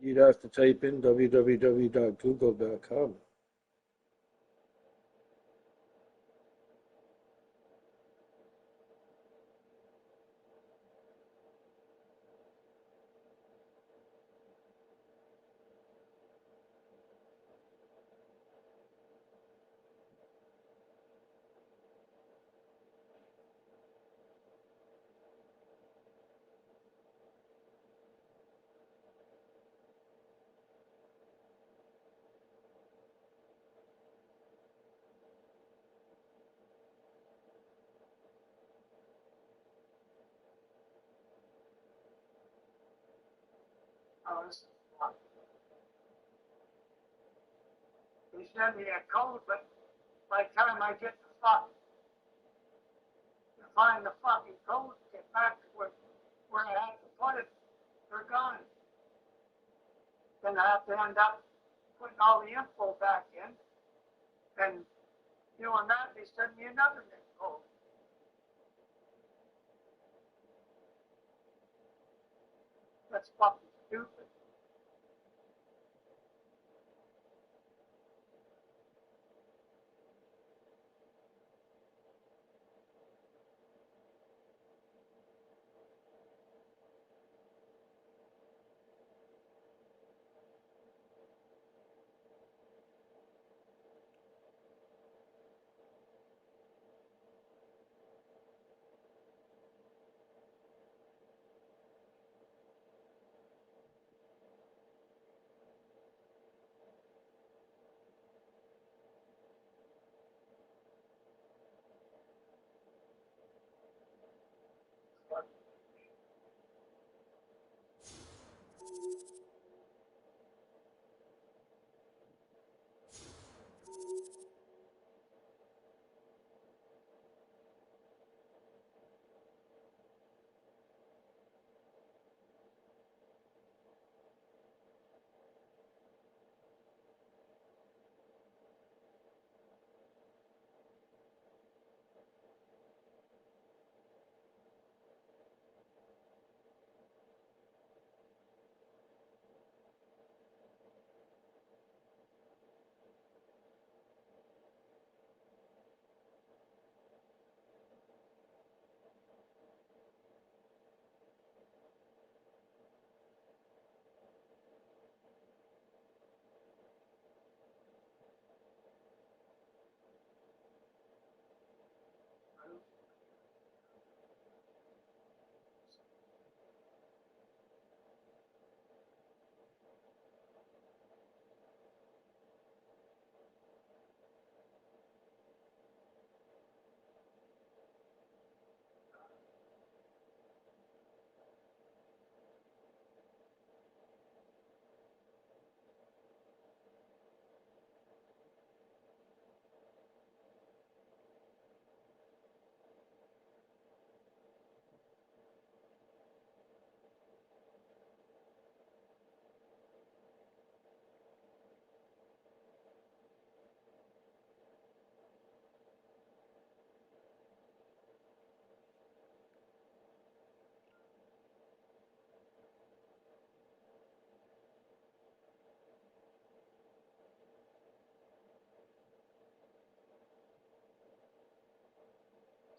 You'd have to type in www.google.com. Oh, this is fun. They send me a code, but by the time I get the to find the fucking code, to get back to where I have to put it, they're gone. Then I have to end up putting all the info back in, and doing that, they send me another code. That's fucking stupid.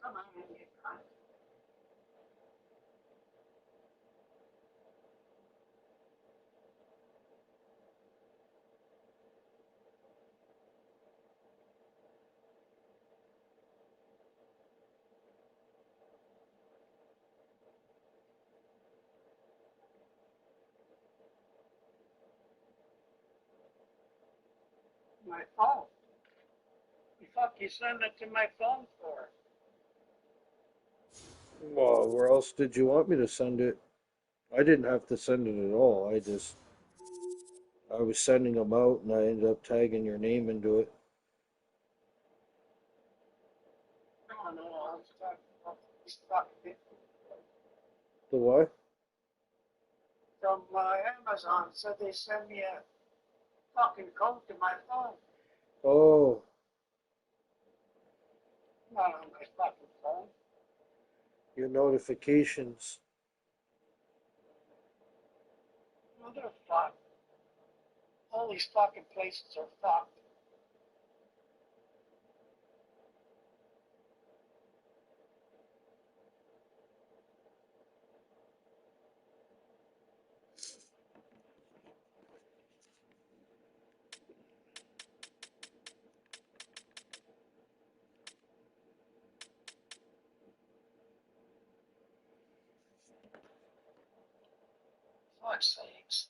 Come on, get caught. My phone. The fuck you send it to my phone for? Well, where else did you want me to send it? I didn't have to send it at all. I was sending them out and I ended up tagging your name into it. No, no, I was talking about this fucking The what? from Amazon. Said they send me a fucking code to my phone. Oh, Not on my fucking phone. your notifications. Motherfucker. All these fucking places are fucked. Fuck's sakes.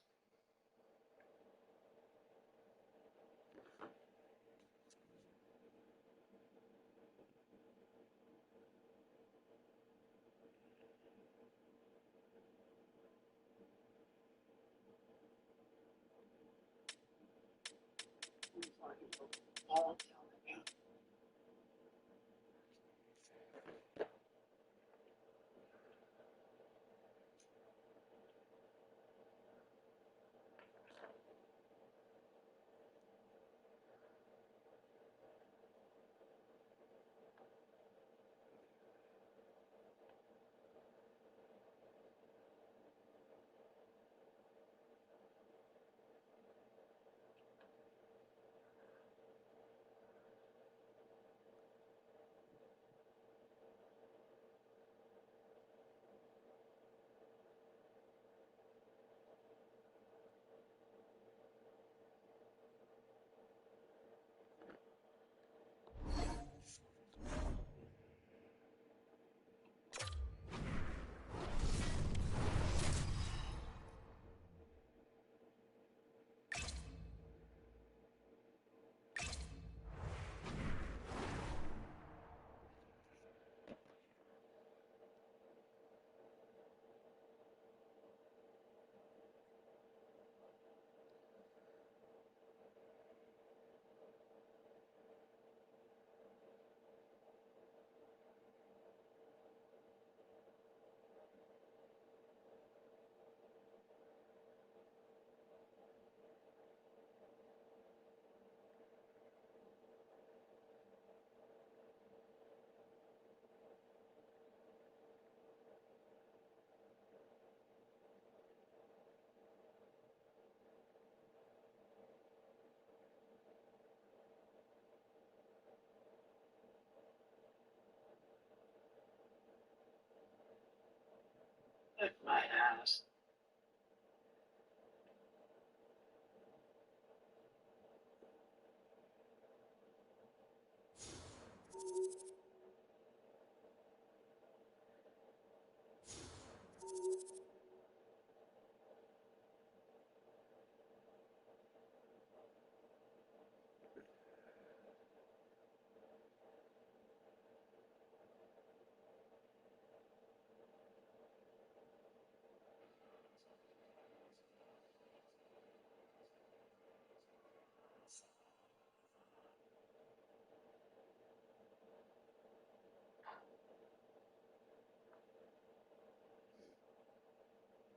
Lick my ass.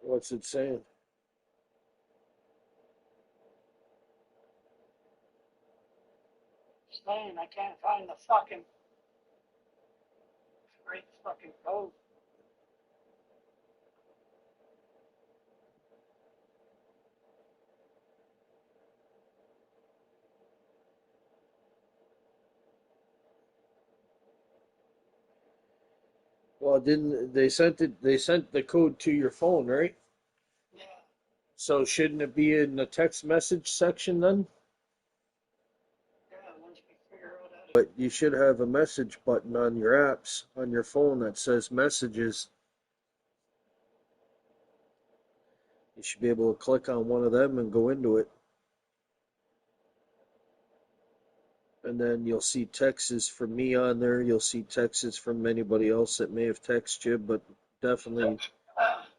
What's it saying? Saying I can't find the fucking great fucking code. Well, didn't they sent it? They sent the code to your phone, right? Yeah. So shouldn't it be in the text message section then? Yeah, once we figure out how to. But you should have a message button on your apps on your phone that says messages. You should be able to click on one of them and go into it. And then you'll see texts from me on there. You'll see texts from anybody else that may have texted you, but definitely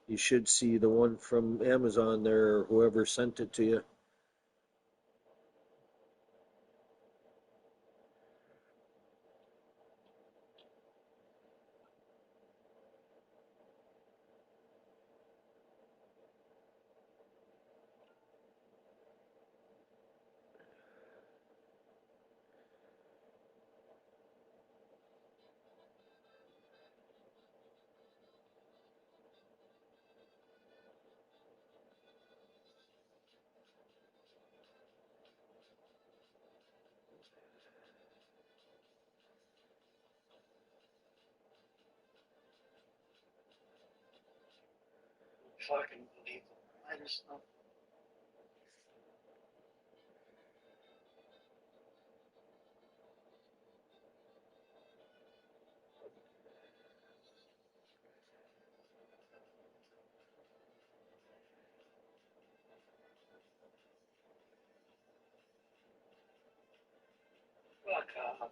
you should see the one from Amazon there or whoever sent it to you. Fucking unbelievable. I just know. Fuck off.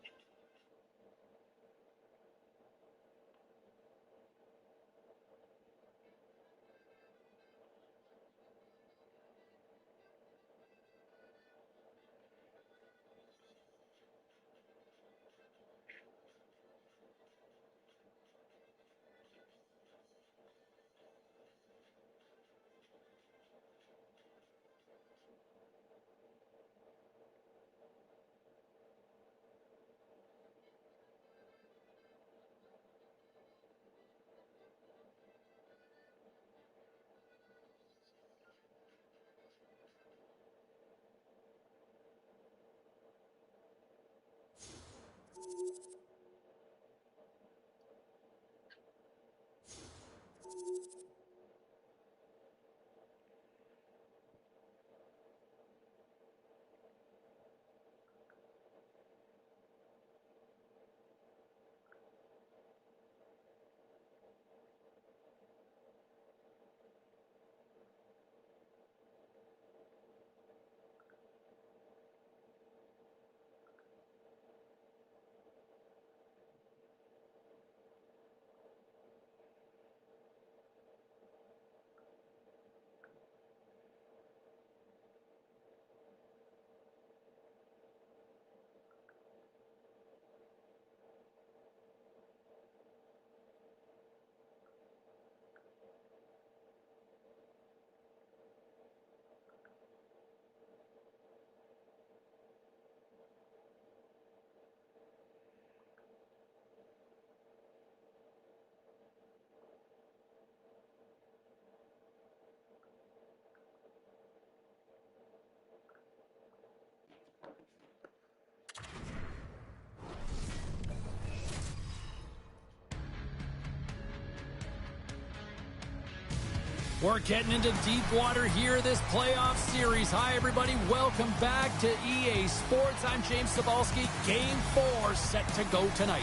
We're getting into deep water here this playoff series. Hi, everybody. Welcome back to EA Sports. I'm James Cybulski. Game 4 set to go tonight.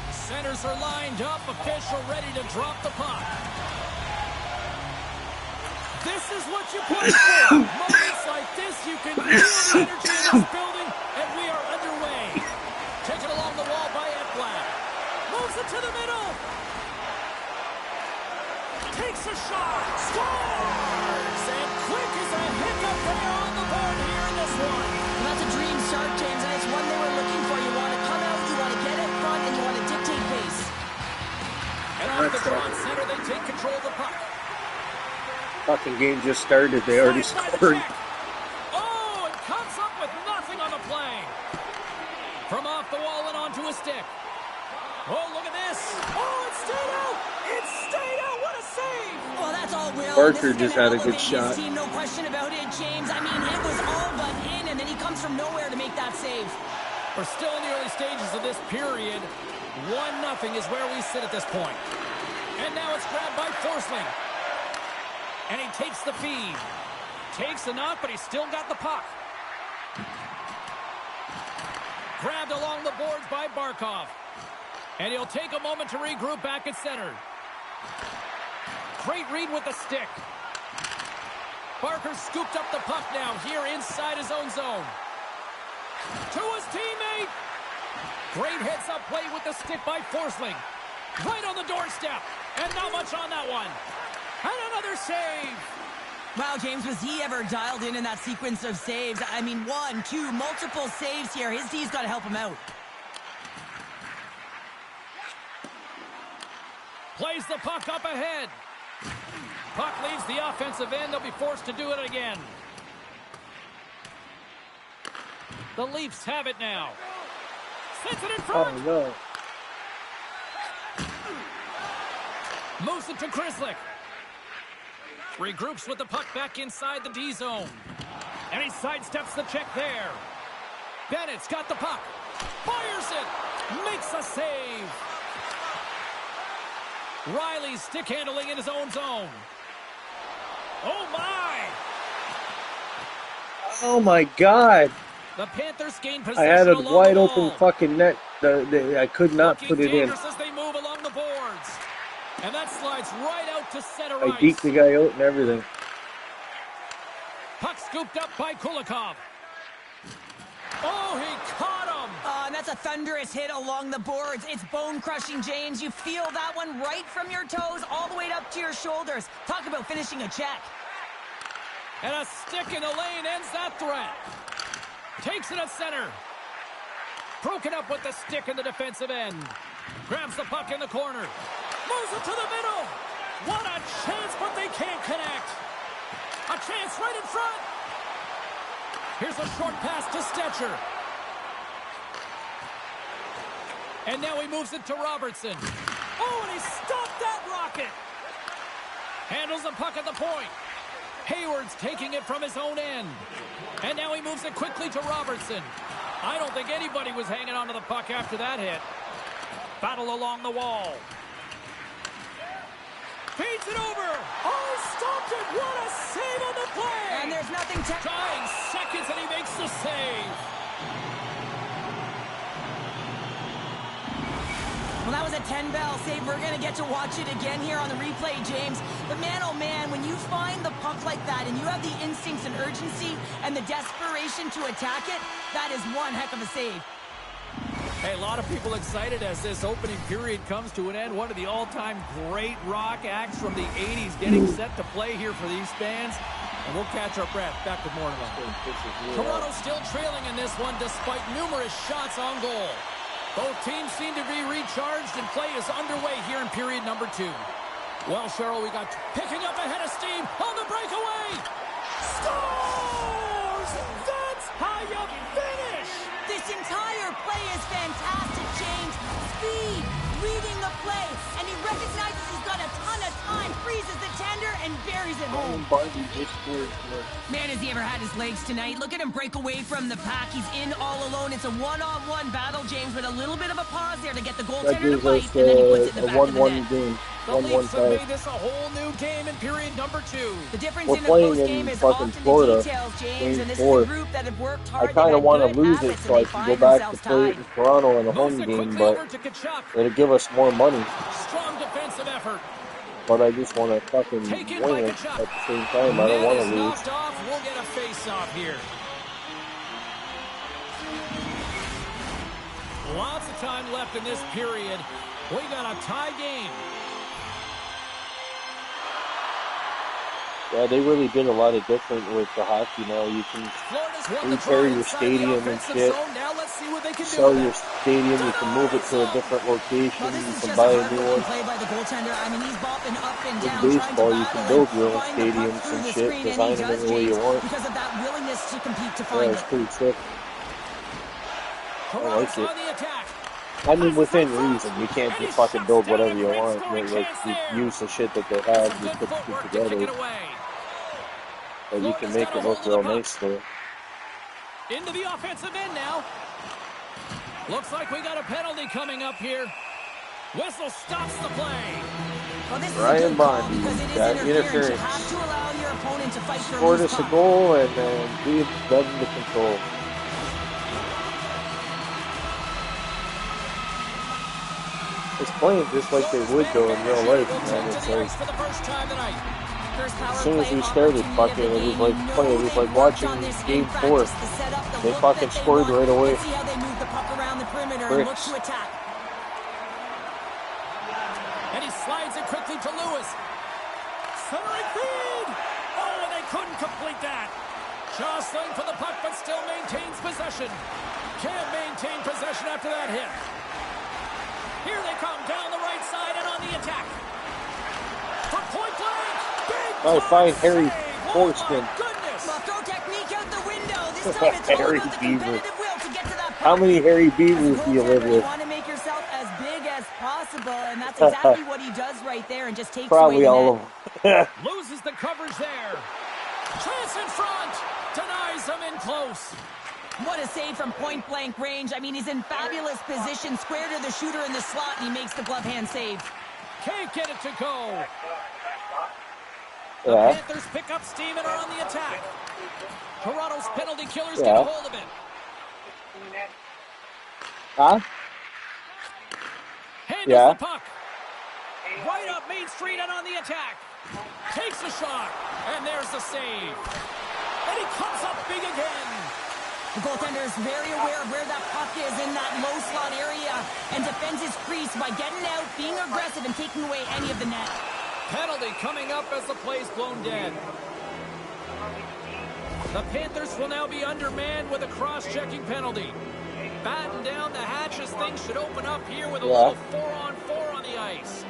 Centers are lined up. Official ready to drop the puck. This is what you play for. Moments like this, you can feel the energy in this building, and we are underway. Taken along the wall by Edblad. Moves it to the middle. Takes a shot, scores, and quick as a hiccup there on the board here in this one. That's a dream start, James, and it's one they were looking for. You want to come out, you want to get it front, and you want to dictate pace. And off the draw center, they take control of the puck. Fucking game just started. They already scored. Oh, and comes up with nothing on the play. From off the wall and onto a stick. Oh, look at this. Oh, it stayed out. It stayed out. What a save. Well, that's all Will. Parker just had a good shot. Team, no question about it, James. I mean, it was all but in, and then he comes from nowhere to make that save. We're still in the early stages of this period. 1-0 is where we sit at this point. And now it's grabbed by Forsling. And he takes the feed. Takes enough, but he's still got the puck. Grabbed along the boards by Barkov. And he'll take a moment to regroup back at center. Great read with the stick. Barker scooped up the puck now here inside his own zone. To his teammate. Great heads-up play with the stick by Forsling. Right on the doorstep. And not much on that one. And another save. Wow, James, was he ever dialed in that sequence of saves? I mean, 1, 2, multiple saves here. His D's got to help him out. Plays the puck up ahead. Puck leaves the offensive end. They'll be forced to do it again. The Leafs have it now. Sends it in front. Oh, no. Moves it to Krislik. Regroups with the puck back inside the D zone. And he sidesteps the check there. Bennett's got the puck. Fires it. Makes a save. Riley's stick handling in his own zone. Oh, my! Oh my God! The Panthers gain I had possession a along wide the open wall. fucking net. I could not Looking put it in. dangerous as they move along the boards. And that slides right out to center I ice. deked the guy out and everything. Puck scooped up by Kulikov. Oh, he caught him! And that's a thunderous hit along the boards. It's bone-crushing, James. You feel that one right from your toes all the way up to your shoulders. Talk about finishing a check. And a stick in the lane ends that threat. Takes it at center. Broken up with the stick in the defensive end. Grabs the puck in the corner. Moves it to the middle. What a chance, but they can't connect. A chance right in front. Here's a short pass to Stetcher. And now he moves it to Robertson. Oh, and he stopped that rocket. Handles the puck at the point. Hayward's taking it from his own end. And now he moves it quickly to Robertson. I don't think anybody was hanging onto the puck after that hit. Battle along the wall. Feeds it over. Oh, stopped it. What a save on the play. And there's nothing to... Dying seconds, and he makes the save. Well, that was a 10-bell save. We're going to get to watch it again here on the replay, James. But man, oh man, when you find the puck like that and you have the instincts and urgency and the desperation to attack it, that is one heck of a save. Hey, a lot of people excited as this opening period comes to an end. One of the all-time great rock acts from the 80s getting set to play here for these fans. And we'll catch our breath. Back with more of them. Toronto still trailing in this one despite numerous shots on goal. Both teams seem to be recharged and play is underway here in period number 2. Well, Cheryl, we got picking up ahead of steam on the breakaway. Scores! That's how you finish! This entire play is fantastic, James. Speed, reading the play, and he recognizes he's got a ton of time, freezes the tender, and buries it home. Man, has he ever had his legs tonight. Look at him break away from the pack. He's in all alone. It's a one-on-one battle, James, but a little bit of a pause there to get the goaltender to bite, and then he puts it in the back of the net. Game. The Leafs have made this a whole new game in period number 2. The difference We're in a playing close in game is fucking often Florida, the details, James, and this Game is a 4. group that have worked I hard. kind of want to good lose it habits, so and I they can go find back to themselves play tied. in Toronto in a Moves home it game, quickly but over to Kachuk. it'll give us more money. Strong defensive effort. But I just want to fucking Taken by win it Kachuk. at the same time. I don't Net want is to lose. knocked off. We'll get a face-off here. Lots of time left in this period. We got a tie game. Yeah, they really did a lot of different with the hockey now. You can Florida's won the repair draw your inside stadium the and offensive shit. zone. Now let's see what they can Sell do. your stadium. You can move it to a different location. Well, this You is can just buy a a new hard-looking one. play by the goaltender. I mean, he's bopping up and With down, baseball, trying you to can battle build and your own find the puck stadiums through and the shit, screen, and design he them does, any way you James, want. because of that willingness to compete to Yeah, find it's it. pretty sick. Toronto's like it. on the attack. I mean, within reason. You can't just fucking build whatever you want. Like, use the shit that they have, Some you good put it footwork to kick together. it away. But you can Florida's make got a it hold look of the real puck. nice though. Into the offensive end now. Looks like we got a penalty coming up here. Whistle stops the play. Well, this is a Ryan good call Bondi because it is got interference. You interference. have to allow your opponent to fight for a Scored loose us a puck. goal and then leave them to control. It's playing just like they would though in real life, man. It's like First power as soon as play we started opportunity fucking, of the it was game. like You playing, know it was they like worked watching on this game in 4. practice to set up the They look fucking that they scored want. right away. Let's see how they move the puck around the perimeter and look Bricks. to attack. And he slides it quickly to Lewis. Centering feed. Oh, and they couldn't complete that. Jostling for the puck, but still maintains possession. Can't maintain possession after that hit. Here they come down the right side and on the attack. From point blank. Big I find glove Harry save. Forston. Oh, my goodness. Well, throw technique out the window. This time it's all Harry about the Beaver. competitive will to get to that puck. How many Harry As a Beavers do you live goaltender, you with? want to make yourself as big as possible, and that's exactly what he does right there and just takes Probably away the all net. of them. Loses the coverage there. Chance in front. Denies him in close. What a save from point-blank range. I mean, he's in fabulous position, square to the shooter in the slot, and he makes the glove hand save. Can't get it to go. The Yeah. Panthers pick up steam and are on the attack. Toronto's penalty killers get Yeah. a hold of it. Huh? Handles Yeah. the puck. Right up Main Street and on the attack. Takes a shot. And there's the save. And he comes up big again. The goaltender is very aware of where that puck is in that low slot area and defends his crease by getting out, being aggressive, and taking away any of the net. Penalty coming up as the play's blown dead. The Panthers will now be undermanned with a cross-checking penalty. Batten down the hatches. Things should open up here with a little 4-on-4 on the ice.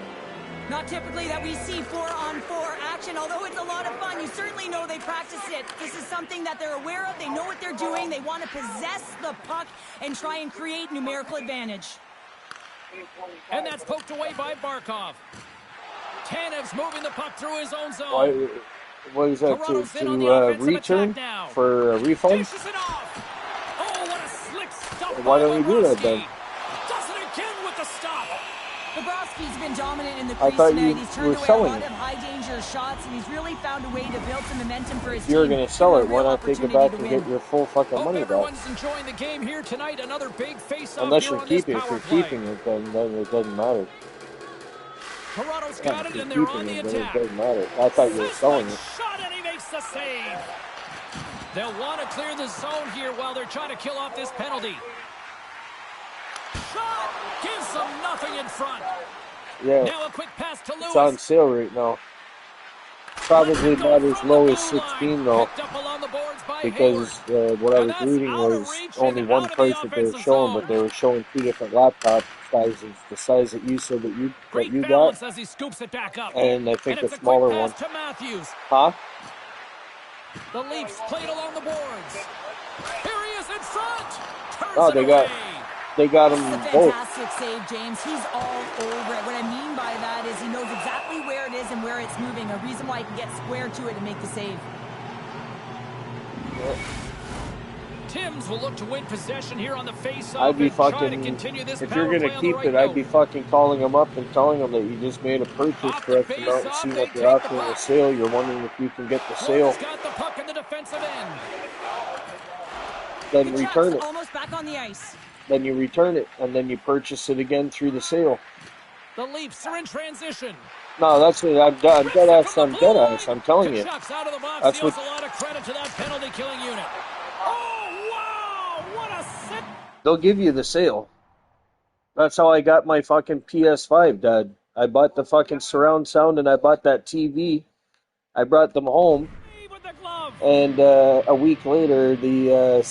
Not typically that we see 4-on-4 action, although it's a lot of fun. You certainly know they practice it. This is something that they're aware of. They know what they're doing. They want to possess the puck and try and create numerical advantage. And that's poked away by Barkov. Tanev's moving the puck through his own zone. What is that, Toronto's in on the to offensive return attack now. for a refund? Dishes it off. Oh, what a slick stop. Why don't we do that then? Does it again with the stop. Bobrovsky's been dominant in the I crease thought tonight. you He's turned were away a selling lot it. of high-danger shots, and he's really found a way to build some momentum for his If team. you're going to sell it, Give him a why real not take it opportunity back to and win. get your full fucking Hope money back? everyone's enjoying the game here tonight. Another big face-off Unless here you're on this keeping it. If power you're play. keeping it, then it doesn't matter. Toronto's Yeah, got if it, you're and they're on keeping the it, then it attack. doesn't matter. I thought you were selling it. Shot, and he makes the save. They'll want to clear the zone here while they're trying to kill off this penalty. Shot gives them nothing in front. Yeah, Now a quick pass to Lewis. it's on sale right now. Probably not as low as 16 though, Picked up along the boards by because what I And was that's reading out of was reach only and one out of the price that they were offensive showing, zone. but they were showing two different laptop sizes. The size that you said that you Great got, balance as he scoops it back up. and I think And the it's a smaller quick one. pass to Matthews. Huh? The Leafs played along the boards. Here he is in front. Turns Oh, it away. they got them This is a both. fantastic save, James. He's all over it. What I mean by that is he knows exactly where it is and where it's moving. A reason why he can get square to it and make the save. Timms will look to win possession here on the face-off I'd be and try to fucking, continue this if power you're play gonna on the keep right it, I'd note. be fucking calling them up and telling them that you just made a purchase Off for the us to know and face-off, see they what they're take the offering a puck. sale. You're wondering if you can get the sale, Florida's got the puck in the defensive end. then Good return checks, it. almost back on the ice. Then you return it, and then you purchase it again through the sale. The Leafs are in transition. No, that's what I'm dead ass. I'm dead ass. I'm telling you. Kachuk's out of the box. That's Deals what a lot of credit to that penalty-killing unit. Oh, wow! What a sit! they'll give you the sale. That's how I got my fucking PS5, Dad. I bought the fucking surround sound and I bought that TV. I brought them home, With the glove. and a week later, the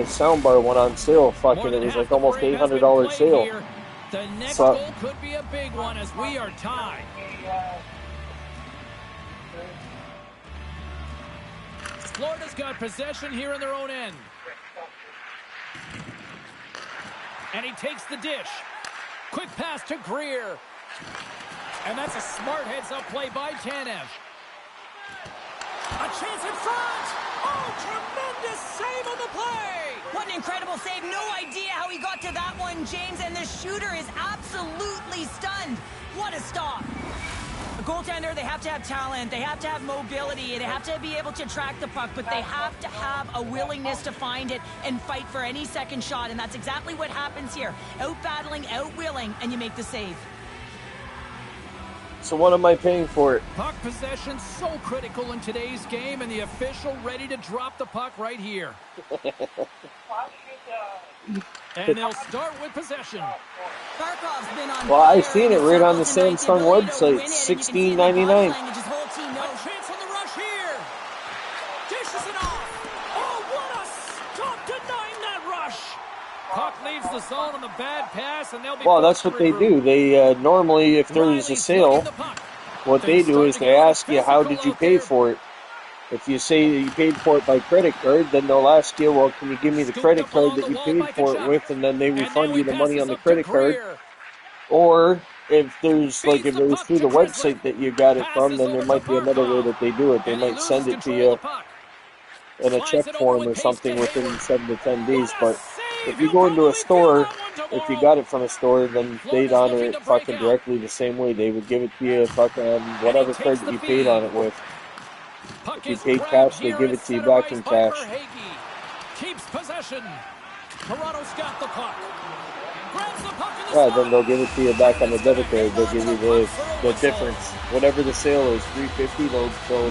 soundbar went on sale. Fucking, it was like almost $800 sale. Here. The next So- goal could be a big one as we are tied. Florida's got possession here in their own end. And he takes the dish. Quick pass to Greer. And that's a smart heads-up play by Tanev. A chance in front! Oh, tremendous save on the play! What an incredible save. No idea how he got to that one, James, and the shooter is absolutely stunned. What a stop. A goaltender, they have to have talent, they have to have mobility, they have to be able to track the puck, but they have to have a willingness to find it and fight for any second shot, and that's exactly what happens here. Out-battling, out-willing, and you make the save. So what am I paying for it? Puck possession so critical in today's game, and the official ready to drop the puck right here. And they'll start with possession. Barkov's been on Well, I've fire seen it in right on the circles tonight, Samsung the ability to website, win it, and you can see the $16.99. body language, his whole team A knows. chance on the rush here. Dishes it off. Oh, what a stop denying that rush. Puck leaves the zone on the bad pass, and they'll be. Well, that's what they do. They normally, if there's a sale, what they do is they ask you, how did you pay for it? If you say you paid for it by credit card, then they'll ask you, well, can you give me the credit card that you paid for it with, and then they refund you the money on the credit card. Or if there's, like, if it was through the website that you got it from, then there might be another way that they do it. They might send it to you in a check form or something within 7 to 10 days, but If you go into a store, if you got it from a store, then they'd honor it fucking directly the same way. They would give it to you fucking whatever card that you paid on it with. If you paid cash, they give it to you back in cash. Keeps possession. Toronto's got the puck. Grabs the puck in the Yeah, then they'll give it to you back on the debit card. They'll give you the difference. Whatever the sale is, $3.50, they'll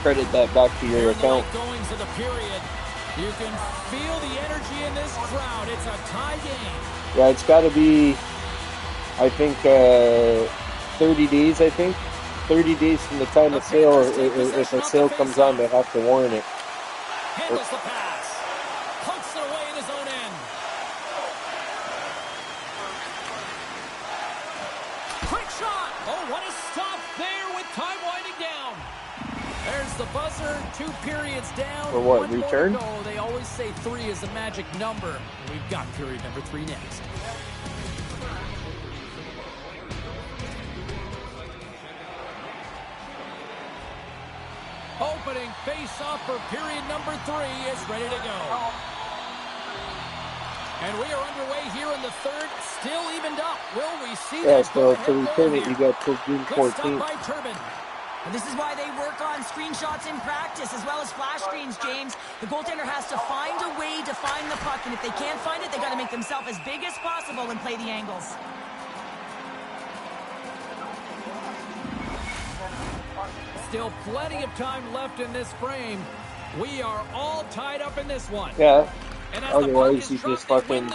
credit that back to your account. Goings of the period. You can feel the energy in this crowd. It's a tie game. Yeah, it's got to be, I think, 30 days, I think. 30 days from the time of sale. If a sale comes on, they have to warn it. Handles the pass. Pokes it away in his own end. Quick shot. Oh, what a stop there with time winding down. There's the buzzer. 2 periods down. For what, 1 return? more to go. They always say 3 is a magic number. We've got period number 3 next. Opening face-off for period number 3 is ready to go. And we are underway here in the third, still evened up. Will we see that? So to return it, you got till June 14th. By Turbin. And this is why they work on screenshots in practice as well as flash screens, James. The goaltender has to find a way to find the puck, and if they can't find it, they got to make themselves as big as possible and play the angles. Still plenty of time left in this frame. We are all tied up in this one. Yeah. Otherwise, you just fucking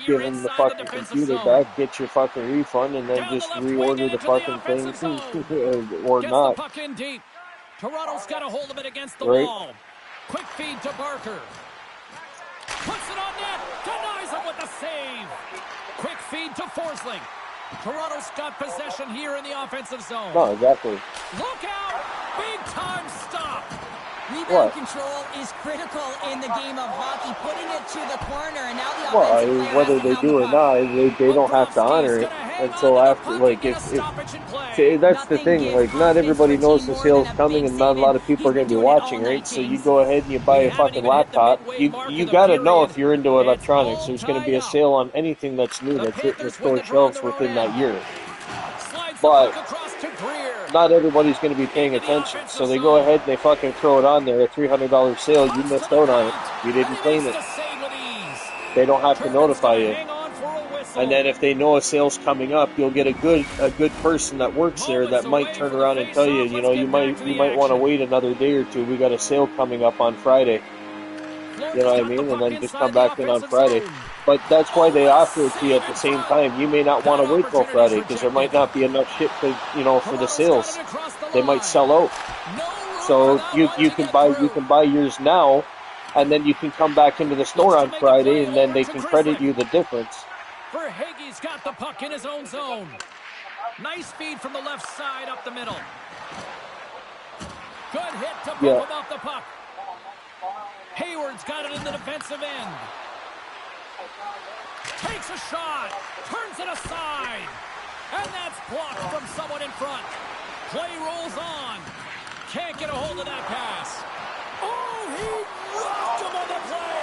give them the fucking computer back, get your fucking refund, and then just reorder the fucking thing, or not. Puck in deep. Toronto's got a hold of it against the wall. Quick feed to Barker. Puts it on net. Denies him with the save. Quick feed to Forsling. Toronto's got possession here in the offensive zone. No, exactly. Look out! Big time stop. Rebound control is critical in the game of hockey, putting it to the corner, and now the offensive player whether they do or not, they don't have to honor it until after. Like if that's the thing. Like not everybody knows the sale's coming, and not a lot of people are going to be watching, right? So you go ahead and you buy a fucking laptop. You got to know if you're into electronics. There's going to be a sale on anything that's new that's hitting the store shelves within that year. But not everybody's going to be paying attention. So they go ahead and they fucking throw it on there, a $300 sale. You missed out on it. You didn't claim it. They don't have to notify you. And then if they know a sale's coming up, you'll get a good person that works there that might turn around and tell you, you might want to wait another day or two. We got a sale coming up on Friday. You know what I mean? And then just come back in on Friday. But that's why they offer it to you at the same time. You may not want to wait till Friday because there might not be enough shit for the sales. They might sell out. So you can buy yours now, and then you can come back into the store on Friday, and then they can credit you the difference. Verhaeghe's got the puck in his own zone. Nice feed from the left side up the middle. Good hit to bump him off the puck. Hayward's got it in the defensive end. Takes a shot, turns it aside, and that's blocked from someone in front. Play rolls on. Can't get a hold of that pass. Oh, he rocked him on the play.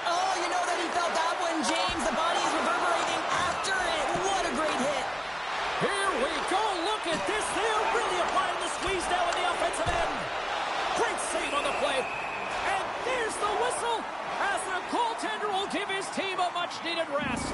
Oh, you know that he felt that one, James. The body is reverberating after it. What a great hit. Here we go. Look at this. They're really applying the squeeze now in the offensive end. Great save on the play. And there's the whistle as the goaltender will give his team a much-needed rest.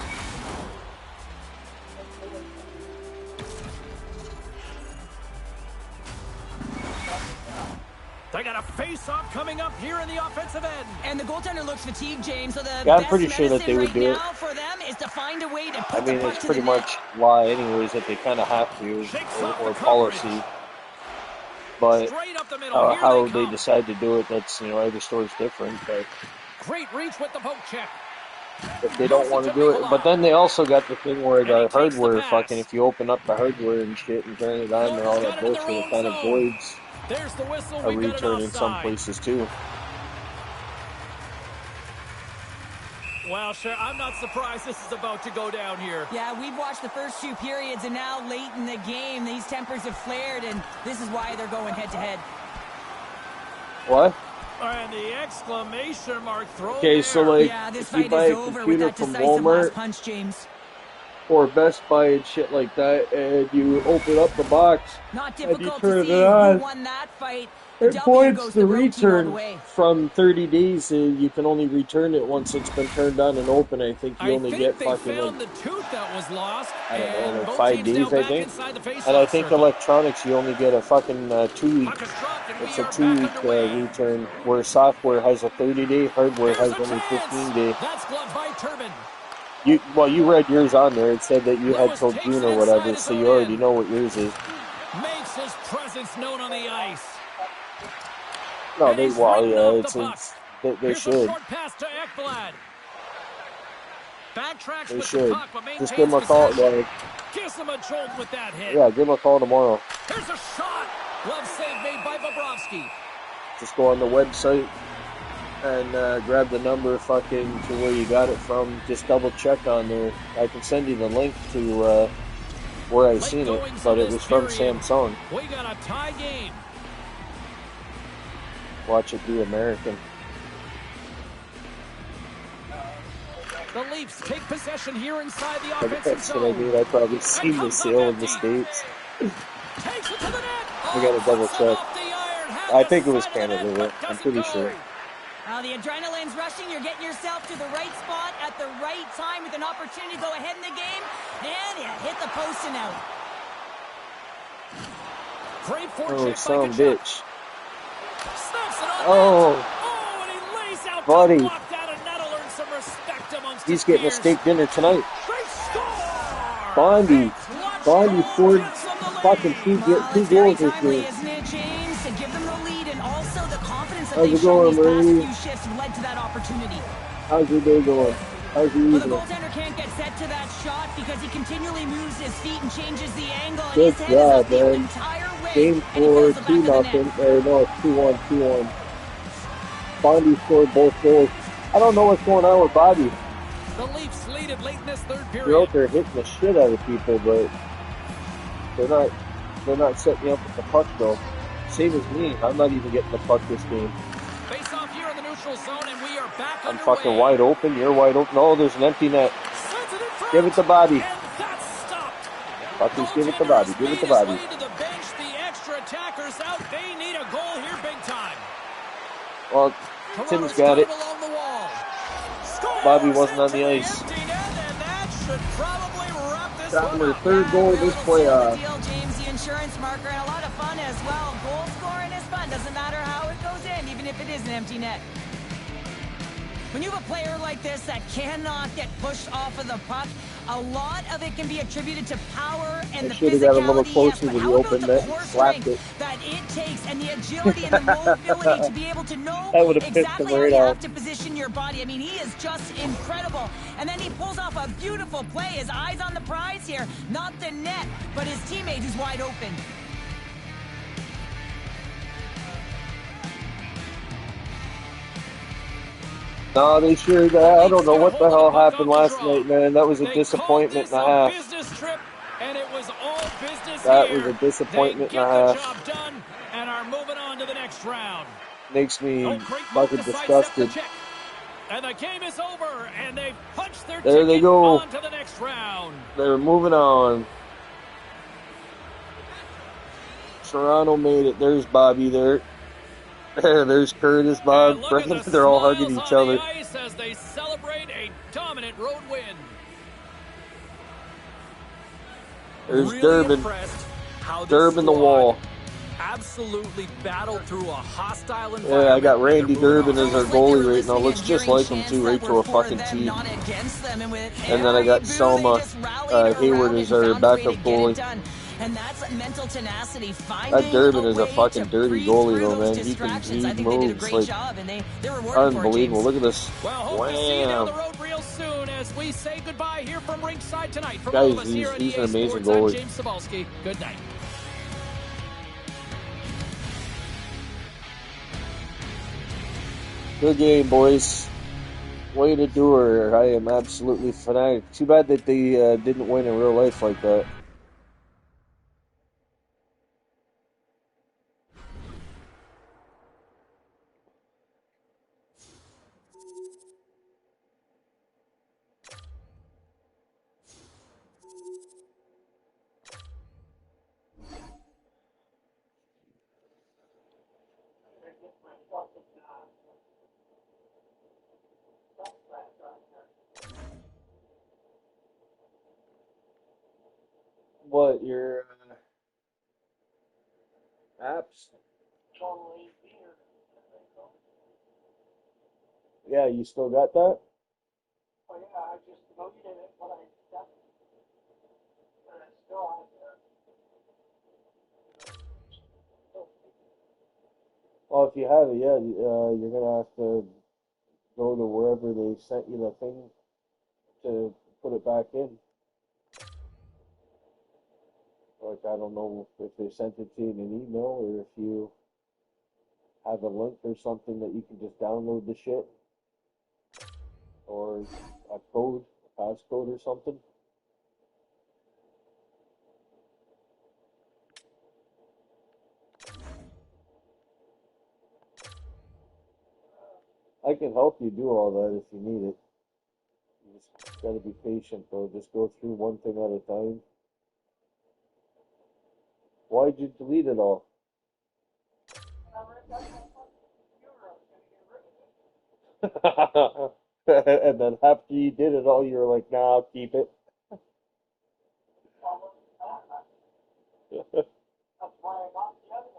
They got a face-off coming up here in the offensive end. And the goaltender looks fatigued, James, so the I'm pretty sure that they would do it. now for them is to find a way to put it's pretty much law anyways that they kind of have to, or policy. But how they decide to do it, that's, every store's different. But great reach with the poke check. If they don't want to do it, but then they also got the thing where the hardware, if you open up the hardware and shit and turn it on and all that bullshit, it kind of voids a return in some places too. Well, sure, I'm not surprised this is about to go down here. Yeah, we've watched the first 2 periods, and now late in the game, these tempers have flared, and this is why they're going head-to-head. What? And the exclamation mark throw Okay, there. so like, Yeah, this if you fight buy is a over with computer that from decisive last Walmart punch, James. or Best Buy and shit like that, and you open up the box Not and you difficult to turn it see who on, won that fight. The it W points goes to the the road team all the return way. from 30 days. You can only return it once it's been turned on and open. I think you I only think get they fucking like, found the tooth that was lost, I don't know, and like both 5 teams now days, I back think. inside the And I face-off think circle. electronics, you only get a fucking 2 week. Puck is dropped, and It's we a are back 2 week underway. return, where software has a 30-day, hardware Here's has a only chance. 15-day. That's gloved by Turbin. You read yours on there. It said that you had Lewis till takes June it or inside whatever, his so own you already end. know what yours is. Makes his presence known on the ice. No, And they he's well, ridden yeah, off the puck. they Here's a should. short pass to Ekblad. Backtracks They with should. the puck, but Just give maintains them a call. possession. Gives him a jolt with that hit. Yeah, give them a call tomorrow. Here's a shot. Glove save made by Bobrovsky. Just go on the website and grab the number fucking to where you got it from. Just double check on there. I can send you the link to where I seen it, but it was from Samsung. We got a tie game. Watch it be American. The Leafs take possession here inside the But offensive that's what I zone. mean. I probably seen the sale in the States. Takes it to the net. I gotta double check. I think it was Canada, though. I'm pretty sure. The adrenaline's rushing. You're getting yourself to the right spot at the right time with an opportunity to go ahead in the game. And you hit the post and out. Great Oh, forecheck some by bitch. Snaps it on Oh, net. Oh, and he lays out buddy. to block that, and that'll earn some respect amongst He's his getting a peers. steak dinner tonight. They score! Bondi. Clutch Bondi goal scored gives them the fucking lead. Well, two it's very goals this timely, game. isn't it, James? To give them the lead and also the confidence that How's they've it shown going, these past Marie? few shifts have led to that opportunity. How's your day going? How's your Well, the evening? goaltender can't get set to that shot because he continually moves his feet and changes the angle. And Good his head is job, up the man. entire way. Game And he 4, fills the back of the net. 2-0. Or no, it's 2-1, 2-1. Bondi scored both goals. I don't know what's going on with Bobby. The Leafs lead it late in this third period. They're out there hitting the shit out of people, but they're not setting you up with the puck though. Same as me. I'm not even getting the puck this game. Face off here in the neutral zone, and we are back I'm underway. fucking wide open. You're wide open. No, there's an empty net. Sends it in front, Give it to Bobby. and that's stopped. Fuckers, give it to Goaltender Bobby. has Give it made to his Bobby. way to the bench. The extra attackers out. They need a goal here big time. Well, Tim's got it. Along the wall. Scores Bobby wasn't on into the ice. empty net, and that should probably wrap this Got one her up. third goal of this playoff. Deal, James, the insurance marker, and a lot of fun as well. Goal scoring is fun. Doesn't matter how it goes in, even if it is an empty net. When you have a player like this that cannot get pushed off of the puck, a lot of it can be attributed to power and the should have got a little physicality, closer yes, to but the how about open the net core and slapped strength it. that it takes and the agility and the mobility to be able to know That would have pissed exactly him how right you off. have to position your body. I mean, he is just incredible. And then he pulls off a beautiful play. His eyes on the prize here, not the net, but his teammate who's wide open. No, they sure. I don't know what the hell happened last night, man. That was a disappointment and a half. Business trip, and it was all business That here. was a disappointment They and a get the half. job done and are moving on to the next round. Makes me Oh, great move fucking to sidestep the disgusted. check. And the game is over, and they've punched their There they ticket go. on to the next round. They're moving on. Toronto made it. There's Bobby there. There's Curtis, Bob, And look Brendan. at the They're all smiles hugging each on the other. ice as they celebrate a dominant road win. There's Really Durbin. impressed how this Durbin the squad wall. absolutely battled through a hostile environment. Yeah, I got Randy and they're moving Durbin on. as our goalie right now. Looks just like him too, right to a fucking T. And then I got Selma Hayward as our backup goalie. And that's mental tenacity. That Durbin is a fucking dirty goalie though, man. He moves like unbelievable. Look at this. Well, hope to see you down the Wham! road real soon as we say goodbye here from ringside tonight. From Guys, all of us he's- here at he's EA an amazing Sports, I'm goalie. James Cebulski. Good night. Good game, boys. Way to do her. I am absolutely fanatic. Too bad that they didn't win in real life like that. What, your apps? Yeah, you still got that? Oh yeah, I just deleted it when I got it. But I still have it. Well, if you have it, yeah, you're gonna have to go to wherever they sent you the thing to put it back in. Like, I don't know if they sent it to you in an email or if you have a link or something that you can just download the shit. Or a code, a passcode or something. I can help you do all that if you need it. You just gotta be patient though. Just go through one thing at a time. Why'd you delete it all? And then after you did it all, you were like, nah, I'll keep it. That's why I got the other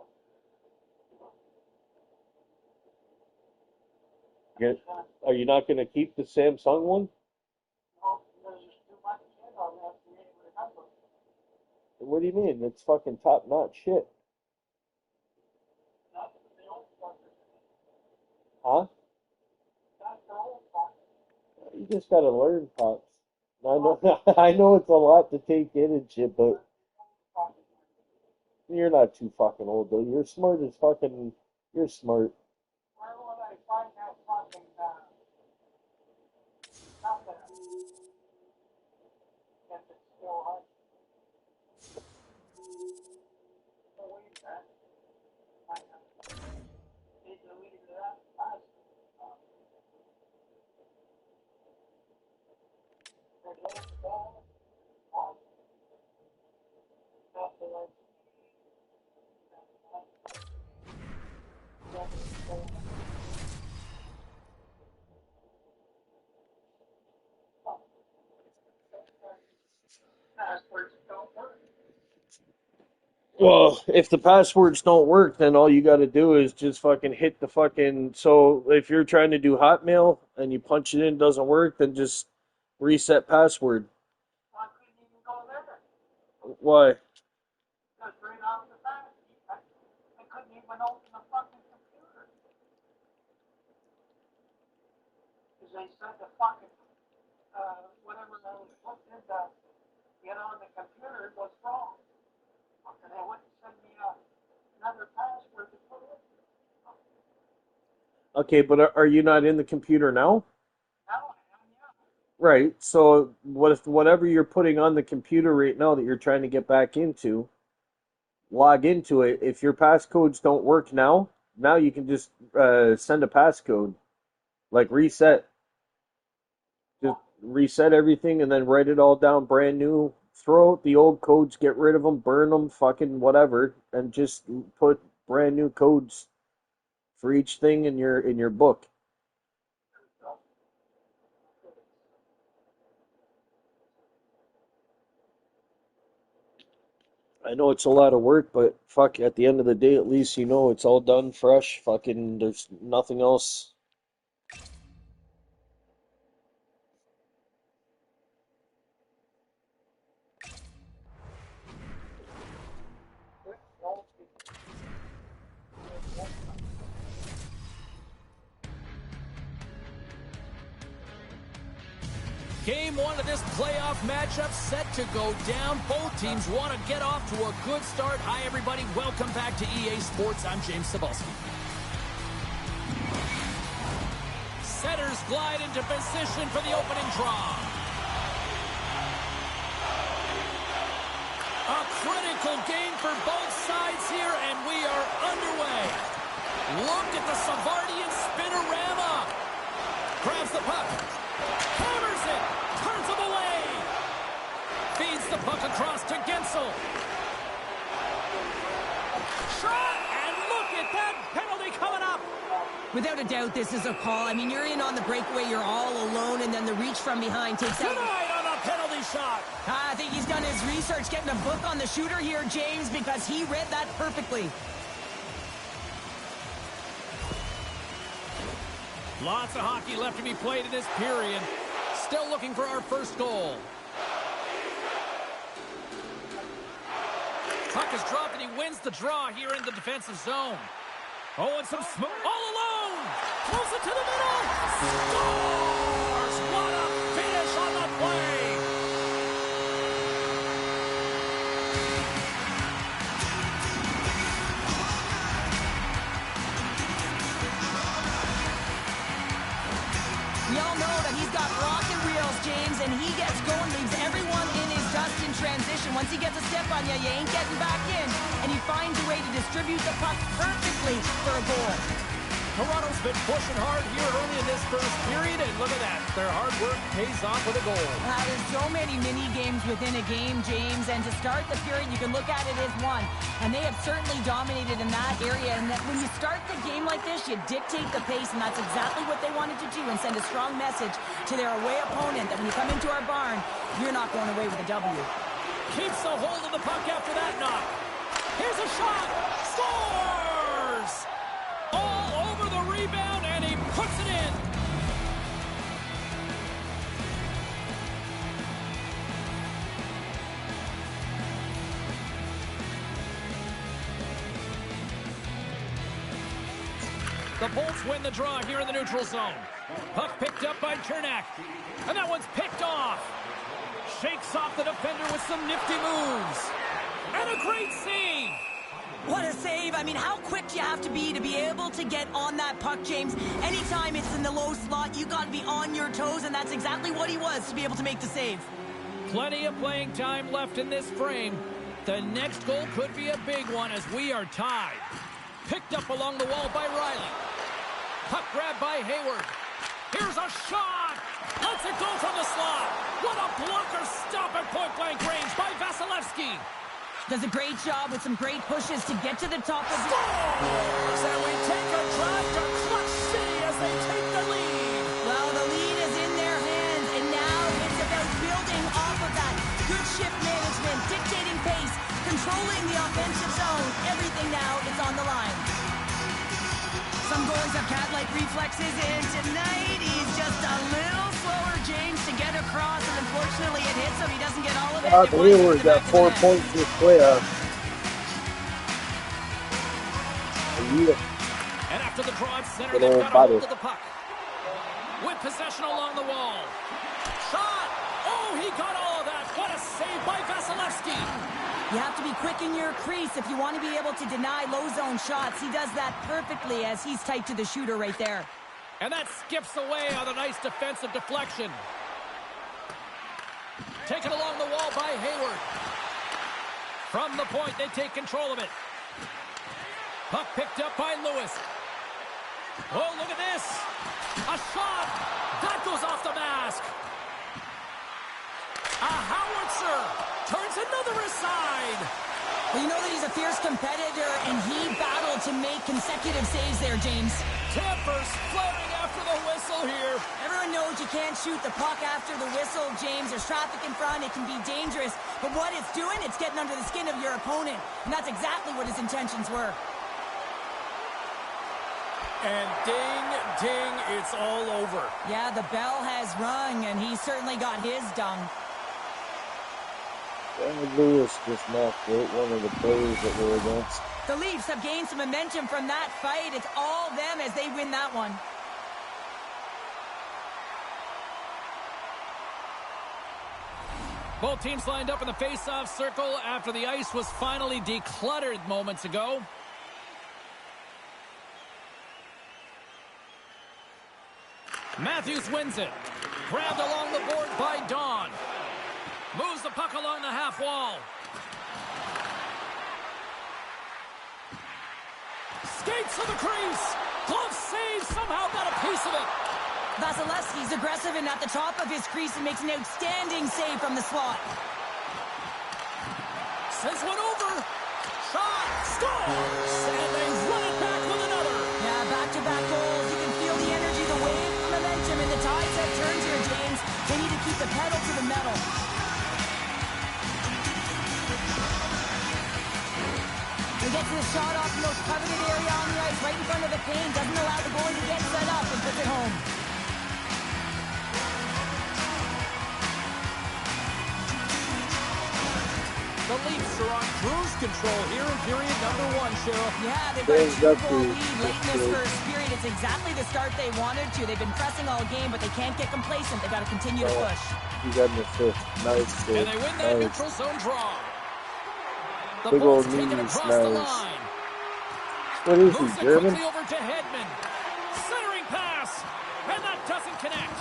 one. Are you not gonna keep the Samsung one? No, there's just too much shit on that for me to remember. What do you mean? It's fucking top notch shit. That's the old fucker. Huh? That's the old fucker. You just gotta learn, Pops. I know, I know it's a lot to take in and shit, but you're not too fucking old though. You're smart as fucking. You're smart. Where would I find that fucking nothing? If it's still hard. Believe that. I need to leave that fast. Passwords don't work. Well, if the passwords don't work, then all you gotta do is just fucking hit the fucking. So if you're trying to do Hotmail and you punch it in, it doesn't work, then just reset password. I couldn't even go there. Why? Just right off the bat. I couldn't even open the fucking computer. Because they said the fucking, whatever I was putting in to get on the computer was wrong. And they wouldn't send me another password to put in. Okay, but are you not in the computer now? Now I am, yeah. Right. So what if whatever you're putting on the computer right now that you're trying to get back into, log into it. If your passcodes don't work now you can just send a passcode, like reset. Just reset everything and then write it all down brand new. Throw out the old codes, get rid of them, burn them, fucking whatever, and just put brand new codes for each thing in your book. I know it's a lot of work, but fuck, at the end of the day, at least you know it's all done fresh. Fucking, there's nothing else. Game one of this playoff matchup set to go down. Both teams want to get off to a good start. Hi, everybody. Welcome back to EA Sports. I'm James Cebulski. Setters glide into position for the opening draw. A critical game for both sides here, and we are underway. Look at the Savardian spinorama. Grabs the puck. Hammers it. Turns him away. Feeds the puck across to Gensel. Shot, and look at that penalty coming up. Without a doubt, this is a call. I mean, you're in on the breakaway, you're all alone, and then the reach from behind takes out. Tonight on the penalty shot. I think he's done his research getting a book on the shooter here, James, because he read that perfectly. Lots of hockey left to be played in this period. Still looking for our first goal. Puck is dropped and he wins the draw here in the defensive zone. Oh, and some smoke. All alone. Throws it to the middle. Scores! What a finish on the play. We all know that he's got rocket wheels, James, and he gets going, leaves everyone in his dust in transition. Once he gets a step on you, you ain't getting back in, and he finds a way to distribute the puck perfectly for a goal. Toronto's been pushing hard here early in this first period, and look at that. Their hard work pays off with a goal. There's so many mini games within a game, James, and to start the period, you can look at it as one. And they have certainly dominated in that area. And that when you start the game like this, you dictate the pace, and that's exactly what they wanted to do and send a strong message to their away opponent that when you come into our barn, you're not going away with a W. Keeps a hold of the puck after that knock. Here's a shot. Scores! All over the rebound, and he puts it in. The Bolts win the draw here in the neutral zone. Puck picked up by Chernak. And that one's picked off. Shakes off the defender with some nifty moves. And a great save. What a save. I mean, how quick do you have to be able to get on that puck, James? Anytime it's in the low slot, you got to be on your toes, and that's exactly what he was to be able to make the save. Plenty of playing time left in this frame. The next goal could be a big one as we are tied. Picked up along the wall by Riley. Puck grabbed by Hayward. Here's a shot. Lets it go from the slot. What a blocker stop at point-blank range by Vasilevsky. Does a great job with some great pushes to get to the top of the... Scores! And we take a drive to Clutch City as they take the lead. Well, the lead is in their hands, and now it's about building off of that. Good shift management, dictating pace, controlling the offensive zone. Everything now is on the line. Some goalies have cat-like reflexes, and tonight he's just a little slower, James, to get across, and unfortunately it hits him. He doesn't get all of it. Hayward got 4 points this playoff. And after the draw at center, they've got a hold of the puck. With possession along the wall. Shot! Oh, he got all of that. What a save by Vasilevsky. You have to be quick in your crease if you want to be able to deny low zone shots. He does that perfectly as he's tight to the shooter right there. And that skips away on a nice defensive deflection. Taken along the wall by Hayward. From the point, they take control of it. Puck picked up by Lewis. Oh, look at this. A shot. That goes off the mask. A howitzer. Turns another aside. Well, you know that he's a fierce competitor, and he battled to make consecutive saves there, James. Timbers flaring after the whistle here. Everyone knows you can't shoot the puck after the whistle, James. There's traffic in front. It can be dangerous. But what it's doing, it's getting under the skin of your opponent. And that's exactly what his intentions were. And ding, ding, it's all over. Yeah, the bell has rung, and he certainly got his done. Lewis just knocked out one of the players that were against. The Leafs have gained some momentum from that fight. It's all them as they win that one. Both teams lined up in the face-off circle after the ice was finally decluttered moments ago. Matthews wins it. Grabbed along the board by Dawn. Moves the puck along the half wall. Skates to the crease. Glove save, somehow got a piece of it. Vasilevsky's aggressive and at the top of his crease and makes an outstanding save from the slot. Sends one over. Shot. Scores. And they run it back with another. Yeah, back-to-back goals. You can feel the energy, the wave, the momentum, and the tides have turned here, James. They need to keep the pedal to the metal. He gets his shot off the most coveted area on the ice, right in front of the paint, doesn't allow the goalie to get set up and puts it home. The Leafs are on cruise control here in period number 1, Cheryl. Yeah, they've got a 2-goal lead late in this first period. It's exactly the start they wanted to. They've been pressing all game, but they can't get complacent. They've got to continue to push. You got an assist. Nice, dude. And they win that neutral zone draw. The Big old ball's taken knees, across the nice. line. What is he, Moves it German? quickly over to Hedman. Centering pass. And that doesn't connect.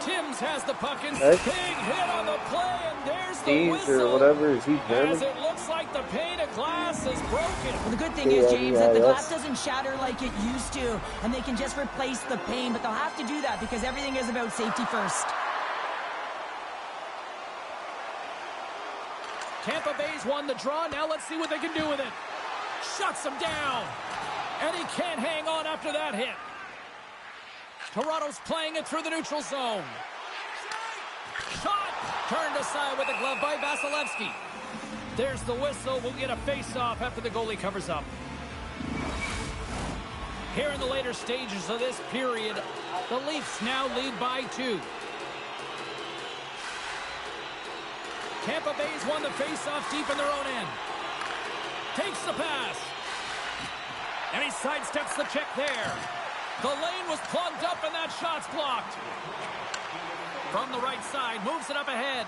Timms has the puck and big hit on the play, and there's the whistle. Or whatever. Is he German? As it looks like the pane of glass is broken. Well, the good thing is, James, that the glass doesn't shatter like it used to, and they can just replace the pane, but they'll have to do that because everything is about safety first. Tampa Bay's won the draw. Now let's see what they can do with it. Shuts him down. And he can't hang on after that hit. Toronto's playing it through the neutral zone. Shot! Turned aside with a glove by Vasilevsky. There's the whistle. We'll get a face-off after the goalie covers up. Here in the later stages of this period, the Leafs now lead by 2. Tampa Bay's won the face-off deep in their own end. Takes the pass. And he sidesteps the check there. The lane was plugged up and that shot's blocked. From the right side, moves it up ahead.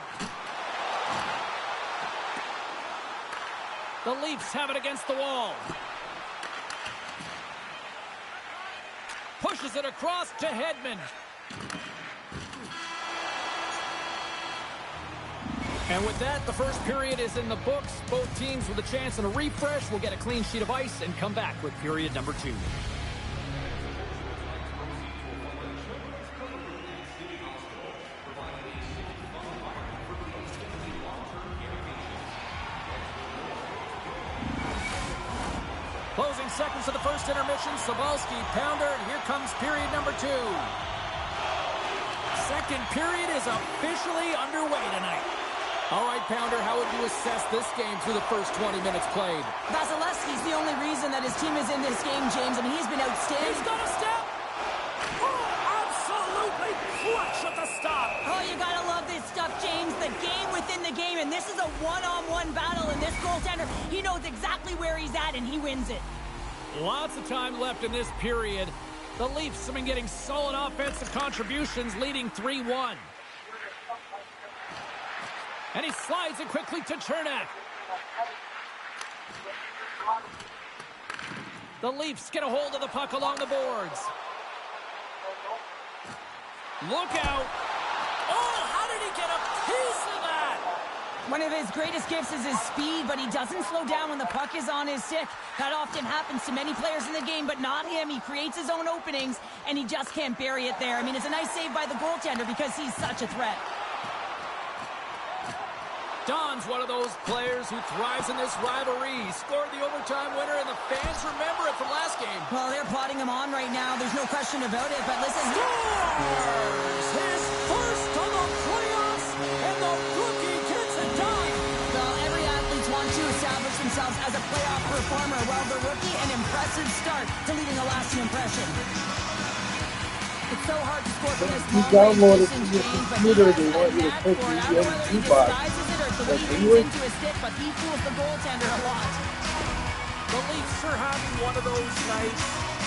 The Leafs have it against the wall. Pushes it across to Hedman. And with that, the first period is in the books. Both teams with a chance and a refresh will get a clean sheet of ice and come back with period number 2. Closing seconds of the first intermission. Sobalski, pounder, and here comes period number 2. Second period is officially underway tonight. All right, Pounder, how would you assess this game through the first 20 minutes played? Vasilevsky's the only reason that his team is in this game, James. I mean, he's been outstanding. He's got a step. Oh, absolutely clutch at the stop. Oh, you gotta love this stuff, James. The game within the game, and this is a one-on-one battle, and this goaltender, he knows exactly where he's at, and he wins it. Lots of time left in this period. The Leafs have been getting solid offensive contributions, leading 3-1. And he slides it quickly to Chernak. The Leafs get a hold of the puck along the boards. Look out. Oh, how did he get a piece of that? One of his greatest gifts is his speed, but he doesn't slow down when the puck is on his stick. That often happens to many players in the game, but not him. He creates his own openings, and he just can't bury it there. I mean, it's a nice save by the goaltender because he's such a threat. Don's one of those players who thrives in this rivalry. He scored the overtime winner, and the fans remember it from last game. Well, they're plotting him on right now. There's no question about it, but listen. Scores his first of the playoffs, and the rookie gets it done. Well, every athlete wants to establish themselves as a playoff performer. Well, the rookie, an impressive start to leaving a lasting impression. It's so hard to score from this long-range distance, James, but he has a knack for it. I don't know whether he disguises it or it's the way he leans into his stick, but he fools the goaltender a lot. The Leafs are having one of those nights,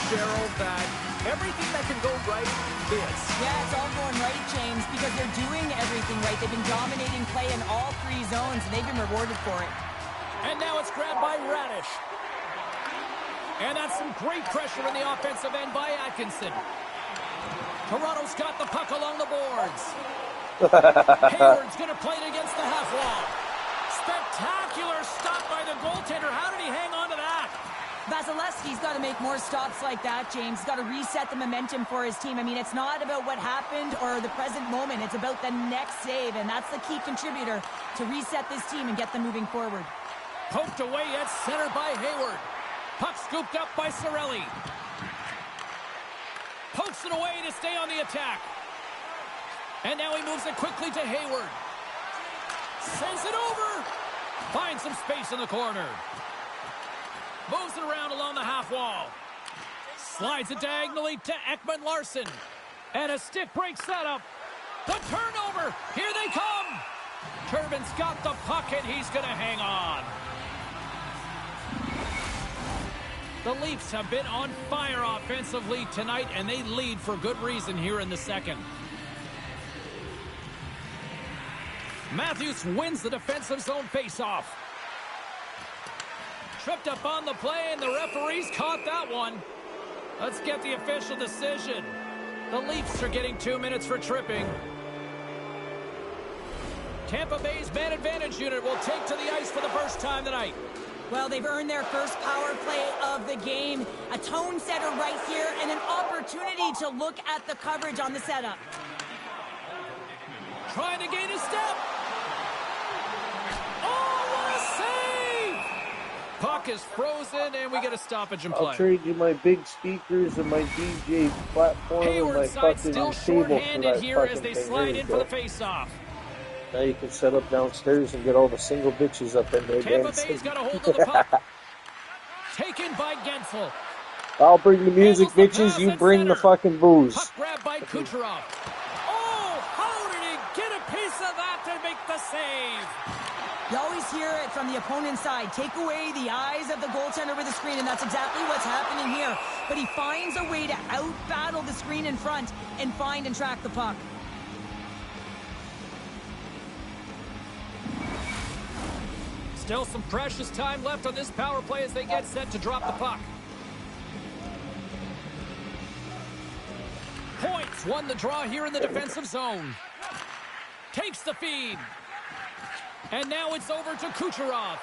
Gerald, that everything that can go right is. Yeah, it's all going right, James, because they're doing everything right. They've been dominating play in all 3 zones, and they've been rewarded for it. And now it's grabbed by Radish. And that's some great pressure in the offensive end by Atkinson. Toronto's got the puck along the boards. Hayward's going to play it against the half wall. Spectacular stop by the goaltender. How did he hang on to that? Vasilevsky's got to make more stops like that, James. He's got to reset the momentum for his team. I mean, it's not about what happened or the present moment. It's about the next save, and that's the key contributor to reset this team and get them moving forward. Poked away at center by Hayward. Puck scooped up by Cirelli. Pokes it away to stay on the attack. And now he moves it quickly to Hayward. Sends it over. Finds some space in the corner. Moves it around along the half wall. Slides it diagonally to Ekman Larson. And a stick breaks that up. The turnover. Here they come. Turbin's got the puck, and he's going to hang on. The Leafs have been on fire offensively tonight, and they lead for good reason here in the second. Matthews wins the defensive zone faceoff. Tripped up on the play, and the referees caught that one. Let's get the official decision. The Leafs are getting 2 minutes for tripping. Tampa Bay's man advantage unit will take to the ice for the first time tonight. Well, they've earned their first power play of the game. A tone setter right here and an opportunity to look at the coverage on the setup. Trying to gain a step. Oh, what a save! Puck is frozen, and we get a stoppage in play. I'll trade you my big speakers and my DJ platform and my Hayward's side fucking still table for short-handed that here fucking as they thing. slide There you in for go. the face-off. Now you can set up downstairs and get all the single bitches up in there Tampa dancing. Bay's got a hold of the puck. Taken by Gensel. I'll bring the music, Handles the bitches. pass You at bring the center. fucking booze. Puck grabbed by Kucherov. Oh, how did he get a piece of that to make the save? You always hear it from the opponent's side. Take away the eyes of the goaltender with the screen, and that's exactly what's happening here. But he finds a way to out-battle the screen in front and find and track the puck. Still some precious time left on this power play as they get set to drop the puck. Points won the draw here in the defensive zone. Takes the feed. And now it's over to Kucherov.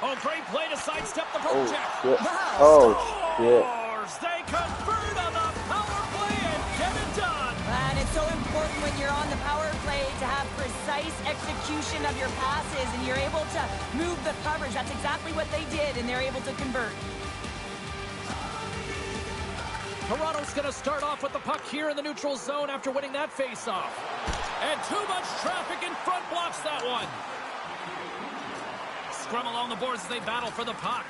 Oh, great play to sidestep the poke check. Shit. Wow. Oh, shit. Scores! They convert on the power play and get it done. And it's so important when you're on the power play to have precise execution of your passes, and you're able to move the coverage. That's exactly what they did, and they're able to convert. Toronto's going to start off with the puck here in the neutral zone after winning that faceoff. And too much traffic in front blocks that one. Scrum along the boards as they battle for the puck.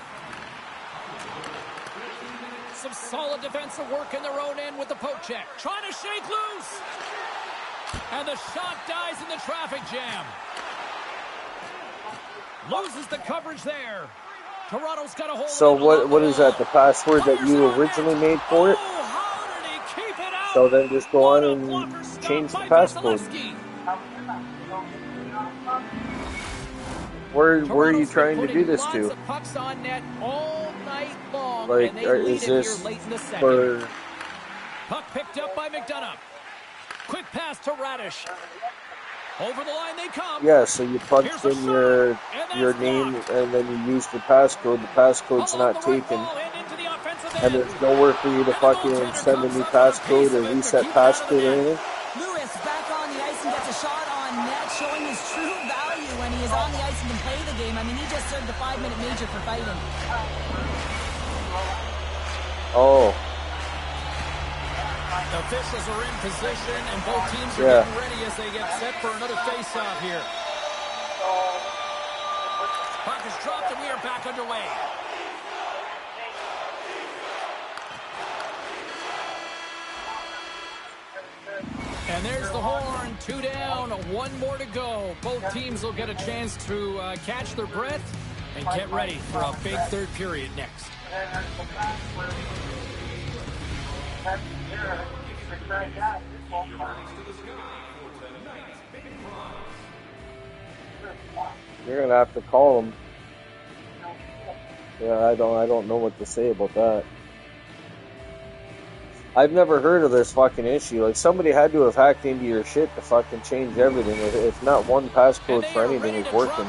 Some solid defensive work in their own end with the poke check. Trying to shake loose. And the shot dies in the traffic jam. Loses the coverage there. Toronto's got a hold. So what is that, the password that you originally made for it? Oh, how did he keep it out? So then just go on and change the passcode. Where are you trying to do this to? Pucks on net all night long, Like, and they lead is it here this late in the second. for... Puck picked up by McDonough. Quick pass to Radish. Over the line they come. Yeah, so you punched in your name and then you use the passcode. The passcode's not taken. And there's nowhere for you to fucking send a new passcode or reset passcode or anything. Lewis back on the ice and gets a shot on net, showing his true value when he is on the ice and can play the game. I mean, he just served a 5-minute major for fighting. Oh. The officials are in position, and both teams are getting ready as they get set for another face-off here. Puck is dropped, and we are back underway. And there's the horn. 2 down, 1 more to go. Both teams will get a chance to catch their breath and get ready for a big third period next. You're gonna have to call them. Yeah, I don't know what to say about that. I've never heard of this fucking issue. Like, somebody had to have hacked into your shit to fucking change everything. If not one passcode for anything is working,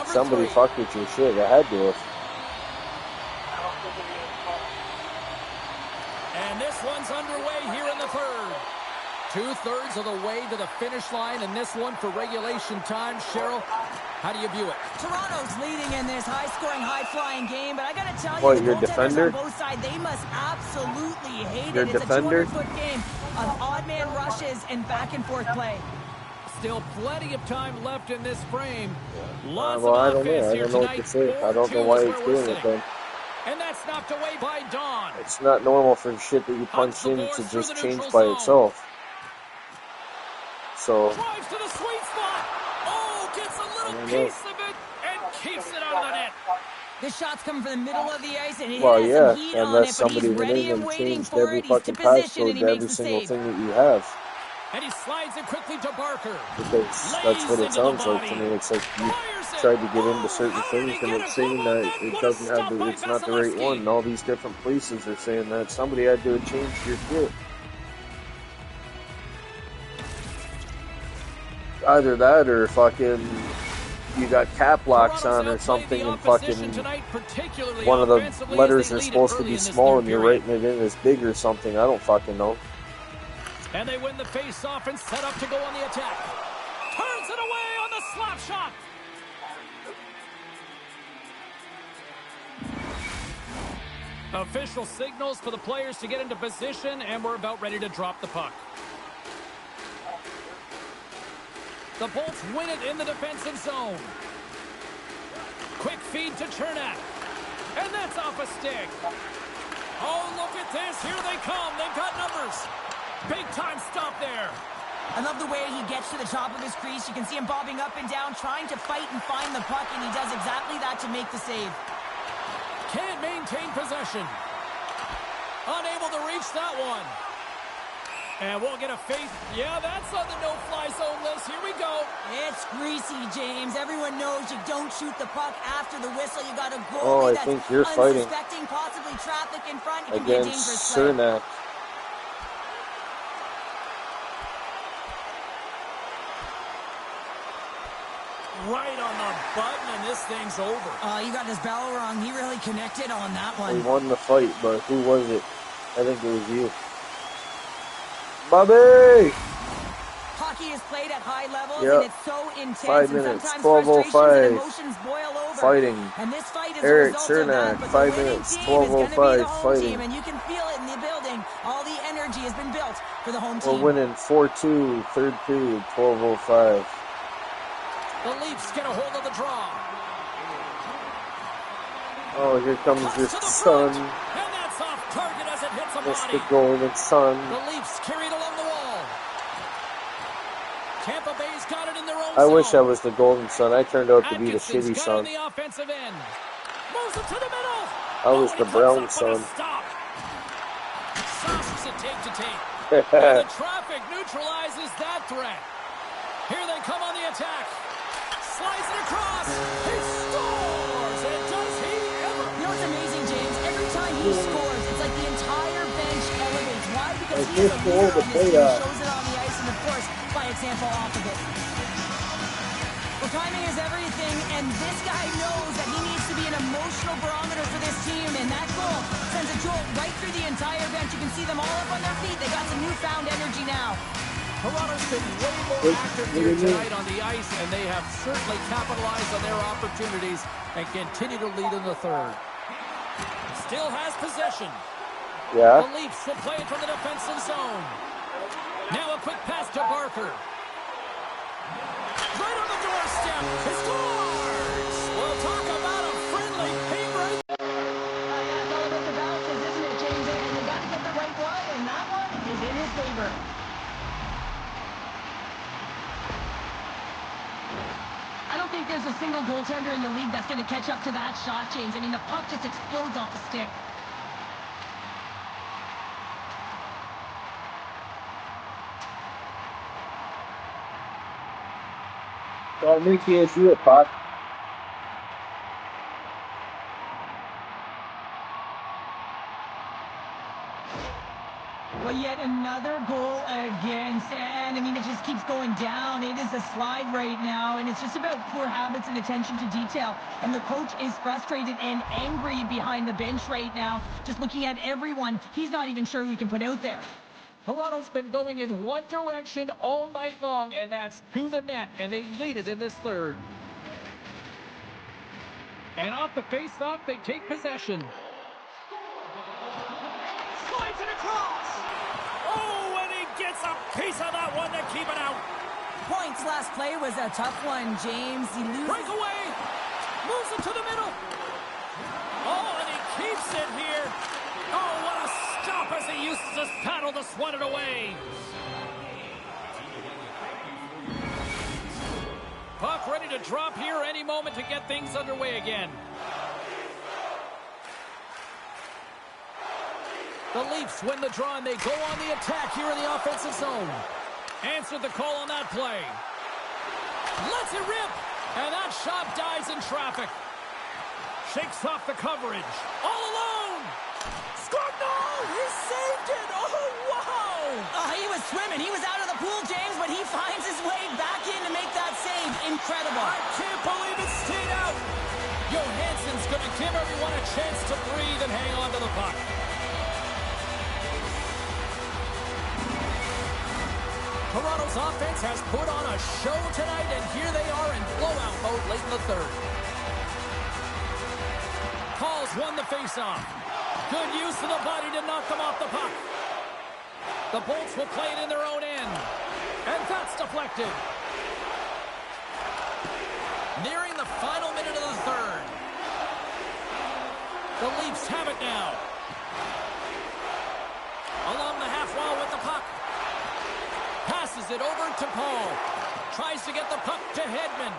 somebody fucked with your shit. I had to have. And this one's underway here in the third. 2/3 of the way to the finish line, and this one for regulation time. Cheryl, how do you view it? Toronto's leading in this high-scoring, high-flying game, but I got to tell you, What, the your goaltenders defender? on both sides, they must absolutely hate Your it. defender? It's a 200-foot game of odd-man rushes and back-and-forth play. Still plenty of time left in this frame. Lots Well, I of don't know. offense I here don't know what tonight. to say. I don't know 4-2 why is he's where we're doing it sitting. then. knocked away by Don. It's not normal for shit that you punch in to just change by itself. So. Drives to the sweet spot. Oh, gets a little piece of it and keeps it out of the net. This shot's coming from the middle of the ice, and it Well, has yeah, some heat on unless it, but he's somebody went ready in and and waiting changed for every it. He's to fucking pass position, and code he to makes every the single save. thing that you have. And he slides it quickly to Barker. Because that's what it sounds like to me. It's like you tried to get into certain things and it's saying that it doesn't have the, it's not the right one. And all these different places are saying that somebody had to change your shit. Either that or fucking you got cap locks on or something and fucking one of the letters are supposed to be small and you're writing it in as big or something. I don't fucking know. And they win the face-off and set up to go on the attack. Turns it away on the slap shot. Official signals for the players to get into position, and we're about ready to drop the puck. The Bolts win it in the defensive zone. Quick feed to Chernak. And that's off a stick. Oh, look at this. Here they come. They've got numbers. Big time stop there. I love the way he gets to the top of his crease. You can see him bobbing up and down, trying to fight and find the puck, and he does exactly that to make the save. Can't maintain possession. Unable to reach that one. And we'll get a face. Yeah, that's on the no-fly zone list. Here we go. It's greasy, James. Everyone knows you don't shoot the puck after the whistle. You got a Oh, goalie I think you're fighting unsuspecting, possibly traffic in front. It can be a dangerous play. Chernak. Right on the button, and this thing's over. You got his bell wrong. He really connected on that one. He won the fight, but who was it? I think it was you. Bobby! Hockey is played at high levels, yep. and it's so intense. 5 minutes, and 12:05. and emotions boil over. Fighting. And this fight is Eric a result of that, Chernak, but 5 the minutes, winning team is going to be the 12:05. home Fighting. team, and you can feel it in the building. All the energy has been built for the home team. We're winning 4-2, third period, 12:05. The Leafs get a hold of the draw. Oh, here comes your son. And that's off target as it hits a body. Mr. Golden Son. The Leafs carried along the wall. Tampa Bay's got it in their own I zone. wish I was the Golden Son. I turned out to be the Atkinson's shitty got son. on the offensive end. Moves it to the middle. I was the brown son. Saucers it tape to tape. And the traffic neutralizes that threat. Here they come on the attack. Slides it across. He scores! And does he ever? You know what's amazing, James? Every time he scores, it's like the entire bench elevates. Why? Because he is a leader on this team, shows it on the ice, and of course, by example, off of it. Well, timing is everything, and this guy knows that he needs to be an emotional barometer for this team, and that goal sends a jolt right through the entire bench. You can see them all up on their feet. They got some newfound energy now. Toronto's been way more active here tonight on the ice, and they have certainly capitalized on their opportunities and continue to lead in the third. Still has possession. Yeah. The Leafs will play it from the defensive zone. Now a quick pass to Barker. Right on the doorstep. He scores! We'll talk about a friendly favorite. That's all about the bounces, isn't it, James? And you got to get the right one, and that one is in his favor. I don't think there's a single goaltender in the league that's going to catch up to that shot, James. I mean, the puck just explodes off the stick. Don't make you do it, Pop. Well, yet another goal against, and I mean, it just keeps going down. It is a slide right now, and it's just about poor habits and attention to detail. And the coach is frustrated and angry behind the bench right now, just looking at everyone. He's not even sure who he can put out there. Toronto's been going in one direction all night long, and that's to the net, and they lead it in this third. And off the face-off, they take possession. Slides it across. Oh, and he gets a piece of that one to keep it out. Points last play was a tough one, James. He loses. Breakaway. Moves it to the middle. Oh, and he keeps it here. Oh, what a stop as he uses his paddle to swat it away. Puck ready to drop here any moment to get things underway again. The Leafs win the draw, and they go on the attack here in the offensive zone. Answered the call on that play. Lets it rip, and that shot dies in traffic. Shakes off the coverage. All alone. Scored! No! He saved it! Oh, wow! He was swimming. He was out of the pool, James, but he finds his way back in to make that save. Incredible. I can't believe it stayed out. Johansson's going to give everyone a chance to breathe and hang on to the puck. Toronto's offense has put on a show tonight, and here they are in blowout mode late in the third. Paul's won the faceoff. Good use of the body to knock them off the puck. The Bolts will play it in their own end. And that's deflected. Nearing the final minute of the third. The Leafs have it now. Along the half wall with the puck. Passes it over to Paul. Tries to get the puck to Hedman.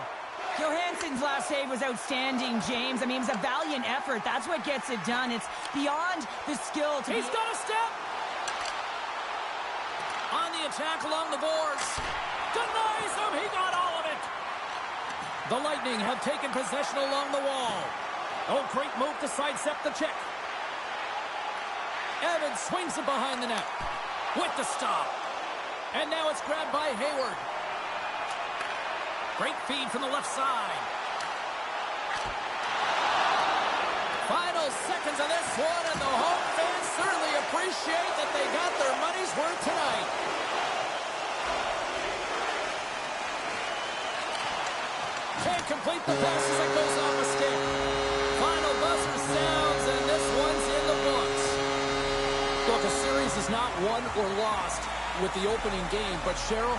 Johansson's last save was outstanding, James. I mean, it was a valiant effort. That's what gets it done. It's beyond the skill to He's got a step. On the attack along the boards. Denies him. He got all of it. The Lightning have taken possession along the wall. Oh, great move to sidestep the check. Evans swings it behind the net. With the stop. And now it's grabbed by Hayward. Great feed from the left side. Final seconds of this one, and the home fans certainly appreciate that they got their money's worth tonight. Can't complete the pass as it goes off a stick. Final buzzer sounds, and this one's in the books. Look, a series is not won or lost with the opening game, but Cheryl,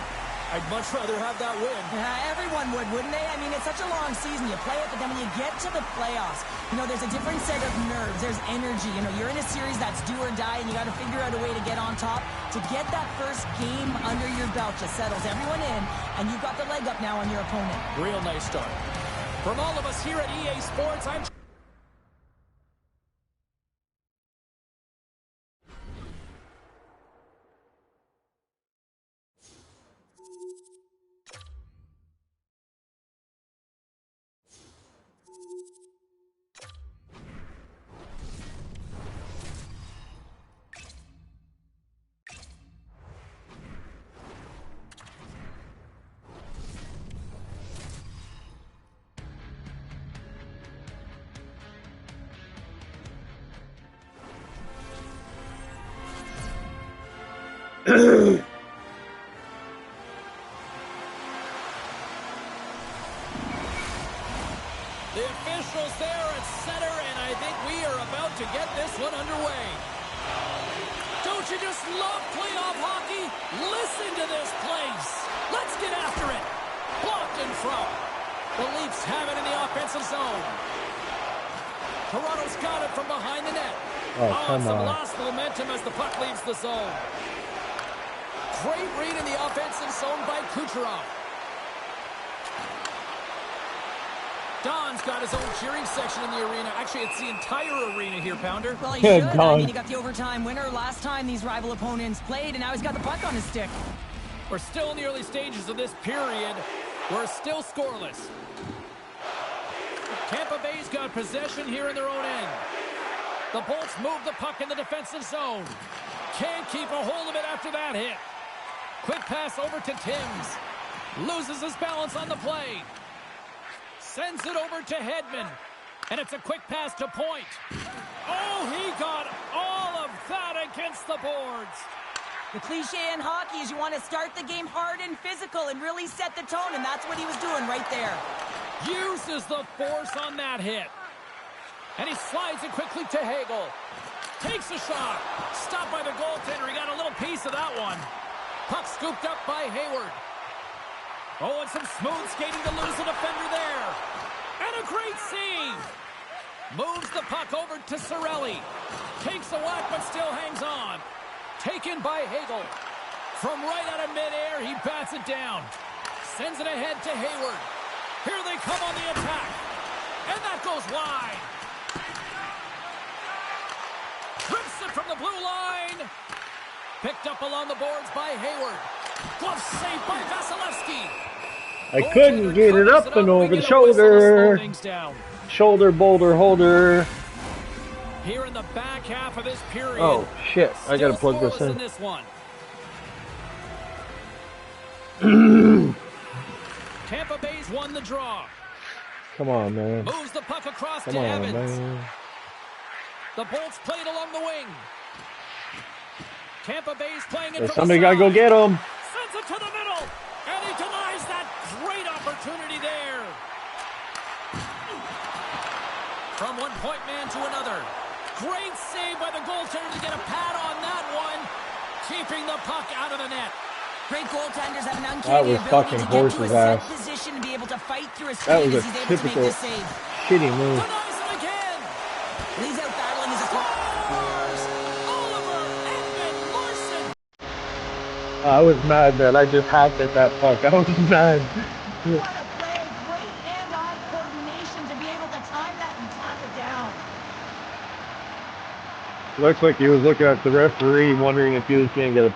I'd much rather have that win. Everyone would, wouldn't they? I mean, it's such a long season. You play it, but then when you get to the playoffs, you know, there's a different set of nerves. There's energy. You know, you're in a series that's do or die, and you got to figure out a way to get on top. To get that first game under your belt just settles everyone in, and you've got the leg up now on your opponent. Real nice start. From all of us here at EA Sports, I'm... The officials there at center, and I think we are about to get this one underway. Don't you just love playoff hockey? Listen to this place. Let's get after it. Blocked in front. The Leafs have it in the offensive zone. Toronto's got it from behind the net. Some lost momentum as the puck leaves the zone. Great read in the offensive zone by Kucherov. Don's got his own cheering section in the arena. Actually, it's the entire arena here, Pounder. Well, he should. I mean, he got the overtime winner last time these rival opponents played, and now he's got the puck on his stick. We're still in the early stages of this period. We're still scoreless. Tampa Bay's got possession here in their own end. The Bolts move the puck in the defensive zone. Can't keep a hold of it after that hit. Quick pass over to Timms. Loses his balance on the play. Sends it over to Hedman. And it's a quick pass to Point. Oh, he got all of that against the boards. The cliche in hockey is you want to start the game hard and physical and really set the tone, and that's what he was doing right there. Uses the force on that hit. And he slides it quickly to Hagel. Takes a shot. Stopped by the goaltender. He got a little piece of that one. Puck scooped up by Hayward. Oh, and some smooth skating to lose the defender there. And a great save. Moves the puck over to Cirelli. Takes a whack, but still hangs on. Taken by Hagel. From right out of midair, he bats it down. Sends it ahead to Hayward. Here they come on the attack. And that goes wide. Rips it from the blue line. Picked up along the boards by Hayward. Glove saved by Vasilevsky. I couldn't get it up and over the shoulder. Shoulder boulder holder. Here in the back half of this period. Oh shit! I gotta plug this in. This one. Tampa Bay's won the draw. Come on, man. Moves the puck across Come to on, Evans. man. The Bolts played along the wing. Tampa Bay's playing it. Somebody gotta go get him. Sends it to the middle, and he denies that great opportunity there. From one point man to another. Great save by the goaltender to get a pad on that one. Keeping the puck out of the net. Great goaltenders have an uncanny ability to get to a set position and be able to fight through a screen as he's able to make this save. Shitty move. Denies him again. He's out battling his I was mad that I just hacked at that puck. I was mad. What a play. Great hand-eye coordination to be able to time that and tap it down. Looks like he was looking at the referee, wondering if he was going to get a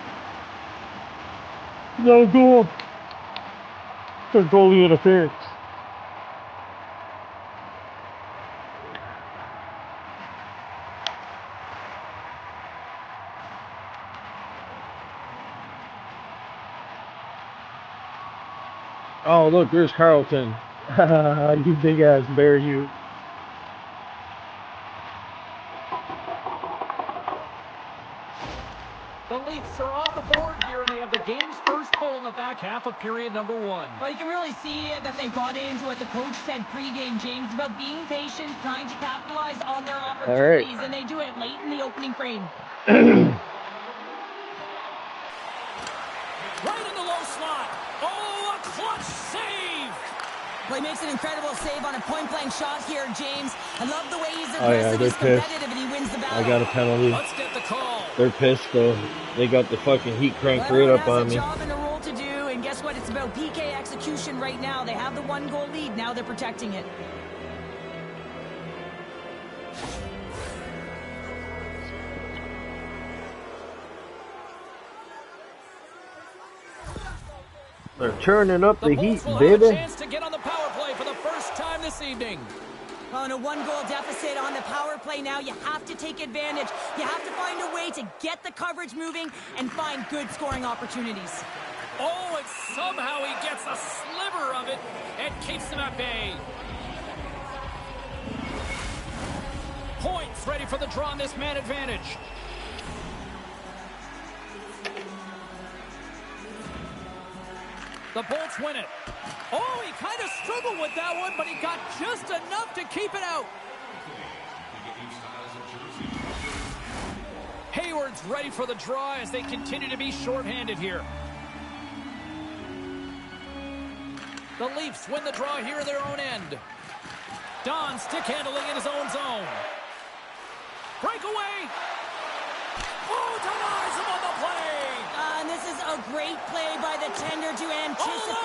no goal. For goalie interference. Oh, look, there's Carlton. You big ass bear, you. The Leafs are off the board here, and they have the game's first goal in the back half of period number 1. Well, you can really see that they bought into what the coach said pregame, James, about being patient, trying to capitalize on their opportunities, and they do it late in the opening frame. Right in the low slot. Oh, a clutch save. Well, he makes an incredible save on a point-blank shot here, James. I love the way he's aggressive, he's competitive, and he wins the battle. I got a penalty. Let's get the call. They're pissed, though. They got the fucking heat crank right up on me. Well, everyone has a job and a role to do, and guess what? It's about PK execution right now. They have the 1-goal lead. Now they're protecting it. They're turning up the heat, baby. baby. Have a chance to get on the power play for the first time this evening. Well, in a 1-goal deficit on the power play now, you have to take advantage. You have to find a way to get the coverage moving and find good scoring opportunities. Oh, and somehow he gets a sliver of it and keeps them at bay. Points ready for the draw on this man advantage. The Bolts win it. Oh, he kind of struggled with that one, but he got just enough to keep it out. Hayward's ready for the draw as they continue to be shorthanded here. The Leafs win the draw here at their own end. Don stick handling in his own zone. Breakaway. Oh, denies him on the play. And this is a great play by the tender to anticipate.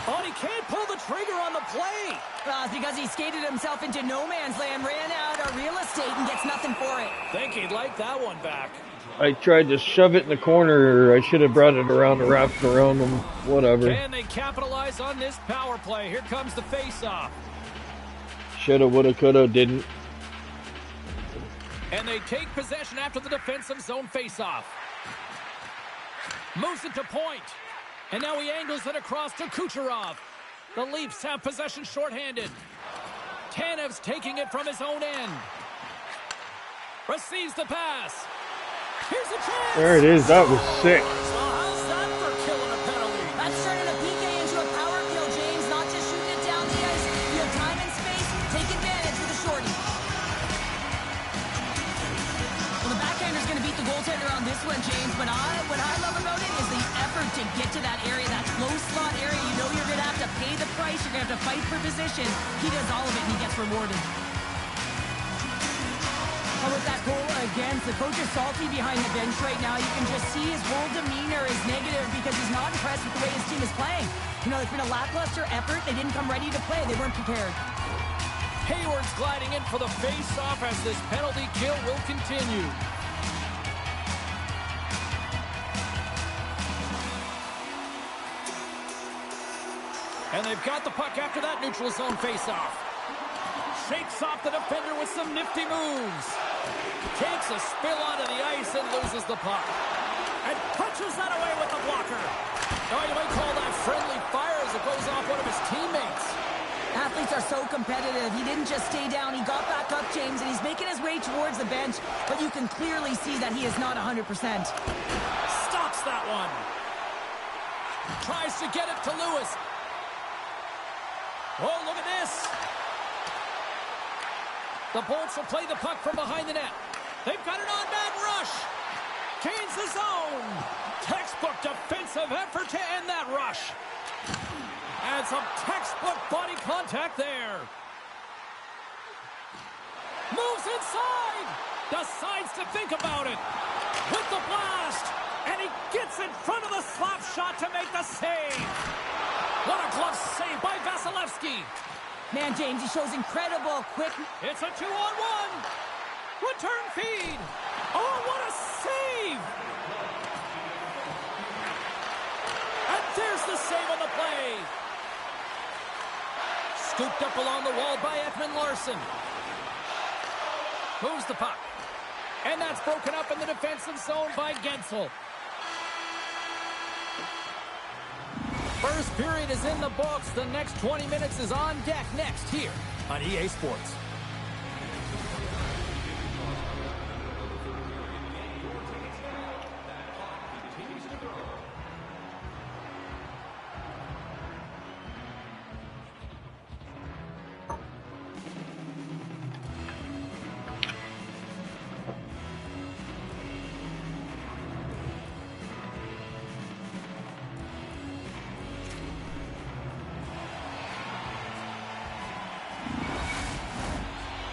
Oh, he can't pull the trigger on the play. It's because he skated himself into no man's land, ran out of real estate, and gets nothing for it. Think he'd like that one back. I tried to shove it in the corner. I should have brought it around and wrapped around them. Whatever. Can they capitalize on this power play? Here comes the face-off. Shoulda, woulda, coulda, didn't. And they take possession after the defensive zone face-off. Moves it to point. And now he angles it across to Kucherov. The Leafs have possession shorthanded. Tanev's taking it from his own end. Receives the pass. Here's a chance. There it is. That was sick. So how's that for killing a penalty? That's turning a PK into a power kill, James. Not just shooting it down the ice. You have time and space. Take advantage with a shorty. Well, the backhander's going to beat the goaltender on this one, James. But what I love about it is the effort to get to that area, that close slot area. You know you're going to have to pay the price. You're going to have to fight for position. He does all of it, and he gets rewarded. Well, with that goal against, the coach is salty behind the bench right now. You can just see his whole demeanor is negative because he's not impressed with the way his team is playing. You know, it's been a lackluster effort. They didn't come ready to play. They weren't prepared. Hayward's gliding in for the face-off as this penalty kill will continue. And they've got the puck after that neutral zone face-off. Shakes off the defender with some nifty moves. Takes a spill onto the ice and loses the puck. And punches that away with the blocker. Oh, you might call that friendly fire as it goes off one of his teammates. Athletes are so competitive. He didn't just stay down. He got back up, James, and he's making his way towards the bench. But you can clearly see that he is not 100%. Stops that one. Tries to get it to Lewis. Oh, look at this. The Bolts will play the puck from behind the net. They've got an on-man rush. Gains the zone. Textbook defensive effort to end that rush. And some textbook body contact there. Moves inside. Decides to think about it. With the blast. And he gets in front of the slap shot to make the save. What a glove save by Vasilevsky. Man, James, he shows incredible quick. It's a 2-on-1. Return feed. Oh, what a save. And there's the save on the play. Scooped up along the wall by Ekman Larsson. Moves the puck. And that's broken up in the defensive zone by Gensel. First period is in the books. The next 20 minutes is on deck next here on EA Sports.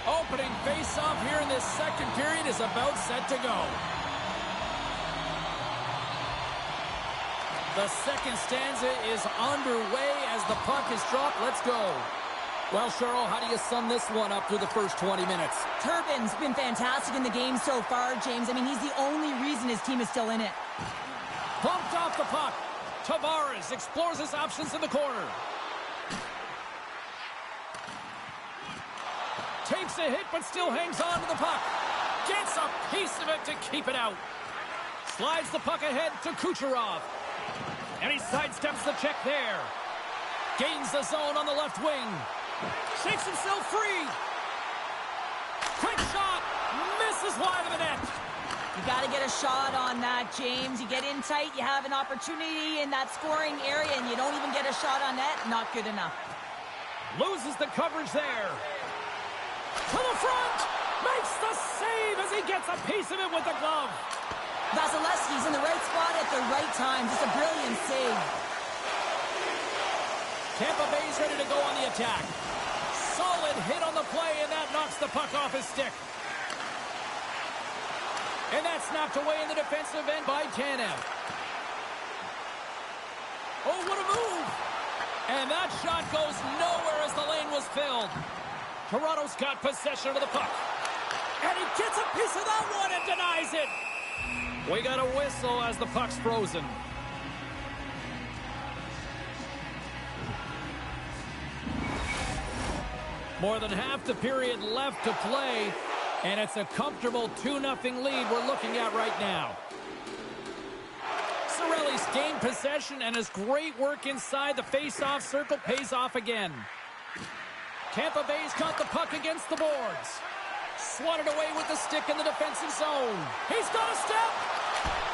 Opening face-off here in this second period is about set to go. The second stanza is underway as the puck is dropped. Let's go. Well, Cheryl, how do you sum this one up through the first 20 minutes? Turbin's been fantastic in the game so far, James. I mean, he's the only reason his team is still in it. Bumped off the puck. Tavares explores his options in the corner. Takes a hit, but still hangs on to the puck. Gets a piece of it to keep it out. Slides the puck ahead to Kucherov. And he sidesteps the check there. Gains the zone on the left wing. Shakes himself free. Quick shot. Misses wide of the net. You got to get a shot on that, James. You get in tight, you have an opportunity in that scoring area, and you don't even get a shot on net. Not good enough. Loses the coverage there. To the front! Makes the save as he gets a piece of it with the glove. Vasilevsky's in the right spot at the right time. Just a brilliant save. Tampa Bay's ready to go on the attack. Solid hit on the play, and that knocks the puck off his stick. And that's knocked away in the defensive end by Tanev. Oh, what a move! And that shot goes nowhere as the lane was filled. Toronto's got possession of the puck. And he gets a piece of that one and denies it. We got a whistle as the puck's frozen. More than half the period left to play. And it's a comfortable 2-0 lead we're looking at right now. Cirelli's gained possession, and his great work inside the face-off circle pays off again. Tampa Bay's got the puck against the boards. Swatted away with the stick in the defensive zone. He's got a step.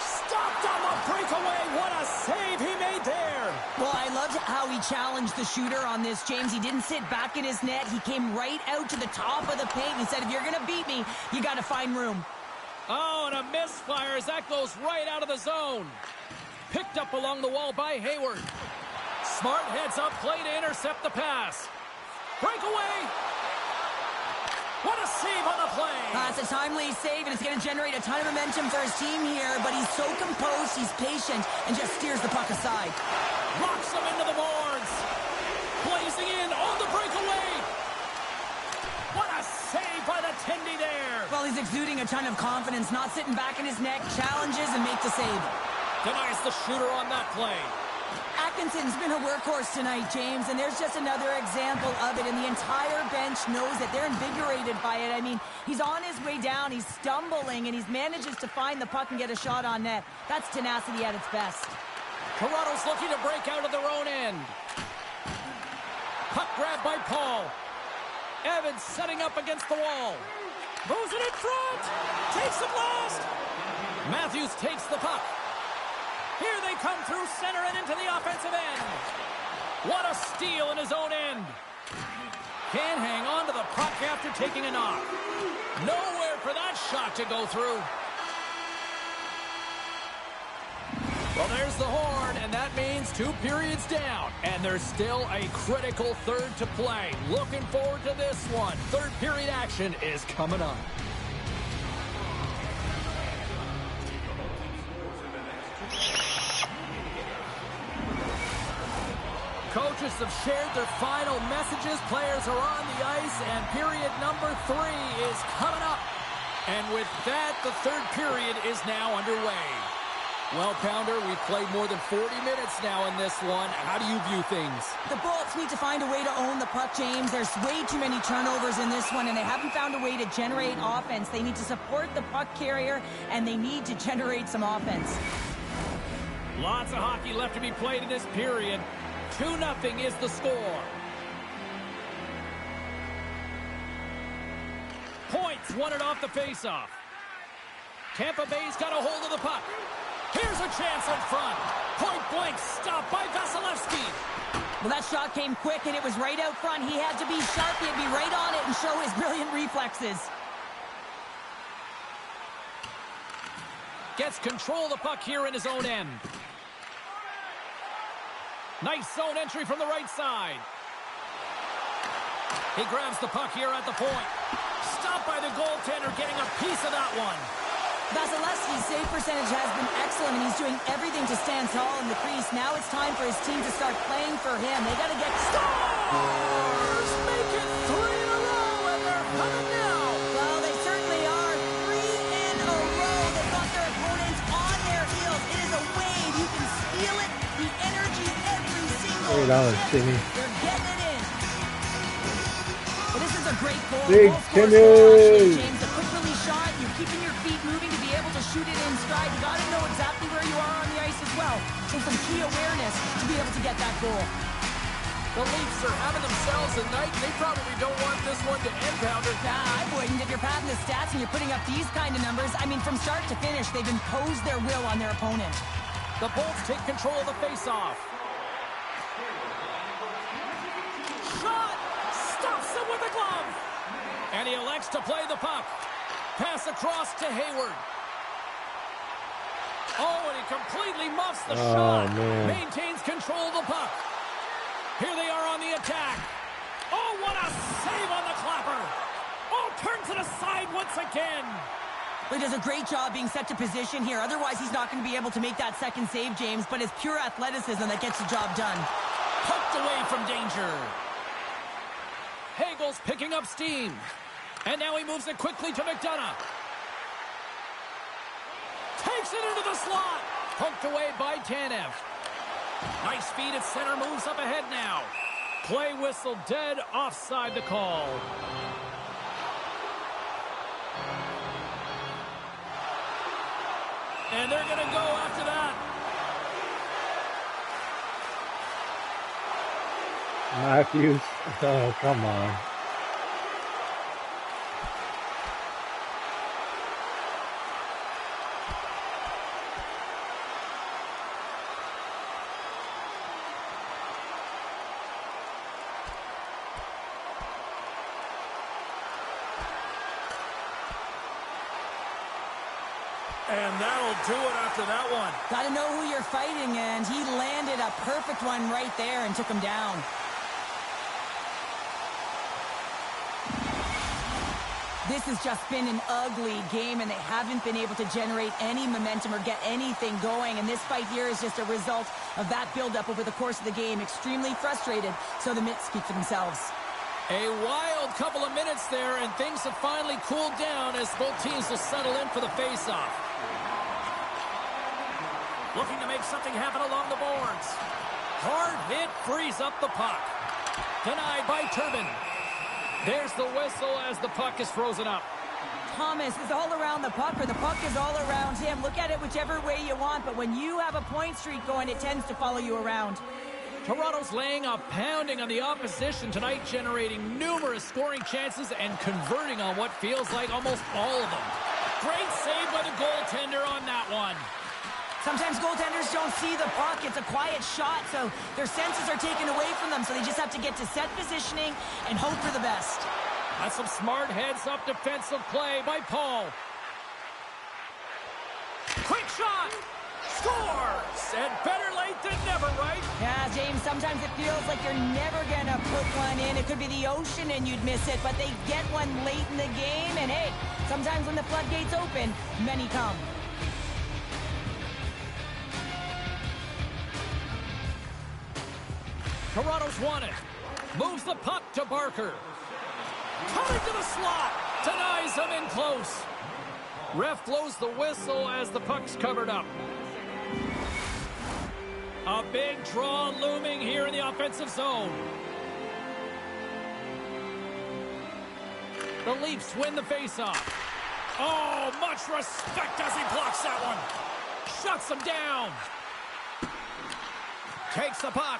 Stopped on the breakaway. What a save he made there. Well, I loved how he challenged the shooter on this, James. He didn't sit back in his net. He came right out to the top of the paint. He said, if you're going to beat me, you got to find room. Oh, and a misfire as that goes right out of the zone. Picked up along the wall by Hayward. Smart heads up play to intercept the pass. Breakaway. What a save on the play. That's a timely save, and it's going to generate a ton of momentum for his team here, but he's so composed, he's patient, and just steers the puck aside. Rocks him into the boards. Blazing in on the breakaway. What a save by the Tendy there. Well, he's exuding a ton of confidence, not sitting back in his neck, challenges and makes the save. Denies the shooter on that play. Atkinson's been a workhorse tonight, James, and there's just another example of it, and the entire bench knows that they're invigorated by it. I mean, he's on his way down, he's stumbling, and he manages to find the puck and get a shot on net. That's tenacity at its best. Toronto's looking to break out of their own end. Puck grab by Paul. Evans setting up against the wall. Moves it in front. Takes the blast. Matthews takes the puck. Here they come through center and into the offensive end. What a steal in his own end. Can't hang on to the puck after taking a knock. Nowhere for that shot to go through. Well, there's the horn, and that means 2 periods down. And there's still a critical third to play. Looking forward to this one. Third period action is coming up. Coaches have shared their final messages. Players are on the ice, and period number 3 is coming up. And with that, the third period is now underway. Well, Pounder, we've played more than 40 minutes now in this one. How do you view things? The Bolts need to find a way to own the puck, James. There's way too many turnovers in this one, and they haven't found a way to generate offense. They need to support the puck carrier, and they need to generate some offense. Lots of hockey left to be played in this period. 2-0 is the score. Points won it off the faceoff. Tampa Bay's got a hold of the puck. Here's a chance in front. Point blank stopped by Vasilevsky. Well, that shot came quick, and it was right out front. He had to be sharp. He had to be right on it and show his brilliant reflexes. Gets control of the puck here in his own end. Nice zone entry from the right side. He grabs the puck here at the point. Stopped by the goaltender, getting a piece of that one. Vasilevsky's save percentage has been excellent, and he's doing everything to stand tall in the crease. Now it's time for his team to start playing for him. They got to get Stars! Make it 3 in a row, and they're coming now. Well, they certainly are. 3 in a row. They've got their opponents on their heels. It is a wave. You can feel it. The energy every single shift. They're getting it in. Well, this is a great goal. Big Timmy! James, a quick release shot. You're keeping your feet moving to be able to shoot it in stride. You got to know exactly where you are on the ice as well. So some key awareness to be able to get that goal. The Leafs are having themselves a night. They probably don't want this one to end, Pounder. Nah, I wouldn't. If you're padding the stats and you're putting up these kind of numbers, I mean, from start to finish, they've imposed their will on their opponent. The Bolts take control of the faceoff. Shot! Stops him with a glove! And he elects to play the puck. Pass across to Hayward. Oh, and he completely muffs the shot. Man. Maintains control of the puck. Here they are on the attack. Oh, what a save on the clapper. Oh, turns it aside once again. He does a great job being set to position here. Otherwise, he's not going to be able to make that second save, James. But it's pure athleticism that gets the job done. Poked away from danger. Hagel's picking up steam. And now he moves it quickly to McDonough. Takes it into the slot. Poked away by Tanev. Nice feed at center, moves up ahead now. Play whistle dead, offside the call. And they're going to go after that. Matthews. Oh, come on. And that'll do it after that one. Got to know who you're fighting, and he landed a perfect one right there and took him down. This has just been an ugly game, and they haven't been able to generate any momentum or get anything going. And this fight here is just a result of that build-up over the course of the game. Extremely frustrated, so the mitts speak for themselves. A wild couple of minutes there, and things have finally cooled down as both teams will settle in for the face-off. Looking to make something happen along the boards. Hard hit frees up the puck. Denied by Turbin. There's the whistle as the puck is frozen up. Thomas is all around the puck, or the puck is all around him. Look at it whichever way you want, but when you have a point streak going, it tends to follow you around. Toronto's laying a pounding on the opposition tonight, generating numerous scoring chances and converting on what feels like almost all of them. Great save by the goaltender on that one. Sometimes goaltenders don't see the puck. It's a quiet shot, so their senses are taken away from them, so they just have to get to set positioning and hope for the best. That's some smart heads-up defensive play by Paul. Quick shot! Scores! And better late than never, right? Yeah, James, sometimes it feels like you're never going to put one in. It could be the ocean and you'd miss it, but they get one late in the game, and hey, sometimes when the floodgates open, many come. Toronto's won it. Moves the puck to Barker. Coming to the slot. Denies him in close. Ref blows the whistle as the puck's covered up. A big draw looming here in the offensive zone. The Leafs win the faceoff. Oh, much respect as he blocks that one. Shuts him down. Takes the puck.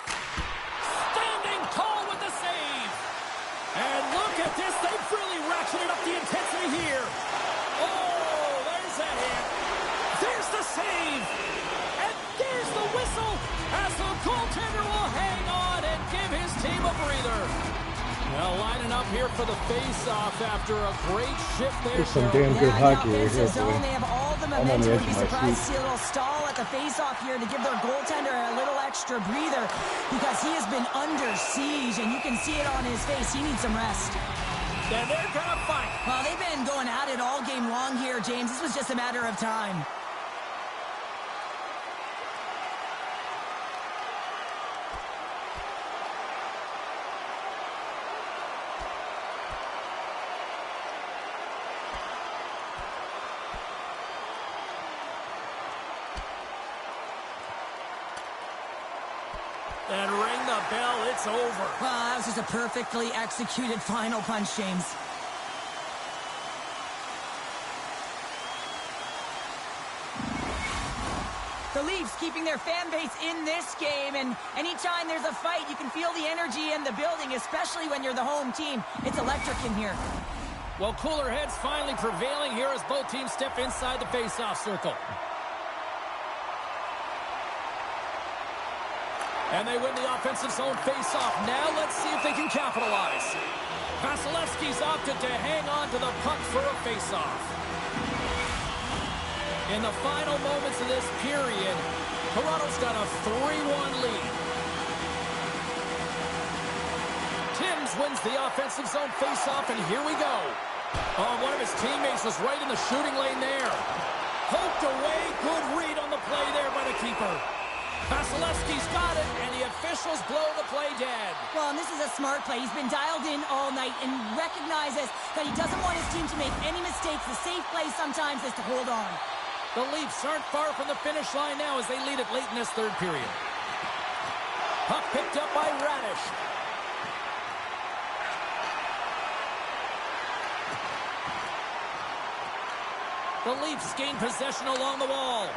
Standing tall with the save. And look at this. They've really ratcheted up the intensity here. Oh, there's that hit. There's the save. And there's the whistle as the goaltender will hang on and give his team a breather. Well, lining up here for the face-off after a great shift there. There's some damn good hockey right here, zone, boy. they have all the I'm on the momentum. edge Would be of my surprised to seat. see a little stall at the face-off here to give their goaltender a little extra breather because he has been under siege, and you can see it on his face. He needs some rest. And they're gonna fight. Well, they've been going at it all game long here, James. This was just a matter of time. And ring the bell, it's over. Well, that was just a perfectly executed final punch, James. The Leafs keeping their fan base in this game, and anytime there's a fight, you can feel the energy in the building, especially when you're the home team. It's electric in here. Well, cooler heads finally prevailing here as both teams step inside the face-off circle. And they win the offensive zone face-off. Now let's see if they can capitalize. Vasilevsky's opted to hang on to the puck for a face-off. In the final moments of this period, Toronto's got a 3-1 lead. Timms wins the offensive zone face-off, and here we go. Oh, one of his teammates was right in the shooting lane there. Poked away, good read on the play there by the keeper. Vasilevsky's got it, and the officials blow the play dead. Well, and this is a smart play. He's been dialed in all night and recognizes that he doesn't want his team to make any mistakes. The safe play sometimes is to hold on. The Leafs aren't far from the finish line now as they lead it late in this third period. Puck picked up by Radish. The Leafs gain possession along the wall.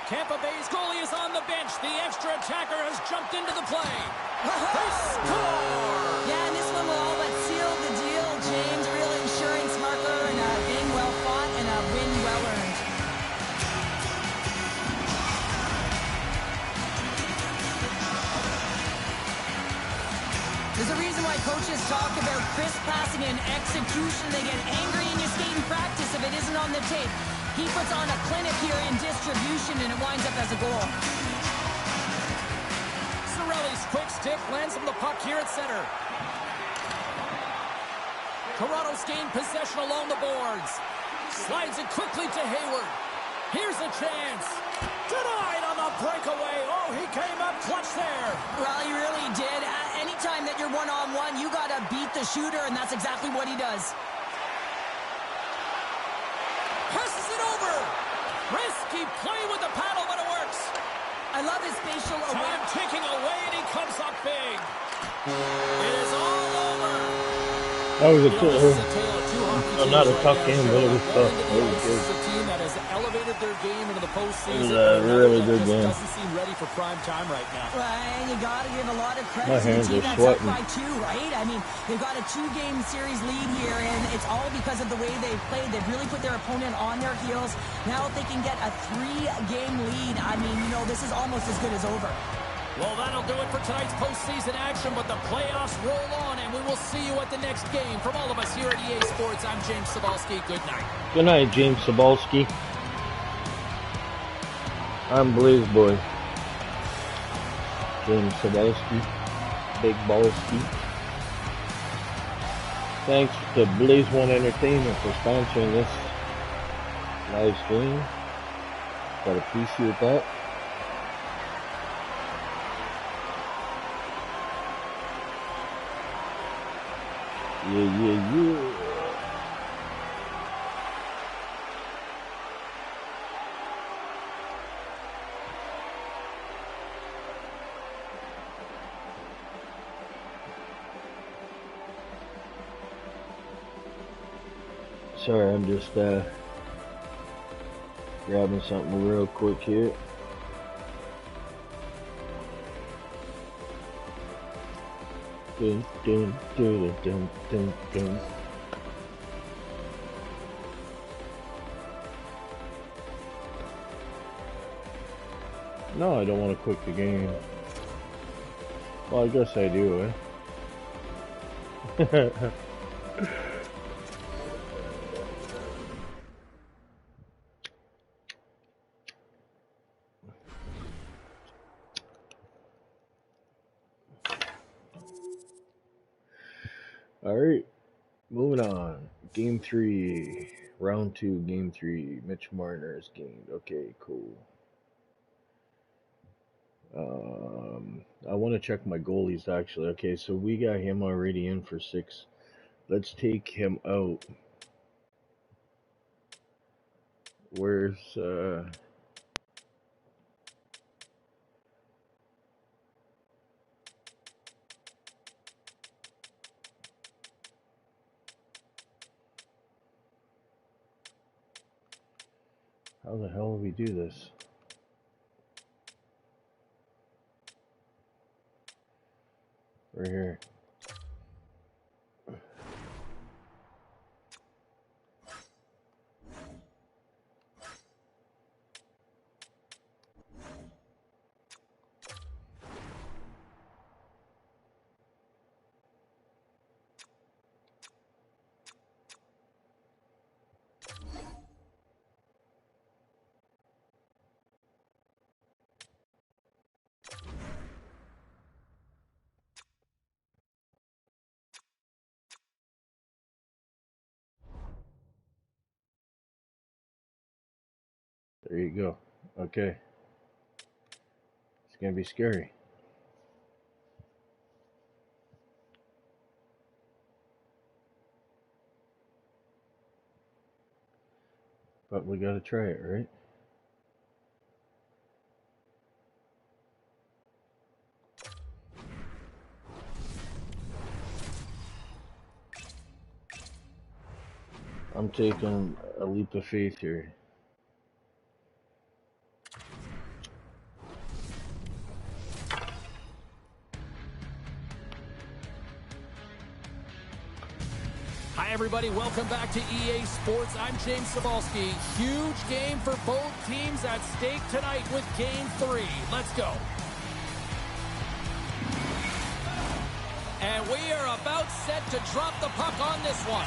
Tampa Bay's goalie is on the bench. The extra attacker has jumped into the play. They score! Yeah, and this one will all but seal the deal, James. A real insurance marker and a game well fought and a win well earned. There's a reason why coaches talk about crisp passing and execution. They get angry in your skate and practice if it isn't on the tape. He puts on a clinic here in distribution, and it winds up as a goal. Cirelli's quick stick lands him the puck here at center. Toronto's gained possession along the boards. Slides it quickly to Hayward. Here's a chance. Denied on the breakaway. Oh, he came up clutch there. Well, he really did. Anytime that you're one-on-one, you got to beat the shooter, and that's exactly what he does. Passes it over. Risky play with the paddle, but it works. I love his facial Time awareness. ticking away, and he comes up big. It is all over. That was not a tough game, game, but it was tough. It was good. This is a team that has elevated their game into the postseason. It was a really good just game. Doesn't seem ready for prime time right now. And you got to give a lot of credit My to the hands team are that's up sweating. by 2, right? I mean, they've got a 2-game series lead here, and it's all because of the way they've played. They've really put their opponent on their heels. Now if they can get a 3-game lead, I mean, you know, this is almost as good as over. Well, that'll do it for tonight's postseason action, but the playoffs roll on, and we will see you at the next game. From all of us here at EA Sports, I'm James Cibulski. Good night. Good night, James Cibulski. I'm Blazeboy. James Cibulski. Big Ballski. Thanks to Blaze One Entertainment for sponsoring this live stream. Gotta appreciate that. Yeah. Sorry, I'm just grabbing something real quick here. Dun, dun, dun, dun, dun, dun. No, I don't want to quit the game. Well, I guess I do, eh? Alright, moving on. Game 3, round 2, game 3. Mitch Marner's gained. Okay, cool. I want to check my goalies actually. Okay, so we got him already in for 6. Let's take him out. Where's how the hell do we do this? Right here. There you go. Okay. It's gonna be scary. But we gotta try it, right? I'm taking a leap of faith here. Hi, everybody. Welcome back to EA Sports. I'm James Cibulski. Huge game for both teams at stake tonight with Game 3. Let's go. And we are about set to drop the puck on this one.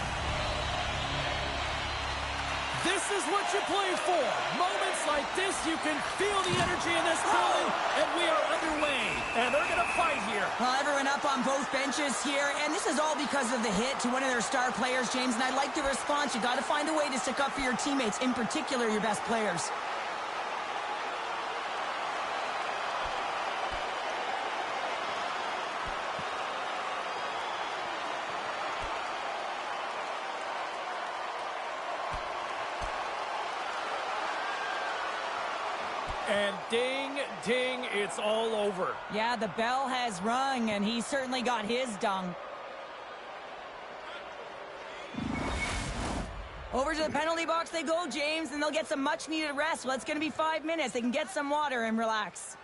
This is what you play for. Moments like this, you can feel the energy in this building, and we are underway. And they're going to fight here. Well, everyone up on both benches here, and this is all because of the hit to one of their star players, James, and I like the response. You got to find a way to stick up for your teammates, in particular your best players. And ding, ding, it's all over. Yeah, the bell has rung, and he certainly got his done. Over to the penalty box they go, James, and they'll get some much-needed rest. Well, it's going to be 5 minutes. They can get some water and relax.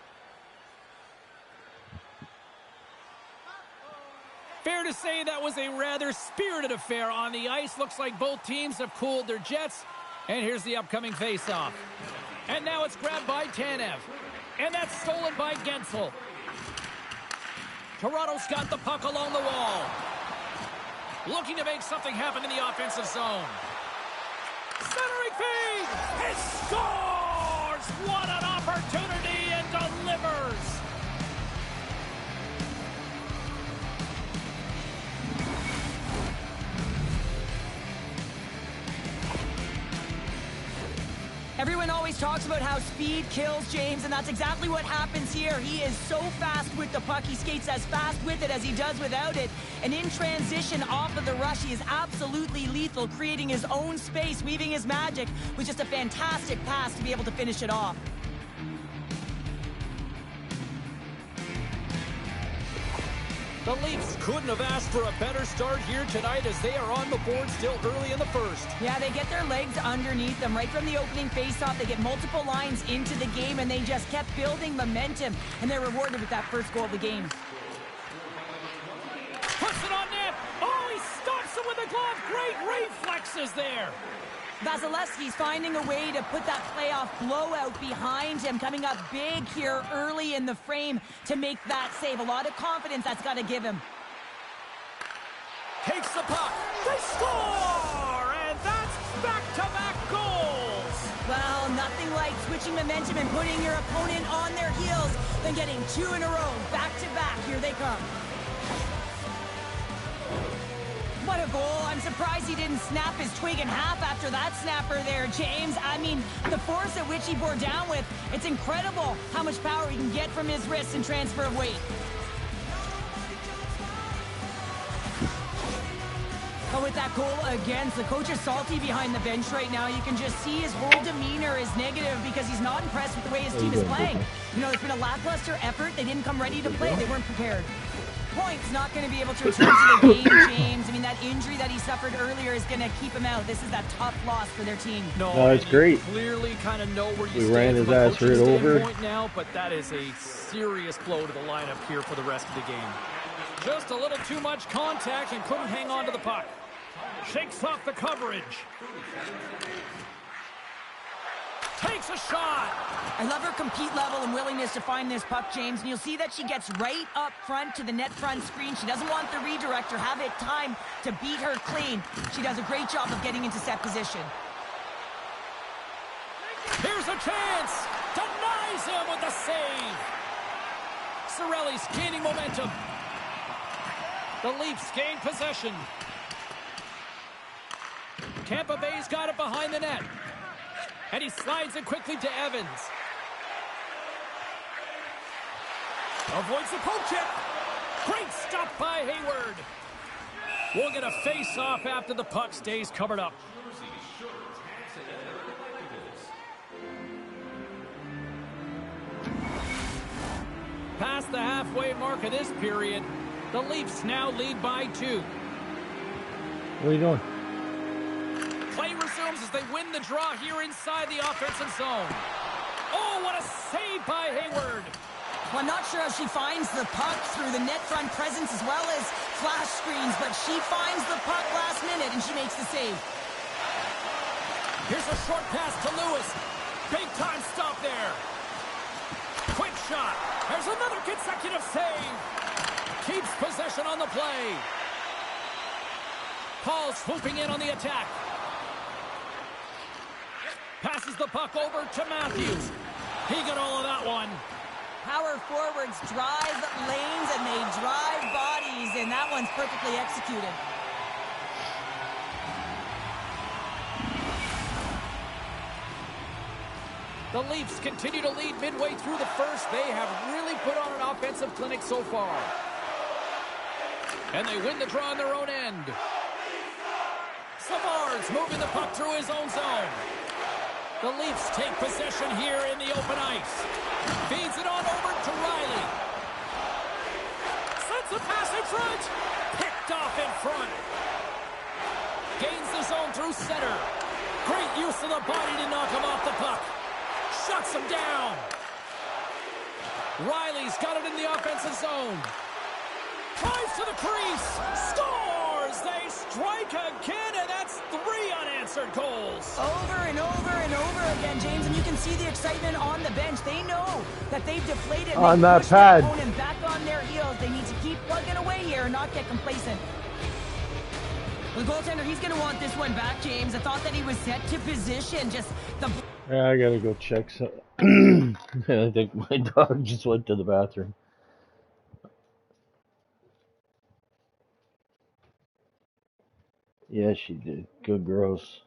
Fair to say that was a rather spirited affair on the ice. Looks like both teams have cooled their jets. And here's the upcoming face-off. And now it's grabbed by Tanev. And that's stolen by Gensel. Toronto's got the puck along the wall. Looking to make something happen in the offensive zone. Centering feed! He scores! What an opportunity, and delivers! Everyone always talks about how speed kills, James, and that's exactly what happens here. He is so fast with the puck. He skates as fast with it as he does without it. And in transition off of the rush, he is absolutely lethal, creating his own space, weaving his magic with just a fantastic pass to be able to finish it off. The Leafs couldn't have asked for a better start here tonight as they are on the board still early in the first. Yeah, they get their legs underneath them right from the opening faceoff. They get multiple lines into the game, and they just kept building momentum, and they're rewarded with that first goal of the game. Puts it on net. Oh, he stops it with a glove. Great reflexes there. Vasilevsky's finding a way to put that playoff blowout behind him, coming up big here early in the frame to make that save. A lot of confidence that's got to give him. Takes the puck. They score! And that's back-to-back goals. Well, nothing like switching momentum and putting your opponent on their heels than getting two in a row, back-to-back. Here they come. What a goal. I'm surprised he didn't snap his twig in half after that snapper there, James. I mean, the force at which he bore down with, it's incredible how much power he can get from his wrists and transfer of weight. But with that goal against, the coach is salty behind the bench right now. You can just see his whole demeanor is negative because he's not impressed with the way his team is playing. You know, it's been a lackluster effort. They didn't come ready to play. They weren't prepared. Point's not going to be able to return to the game, James. I mean, that injury that he suffered earlier is going to keep him out. This is that tough loss for their team. No, it's great. Clearly kind of know where you We ran his ass right over. Now, but that is a serious blow to the lineup here for the rest of the game. Just a little too much contact and couldn't hang on to the puck. Shakes off the coverage. Takes a shot. I love her compete level and willingness to find this puck, James. And you'll see that she gets right up front to the net front screen. She doesn't want the redirect or have it time to beat her clean. She does a great job of getting into set position. Here's a chance. Denies him with the save. Cirelli's gaining momentum. The Leafs gain possession. Tampa Bay's got it behind the net. And he slides it quickly to Evans. Avoids the poke check. Great stop by Hayward. We'll get a face-off after the puck stays covered up. Past the halfway mark of this period, the Leafs now lead by 2. What are you doing? Play resumes as they win the draw here inside the offensive zone. Oh, what a save by Hayward. Well, I'm not sure how she finds the puck through the net front presence as well as flash screens, but she finds the puck last minute and she makes the save. Here's a short pass to Lewis. Big time stop there. Quick shot. There's another consecutive save. Keeps possession on the play. Paul swooping in on the attack. Passes the puck over to Matthews. He got all of that one. Power forwards drive lanes and they drive bodies, and that one's perfectly executed. The Leafs continue to lead midway through the first. They have really put on an offensive clinic so far. And they win the draw on their own end. Savard's moving the puck through his own zone. The Leafs take possession here in the open ice. Feeds it on over to Riley. Sends a pass in front. Picked off in front. Gains the zone through center. Great use of the body to knock him off the puck. Shuts him down. Riley's got it in the offensive zone. Drives to the crease. Scores! They strike again, and that's 3 unanswered goals. Over and over and over again, James, and you can see the excitement on the bench. They know that they've deflated. On they that pushed pad. their opponent back on their heels. They need to keep plugging away here and not get complacent. The goaltender, he's going to want this one back, James. I thought that he was set to position. Just the... Yeah, I gotta go check some. I think my dog just went to the bathroom. Yeah, she did. Good girls.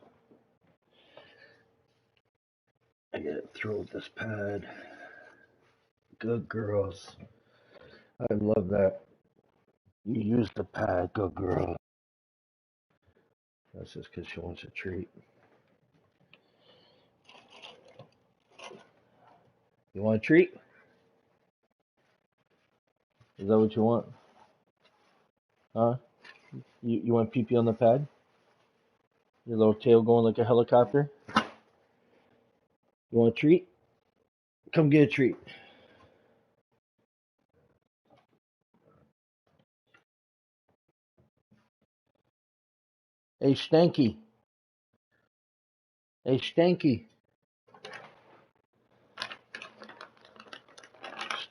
I gotta throw this pad. Good girls. I love that. You use the pad, good girl. That's just because she wants a treat. You want a treat? Is that what you want? Huh? You want pee-pee on the pad? Your little tail going like a helicopter? You want a treat? Come get a treat. Hey, Stanky. Hey, Stanky.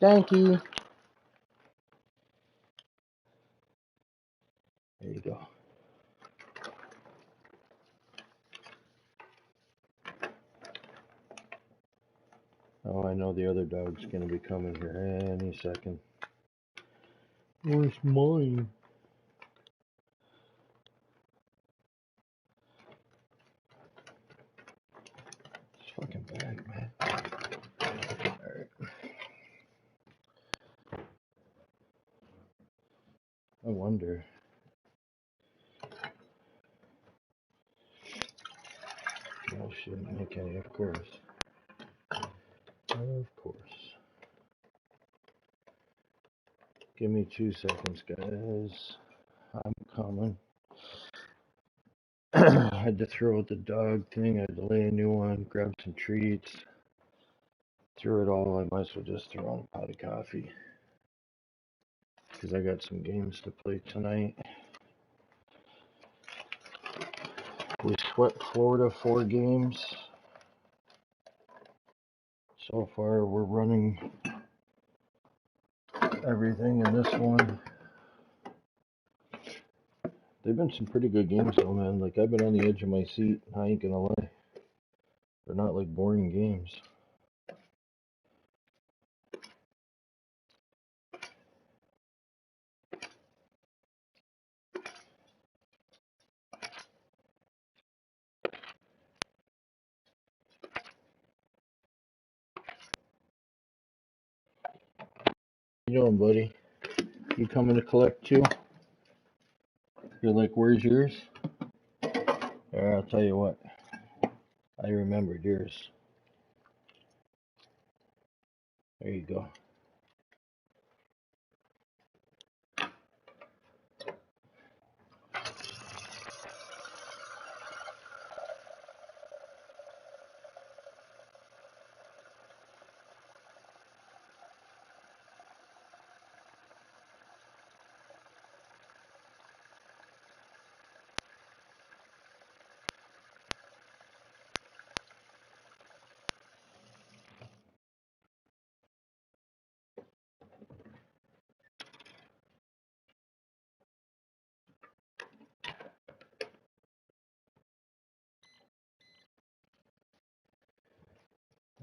Stanky. There you go. Oh, I know the other dog's gonna be coming here any second. Where's mine? It's fucking bag, man. Alright. I wonder. Oh, shouldn't make any, of course. Of course. Give me 2 seconds, guys. I'm coming. I had to throw out the dog thing. I had to lay a new one, grab some treats. Through it all, I might as well just throw on a pot of coffee. Because I got some games to play tonight. We swept Florida 4 games. So far, we're running everything in this one. They've been some pretty good games though, man. Like, I've been on the edge of my seat. I ain't gonna lie. They're not like boring games. How you doing, buddy? You coming to collect too? You're like, where's yours? I'll tell you what. I remembered yours. There you go.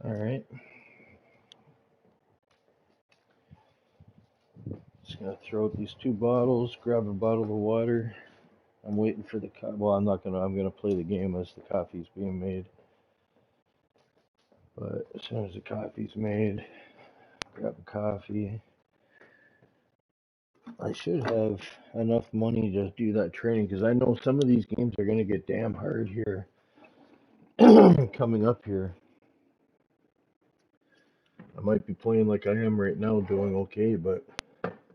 All right. Just gonna throw out these 2 bottles, grab a bottle of water. I'm waiting for the well, I'm gonna play the game as the coffee's being made. But as soon as the coffee's made, grab a coffee. I should have enough money to do that training because I know some of these games are gonna get damn hard here coming up here. I might be playing like I am right now, doing okay, but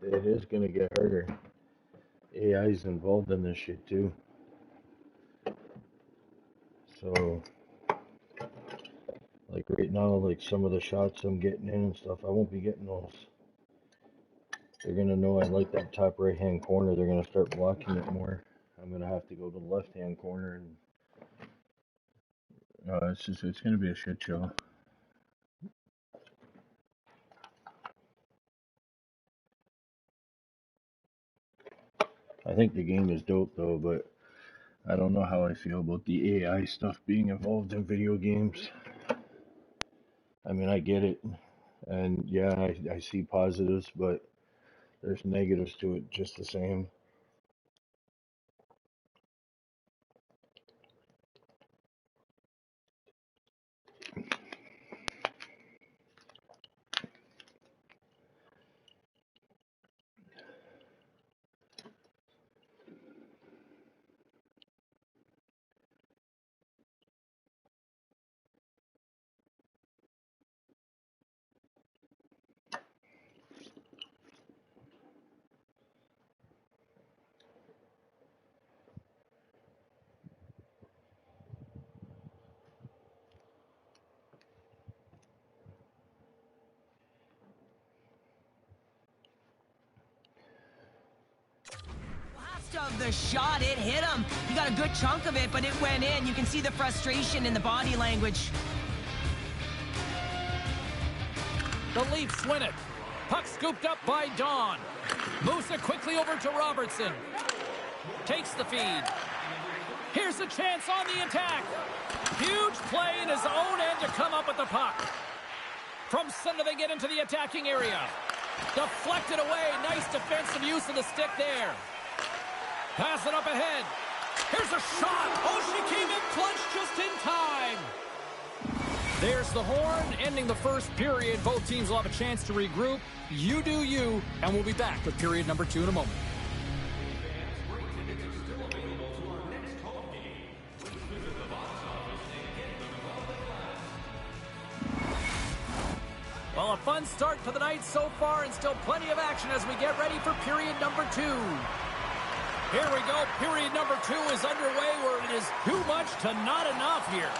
it is gonna get harder. AI's involved in this shit too. So, like right now, like some of the shots I'm getting in and stuff, I won't be getting those. They're gonna know I like that top right hand corner. They're gonna start blocking it more. I'm gonna have to go to the left hand corner, and it's gonna be a shit show. I think the game is dope though, but I don't know how I feel about the AI stuff being involved in video games. I mean, I get it, and yeah, I see positives, but there's negatives to it just the same. Of the shot, it hit him. He got a good chunk of it, but it went in. You can see the frustration in the body language. The Leafs win it. Puck scooped up by Dawn. Moves it quickly over to Robertson. Takes the feed. Here's a chance on the attack. Huge play in his own end to come up with the puck. From center, they get into the attacking area. Deflected away. Nice defensive use of the stick there. Pass it up ahead. Here's a shot. Oh, she came in clutch just in time. There's the horn, ending the first period. Both teams will have a chance to regroup. You do you, and we'll be back with period number 2 in a moment. Well, a fun start to the night so far, and still plenty of action as we get ready for period number 2. Here we go. Period number 2 is underway, where it is too much to not enough here.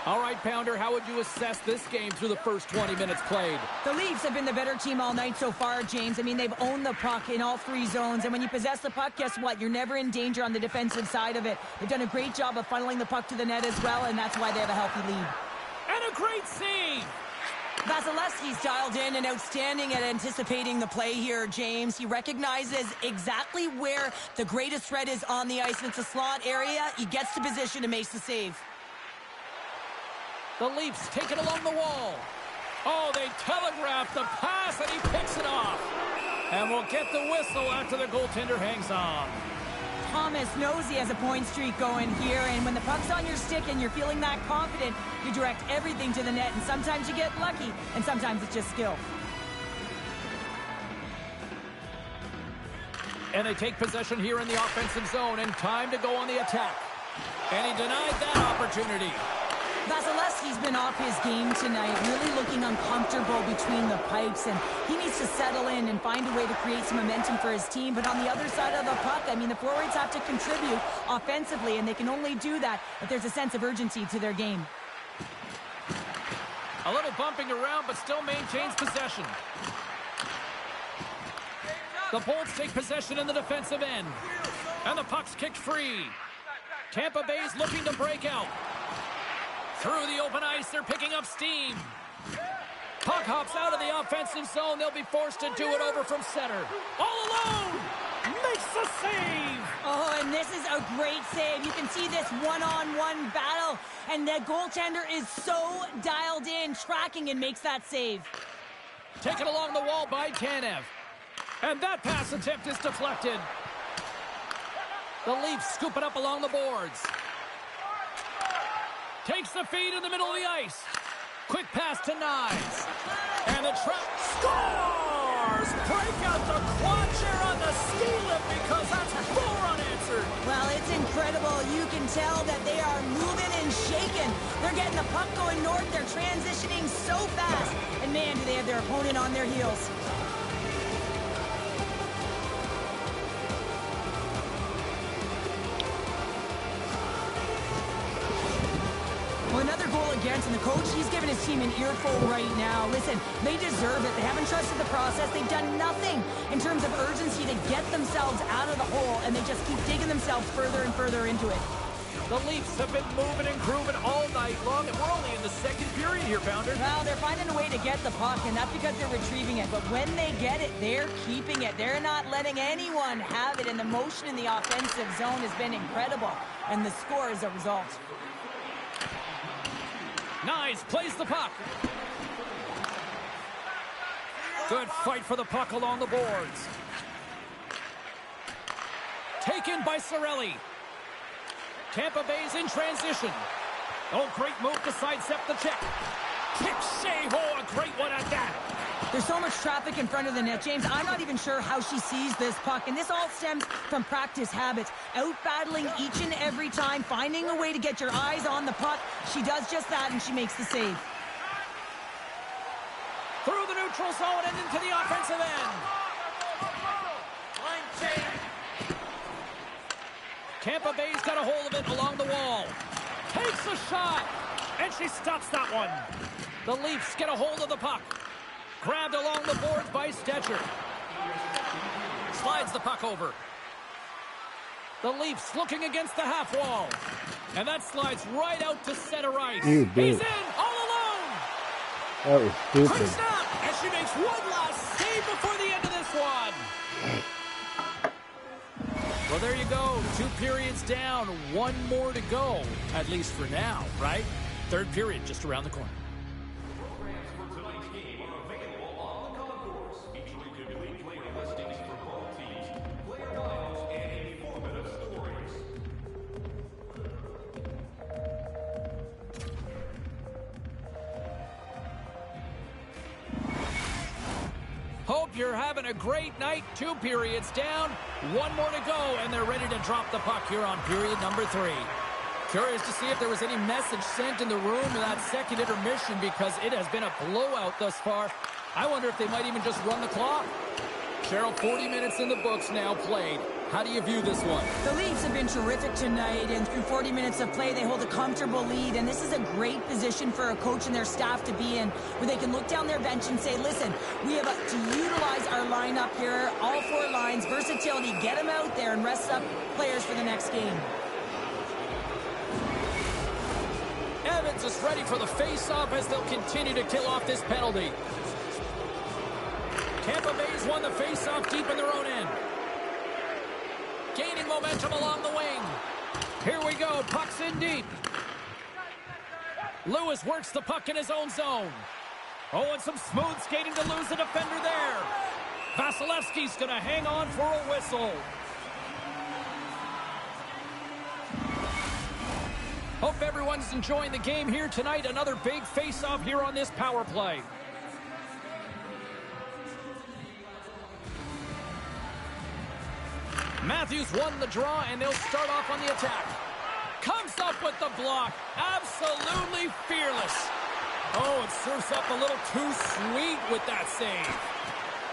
All right, Pounder, how would you assess this game through the first 20 minutes played? The Leafs have been the better team all night so far, James. I mean, they've owned the puck in all 3 zones, and when you possess the puck, guess what? You're never in danger on the defensive side of it. They've done a great job of funneling the puck to the net as well, and that's why they have a healthy lead. And a great save! Vasilevsky's dialed in and outstanding at anticipating the play here, James. He recognizes exactly where the greatest threat is on the ice, and it's a slot area. He gets to position and makes the save. The Leafs take it along the wall. Oh, they telegraph the pass, and he picks it off. And we'll get the whistle after the goaltender hangs on. Thomas knows he has a point streak going here, and when the puck's on your stick and you're feeling that confident, you direct everything to the net, and sometimes you get lucky, and sometimes it's just skill. And they take possession here in the offensive zone, and time to go on the attack. And he denied that opportunity. Vasilevsky's been off his game tonight, really looking uncomfortable between the pipes, and he needs to settle in and find a way to create some momentum for his team. But on the other side of the puck, I mean, the forwards have to contribute offensively, and they can only do that if there's a sense of urgency to their game. A little bumping around, but still maintains possession. The Bolts take possession in the defensive end, and the puck's kicked free. Tampa Bay's looking to break out. Through the open ice, they're picking up steam. Puck hops out of the offensive zone. They'll be forced to do it over from center. All alone! Makes the save! Oh, and And this is a great save. You can see this one-on-one battle, and the goaltender is so dialed in, tracking, and makes that save. Taken along the wall by Tanev. And that pass attempt is deflected. The Leafs scoop it up along the boards. Takes the feed in the middle of the ice. Quick pass to Knies. And the trap scores! Break out the quad chair on the ski lift because that's 4 unanswered. Well, it's incredible. You can tell that they are moving and shaking. They're getting the puck going north. They're transitioning so fast. And man, do they have their opponent on their heels. Well, another goal against, and the coach, he's giving his team an earful right now. Listen, they deserve it. They haven't trusted the process. They've done nothing in terms of urgency to get themselves out of the hole, and they just keep digging themselves further and further into it. The Leafs have been moving and grooving all night long, and we're only in the second period here, Pounder. Well, they're finding a way to get the puck, and that's because they're retrieving it. But when they get it, they're keeping it. They're not letting anyone have it, and the motion in the offensive zone has been incredible, and the score is a result. Knies plays the puck. Good fight for the puck along the boards. Taken by Cirelli. Tampa Bay's in transition. Oh, great move to sidestep the check. Kick save. Oh, a great one at that. There's so much traffic in front of the net, James. I'm not even sure how she sees this puck, and this all stems from practice habits. Out-battling each and every time, finding a way to get your eyes on the puck. She does just that, and she makes the save. Through the neutral zone and into the offensive end. Line change. Tampa Bay's got a hold of it along the wall. Takes a shot, and she stops that one. The Leafs get a hold of the puck. Grabbed along the boards by Stetcher. Slides the puck over. The Leafs looking against the half wall. And that slides right out to center ice. You He's bitch. in, all alone. That was Quick stupid. stop, and she makes one last save before the end of this one. Well, there you go. 2 periods down, 1 more to go, at least for now, right? 3rd period just around the corner. Hope you're having a great night. 2 periods down, 1 more to go, and they're ready to drop the puck here on period number 3. Curious to see if there was any message sent in the room in that second intermission because it has been a blowout thus far. I wonder if they might even just run the clock. Cheryl, 40 minutes in the books now played. How do you view this one? The Leafs have been terrific tonight, and through 40 minutes of play, they hold a comfortable lead, and this is a great position for a coach and their staff to be in, where they can look down their bench and say, listen, we have to utilize our lineup here, all 4 lines, versatility, get them out there and rest up players for the next game. Evans is ready for the face-off as they'll continue to kill off this penalty. Tampa Bay's won the face-off deep in their own end. Gaining momentum along the wing. Here we go. Puck's in deep. Lewis works the puck in his own zone. Oh, and some smooth skating to lose the defender there. Vasilevsky's going to hang on for a whistle. Hope everyone's enjoying the game here tonight. Another big face-off here on this power play. Matthews won the draw, and they'll start off on the attack. Comes up with the block. Absolutely fearless. Oh, it serves up a little too sweet with that save.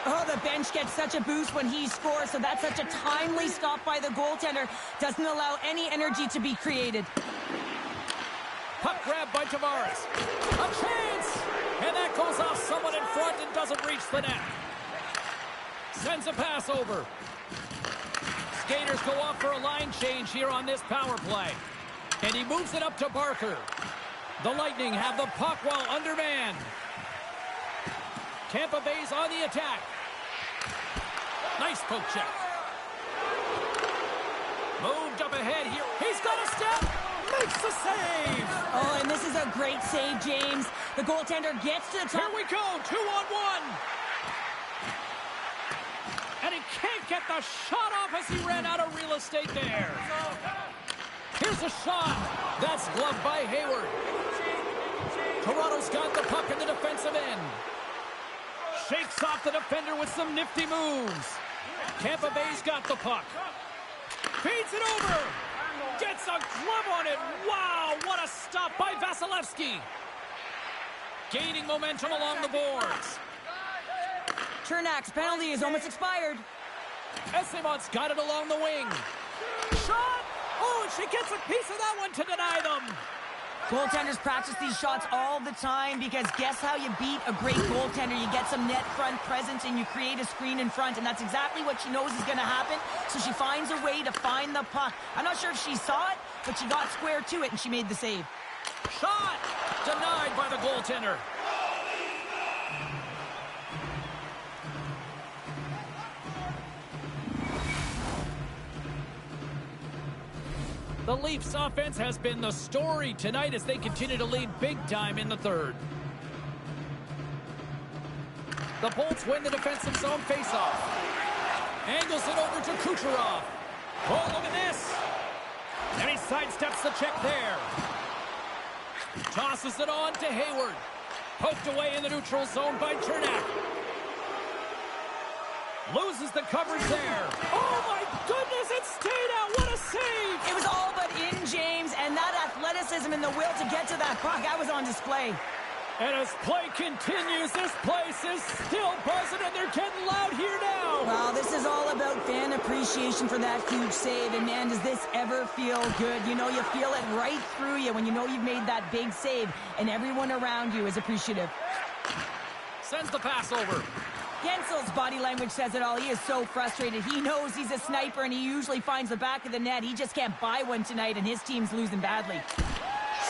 Oh, the bench gets such a boost when he scores, so that's such a timely stop by the goaltender. Doesn't allow any energy to be created. Puck grab by Tavares. A chance! And that goes off someone in front and doesn't reach the net. Sends a pass over. Skaters go off for a line change here on this power play. And he moves it up to Barker. The Lightning have the puck while undermanned. Tampa Bay's on the attack. Nice poke check. Moved up ahead here. He's got a step. Makes the save. Oh, and this is a great save, James. The goaltender gets to the top. Here we go. 2-on-1. And he can't get the shot off as he ran out of real estate there. Here's a shot. That's gloved by Hayward. Toronto's got the puck in the defensive end. Shakes off the defender with some nifty moves. Tampa Bay's got the puck. Feeds it over. Gets a glove on it. Wow, what a stop by Vasilevsky. Gaining momentum along the boards. Chernak's penalty is almost expired. Esemont's got it along the wing. Shot! Oh, and she gets a piece of that one to deny them. Goaltenders practice these shots all the time because guess how you beat a great goaltender? You get some net front presence and you create a screen in front, and that's exactly what she knows is going to happen. So she finds a way to find the puck. I'm not sure if she saw it, but she got square to it and she made the save. Shot! Denied by the goaltender. The Leafs offense has been the story tonight as they continue to lead big time in the third. The Bolts win the defensive zone faceoff. Angles it over to Kucherov. Oh, look at this. And he sidesteps the check there. Tosses it on to Hayward. Poked away in the neutral zone by Chernak. Loses the coverage there. Oh, my goodness, it stayed out. What a save. It was all but in, James, and that athleticism and the will to get to that puck, that was on display. And as play continues, this place is still buzzing, and they're getting loud here now. Well, this is all about fan appreciation for that huge save, and man, does this ever feel good. You know, you feel it right through you when you know you've made that big save, and everyone around you is appreciative. Sends the pass over. Gensel's body language says it all. He is so frustrated. He knows he's a sniper, and he usually finds the back of the net. He just can't buy one tonight, and his team's losing badly.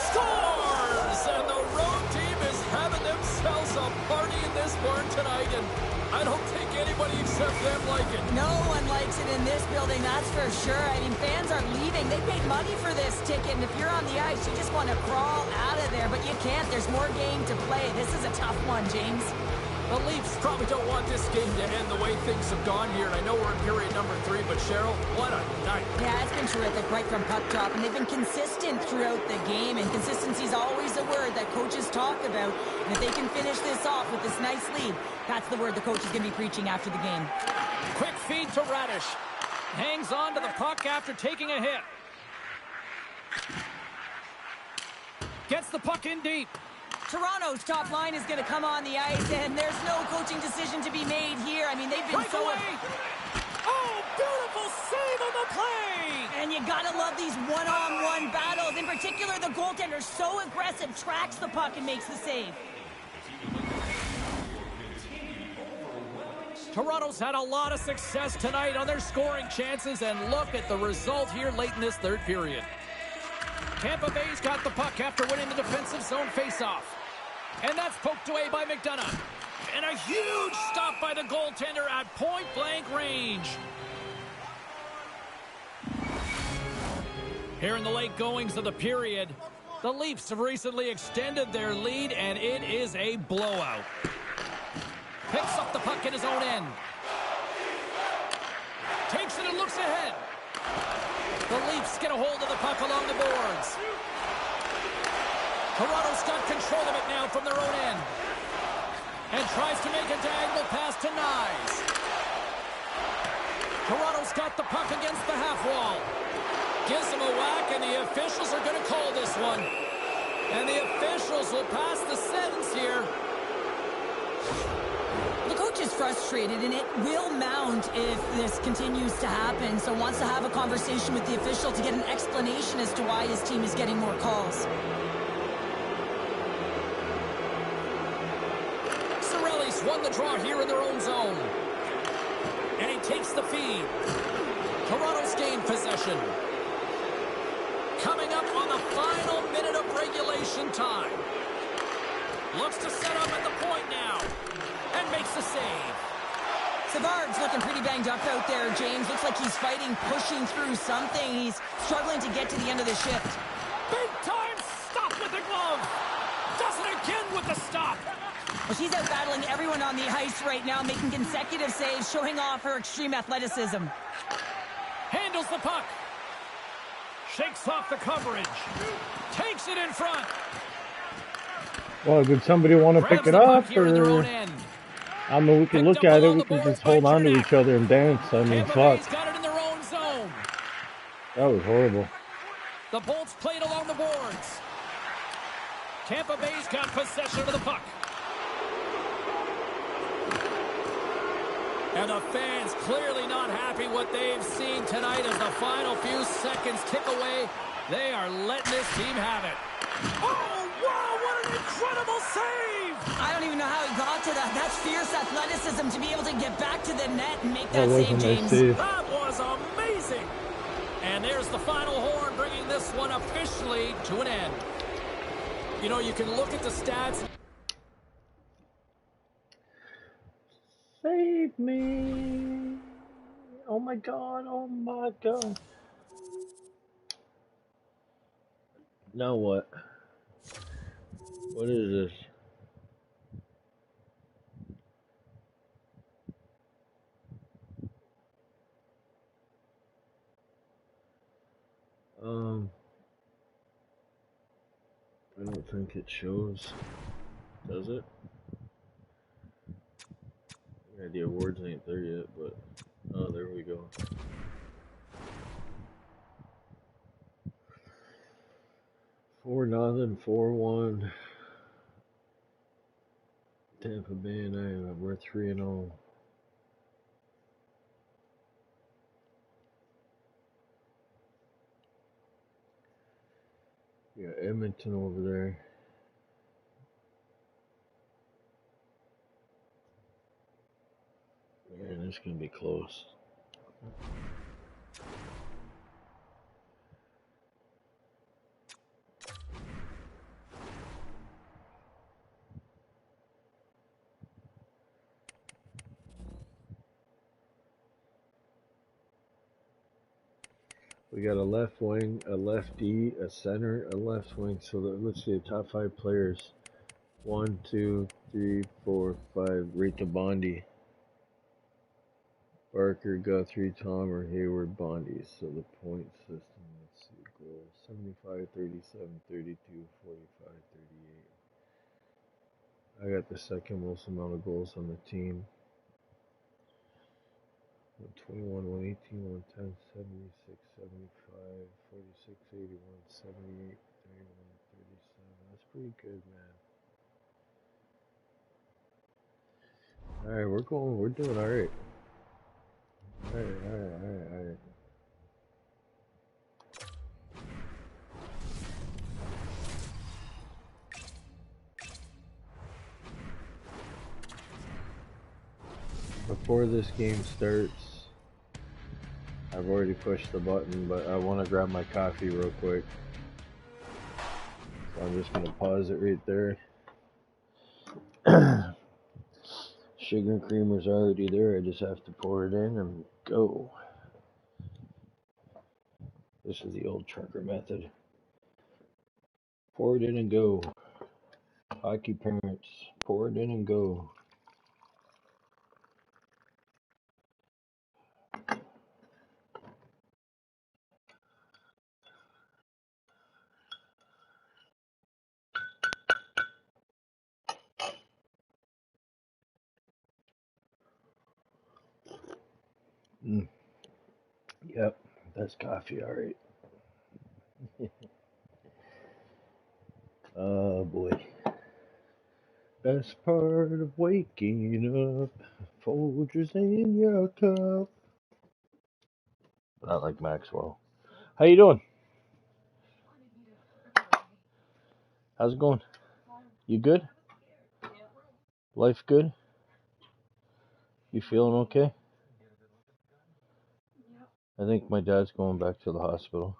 Scores! And the road team is having themselves a party in this barn tonight, and I don't think anybody except them like it. No one likes it in this building, that's for sure. I mean, fans are leaving. They paid money for this ticket, and if you're on the ice, you just want to crawl out of there, but you can't. There's more game to play. This is a tough one, James. The Leafs probably don't want this game to end the way things have gone here. And I know we're in period number 3, but Cheryl, what a night. Yeah, it's been terrific right from puck drop, and they've been consistent throughout the game, and consistency is always a word that coaches talk about. And if they can finish this off with this nice lead, that's the word the coach is going to be preaching after the game. Quick feed to Radish. Hangs on to the puck after taking a hit. Gets the puck in deep. Toronto's top line is going to come on the ice, and there's no coaching decision to be made here. I mean, they've been so... Oh, beautiful save on the play! And you got to love these one-on-one battles. In particular, the goaltender, so aggressive, tracks the puck and makes the save. Toronto's had a lot of success tonight on their scoring chances, and look at the result here late in this third period. Tampa Bay's got the puck after winning the defensive zone faceoff. And that's poked away by McDonough. And a huge stop by the goaltender at point-blank range. Here in the late goings of the period, the Leafs have recently extended their lead, and it is a blowout. Picks up the puck in his own end. Takes it and looks ahead. The Leafs get a hold of the puck along the boards. Toronto's got control of it now from their own end. And tries to make a diagonal pass to Nyes. Toronto's got the puck against the half wall. Gives him a whack, and the officials are going to call this one. And the officials will pass the sentence here. The coach is frustrated, and it will mount if this continues to happen, so wants to have a conversation with the official to get an explanation as to why his team is getting more calls. Cirelli's won the draw here in their own zone. And he takes the feed. Toronto's gained possession. Coming up on the final minute of regulation time. Looks to set up at the point now. And makes the save. Savard's looking pretty banged up out there, James. Looks like he's fighting, pushing through something. He's struggling to get to the end of the shift. Big time stop with the glove. Does it again with the stop. Well, she's out battling everyone on the ice right now, making consecutive saves, showing off her extreme athleticism. Handles the puck. Shakes off the coverage. Takes it in front. Well, did somebody want to pick it up, or? I mean, we can look at it. We can just hold on to each other and dance. I mean, fuck. Got it in their own zone. That was horrible. The Bolts played along the boards. Tampa Bay's got possession of the puck. And the fans clearly not happy what they've seen tonight as the final few seconds tick away. They are letting this team have it. Oh, wow, what an incredible save! I don't even know how he got to that. That's fierce athleticism to be able to get back to the net and make that save, James. That was amazing. And there's the final horn, bringing this one officially to an end. You know, you can look at the stats. Save me. Oh my god, oh my god. Now what? What is this? I don't think it shows. Does it? Yeah, the awards ain't there yet, but oh, there we go. 4-0, 4-1. Tampa Bay and I, we're 3-0. We got Edmonton over there. Man, this is gonna be close. We got a left wing, a lefty, a center, a left wing. So let's see the top 5 players. 1, 2, 3, 4, 5. Rita Bondi. Barker, Guthrie, Tomer, Hayward, Bondi. So the point system, let's see, goals. 75, 37, 32, 45, 38. I got the second most amount of goals on the team. 121, 118, 110, 76, 75, 46, 81, 78, 31, 37. That's pretty good, man. Alright, we're doing alright. Alright. Before this game starts, I've already pushed the button, but I want to grab my coffee real quick. So I'm just going to pause it right there. Sugar and creamer's already there. I just have to pour it in and go. This is the old trucker method. Pour it in and go. Hockey parents, pour it in and go. Yep, that's coffee, alright. Oh boy. Best part of waking up, Folgers in your cup. Not like Maxwell. How you doing? How's it going? You good? Life good? You feeling okay? I think my dad's going back to the hospital.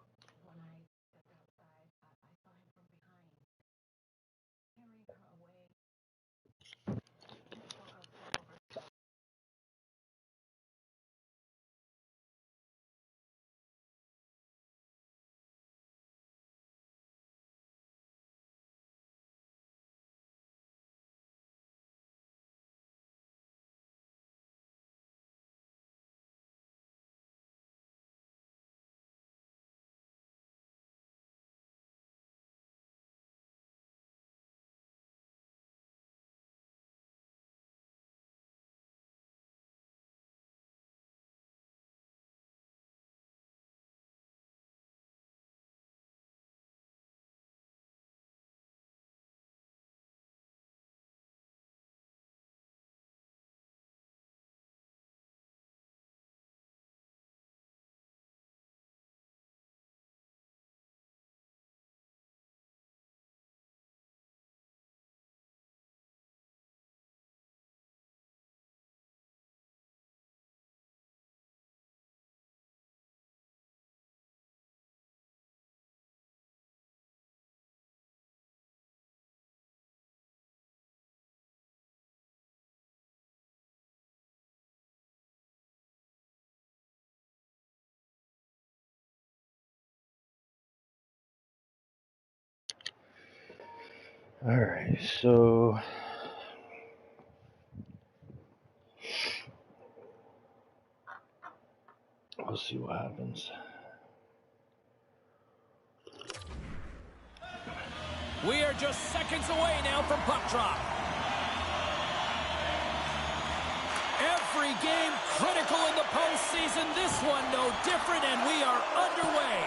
Alright, so we'll see what happens. We are just seconds away now from puck drop. Every game critical in the postseason. This one no different, and we are underway.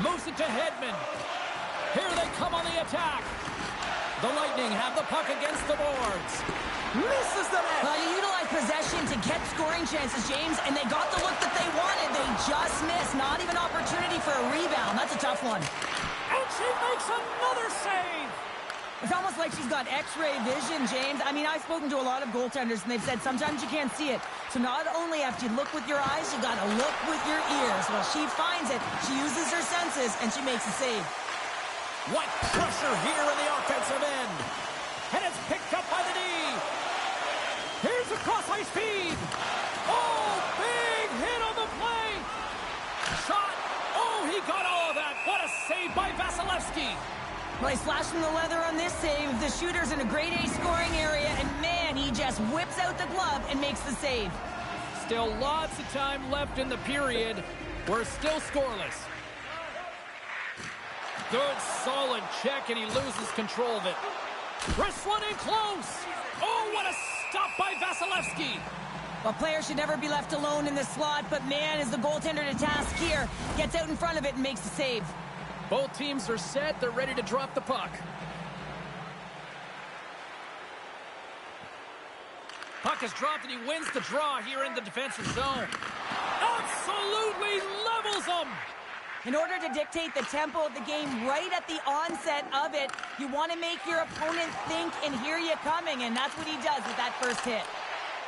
Moves it to Hedman. Here they come on the attack. The Lightning have the puck against the boards. Misses the net. You utilize possession to get scoring chances, James, and they got the look that they wanted. They just missed. Not even opportunity for a rebound. That's a tough one. And she makes another save. It's almost like she's got X-ray vision, James. I mean, I've spoken to a lot of goaltenders, and they've said sometimes you can't see it. So not only have to look with your eyes, you got to look with your ears. Well, she finds it, she uses her senses, and she makes a save. What pressure here in the offensive end. And it's picked up by the D. Here's across high speed. Oh, big hit on the play. Shot. Oh, he got all of that. What a save by Vasilevsky. Well, he's flashing the leather on this save. The shooter's in a grade A scoring area, and man, he just whips out the glove and makes the save. Still lots of time left in the period. We're still scoreless. Good, solid check, and he loses control of it. Wrist one in close. Oh, what a stop by Vasilevsky. Well, players should never be left alone in the slot, but man, is the goaltender to task here. Gets out in front of it and makes the save. Both teams are set. They're ready to drop the puck. Puck is dropped, and he wins the draw here in the defensive zone. Absolutely levels them. In order to dictate the tempo of the game right at the onset of it, you want to make your opponent think and hear you coming, and that's what he does with that first hit.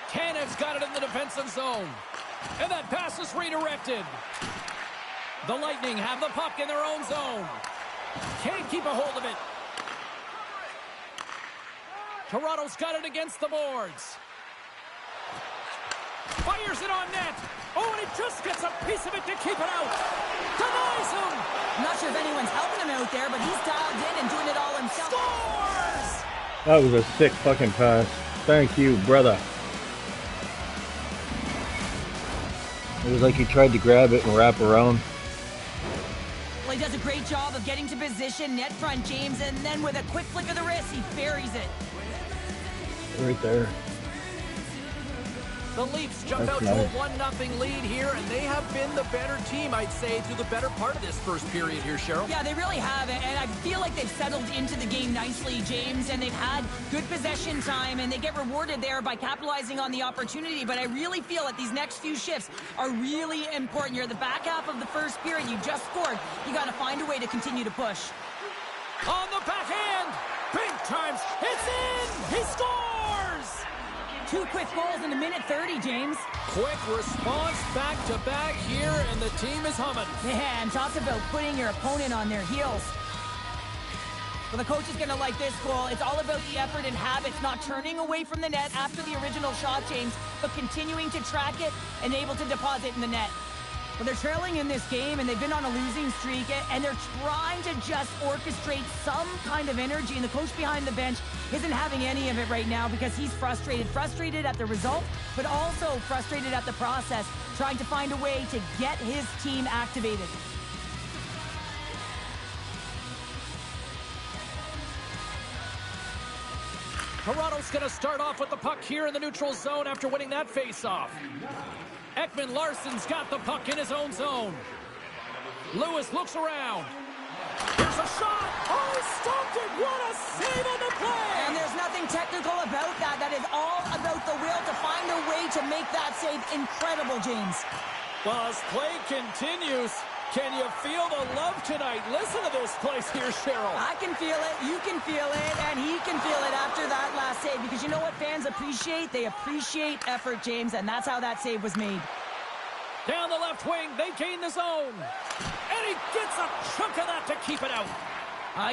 Canon's got it in the defensive zone. And that pass is redirected. The Lightning have the puck in their own zone. Can't keep a hold of it. Toronto's got it against the boards. Fires it on net. Oh, and he just gets a piece of it to keep it out. Denies him. I'm not sure if anyone's helping him out there, but he's dialed in and doing it all himself. Scores! That was a sick fucking pass. Thank you, brother. It was like he tried to grab it and wrap around. Well, he does a great job of getting to position, net front, James, and then with a quick flick of the wrist, he buries it. Right there. The Leafs jump out to a 1-0 lead here, and they have been the better team, I'd say, through the better part of this first period here, Cheryl. Yeah, they really have, and I feel like they've settled into the game nicely, James, and they've had good possession time, and they get rewarded there by capitalizing on the opportunity, but I really feel that these next few shifts are really important. You're at the back half of the first period, you just scored, you got to find a way to continue to push. On the backhand, big times, it's in, he scores! 2 quick goals in a minute 30, James. Quick response back-to-back here, and the team is humming. Yeah, and talk about putting your opponent on their heels. Well, the coach is going to like this goal. It's all about the effort and habits, not turning away from the net after the original shot, James, but continuing to track it and able to deposit in the net. Well, they're trailing in this game, and they've been on a losing streak, and they're trying to just orchestrate some kind of energy, and the coach behind the bench isn't having any of it right now because he's frustrated at the result, but also frustrated at the process, trying to find a way to get his team activated. Toronto's going to start off with the puck here in the neutral zone after winning that face-off. Ekman Larsson's got the puck in his own zone. Lewis looks around. Here's a shot. Oh, he stopped it. What a save on the play. And there's nothing technical about that. That is all about the will to find a way to make that save incredible, James. Well, as play continues, can you feel the love tonight? Listen to this place here, Cheryl. I can feel it, you can feel it, and he can feel it after that last save. Because you know what fans appreciate? They appreciate effort, James, and that's how that save was made. Down the left wing, they gain the zone. And he gets a chunk of that to keep it out.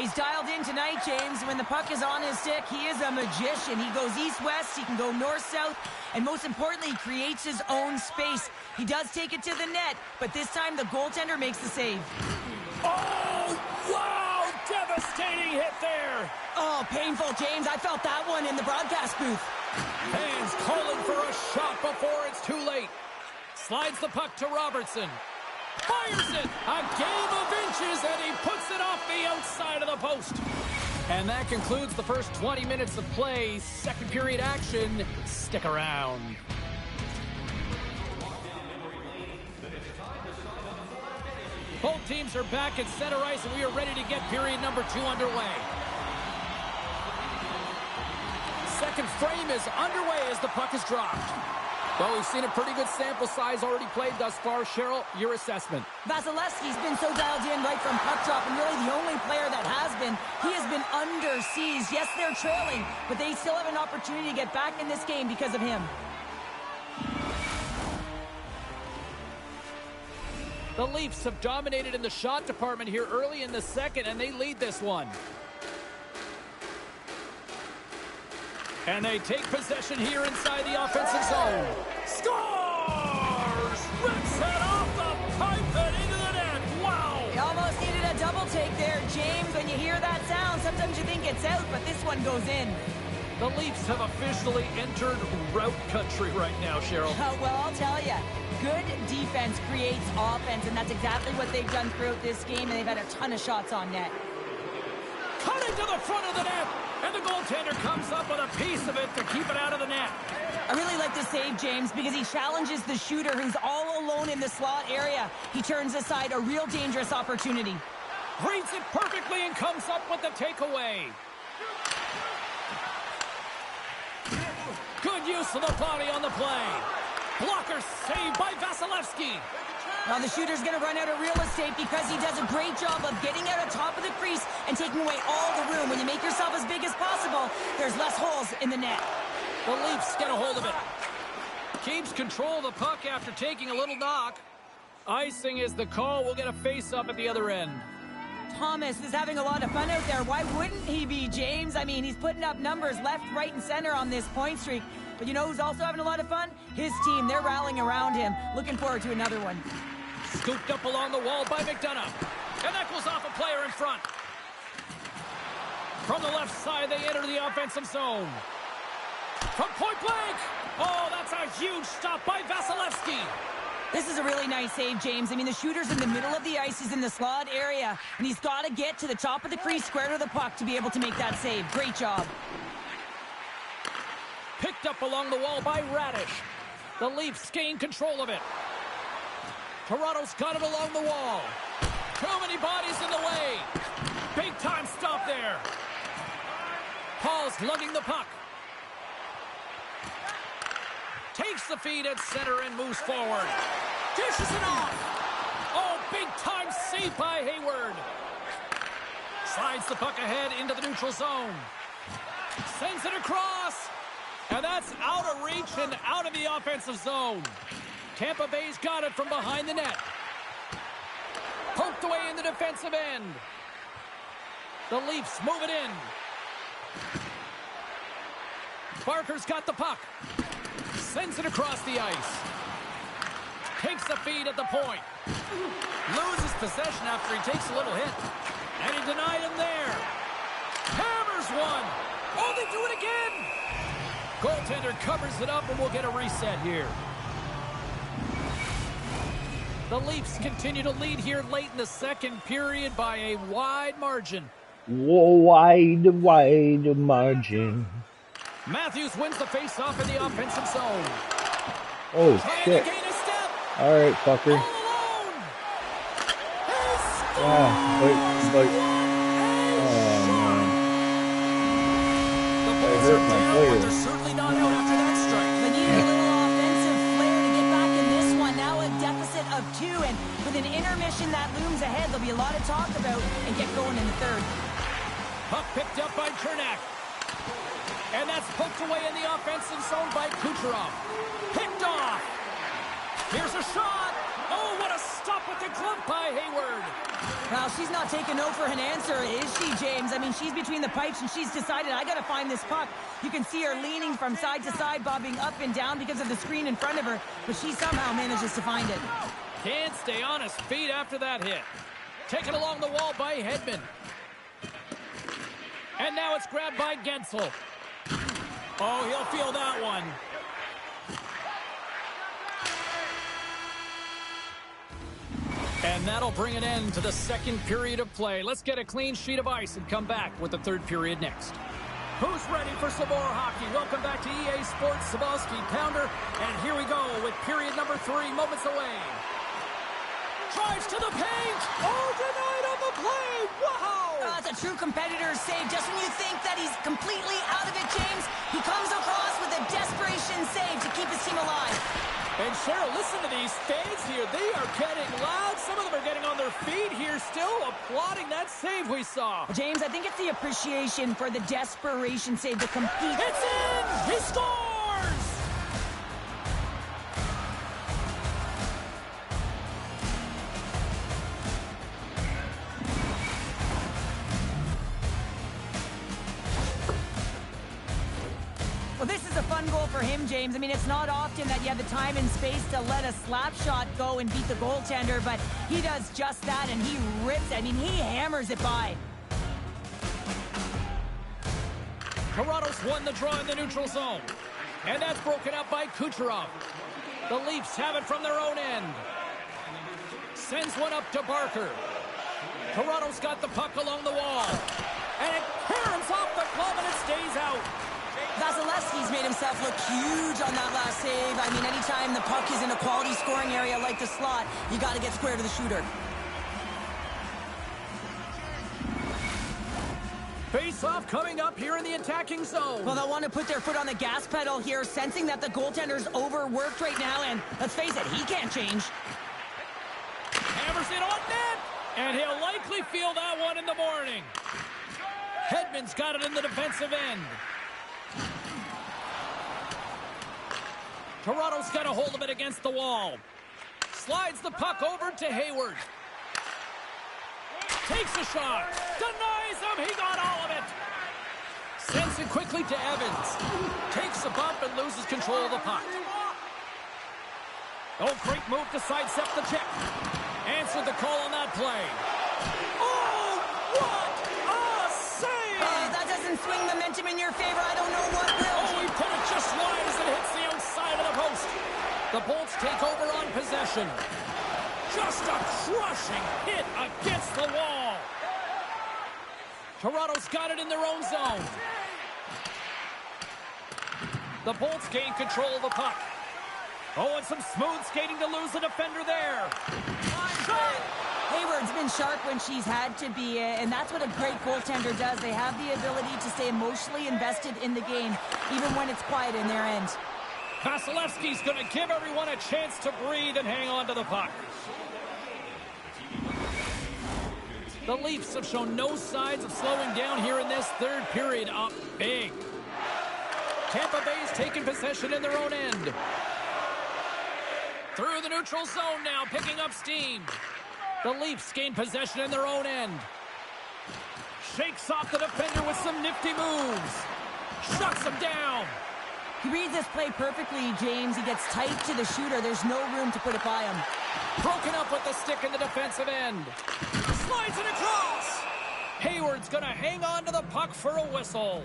He's dialed in tonight, James. When the puck is on his stick, he is a magician. He goes east-west, he can go north-south, and most importantly, he creates his own space. He does take it to the net, but this time the goaltender makes the save. Oh, wow! Devastating hit there. Oh, painful, James. I felt that one in the broadcast booth. Fans calling for a shot before it's too late. Slides the puck to Robertson. Fires it! A game of inches, and he puts it off the outside of the post. And that concludes the first 20 minutes of play. Second period action. Stick around. Both teams are back at center ice, and we are ready to get period number 2 underway. Second frame is underway as the puck is dropped. Well, we've seen a pretty good sample size already played thus far. Cheryl, your assessment. Vasilevsky's been so dialed in right from puck drop, and really the only player that has been. He has been under siege. Yes, they're trailing, but they still have an opportunity to get back in this game because of him. The Leafs have dominated in the shot department here early in the second, and they lead this one. And they take possession here inside the offensive zone. Scores! Rips it off the pipe and into the net. Wow! You almost needed a double take there, James. When you hear that sound, sometimes you think it's out, but this one goes in. The Leafs have officially entered route country right now, Cheryl. Well, I'll tell you. Good defense creates offense, and that's exactly what they've done throughout this game, and they've had a ton of shots on net. Cutting to the front of the net, and the goaltender comes up with a piece of it to keep it out of the net. I really like the save, James, because he challenges the shooter who's all alone in the slot area. He turns aside a real dangerous opportunity. Reads it perfectly and comes up with the takeaway. Good use of the body on the play. Blocker saved by Vasilevsky. Now the shooter's going to run out of real estate because he does a great job of getting out on top of the crease and taking away all the room. When you make yourself as big as possible, there's less holes in the net. The Leafs get a hold of it. Keeps control of the puck after taking a little knock. Icing is the call. We'll get a face-up at the other end. Thomas is having a lot of fun out there. Why wouldn't he be, James? I mean, he's putting up numbers left, right, and center on this point streak. But you know who's also having a lot of fun? His team. They're rallying around him. Looking forward to another one. Scooped up along the wall by McDonough. And that goes off a player in front. From the left side, they enter the offensive zone. From point blank. Oh, that's a huge stop by Vasilevsky. This is a really nice save, James. I mean, the shooter's in the middle of the ice. He's in the slot area. And he's got to get to the top of the crease, square to the puck, to be able to make that save. Great job. Picked up along the wall by Radish. The Leafs gain control of it. Toronto's got it along the wall. Too many bodies in the way. Big time stop there. Paul's lugging the puck. Takes the feed at center and moves forward. Dishes it off. Oh, big time save by Hayward. Slides the puck ahead into the neutral zone. Sends it across. And that's out of reach and out of the offensive zone. Tampa Bay's got it from behind the net. Poked away in the defensive end. The Leafs move it in. Barker's got the puck. Sends it across the ice. Takes the feed at the point. Loses possession after he takes a little hit. And he denied him there. Hammers one. Oh, they do it again. Goaltender covers it up, and we'll get a reset here. The Leafs continue to lead here late in the second period by a wide margin. Wide margin. Matthews wins the face-off in the offensive zone. Oh, Trying shit. to gain a step. All right, fucker. All alone. Yeah, but The Bulls hurt are my down, player. but they're certainly not out after that strike. They need a little offensive flair to get back in this one. Now a deficit of 2, and with an intermission that looms ahead, there'll be a lot of talk about and get going in the third. Puck picked up by Chernak. And that's poked away in the offensive zone by Kucherov. Picked off. Here's a shot. Oh, what a stop with the glove by Hayward. Well, she's not taking no for an answer, is she, James? I mean, she's between the pipes, and she's decided, I got to find this puck. You can see her leaning from side to side, bobbing up and down because of the screen in front of her, but she somehow manages to find it. Can't stay on his feet after that hit. Taken along the wall by Hedman. And now it's grabbed by Gensel. Oh, he'll feel that one. And that'll bring an end to the second period of play. Let's get a clean sheet of ice and come back with the third period next. Who's ready for some more hockey? Welcome back to EA Sports Sabalski Pounder. And here we go with period number 3, moments away. Drives to the paint. Oh, denied on the play. Wow. It's a true competitor's save. Just when you think that he's completely out of it, James, he comes across with a desperation save to keep his team alive. And Cheryl, listen to these fans here. They are getting loud. Some of them are getting on their feet here, still applauding that save we saw. James, I think it's the appreciation for the desperation save to compete. It's in! He scores! Well, this is a fun goal for him, James. I mean, it's not often that you have the time and space to let a slap shot go and beat the goaltender, but he does just that, and he rips it. I mean, he hammers it by. Toronto's won the draw in the neutral zone. And that's broken up by Kucherov. The Leafs have it from their own end. Sends one up to Barker. Toronto's got the puck along the wall. And it caroms off the glove and it stays out. Vasilevsky's made himself look huge on that last save. I mean, anytime the puck is in a quality scoring area like the slot, you got to get square to the shooter. Face-off coming up here in the attacking zone. Well, they'll want to put their foot on the gas pedal here, sensing that the goaltender's overworked right now, and let's face it, he can't change. Hammers it on net, and he'll likely feel that one in the morning. Hedman's got it in the defensive end. Toronto's got a hold of it against the wall. Slides the puck over to Hayward. Takes a shot. Denies him. He got all of it. Sends it quickly to Evans. Takes a bump and loses control of the puck. Oh, great move to sidestep the check. Answered the call on that play. Oh, what a save! That doesn't swing momentum in your favor. I don't know what will. Oh, he put it just wide as it hits the outside of the post. The Bolts take over on possession. Just a crushing hit against the wall. Toronto's got it in their own zone. The Bolts gain control of the puck. Oh, and some smooth skating to lose the defender there. Hayward's been sharp when she's had to be, and that's what a great goaltender does. They have the ability to stay emotionally invested in the game, even when it's quiet in their end. Vasilevsky's going to give everyone a chance to breathe and hang on to the puck. The Leafs have shown no signs of slowing down here in this third period, up big. Tampa Bay's taking possession in their own end. Through the neutral zone now, picking up steam. The Leafs gain possession in their own end. Shakes off the defender with some nifty moves. Shuts him down. He reads this play perfectly, James. He gets tight to the shooter. There's no room to put it by him. Broken up with the stick in the defensive end. Slides it across. Hayward's going to hang on to the puck for a whistle.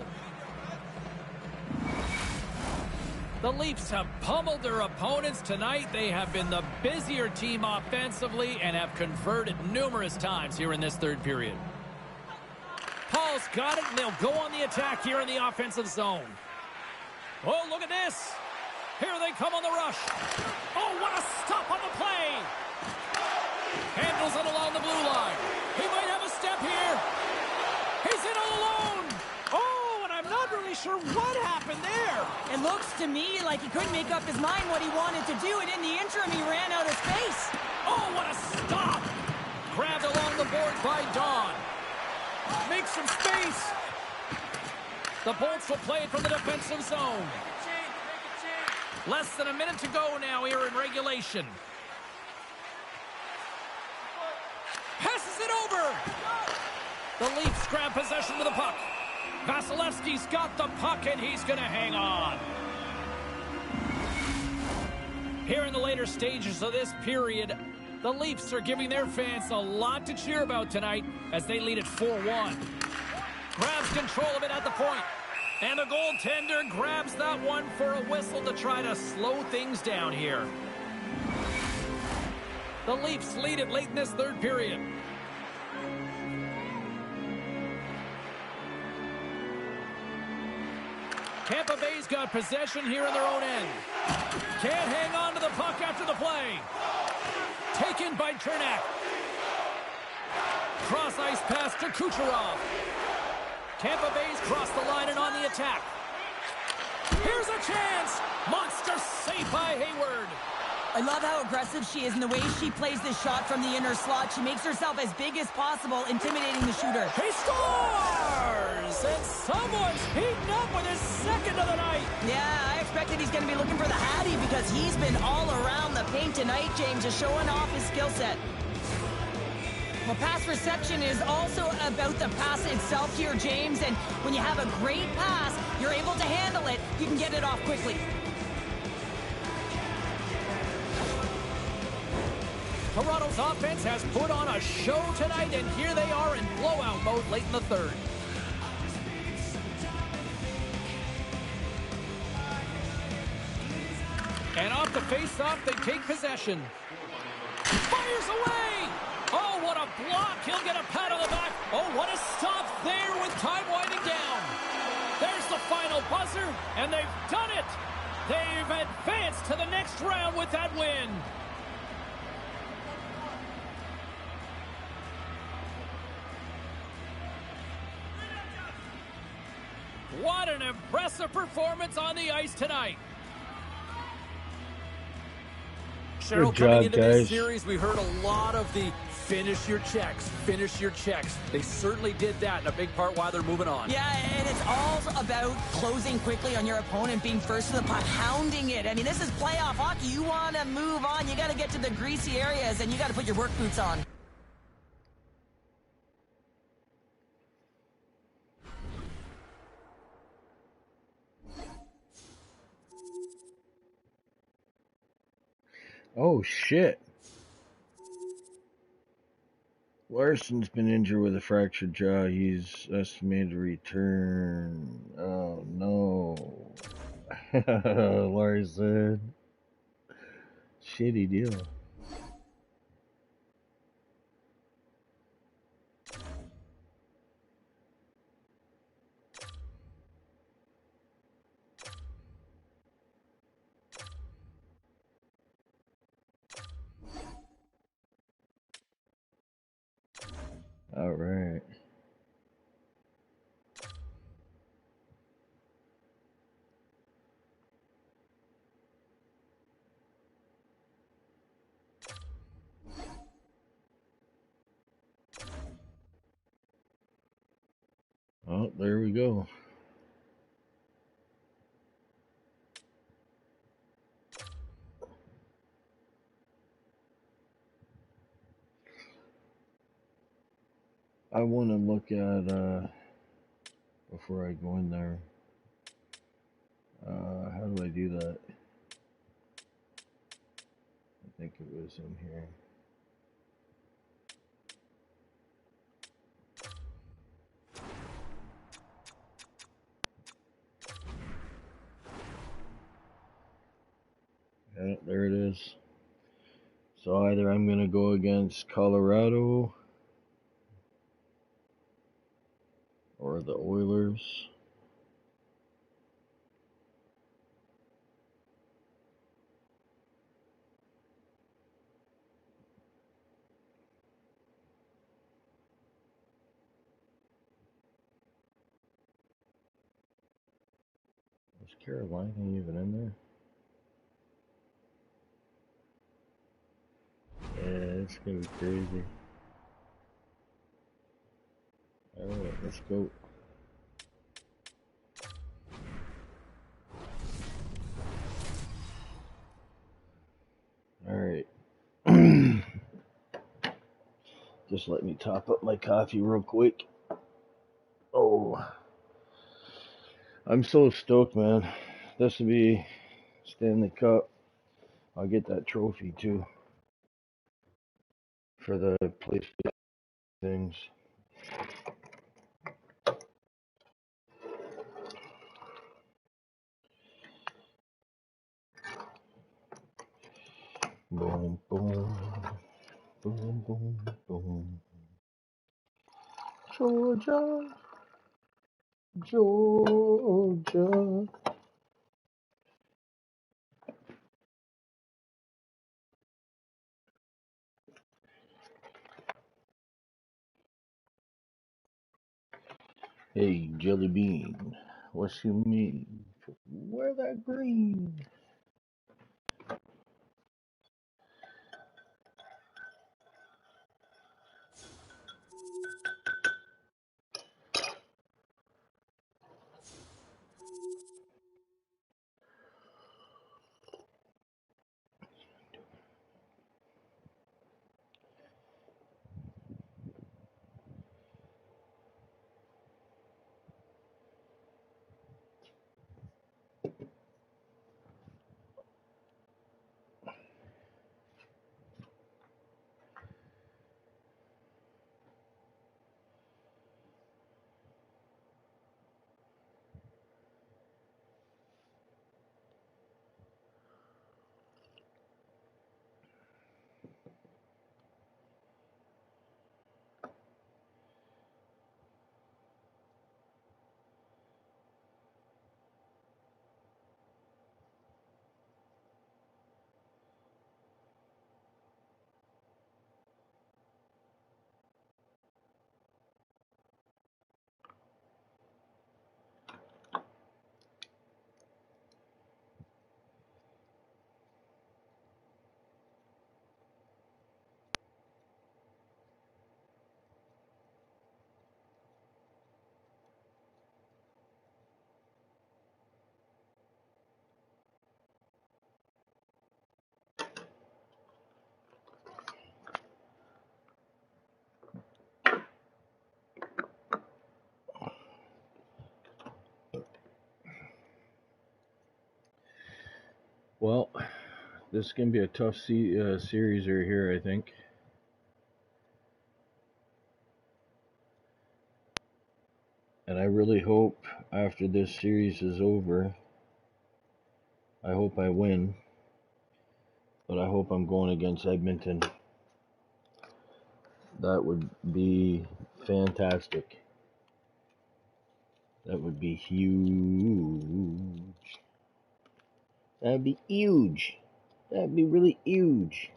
The Leafs have pummeled their opponents tonight. They have been the busier team offensively and have converted numerous times here in this third period. Paul's got it, and they'll go on the attack here in the offensive zone. Oh, look at this. Here they come on the rush. Oh, what a stop on the play. Handles it along the blue line. He might have a step here. He's in all alone. Oh, and I'm not really sure what happened there. It looks to me like he couldn't make up his mind what he wanted to do, and in the interim, he ran out of space. Oh, what a stop. Grabbed along the board by Dawn. Makes some space. The Bolts will play it from the defensive zone. Less than a minute to go now here in regulation. Passes it over. The Leafs grab possession with the puck. Vasilevsky's got the puck, and he's going to hang on. Here in the later stages of this period, The Leafs are giving their fans a lot to cheer about tonight as they lead at 4-1. Grabs control of it at the point. And the goaltender grabs that one for a whistle to try to slow things down here. The Leafs lead it late in this third period. Tampa Bay's got possession here in their own end. Can't hang on to the puck after the play. Taken by Chernak. Cross-ice pass to Kucherov. Tampa Bay's crossed the line and on the attack. Here's a chance. Monster save by Hayward. I love how aggressive she is and the way she plays this shot from the inner slot. She makes herself as big as possible, intimidating the shooter. He scores! And someone's heating up with his second of the night. Yeah, I expected he's going to be looking for the Hattie because he's been all around the paint tonight, James, is showing off his skill set. Well, pass reception is also about the pass itself here, James, and when you have a great pass, you're able to handle it, you can get it off quickly. Toronto's offense has put on a show tonight, and here they are in blowout mode late in the third. And off the face-off, they take possession. Fires away! Oh, what a block! He'll get a pat on the back. Oh, what a stop there with time winding down. There's the final buzzer, and they've done it! They've advanced to the next round with that win. What an impressive performance on the ice tonight. Cheryl, coming into this series, we heard a lot of the finish your checks, finish your checks. They certainly did that in a big part why they're moving on. Yeah, and it's all about closing quickly on your opponent, being first to the puck, hounding it. I mean, this is playoff hockey. You want to move on. You got to get to the greasy areas, and you got to put your work boots on. Oh, shit. Larson's been injured with a fractured jaw. He's estimated to return. Oh, no. Larson. Shitty deal. All right. Oh, there we go. I want to look at, before I go in there, how do I do that? I think it was in here. Yeah, there it is. So either I'm going to go against Colorado or the Oilers. Is Carolina even in there? Yeah, it's going to be crazy. Alright, let's go. Alright. Just let me top up my coffee real quick. Oh. I'm so stoked, man. This will be Stanley Cup. I'll get that trophy too. for the PlayStation things. Boom, boom, boom, boom, boom. Georgia, Georgia. Hey, Jelly Bean, what you mean? Wear that green. Well, this is going to be a tough series right here, I think. And I really hope after this series is over, I hope I win. But I hope I'm going against Edmonton. That would be fantastic. That would be huge. That'd be huge. That'd be really huge.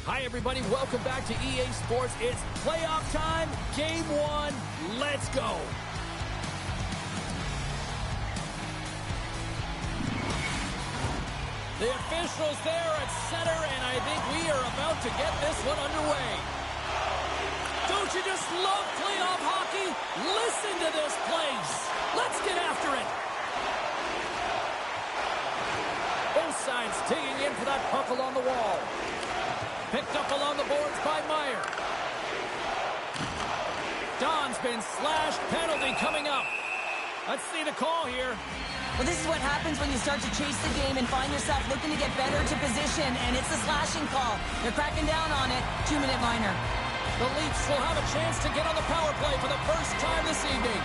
Hi, everybody. Welcome back to EA Sports. It's playoff time. Game 1. Let's go. The officials there at center, and I think we are about to get this one underway. Don't you just love playoff hockey? Listen to this place. Let's get after it. Both sides digging in for that puck along the wall. Picked up along the boards by Meyer. Don's been slashed. Penalty coming up. Let's see the call here. Well, this is what happens when you start to chase the game and find yourself looking to get better to position, and it's a slashing call. They're cracking down on it. 2-minute minor. The Leafs will have a chance to get on the power play for the first time this evening.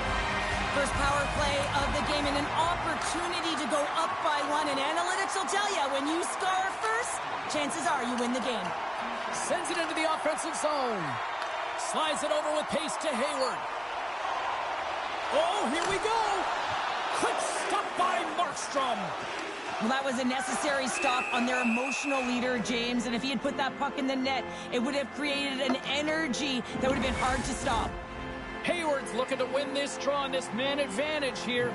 First power play of the game and an opportunity to go up by 1. And analytics will tell you, when you score first, chances are you win the game. Sends it into the offensive zone. Slides it over with pace to Hayward. Oh, here we go. Quick stop by Markstrom. Well, that was a necessary stop on their emotional leader, James. And if he had put that puck in the net, it would have created an energy that would have been hard to stop. Hayward's looking to win this draw on this man advantage here.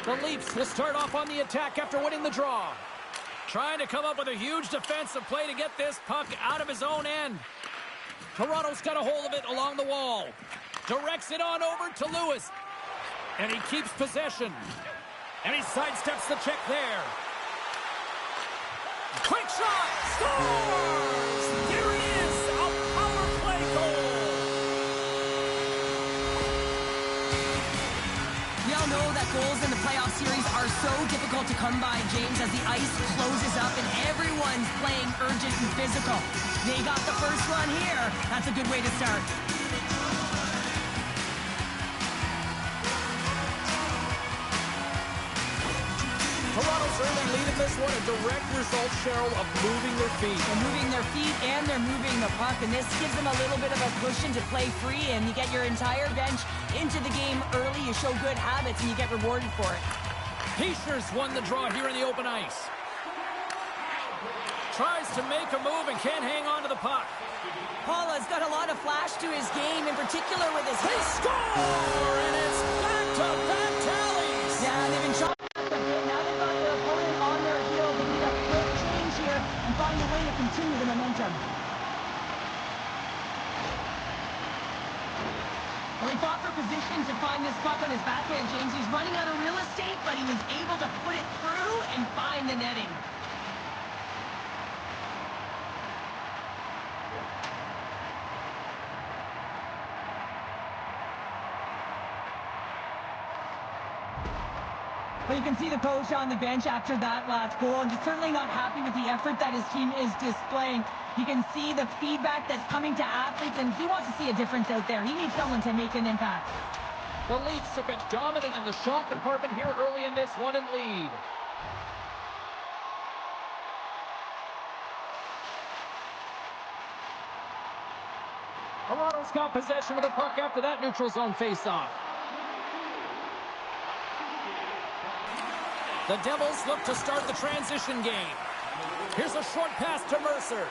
The Leafs will start off on the attack after winning the draw. Trying to come up with a huge defensive play to get this puck out of his own end. Toronto's got a hold of it along the wall. Directs it on over to Lewis. And he keeps possession. And he sidesteps the check there. Quick shot! Scores! There it is! A power play goal! We all know that goals in the playoff series are so difficult to come by, James, as the ice closes up and everyone's playing urgent and physical. They got the first one here. That's a good way to start. Toronto's early lead in this one, a direct result, Cheryl, of moving their feet. They're moving their feet and they're moving the puck, and this gives them a little bit of a cushion to play free, and you get your entire bench into the game early. You show good habits and you get rewarded for it. Heischer's won the draw here in the open ice. Tries to make a move and can't hang on to the puck. Paula's got a lot of flash to his game, in particular with his They score, and it's back-to-back tallies. Yeah, they've been shot a bit. Now they've got their opponent on their heels. They need a quick change here and find a way to continue the momentum. Well, he fought for position to find this puck on his backhand, James. He's running out of real estate, but he was able to put it through and find the netting. But you can see the coach on the bench after that last goal, and just certainly not happy with the effort that his team is displaying. You can see the feedback that's coming to athletes, and he wants to see a difference out there. He needs someone to make an impact. The Leafs have been dominant in the shot department here early in this one and lead. Toronto's got possession of the puck after that neutral zone faceoff. The Devils look to start the transition game. Here's a short pass to Mercer.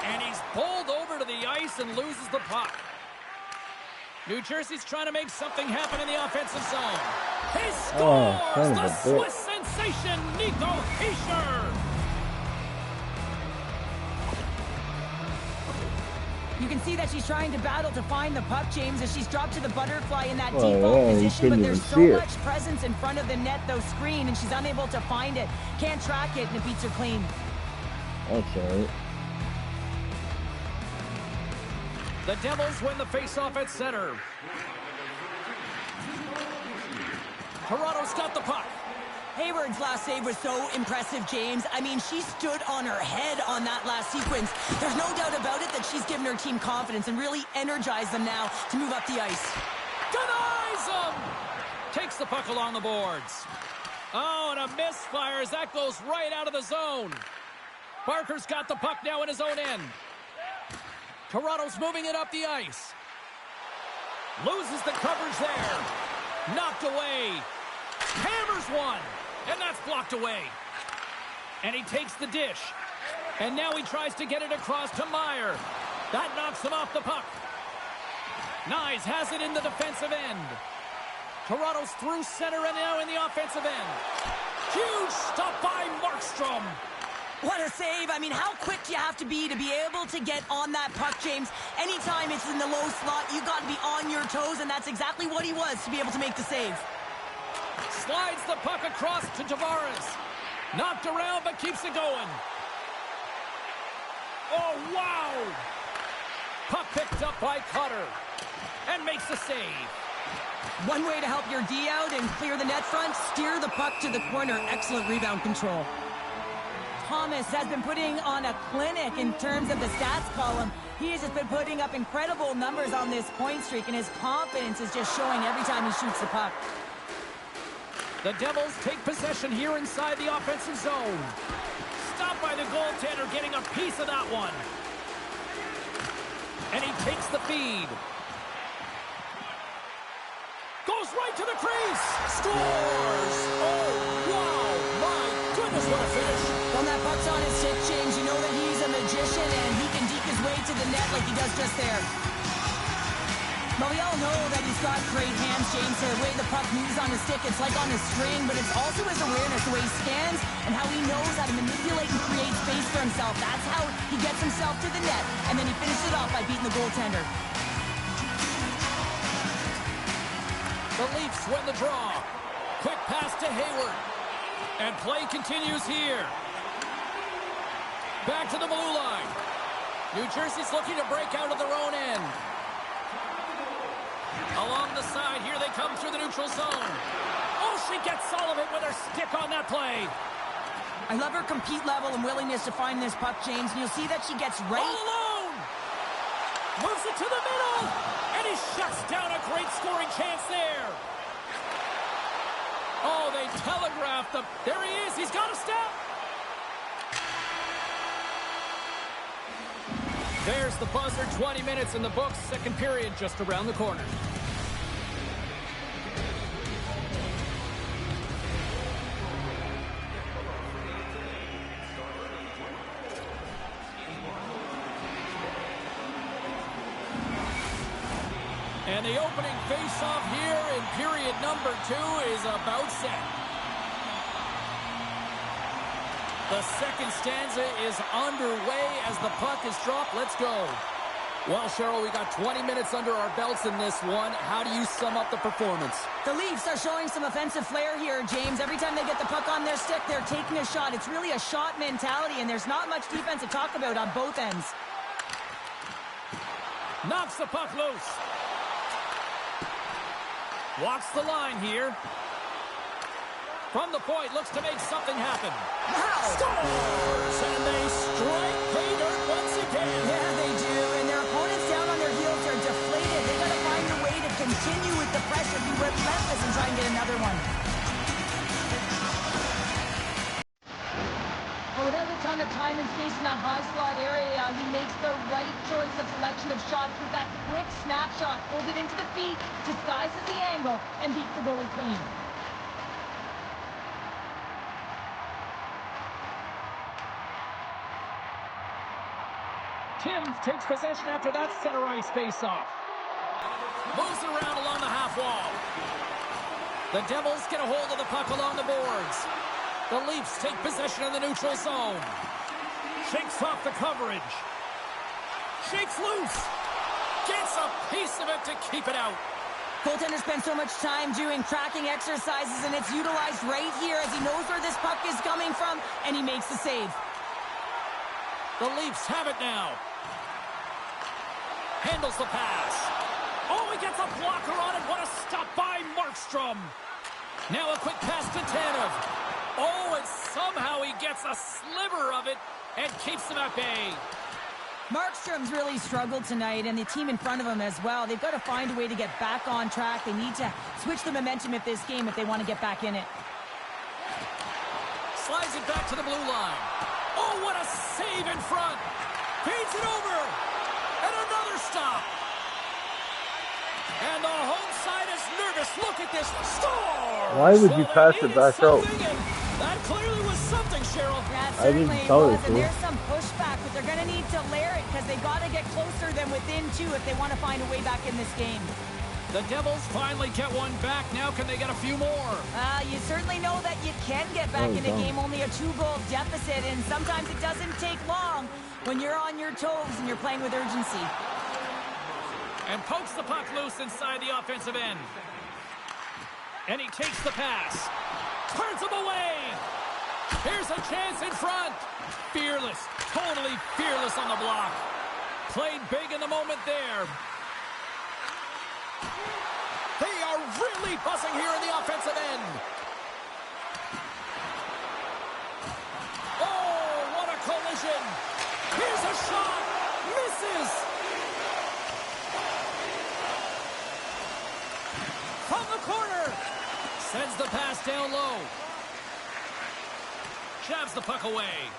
And he's bowled over to the ice and loses the puck. New Jersey's trying to make something happen in the offensive zone. He scores! The Swiss sensation, Nico Hischier! You can see that she's trying to battle to find the puck, James, as she's dropped to the butterfly in that default position, but there's so much presence in front of the net, though, screen, and she's unable to find it. Can't track it, and it beats her clean. That's all right. The Devils win the faceoff at center. Toronto's got the puck. Hayward's last save was so impressive, James. I mean, she stood on her head on that last sequence. There's no doubt about it that she's given her team confidence and really energized them now to move up the ice. Denies him! Takes the puck along the boards. Oh, and a misfire as that goes right out of the zone. Barker's got the puck now in his own end. Toronto's moving it up the ice. Loses the coverage there. Knocked away. Hammers one. And that's blocked away. And he takes the dish. And now he tries to get it across to Meyer. That knocks him off the puck. Nyes has it in the defensive end. Toronto's through center and now in the offensive end. Huge stop by Markstrom. What a save. I mean, how quick do you have to be able to get on that puck, James? Anytime it's in the low slot, you got to be on your toes, and that's exactly what he was to be able to make the save. Slides the puck across to Tavares. Knocked around, but keeps it going. Oh, wow! Puck picked up by Cutter. And makes the save. One way to help your D out and clear the net front, steer the puck to the corner. Excellent rebound control. Thomas has been putting on a clinic in terms of the stats column. He has just been putting up incredible numbers on this point streak, and his confidence is just showing every time he shoots the puck. The Devils take possession here inside the offensive zone. Stopped by the goaltender, getting a piece of that one. And he takes the feed. Goes right to the crease. Scores! Oh, wow! My goodness, what a finish. When that puck's on his stick, James, you know that he's a magician, and he can deke his way to the net like he does just there. But we all know that he's got great hands, James. The way the puck moves on his stick, it's like on a string, but it's also his awareness, the way he stands, and how he knows how to manipulate and create space for himself. That's how he gets himself to the net, and then he finishes it off by beating the goaltender. The Leafs win the draw. Quick pass to Hayward. And play continues here. Back to the blue line. New Jersey's looking to break out of their own end. Along the side, here they come through the neutral zone. Oh, she gets all of it with her stick on that play. I love her compete level and willingness to find this puck, James, and you'll see that she gets right... All alone! Moves it to the middle! And he shuts down a great scoring chance there. Oh, they telegraphed the... There he is, he's got a step! There's the buzzer, 20 minutes in the books, second period just around the corner. And the opening face-off here in period number 2 is about set. The second stanza is underway as the puck is dropped. Let's go. Well, Cheryl, we got 20 minutes under our belts in this one. How do you sum up the performance? The Leafs are showing some offensive flair here, James. Every time they get the puck on their stick, they're taking a shot. It's really a shot mentality, and there's not much defense to talk about on both ends. Knocks the puck loose. Walks the line here. From the point, looks to make something happen. Wow! Scores! And they strike pay dirt once again. Yeah, they do. And their opponents down on their heels are deflated. They got to find a way to continue with the pressure, be relentless, and try and get another one. Well, without a ton of time and space in that high slot area, he makes the right choice of selection of shots with that quick snapshot. Pulls it into the feet, disguises the angle, and beats the goalie clean. Timms takes possession after that center ice face-off. Moves it around along the half wall. The Devils get a hold of the puck along the boards. The Leafs take possession in the neutral zone. Shakes off the coverage. Shakes loose. Gets a piece of it to keep it out. Goaltender spends so much time doing tracking exercises, and it's utilized right here as he knows where this puck is coming from, and he makes the save. The Leafs have it now. Handles the pass. Oh, he gets a blocker on it. What a stop by Markstrom. Now a quick pass to Tanev. Oh, and somehow he gets a sliver of it and keeps them at bay. Markstrom's really struggled tonight, and the team in front of him as well. They've got to find a way to get back on track. They need to switch the momentum of this game if they want to get back in it. Slides it back to the blue line. Oh, what a save in front. Feeds it over. And another stop. And the home side is nervous. Look at this. Score! Why would you pass it back out? That clearly was something, Cheryl. That I didn't certainly tell was, you and to. there's some pushback, but they're going to need to layer it because they got to get closer than within 2 if they want to find a way back in this game. The Devils finally get one back. Now can they get a few more? You certainly know that you can get back in a game, only a 2-goal deficit, and sometimes it doesn't take long when you're on your toes and you're playing with urgency. And pokes the puck loose inside the offensive end. And he takes the pass. Turns him away. Here's a chance in front. Fearless, totally fearless on the block. Played big in the moment there. They are really buzzing here in the offensive end. Oh, shot! Misses! From the corner! Sends the pass down low. Jabs the puck away.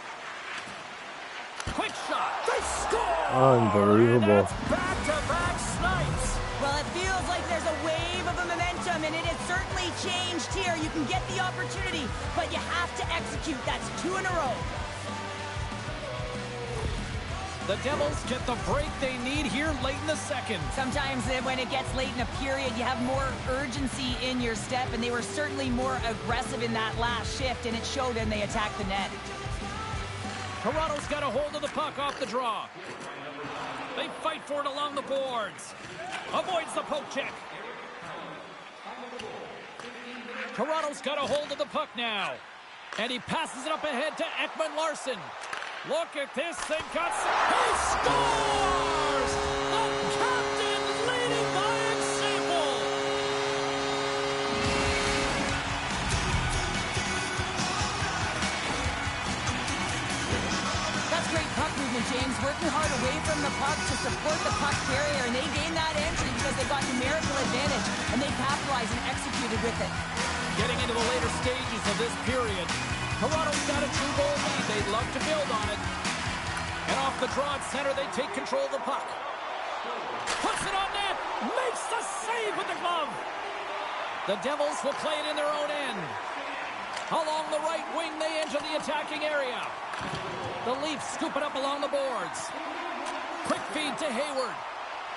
Quick shot. They score! Unbelievable. And that's back-to-back snipes. Well, it feels like there's a wave of a momentum, and it has certainly changed here. You can get the opportunity, but you have to execute. That's 2 in a row. The Devils get the break they need here late in the second. Sometimes when it gets late in a period, you have more urgency in your step, and they were certainly more aggressive in that last shift, and it showed when they attacked the net. Toronto's got a hold of the puck off the draw. They fight for it along the boards. Avoids the poke check. Toronto's got a hold of the puck now. And he passes it up ahead to Ekman-Larsson. Look at this thing. He scores! The captain leading by example. That's great puck movement, James. Working hard away from the puck to support the puck carrier, and they gained that entry because they got numerical advantage, and they capitalized and executed with it. Getting into the later stages of this period, Toronto's got a 2-goal lead. They'd love to build on it. And off the draw at center, they take control of the puck. Puts it on net. Makes the save with the glove. The Devils will play it in their own end. Along the right wing, they enter the attacking area. The Leafs scoop it up along the boards. Quick feed to Hayward.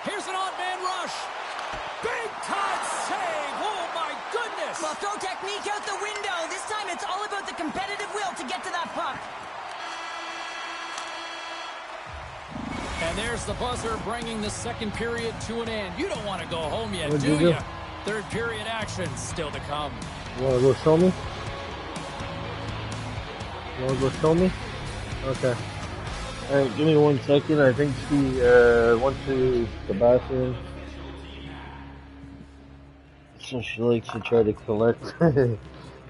Here's an odd man rush. Big time save. Oh, my goodness. Well, throw technique out the window. This time it's all about the competitive will to get to that puck. And there's the buzzer bringing the second period to an end. You don't want to go home yet, What'd do you do? you? Third period action still to come. You wanna go show me? You wanna go show me? Okay. Alright, give me 1 second. I think she went to the bathroom. So she likes to try to collect.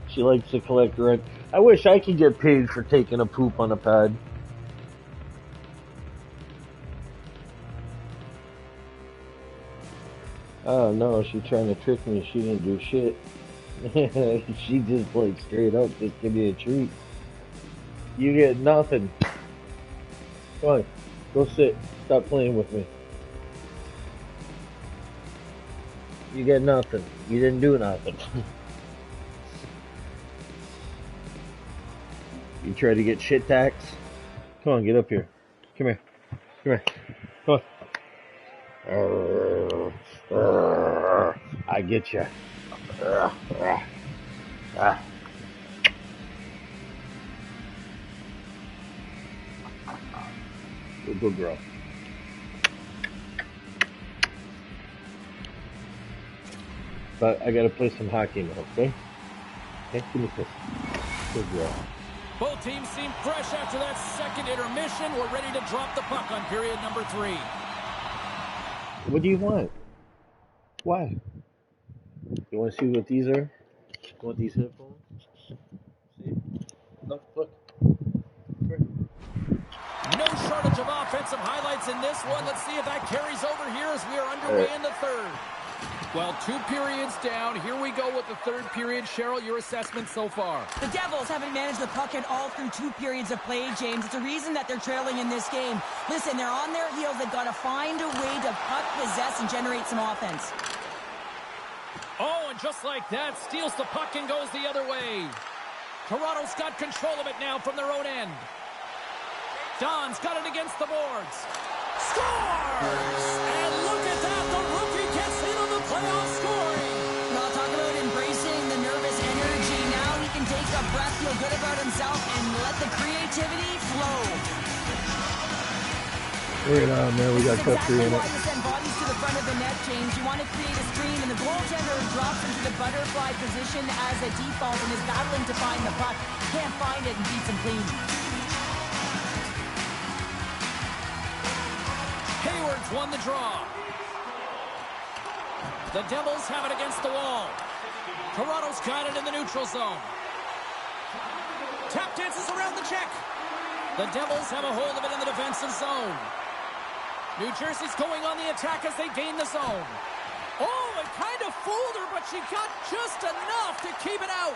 She likes to collect rent. I wish I could get paid for taking a poop on a pad. Oh no, she's trying to trick me. She didn't do shit. She just like straight up, just give me a treat. You get nothing. Come on, go sit. Stop playing with me. You get nothing. You didn't do nothing. You try to get shit tax? Come on, get up here. Come here. Come here. Come on. I get you. Good girl. But I gotta play some hockey now, okay? Okay, give me this. Good girl. Both teams seem fresh after that second intermission. We're ready to drop the puck on period number 3. What do you want? Why? You want to see what these are? You want these headphones? See? Look, look. No shortage of offensive highlights in this one. Let's see if that carries over here as we are underway in the third. Well, 2 periods down. Here we go with the third period. Cheryl, your assessment so far? The Devils haven't managed the puck at all through 2 periods of play, James. It's a reason that they're trailing in this game. Listen, they're on their heels. They've got to find a way to puck possess and generate some offense. Oh, and just like that, steals the puck and goes the other way. Toronto's got control of it now from their own end. Don's got it against the boards. Scores! And look at that, the rookie gets in on the playoff scoring. Well, talk about embracing the nervous energy. Now he can take a breath, feel good about himself, and let the creativity flow. Right on, man. We got cut exactly through in why it. you send bodies to the front of the net, James. You want to create a screen, and the goaltender drops into the butterfly position as a default and is battling to find the puck. Can't find it and beats him clean. Hayward's won the draw. The Devils have it against the wall. Toronto's got it in the neutral zone. Tap dances around the check. The Devils have a hold of it in the defensive zone. New Jersey's going on the attack as they gain the zone. Oh, it kind of fooled her, but she got just enough to keep it out.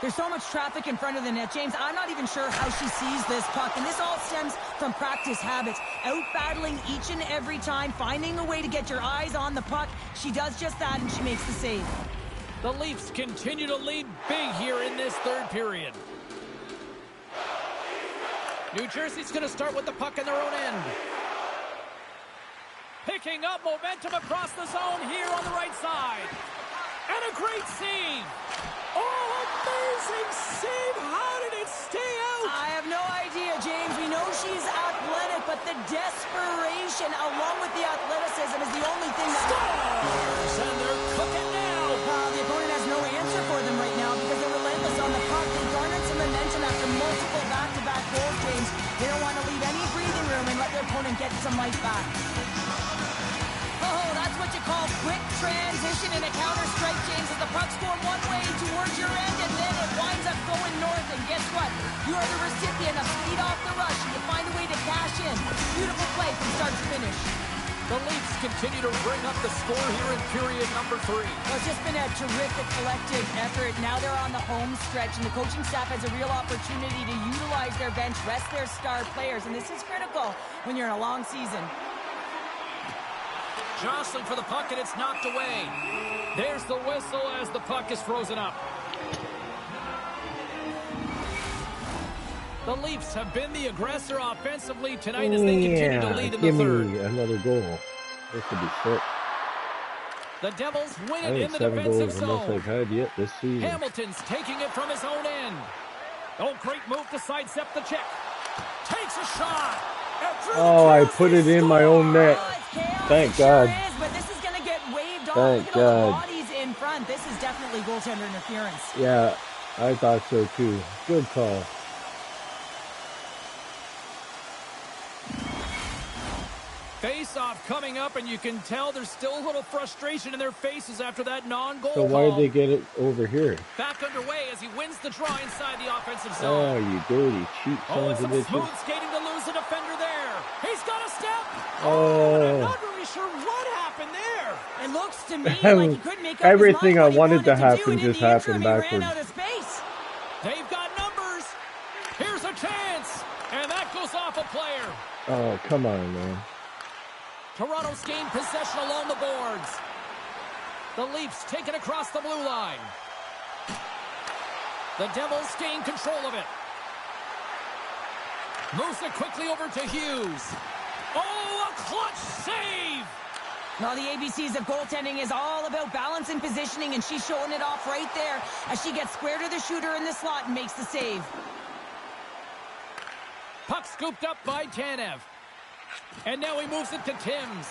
There's so much traffic in front of the net, James. I'm not even sure how she sees this puck, and this all stems from practice habits. Out battling each and every time, finding a way to get your eyes on the puck. She does just that, and she makes the save. The Leafs continue to lead big here in this third period. New Jersey's going to start with the puck in their own end. Picking up momentum across the zone here on the right side. And a great save. Oh, amazing save. How did it stay out? I have no idea, James. We know she's athletic, but the desperation along with the athleticism is the only thing that... Stars! And they're cooking now. The opponent has no answer for them right now because they're relentless on the puck. They garnered some momentum after multiple back-to-back goals, James. They don't want to leave any breathing room and let their opponent get some life back. Oh, that's what you call quick transition in a counter-strike, James. As the puck's going one way towards your end, and then it winds up going north. And guess what? You are the recipient of speed off the rush, and you find a way to cash in. Beautiful play from start to finish. The Leafs continue to bring up the score here in period number 3. Well, it's just been a terrific collective effort. Now they're on the home stretch, and the coaching staff has a real opportunity to utilize their bench, rest their star players, and this is critical when you're in a long season. Jostling for the puck, and it's knocked away. There's the whistle as the puck is frozen up. The Leafs have been the aggressor offensively tonight as they continue to lead in the third. Give me another goal. This could be sick. The Devils win I it think in the 7 defensive goals is the most zone. I've had yet this season. Hamilton's taking it from his own end. Oh, great move to sidestep the check. Takes a shot. Oh, I put it in my own net. Thank God. Sure is, but this is going to get waved off. Thank Look at all the God. bodies in front. This is definitely goaltender interference. Yeah, I thought so too. Good call. Face-off coming up, and you can tell there's still a little frustration in their faces after that non-goal So why call. did they get it over here? Back underway as he wins the draw inside the offensive Oh, zone. you dirty cheat Oh, sons and of some smooth bitches. skating to lose the defender there. He's got a step. Oh. And I'm not really sure what happened there. It looks to me like he couldn't make up Everything his mind I wanted to do, happen and in just the interim, happened he ran backwards. out of space. They've got numbers. Here's a chance. And that goes off a player. Oh, come on, man. Toronto's gained possession along the boards. The Leafs take it across the blue line. The Devils gain control of it. Moves it quickly over to Hughes. Oh, a clutch save! Well, the ABCs of goaltending is all about balance and positioning, and she's showing it off right there as she gets square to the shooter in the slot and makes the save. Puck scooped up by Tanev. And now he moves it to Timms.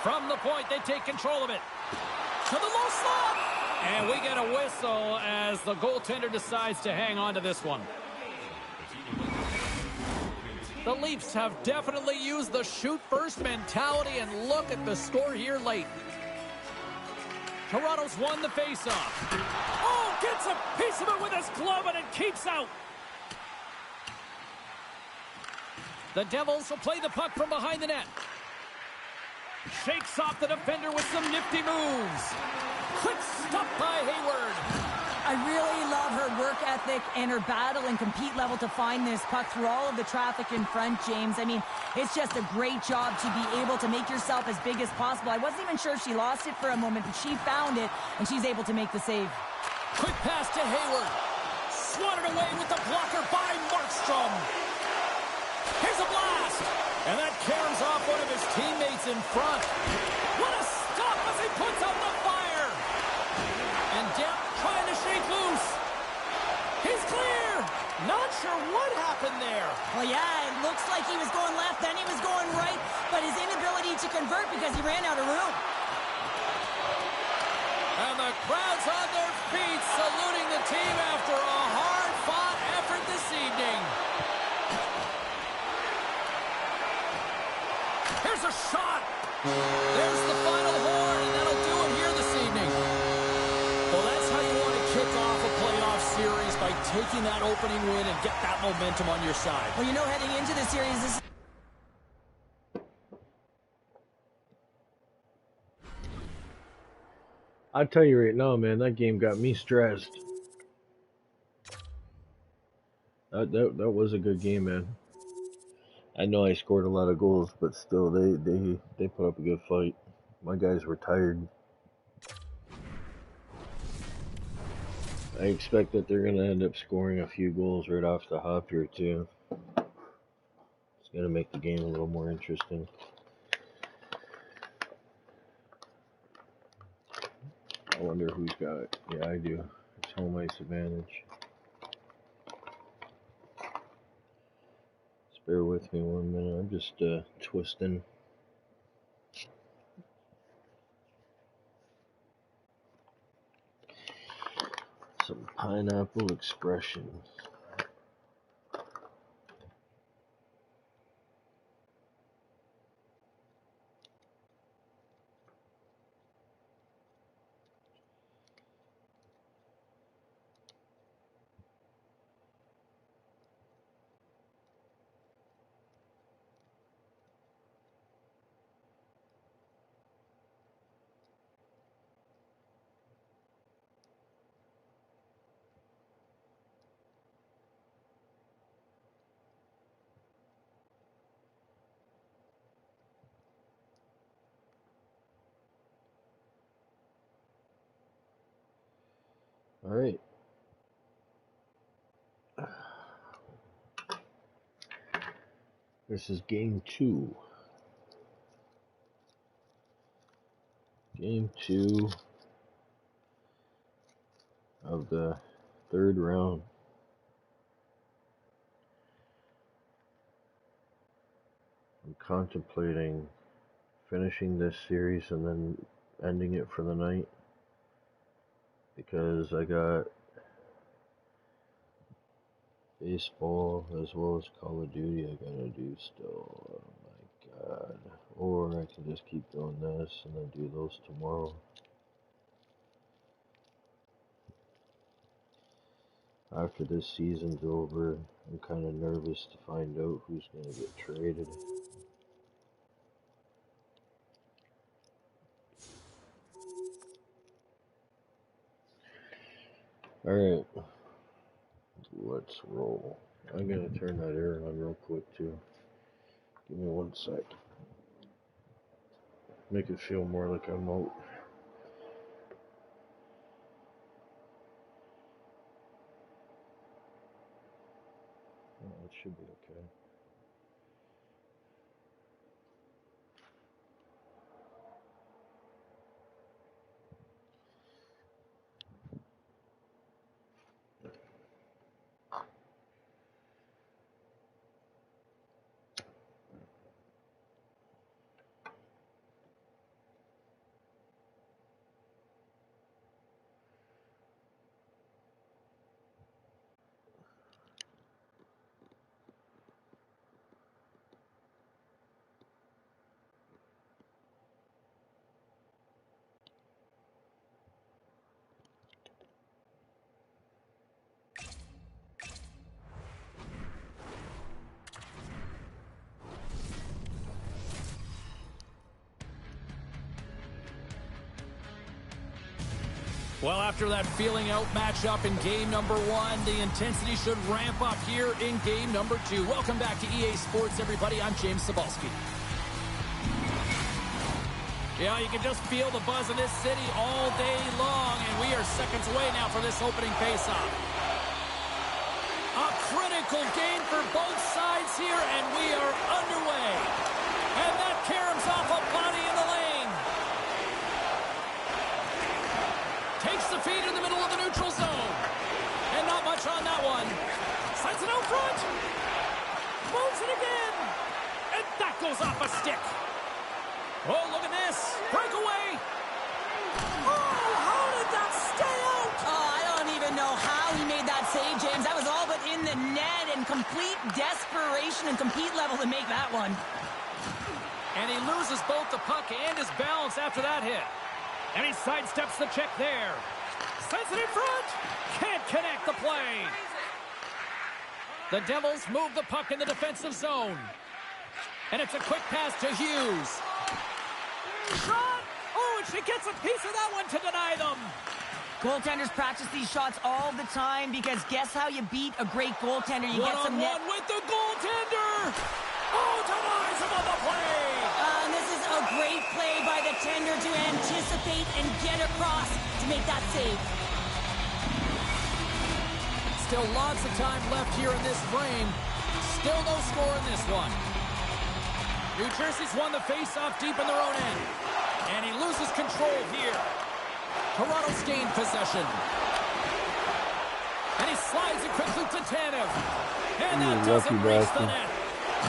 From the point, they take control of it. To the low slot! And we get a whistle as the goaltender decides to hang on to this one. The Leafs have definitely used the shoot-first mentality, and look at the score here late. Toronto's won the faceoff. Oh, gets a piece of it with his glove, and it keeps out. The Devils will play the puck from behind the net. Shakes off the defender with some nifty moves. Quick stop by Hayward. I really love her work ethic and her battle and compete level to find this puck through all of the traffic in front, James. I mean, it's just a great job to be able to make yourself as big as possible. I wasn't even sure if she lost it for a moment, but she found it, and she's able to make the save. Quick pass to Hayward. Swatted away with the blocker by Markstrom. Here's a blast. And that caroms off one of his teammates in front. What a stop as he puts out the fire. And Depp trying to shake loose. He's clear. Not sure what happened there. Well, yeah, it looks like he was going left, then he was going right, but his inability to convert because he ran out of room. And the crowd's on their feet saluting the team after a hard-fought effort this evening. Here's a shot. There's the final horn, and that'll do it here this evening. Well, that's how you want to kick off a playoff series, by taking that opening win and get that momentum on your side. Well, you know, heading into this series, this... I'll tell you right now, man, that game got me stressed. That was a good game, man. I know I scored a lot of goals, but still, they put up a good fight. My guys were tired. I expect that they're going to end up scoring a few goals right off the hop here, too. It's going to make the game a little more interesting. I wonder who's got it. Yeah, I do. It's home ice advantage. Just bear with me 1 minute. I'm just twisting. Some pineapple expressions. All right. This is game 2. Game 2 of the 3rd round. I'm contemplating finishing this series and then ending it for the night, because I got baseball as well as Call of Duty I gotta do still. Oh my god. Or I can just keep doing this and then do those tomorrow. After this season's over, I'm kind of nervous to find out who's going to get traded. Alright, let's roll. I'm going to turn that air on real quick too. Give me 1 sec. Make it feel more like I'm out. Oh, it should be okay. Well, after that feeling out matchup in game number 1, the intensity should ramp up here in game number 2. Welcome back to EA Sports, everybody. I'm James Cybulski. Yeah, you can just feel the buzz in this city all day long, and we are seconds away now for this opening faceoff. A critical game for both sides here, and we are underway. And that caroms off a body in the lane. Takes the feed in the middle of the neutral zone. And not much on that one. Sends it out front. Moves it again. And that goes off a stick. Oh, look at this. Breakaway. Oh, how did that stay out? Oh, I don't even know how he made that save, James. That was all but in the net, and complete desperation and compete level to make that one. And he loses both the puck and his balance after that hit. And he sidesteps the check there. Sends it in front. Can't connect the play. The Devils move the puck in the defensive zone. And it's a quick pass to Hughes. Shot! Oh, and she gets a piece of that one to deny them. Goaltenders practice these shots all the time because guess how you beat a great goaltender? You get some net. One-on-one with the goaltender. Oh, denies him on the play. And this is a great play by the tender to anticipate and get across to make that save. Still lots of time left here in this frame. Still no score in this one. New Jersey's won the face-off deep in their own end. And he loses control here. Toronto's gained possession. And he slides it quickly to Tanev. And that doesn't reach the net.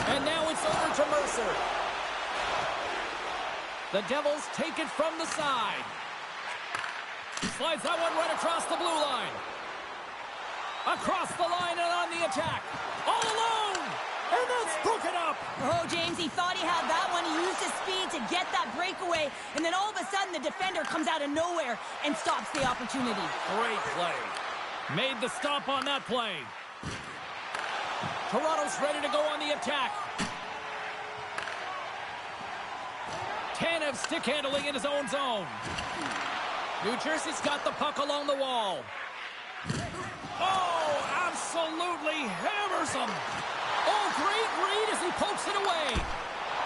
And now it's over to Mercer. The Devils take it from the side. Slides that one right across the blue line. Across the line and on the attack. All alone. And that's broken up. Oh, James, he thought he had that one. He used his speed to get that breakaway. And then all of a sudden, the defender comes out of nowhere and stops the opportunity. Great play. Made the stop on that play. Toronto's ready to go on the attack. Tanev stick handling in his own zone. New Jersey's got the puck along the wall. Oh, absolutely hammers him. Oh, great read as he pokes it away.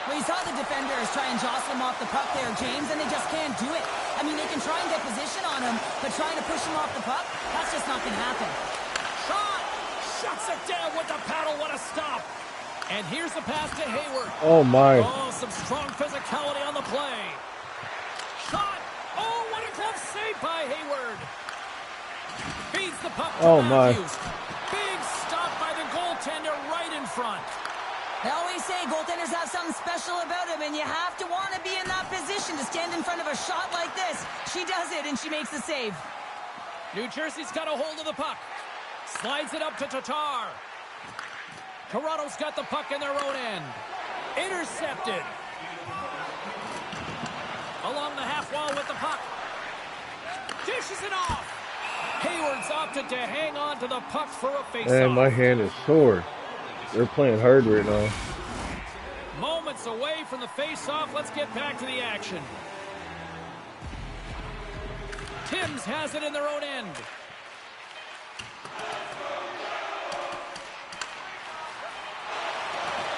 Well, you saw the defenders try and jostle him off the puck there, James, and they just can't do it. I mean, they can try and get position on him, but trying to push him off the puck, that's just not going to happen. Shot! Shuts it down with the paddle. What a stop. And here's the pass to Hayward. Oh, my. Oh, some strong physicality on the play. Shot! Oh, what a glove save by Hayward. Feeds the puck to Matthews. Big stop by the goaltender right in front. They always say goaltenders have something special about them, and you have to want to be in that position to stand in front of a shot like this. She does it, and she makes the save. New Jersey's got a hold of the puck. Slides it up to Tatar. Toronto's got the puck in their own end. Intercepted. Along the half wall with the puck. Dishes it off. Hayward's opted to hang on to the puck for a face-off. Man, my hand is sore. They're playing hard right now. Moments away from the face-off. Let's get back to the action. Timms has it in their own end.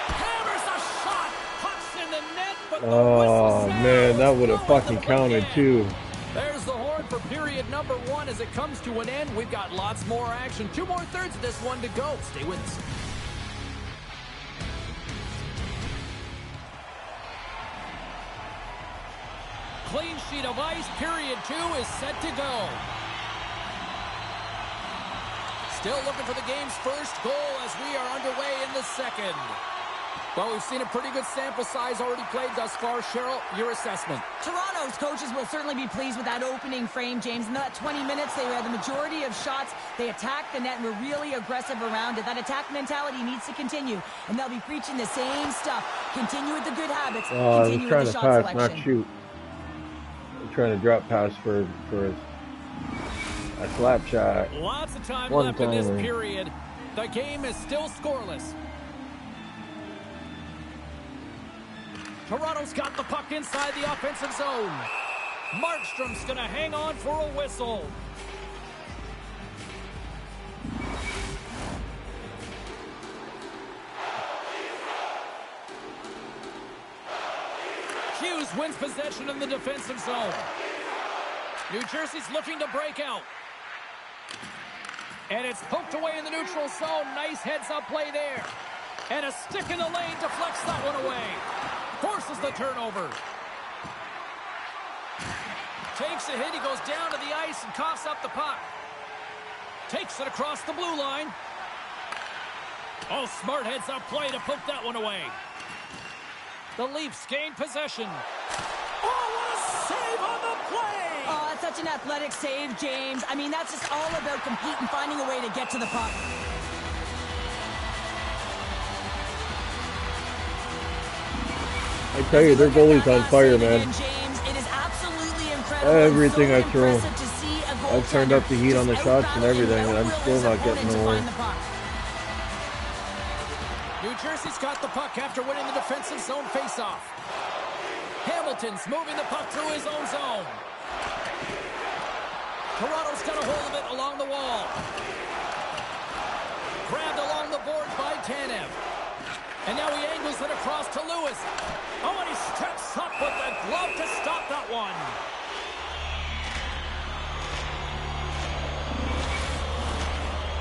Hammers a shot. Pucks in the net, but oh, man, that would have fucking counted, too. There's the horn for period number 1 as it comes to an end. We've got lots more action. 2 more thirds of this one to go. Stay with us. Clean sheet of ice. Period 2 is set to go. Still looking for the game's first goal as we are underway in the second. Well, we've seen a pretty good sample size already played thus far. Cheryl, your assessment. Toronto's coaches will certainly be pleased with that opening frame, James. In that 20 minutes, they had the majority of shots. They attacked the net and were really aggressive around it. That attack mentality needs to continue, and they'll be preaching the same stuff. Continue with the good habits. Continue with the shot pass, selection. not shoot. I'm trying to drop pass for a slap shot. Lots of time left in this period. The game is still scoreless. Toronto's got the puck inside the offensive zone. Markstrom's going to hang on for a whistle. Hughes wins possession in the defensive zone. New Jersey's looking to break out. And it's poked away in the neutral zone. Nice heads-up play there. And a stick in the lane deflects that one away. Forces the turnover. Takes a hit. He goes down to the ice and coughs up the puck. Takes it across the blue line. Oh, smart heads-up play to poke that one away. The Leafs gain possession. Oh, what a save on the play! Oh, that's such an athletic save, James. I mean, that's just all about competing, finding a way to get to the puck. I tell you, their goalie's on fire, man. James, it is absolutely incredible. Everything so I throw. I've turned up the heat on the shots and everything, and I'm still not getting the one. New Jersey's got the puck after winning the defensive zone faceoff. Hamilton's moving the puck through his own zone. Toronto's got a hold of it along the wall. Grabbed along the board by Tanev. And now he angles it across to Lewis. Oh, and he steps up with the glove to stop that one.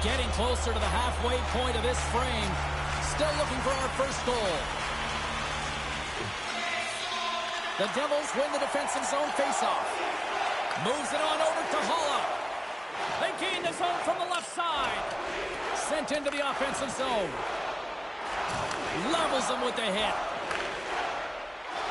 Getting closer to the halfway point of this frame. Still looking for our first goal. The Devils win the defensive zone faceoff. Moves it on over to Holla. They gain the zone from the left side. Sent into the offensive zone. Levels them with the hit.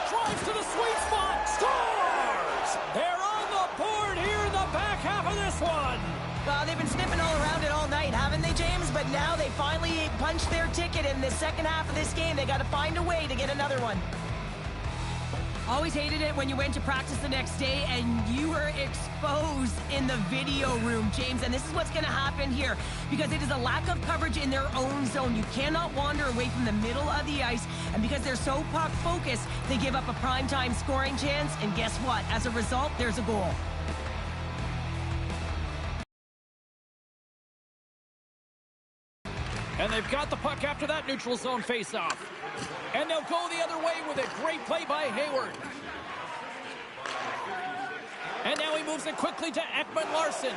Drives to the sweet spot. Scores! They're on the board here in the back half of this one. Well, they've been sniffing all around it all night, haven't they, James? But now they finally punched their ticket in the second half of this game. They got to find a way to get another one. Always hated it when you went to practice the next day and you were exposed in the video room, James. And this is what's going to happen here because it is a lack of coverage in their own zone. You cannot wander away from the middle of the ice. And because they're so puck-focused, they give up a primetime scoring chance. And guess what? As a result, there's a goal. And they've got the puck after that neutral zone faceoff. And they'll go the other way with a great play by Hayward. And now he moves it quickly to Ekman-Larsson.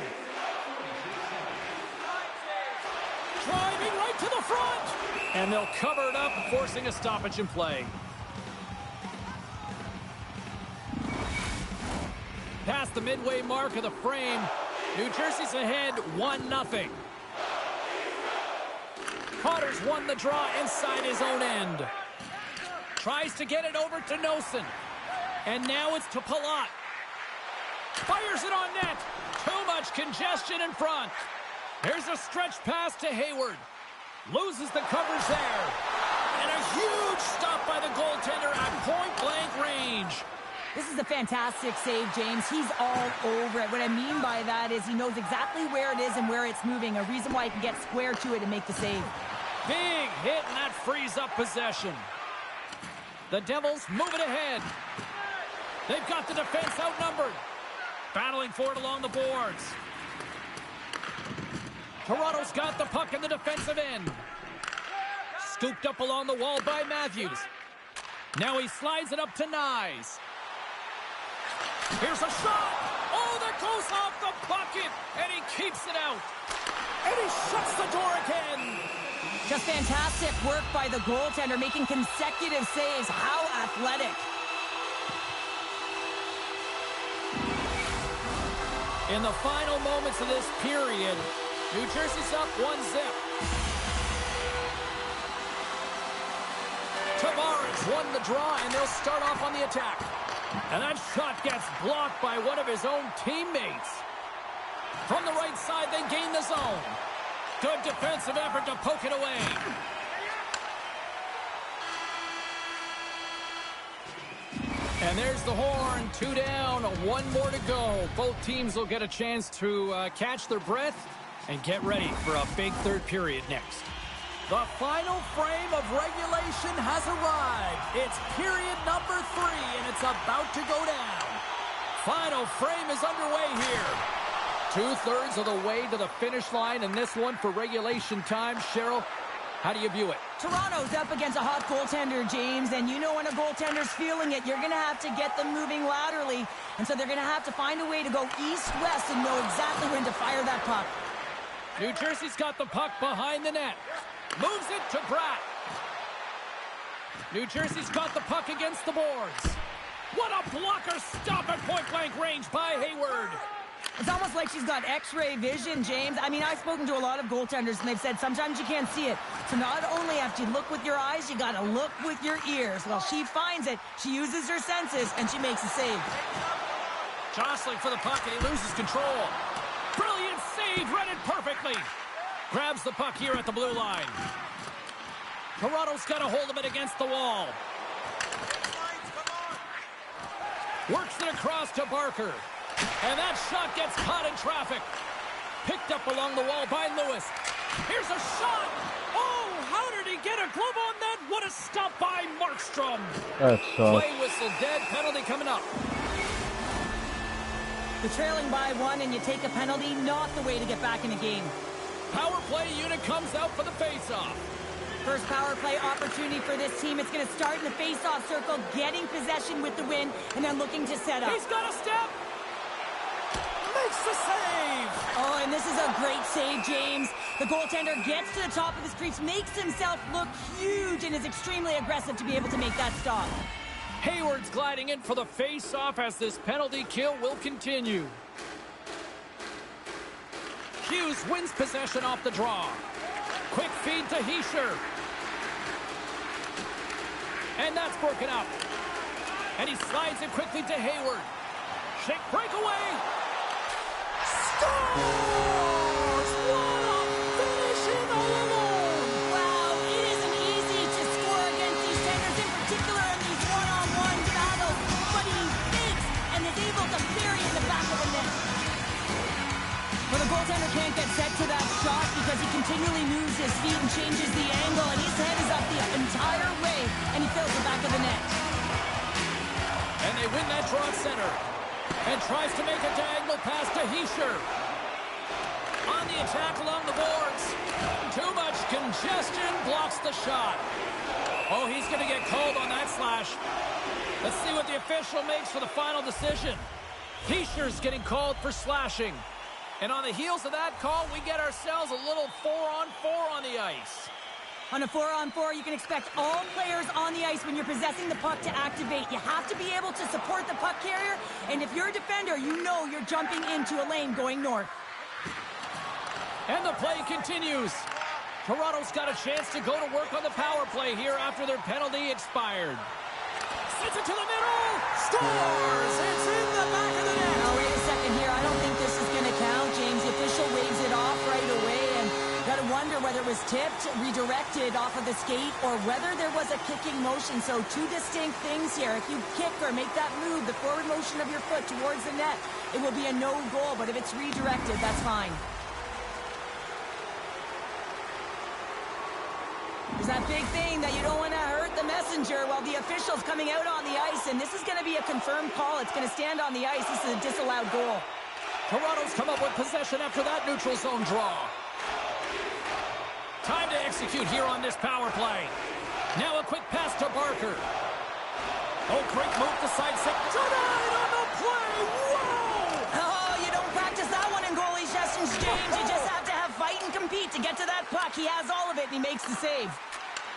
Driving right to the front. And they'll cover it up, forcing a stoppage in play. Past the midway mark of the frame, New Jersey's ahead 1-0. Potter's won the draw inside his own end. Tries to get it over to Nosen. And now it's to Palat. Fires it on net. Too much congestion in front. Here's a stretch pass to Hayward. Loses the coverage there. And a huge stop by the goaltender at point-blank range. This is a fantastic save, James. He's all over it. What I mean by that is he knows exactly where it is and where it's moving. A reason why he can get square to it and make the save. Big hit, and that frees up possession. The Devils move it ahead. They've got the defense outnumbered. Battling for it along the boards. Toronto's got the puck in the defensive end. Scooped up along the wall by Matthews. Now he slides it up to Nyes. Here's a shot. Oh, that goes off the bucket, and he keeps it out. And he shuts the door again. Just fantastic work by the goaltender, making consecutive saves. How athletic. In the final moments of this period, New Jersey's up 1-0. Tavares won the draw, and they'll start off on the attack. And that shot gets blocked by one of his own teammates. From the right side, they gain the zone. Good defensive effort to poke it away. And there's the horn. 2 down, 1 more to go. Both teams will get a chance to catch their breath and get ready for a big third period next. The final frame of regulation has arrived. It's period number 3, and it's about to go down. Final frame is underway here. 2/3 of the way to the finish line in this one for regulation time. Cheryl, how do you view it? Toronto's up against a hot goaltender, James, and you know when a goaltender's feeling it, you're going to have to get them moving laterally, and so they're going to have to find a way to go east-west and know exactly when to fire that puck. New Jersey's got the puck behind the net. Moves it to Bratt. New Jersey's got the puck against the boards. What a blocker stop at point-blank range by Hayward. It's almost like she's got x-ray vision, James. I mean, I've spoken to a lot of goaltenders, and they've said sometimes you can't see it. So not only have to look with your eyes, you got to look with your ears. Well, she finds it, she uses her senses, and she makes a save. Jostling for the puck, and he loses control. Brilliant save, read it perfectly. Grabs the puck here at the blue line. Toronto's got a hold of it against the wall. Works it across to Barker. And that shot gets caught in traffic. Picked up along the wall by Lewis. Here's a shot. Oh, how How did he get a glove on that? What a stop by Markstrom. That sucks. Play whistle dead. Penalty coming up. You're trailing by 1 and you take a penalty, not the way to get back in a game. Power play unit comes out for the face-off. First power play opportunity for this team. It's going to start in the face-off circle, getting possession with the win, and then looking to set up. He's got a step. Makes the save. Oh, and this is a great save, James. The goaltender gets to the top of his crease, makes himself look huge, and is extremely aggressive to be able to make that stop. Hayward's gliding in for the face-off as this penalty kill will continue. Hughes wins possession off the draw. Quick feed to Hischier. And that's broken up. And he slides it quickly to Hayward. Shake breakaway. Scores! What a finishing all alone! Wow, it isn't easy to score against these tenders, in particular in these one-on-one battles. But he fakes and is able to bury in the back of the net. Well, the goaltender can't get set to that shot because he continually moves his feet and changes the angle, and his head is up the entire way, and he fills the back of the net. And they win that draw at center. And tries to make a diagonal pass to Hischier. On the attack along the boards. Too much congestion blocks the shot. Oh, he's going to get called on that slash. Let's see what the official makes for the final decision. Hischier's getting called for slashing. And on the heels of that call, we get ourselves a little 4-on-4 on the ice. On a 4-on-4, you can expect all players on the ice when you're possessing the puck to activate. You have to be able to support the puck carrier, and if you're a defender, you know you're jumping into a lane going north. And the play continues. Toronto's got a chance to go to work on the power play here after their penalty expired. Sends it to the middle. Scores! It's in the back of the net. Now, wait a second here. I don't think this is going to count, James. The official waves it off right away, and got to wonder whether it was tipped, redirected off of the skate, or whether there was a kicking motion. So two distinct things here. If you kick or make that move, the forward motion of your foot towards the net, it will be a no goal. But if it's redirected, that's fine. There's that big thing that you don't want to hurt the messenger while the official's coming out on the ice, and this is going to be a confirmed call. It's going to stand on the ice. This is a disallowed goal. Toronto's come up with possession after that neutral zone draw. Time to execute here on this power play. Now a quick pass to Barker. Oh, great move to sidestep. Denied on the play. Whoa! Oh, you don't practice that one in goalie sessions, James. You just have to have fight and compete to get to that puck. He has all of it, and he makes the save.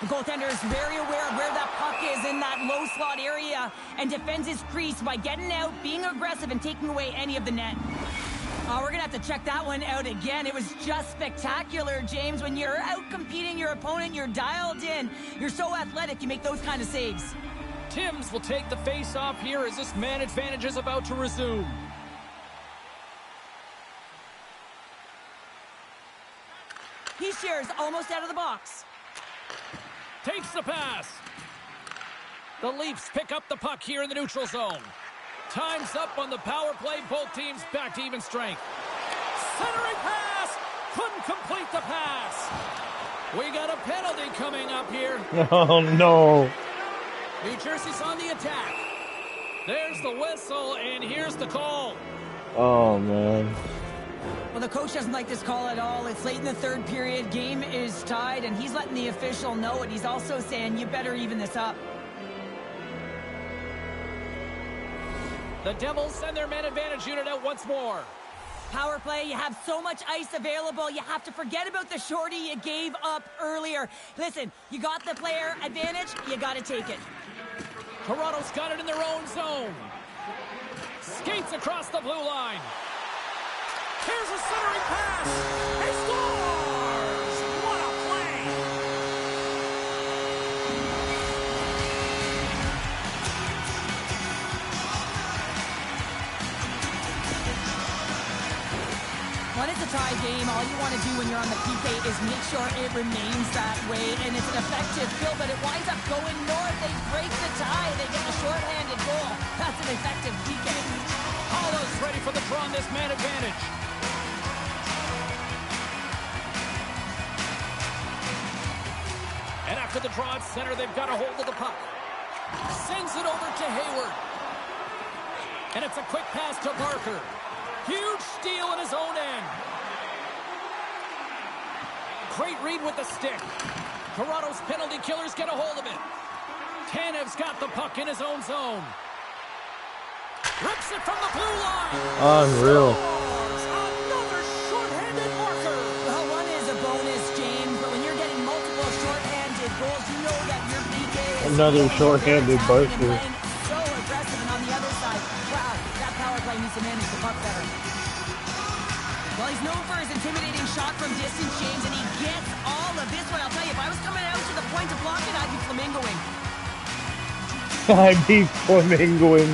The goaltender is very aware of where that puck is in that low slot area and defends his crease by getting out, being aggressive, and taking away any of the net. Oh, we're going to have to check that one out again. It was just spectacular, James. When you're out competing your opponent, you're dialed in. You're so athletic, you make those kind of saves. Timms will take the face-off here as this man advantage is about to resume. Hischier's almost out of the box. Takes the pass. The Leafs pick up the puck here in the neutral zone. Time's up on the power play. Both teams back to even strength. Centering pass. Couldn't complete the pass. We got a penalty coming up here. Oh, no. New Jersey's on the attack. There's the whistle, and here's the call. Oh, man. Well, the coach doesn't like this call at all. It's late in the third period. Game is tied, and he's letting the official know it. He's also saying, you better even this up. The Devils send their man advantage unit out once more. Power play, you have so much ice available, you have to forget about the shorty you gave up earlier. Listen, you got the player advantage, you got to take it. Toronto's got it in their own zone. Skates across the blue line. Here's a centering pass. He scores! What a play! When it's a tie game, all you want to do when you're on the PK is make sure it remains that way, and it's an effective kill, but it winds up going north. They break the tie. They get the shorthanded goal. That's an effective PK. Hollow's ready for the draw on this man advantage. to the draw at center. They've got a hold of the puck. Sends it over to Hayward. And it's a quick pass to Barker. Huge steal in his own end. Great read with the stick. Toronto's penalty killers get a hold of it. Tanev's got the puck in his own zone. Rips it from the blue line. Unreal. Another shorthanded marker. Well, one is a bonus, James, but when you're getting multiple shorthanded goals, you know that your PK is Another shorthanded Barker. Barker. So aggressive, and on the other side, wow, that power play needs to manage the puck better. Well, he's known for his intimidating shot from distance, James, and he gets all of this one. I'll tell you, if I was coming out to the point to block it, I'd be flamingoing. I'd be flamingoing.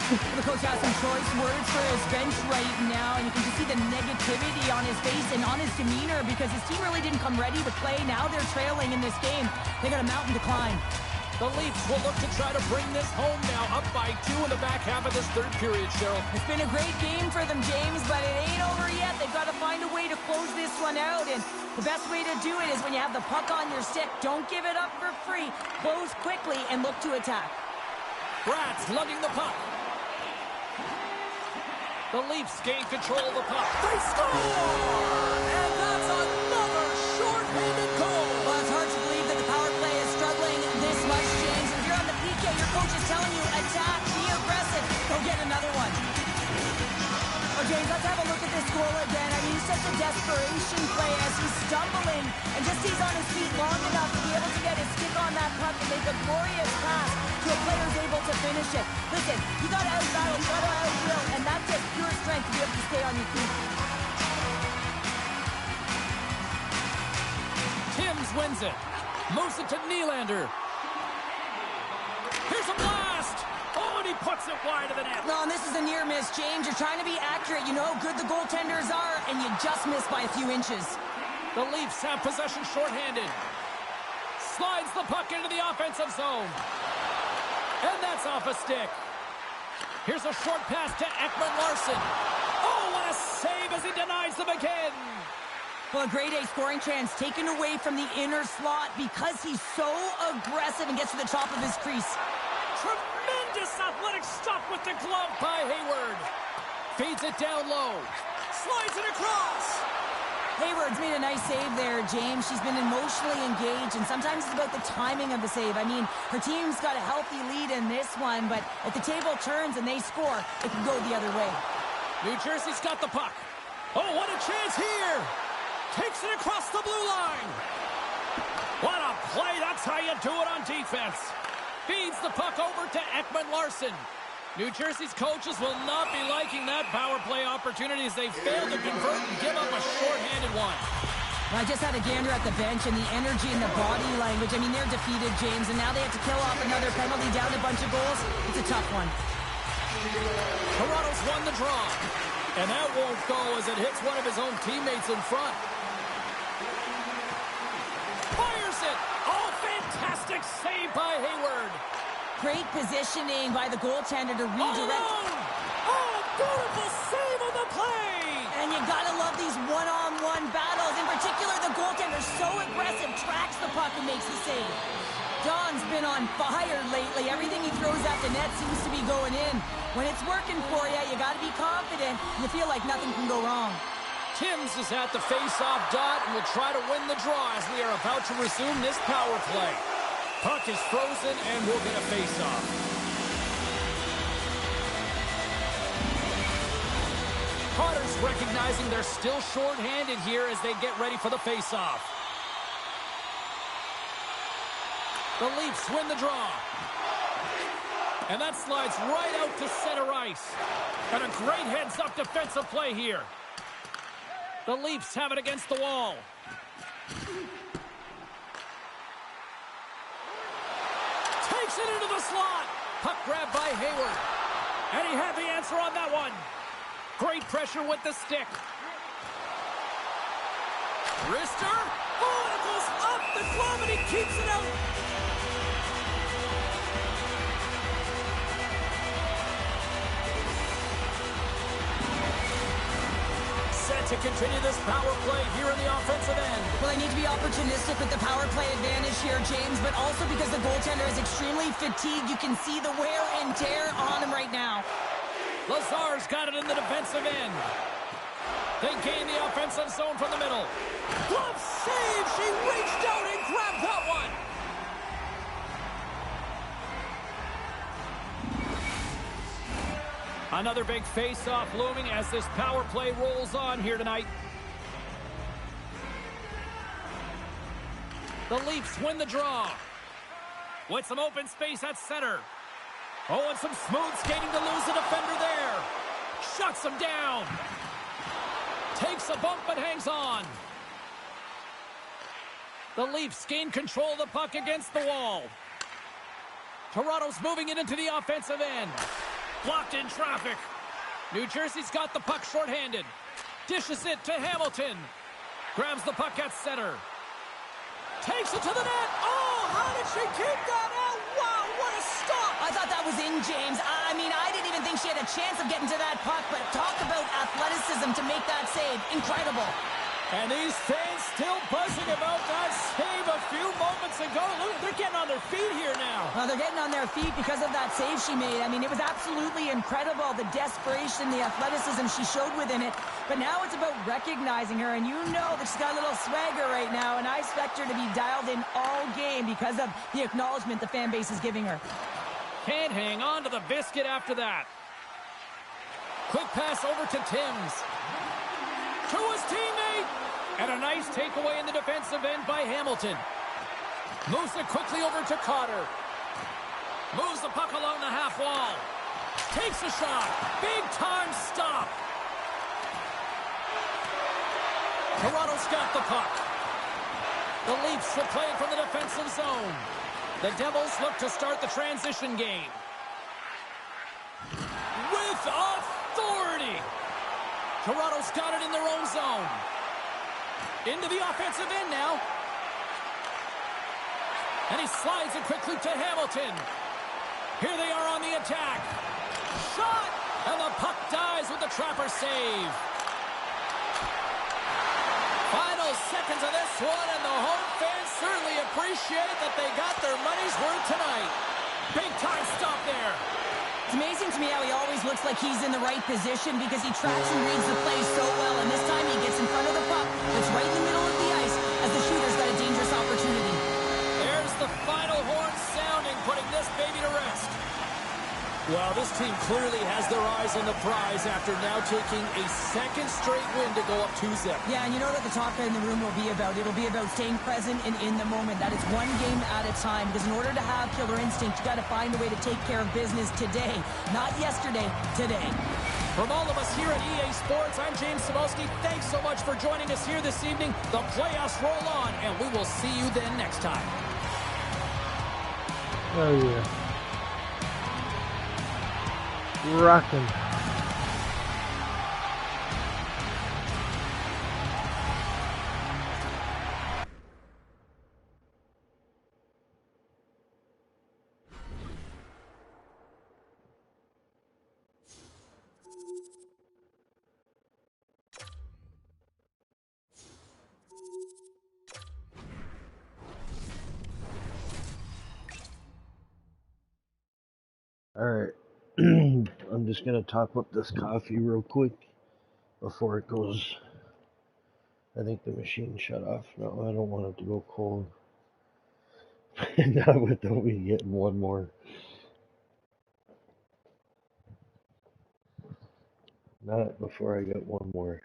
The coach has some choice words for his bench right now, and you can just see the negativity on his face and on his demeanor because his team really didn't come ready to play. Now they're trailing in this game. They got a mountain to climb. The Leafs will look to try to bring this home now, up by 2 in the back half of this third period, Cheryl. It's been a great game for them, James, but it ain't over yet. They've got to find a way to close this one out, and the best way to do it is when you have the puck on your stick. Don't give it up for free. Close quickly and look to attack. Brad's lugging the puck. The Leafs gain control of the puck. They score! And that's another short-handed goal. Well, it's hard to believe that the power play is struggling this much, James. If you're on the PK, your coach is telling you, attack, be aggressive, go get another one. Oh, James, let's have a look at this goal again. I mean, such a desperation play as he's stumbling and just stays on his feet long enough to be able to get his stick on that puck and make a glorious pass to a player who's able to finish it. Listen, you got to out-battle, you got to out-will, and that takes pure strength to be able to stay on your feet. Timms wins it. Moves it to Nylander. Here's a blast! Oh, and he puts it wide of the net. No, and this is a near miss, James. You're trying to be accurate. You know how good the goaltenders are, and you just miss by a few inches. The Leafs have possession shorthanded. Slides the puck into the offensive zone. And that's off a stick. Here's a short pass to Ekman-Larsson. Oh, what a save as he denies them again. Well, a grade A scoring chance taken away from the inner slot because he's so aggressive and gets to the top of his crease. Tremendous athletic stop with the glove by Hayward. Feeds it down low. Slides it across. Hayward's made a nice save there, James. She's been emotionally engaged, and sometimes it's about the timing of the save. I mean, her team's got a healthy lead in this one, but if the table turns and they score, it can go the other way. New Jersey's got the puck. Oh, what a chance here. Takes it across the blue line. What a play. That's how you do it on defense. Feeds the puck over to Ekman-Larsson. New Jersey's coaches will not be liking that power play opportunity as they fail to convert and give up a shorthanded one. Well, I just had a gander at the bench, and the energy and the body language. I mean, they're defeated, James, and now they have to kill off another penalty, down a bunch of goals. It's a tough one. Toronto's won the draw. And that won't go as it hits one of his own teammates in front. Fires it! Oh, fantastic save by Hayward. Great positioning by the goaltender to redirect. Oh, beautiful save on the play! And you gotta love these one-on-one battles. In particular, the goaltender so aggressive, tracks the puck and makes the save. Don's been on fire lately. Everything he throws at the net seems to be going in. When it's working for you, you gotta be confident. You feel like nothing can go wrong. Timms is at the face-off dot and will try to win the draw as we are about to resume this power play. Puck is frozen and we'll get a face-off. Carter's recognizing they're still short-handed here as they get ready for the face-off. The Leafs win the draw. And that slides right out to center ice. And a great heads-up defensive play here. The Leafs have it against the wall. Takes it into the slot. Puck grabbed by Hayward. And he had the answer on that one. Great pressure with the stick. Wrister. Oh, it goes up the glove and he keeps it out. Set to continue this power play here in the offensive end. Well, they need to be opportunistic with the power play advantage here, James, but also because the goaltender is extremely fatigued. You can see the wear and tear on him right now. Lazar's got it in the defensive end. They gain the offensive zone from the middle. Glove save! She reached out and grabbed that one! Another big face-off looming as this power play rolls on here tonight. The Leafs win the draw. With some open space at center. Oh, and some smooth skating to lose the defender there. Shuts him down. Takes a bump but hangs on. The Leafs gain control of the puck against the wall. Toronto's moving it into the offensive end. Blocked in traffic. New Jersey's got the puck shorthanded. Dishes it to Hamilton. Grabs the puck at center. Takes it to the net. Oh, how did she keep that out? Wow, what a stop. I thought that was in, James. I mean, I didn't even think she had a chance of getting to that puck, but talk about athleticism to make that save. Incredible. And these fans still buzzing about that save a few moments ago. Look, they're getting on their feet here now. Well, they're getting on their feet because of that save she made. I mean, it was absolutely incredible, the desperation, the athleticism she showed within it. But now it's about recognizing her, and you know that she's got a little swagger right now, and I expect her to be dialed in all game because of the acknowledgement the fan base is giving her. Can't hang on to the biscuit after that. Quick pass over to Timms. To his teammate. And a nice takeaway in the defensive end by Hamilton. Moves it quickly over to Cotter. Moves the puck along the half wall. Takes a shot. Big time stop. Toronto's got the puck. The Leafs will play from the defensive zone. The Devils look to start the transition game. With authority. Toronto's got it in their own zone. Into the offensive end now. And he slides it quickly to Hamilton. Here they are on the attack. Shot! And the puck dies with the trapper save. Final seconds of this one, and the home fans certainly appreciate that they got their money's worth tonight. Big time stop there. It's amazing to me how he always looks like he's in the right position because he tracks and reads the play so well, and this time he gets in front of the puck. It's right in the middle of the ice as the shooter's got a dangerous opportunity. There's the final horn sounding, putting this baby to rest. Well, this team clearly has their eyes on the prize after now taking a second straight win to go up 2-0. Yeah, and you know what the talk in the room will be about? It'll be about staying present and in the moment. That is one game at a time, because in order to have killer instinct, you got to find a way to take care of business today. Not yesterday, today. From all of us here at EA Sports, I'm James Samowski. Thanks so much for joining us here this evening. The playoffs roll on, and we will see you then next time. Oh, yeah. Rockin'. All right. I'm just going to top up this coffee real quick before it goes. I think the machine shut off. No, I don't want it to go cold. Not without me getting one more. Not before I get one more.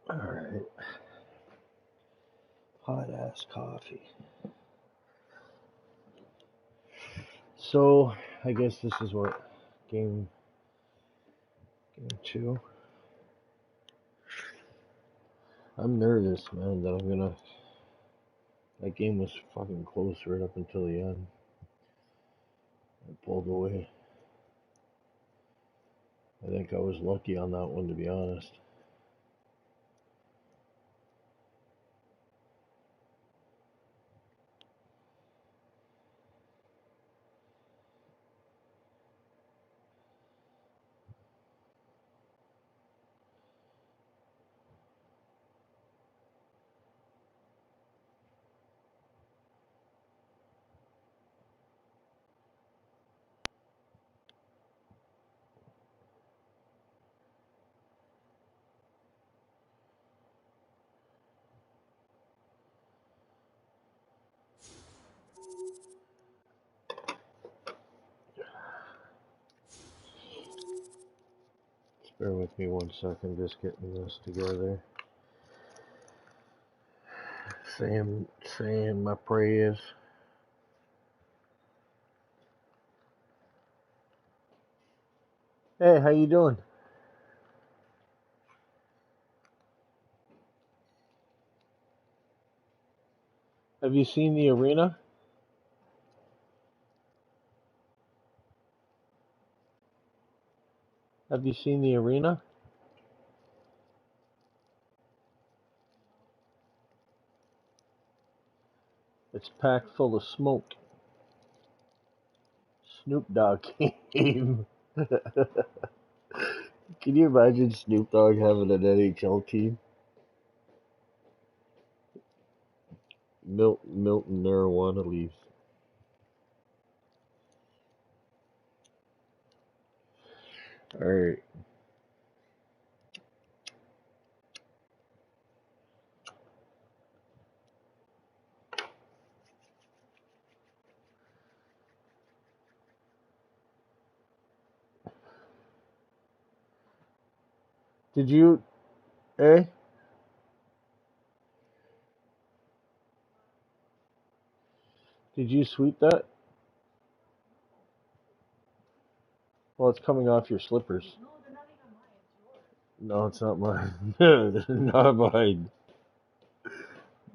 Alright. Hot ass coffee. So, I guess this is what? Game 2? I'm nervous, man, that I'm gonna... That game was fucking close right up until the end. I pulled away. I think I was lucky on that one, to be honest. Just bear with me 1 second, just getting this together. Saying my prayers. Hey, how you doing? Have you seen the arena? Have you seen the arena? It's packed full of smoke. Snoop Dogg came. Can you imagine Snoop Dogg having an NHL team? Milton marijuana leaves. Alright. Did you, eh? Did you sweep that? Well, it's coming off your slippers. No, it's not mine. Not mine.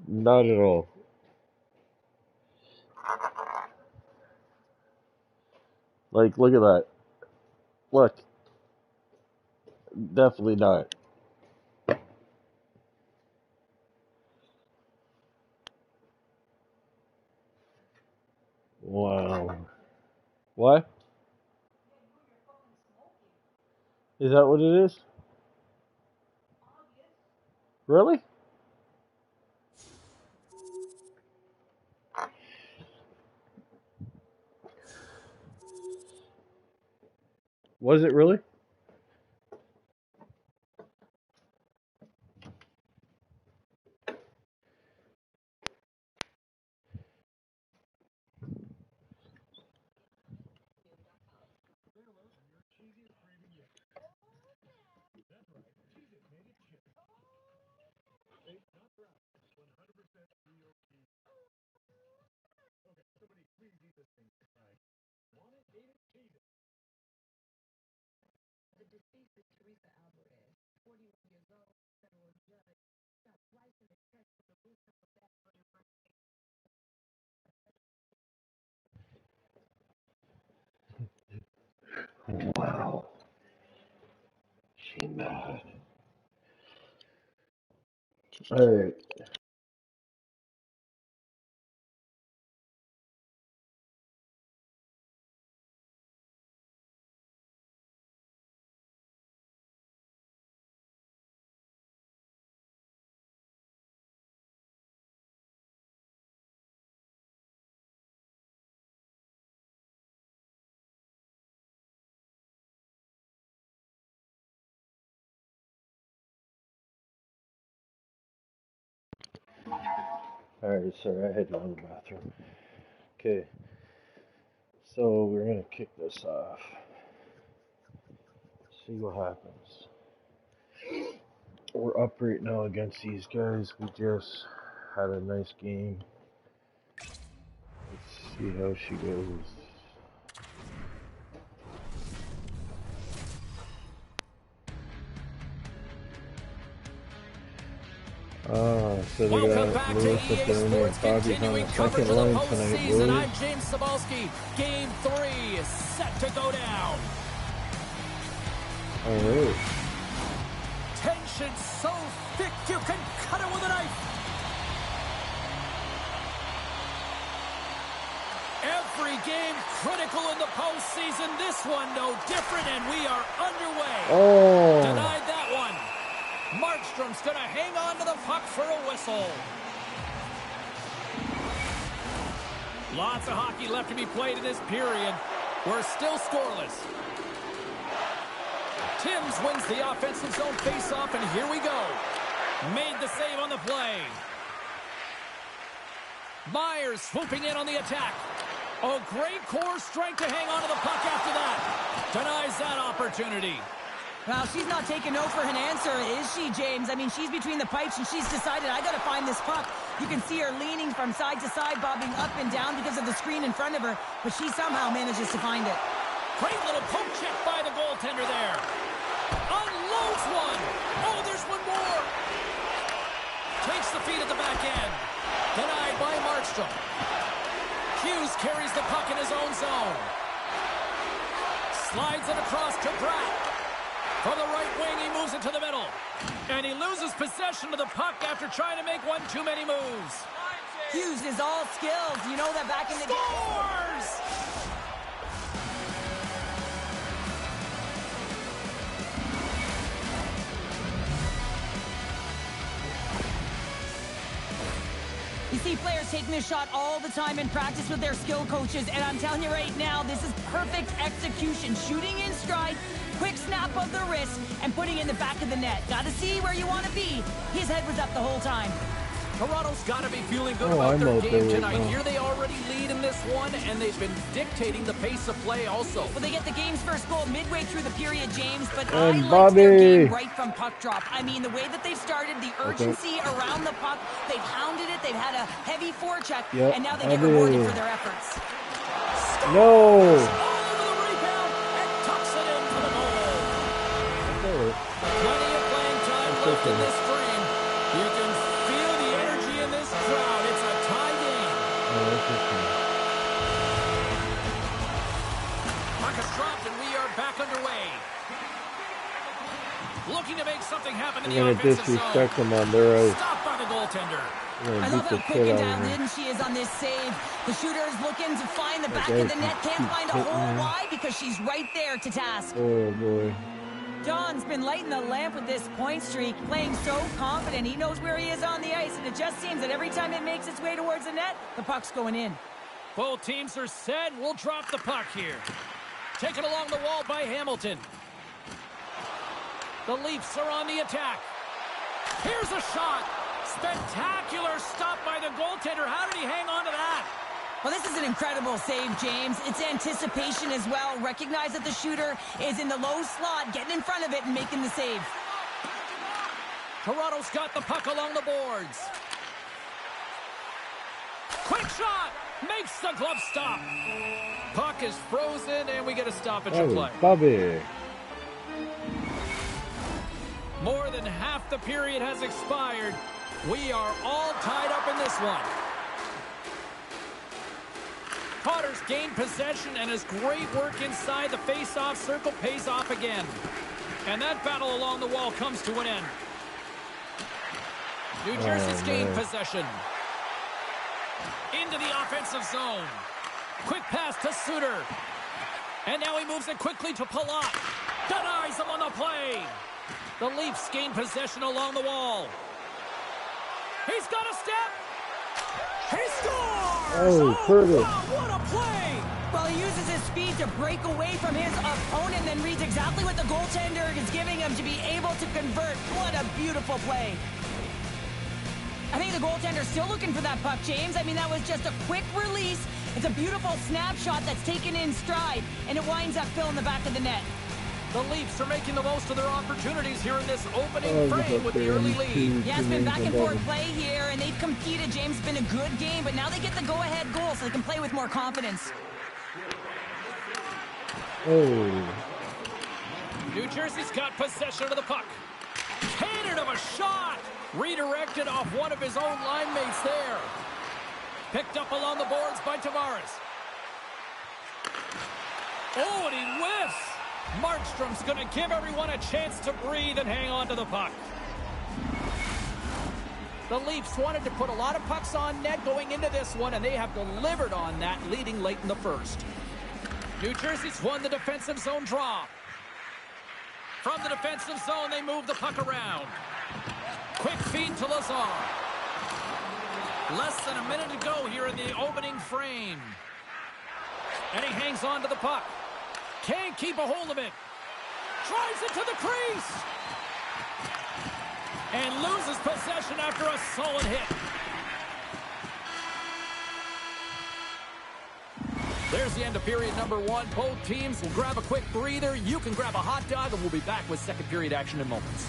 Not at all. Like, look at that. Look. Definitely not. Wow. What? Is that what it is? Really? Was it really? Wow. She mad. Alright. Alright, sorry, I had to go to the bathroom. Okay. So we're gonna kick this off. See what happens. We're up right now against these guys. We just had a nice game. Let's see how she goes. So they got Melissa Bowman and Bobby on the second line tonight, boys. I'm James Cybulski. Game 3 is set to go down. Alright. Tension so thick you can cut it with a knife. Every game critical in the postseason. This one no different, and we are underway. Oh. Denied that one. Markstrom's going to hang on to the puck for a whistle. Lots of hockey left to be played in this period. We're still scoreless. Timms wins the offensive zone faceoff, and here we go. Made the save on the play. Myers swooping in on the attack. Oh, great core strength to hang on to the puck after that. Denies that opportunity. Well, she's not taking no for an answer, is she, James? I mean, she's between the pipes, and she's decided, I got to find this puck. You can see her leaning from side to side, bobbing up and down because of the screen in front of her, but she somehow manages to find it. Great little poke check by the goaltender there. Unloads one. Oh, there's one more. Takes the feed at the back end. Denied by Markstrom. Hughes carries the puck in his own zone. Slides it across to Pratt. From the right wing, he moves it to the middle. And he loses possession of the puck after trying to make one too many moves. Hughes is all skills. You know that back in the Scores! You see players taking this shot all the time in practice with their skill coaches, and I'm telling you right now, this is perfect execution. Shooting in stride, quick snap of the wrist, and putting it in the back of the net. Got to see where you want to be. His head was up the whole time. Toronto's got to be feeling good about their game tonight. Here they already lead in this one, and they've been dictating the pace of play also. Well, they get the game's first goal midway through the period, James, but I like their game right from puck drop. I mean, the way that they've started, the urgency around the puck, they've hounded it, they've had a heavy forecheck, and now they get rewarded for their efforts. No! All over the rebound, and tucks it into the goal. Plenty of playing time left in this frame. You can feel the energy in this crowd. It's a tie game. Puck is dropped, and we are back underway. Looking to make something happen in the offensive zone. Disrespect them on their own. Stopped by the goaltender. I love how quick and dialed in she is on this save. The shooter is looking to find the back of the net. Can't find a hole. Why? Because she's right there to task. Oh, boy. John's been lighting the lamp with this point streak, playing so confident. He knows where he is on the ice, and it just seems that every time it makes its way towards the net, the puck's going in. Both teams are set. We'll drop the puck here. Taken along the wall by Hamilton. The Leafs are on the attack. Here's a shot. Spectacular stop by the goaltender. How did he hang on to that? Well, this is an incredible save, James. It's anticipation as well. Recognize that the shooter is in the low slot, getting in front of it and making the save. Toronto's got the puck along the boards. Quick shot! Makes the glove stop. Puck is frozen, and we get a stoppage of play. Bobby. More than half the period has expired. We are all tied up in this one. Potter's gained possession, and his great work inside the face-off circle pays off again. And that battle along the wall comes to an end. New Jersey's gained possession. Into the offensive zone. Quick pass to Suter. And now he moves it quickly to Palat. Denies him on the play. The Leafs gain possession along the wall. He's got a step. He scores! Oh, Curtis. Wow, what a play! Well, he uses his speed to break away from his opponent, then reads exactly what the goaltender is giving him to be able to convert. What a beautiful play. I think the goaltender's still looking for that puck, James. I mean, that was just a quick release. It's a beautiful snapshot that's taken in stride, and it winds up filling the back of the net. The Leafs are making the most of their opportunities here in this opening frame with the early lead. Yeah, it's been back and forth play here, and they've competed. James, it's been a good game, but now they get the go-ahead goal so they can play with more confidence. Oh. New Jersey's got possession of the puck. Cannon of a shot! Redirected off one of his own line mates there. Picked up along the boards by Tavares. Oh, and he whiffs! Markstrom's going to give everyone a chance to breathe and hang on to the puck. The Leafs wanted to put a lot of pucks on net going into this one, and they have delivered on that, leading late in the first. New Jersey's won the defensive zone draw. From the defensive zone, they move the puck around. Quick feed to Lazar. Less than a minute to go here in the opening frame. And he hangs on to the puck. Can't keep a hold of it. Drives it to the crease. And loses possession after a solid hit. There's the end of period number 1. Both teams will grab a quick breather. You can grab a hot dog, and we'll be back with second period action in moments.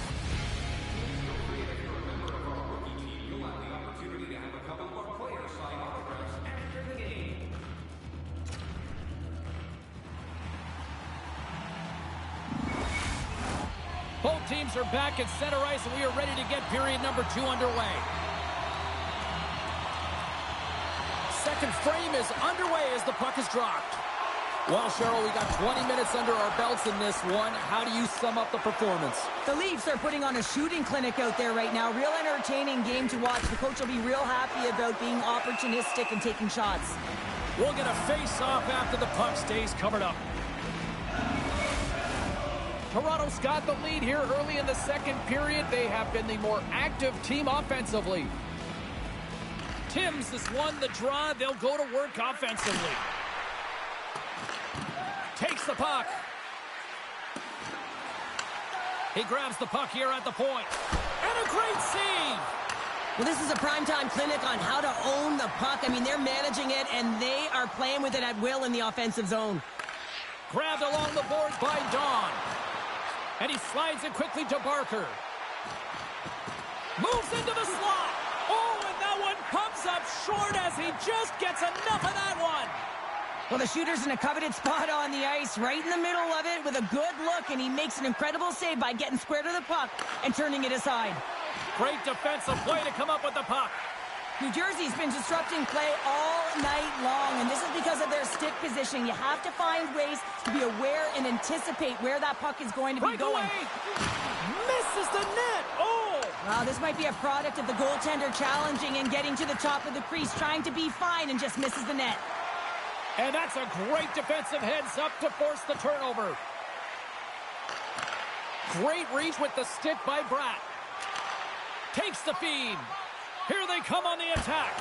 Both teams are back at center ice, and we are ready to get period number 2 underway. Second frame is underway as the puck is dropped. Well, Cheryl, we got 20 minutes under our belts in this one. How do you sum up the performance? The Leafs are putting on a shooting clinic out there right now. Real entertaining game to watch. The coach will be real happy about being opportunistic and taking shots. We'll get a face-off after the puck stays covered up. Toronto's got the lead here early in the second period. They have been the more active team offensively. Timms has won the draw. They'll go to work offensively. Takes the puck. He grabs the puck here at the point. And a great save. Well, this is a primetime clinic on how to own the puck. I mean, they're managing it, and they are playing with it at will in the offensive zone. Grabbed along the boards by Dawn. And he slides it quickly to Barker. Moves into the slot. Oh, and that one pumps up short as he just gets enough of that one. Well, the shooter's in a coveted spot on the ice, right in the middle of it with a good look, and he makes an incredible save by getting square to the puck and turning it aside. Great defensive play to come up with the puck. New Jersey's been disrupting play all night long, and this is because of their stick positioning. You have to find ways to be aware and anticipate where that puck is going to be going. Misses the net. Oh! Wow, this might be a product of the goaltender challenging and getting to the top of the crease, trying to be fine, and just misses the net. And that's a great defensive heads-up to force the turnover. Great reach with the stick by Bratt. Takes the feed. Here they come on the attack.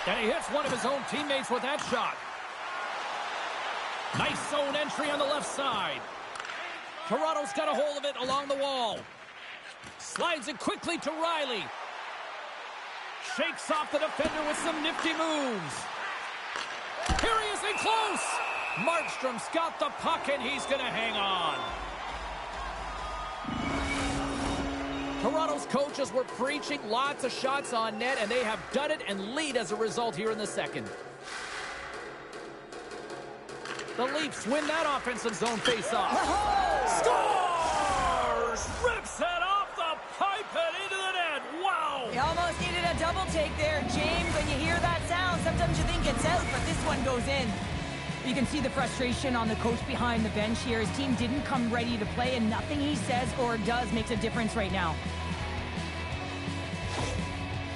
And he hits one of his own teammates with that shot. Nice zone entry on the left side. Toronto's got a hold of it along the wall. Slides it quickly to Riley. Shakes off the defender with some nifty moves. Here he is in close. Markstrom's got the puck, and he's going to hang on. Toronto's coaches were preaching lots of shots on net, and they have done it and lead as a result here in the second. The Leafs win that offensive zone faceoff. Scores! Rips it off the pipe and into the net. Wow! He almost needed a double take there, James. When you hear that sound, sometimes you think it's out, but this one goes in. You can see the frustration on the coach behind the bench here. His team didn't come ready to play, and nothing he says or does makes a difference right now.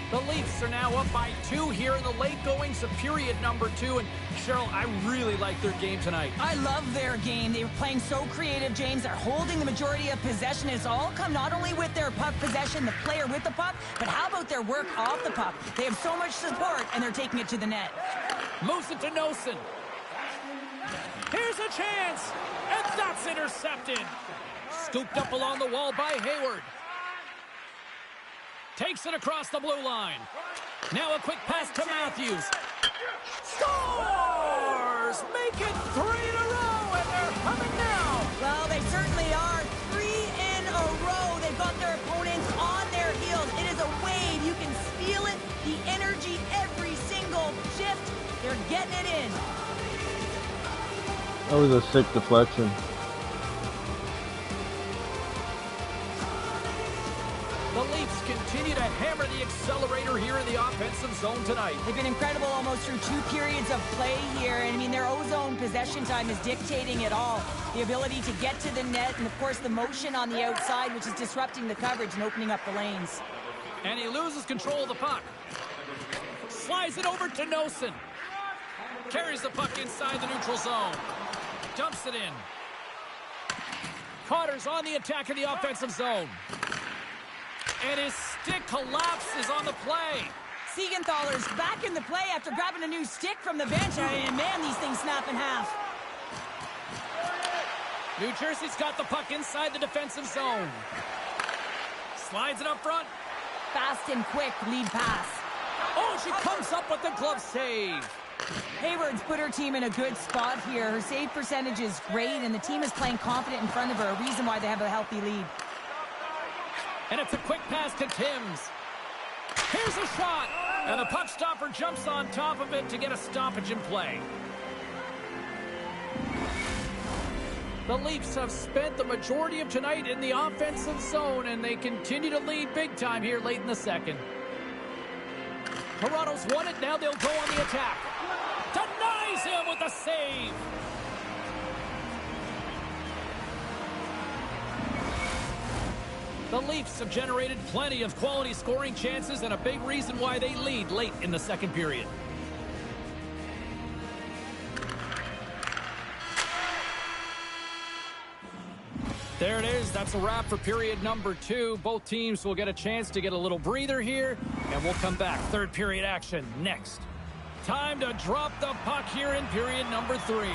The Leafs are now up by 2 here in the late goings of period number 2. And Cheryl, I really like their game tonight. I love their game. They were playing so creative, James. They're holding the majority of possession. It's all come not only with their puck possession, the player with the puck, but how about their work off the puck? They have so much support, and they're taking it to the net. Moves it to Nosen. Here's a chance, and that's intercepted. Scooped up along the wall by Hayward. Takes it across the blue line. Now a quick pass to Matthews. Scores! Make it 3 in a row, and they're coming now. Well, they certainly That was a sick deflection. The Leafs continue to hammer the accelerator here in the offensive zone tonight. They've been incredible almost through 2 periods of play here. And I mean, their O-zone possession time is dictating it all. The ability to get to the net and, of course, the motion on the outside, which is disrupting the coverage and opening up the lanes. And he loses control of the puck. Slides it over to Nosen. Carries the puck inside the neutral zone. Dumps it in. Carter's on the attack in the offensive zone. And his stick collapses on the play. Siegenthaler's back in the play after grabbing a new stick from the bench. And man, these things snap in half. New Jersey's got the puck inside the defensive zone. Slides it up front. Fast and quick lead pass. Oh, she comes up with the glove save. Hayward's put her team in a good spot here. Her save percentage is great, and the team is playing confident in front of her, a reason why they have a healthy lead. And it's a quick pass to Timms. Here's a shot. And the puck stopper jumps on top of it to get a stoppage in play. The Leafs have spent the majority of tonight in the offensive zone, and they continue to lead big time here late in the second. Toronto's won it. Now they'll go on the attack. Denies him with a save. The Leafs have generated plenty of quality scoring chances and a big reason why they lead late in the second period. There it is. That's a wrap for period number 2. Both teams will get a chance to get a little breather here, and we'll come back. Third period action next. Time to drop the puck here in period number 3.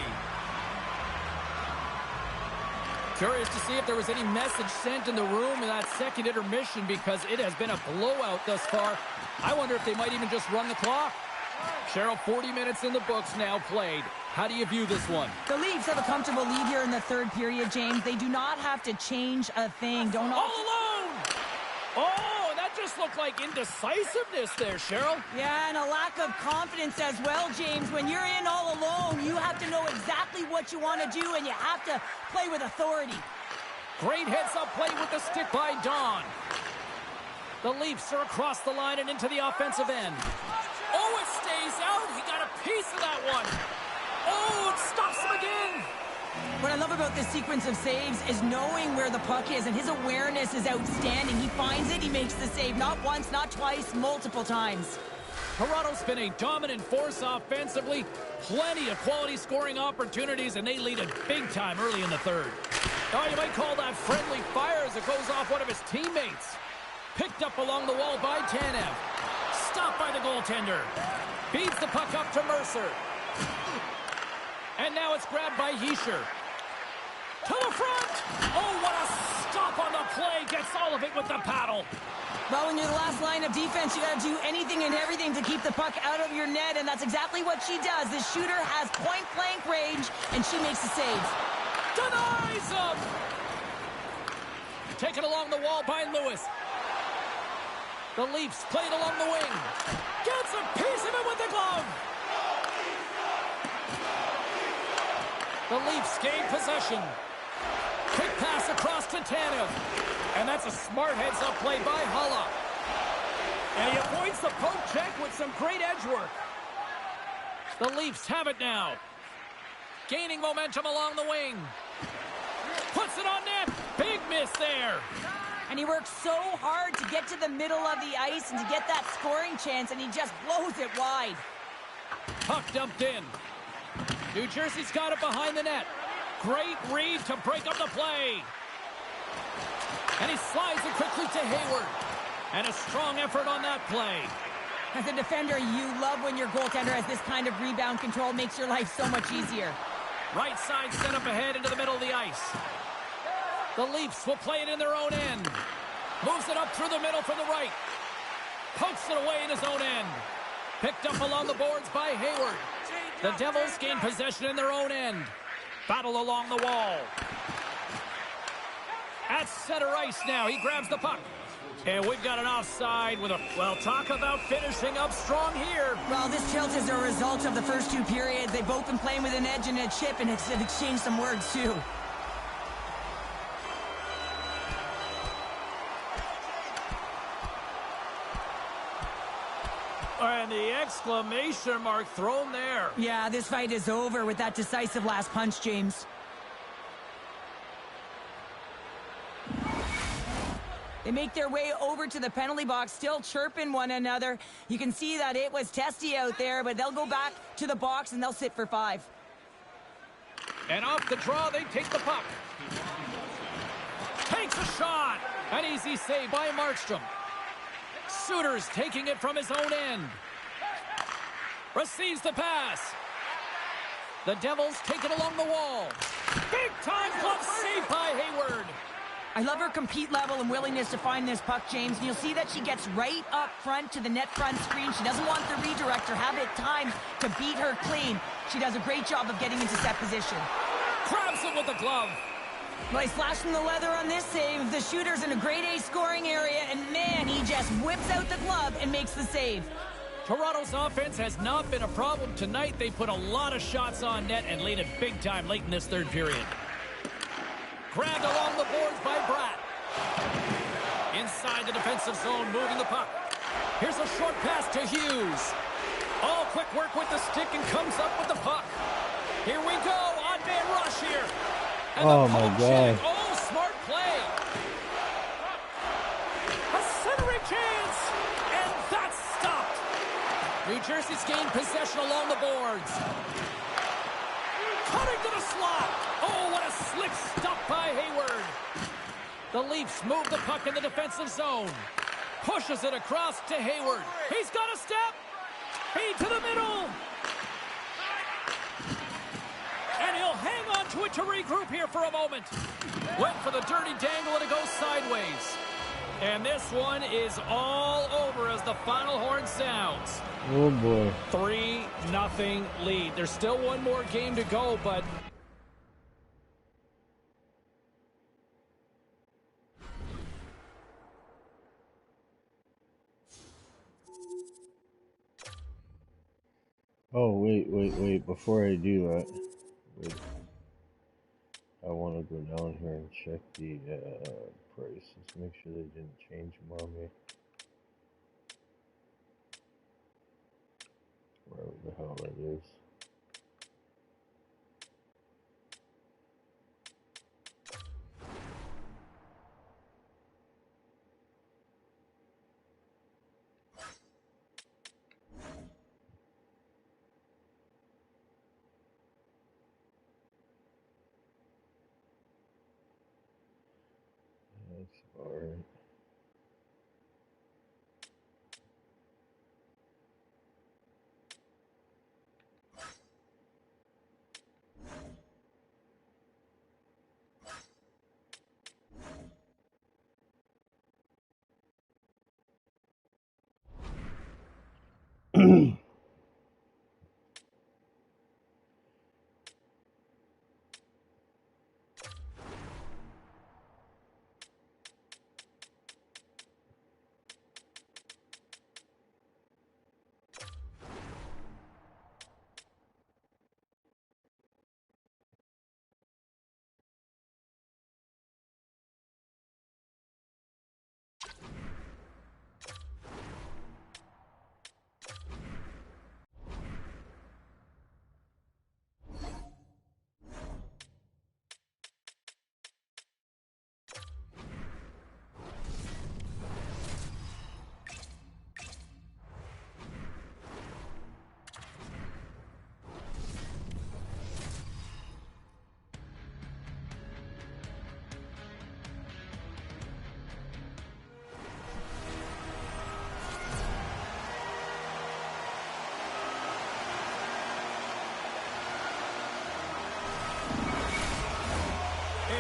Curious to see if there was any message sent in the room in that second intermission, because it has been a blowout thus far. I wonder if they might even just run the clock. Cheryl, 40 minutes in the books now played. How do you view this one? The Leafs have a comfortable lead here in the third period, James. They do not have to change a thing. All alone! Oh, that just looked like indecisiveness there, Cheryl. Yeah, and a lack of confidence as well, James. When you're in all alone, you have to know exactly what you want to do, and you have to play with authority. Great heads-up play with the stick by Don. The Leafs are across the line and into the offensive end. Oh, it stays out. He got a piece of that one. Oh, it stops him again. What I love about this sequence of saves is knowing where the puck is, and his awareness is outstanding. He finds it, he makes the save, not once, not twice, multiple times. Toronto's been a dominant force offensively. Plenty of quality scoring opportunities, and they lead it big time early in the third. Oh, you might call that friendly fire as it goes off one of his teammates. Picked up along the wall by Tanev. Stopped by the goaltender. Feeds the puck up to Mercer. And now it's grabbed by Hischier. To the front! Oh, what a stop on the play. Gets all of it with the paddle. Well, when you're the last line of defense, you got to do anything and everything to keep the puck out of your net, and that's exactly what she does. This shooter has point-blank range, and she makes the save. Denies him! Taken along the wall by Lewis. The Leafs played along the wing. Gets a piece of it with the glove. The Leafs gain possession. Quick pass across to Tanev. And that's a smart heads-up play by Haula. And he avoids the poke check with some great edge work. The Leafs have it now. Gaining momentum along the wing. Puts it on net. Big miss there. And he works so hard to get to the middle of the ice and to get that scoring chance, and he just blows it wide. Puck dumped in. New Jersey's got it behind the net. Great read to break up the play. And he slides it quickly to Hayward. And a strong effort on that play. As a defender, you love when your goaltender has this kind of rebound control. Makes your life so much easier. Right side set up ahead into the middle of the ice. The Leafs will play it in their own end. Moves it up through the middle from the right. Pokes it away in his own end. Picked up along the boards by Hayward. The Devils gain possession in their own end. Battle along the wall. At center ice now. He grabs the puck. And we've got an offside with a, well, talk about finishing up strong here. Well, this tilt is a result of the first two periods. They've both been playing with an edge and a chip, and have exchanged some words, too. And the exclamation mark thrown there. Yeah, this fight is over with that decisive last punch, James. They make their way over to the penalty box, still chirping one another. You can see that it was testy out there, but they'll go back to the box and they'll sit for 5. And off the draw, they take the puck. Takes a shot. An easy save by Markstrom. Suter's taking it from his own end. Receives the pass. The Devils take it along the wall. Big time glove save by Hayward. I love her compete level and willingness to find this puck, James. And you'll see that she gets right up front to the net front screen. She doesn't want the redirect or have it timed to beat her clean. She does a great job of getting into set position. Grabs it with the glove. Well, he's flashing the leather on this save. The shooter's in a grade A scoring area, and man, he just whips out the glove and makes the save. Toronto's offense has not been a problem tonight. They put a lot of shots on net and laid it big time late in this third period. Grabbed along the boards by Bratt. Inside the defensive zone, moving the puck. Here's a short pass to Hughes. All quick work with the stick and comes up with the puck. Here we go, on-man rush here. And oh my God. Oh, smart play. A centering chance. And that's stopped. New Jersey's gained possession along the boards. Cutting to the slot. Oh, what a slick stop by Hayward. The Leafs move the puck in the defensive zone. Pushes it across to Hayward. He's got a step. Feed to the middle. And he'll hang on to it to regroup here for a moment. Went for the dirty dangle and it goes sideways. And this one is all over as the final horn sounds. Oh boy. 3-0 lead. There's still one more game to go, but... Oh, wait. Before I do that, wait. I want to go down here and check the prices. Make sure they didn't change them on me. Wherever the hell that is. That's alright.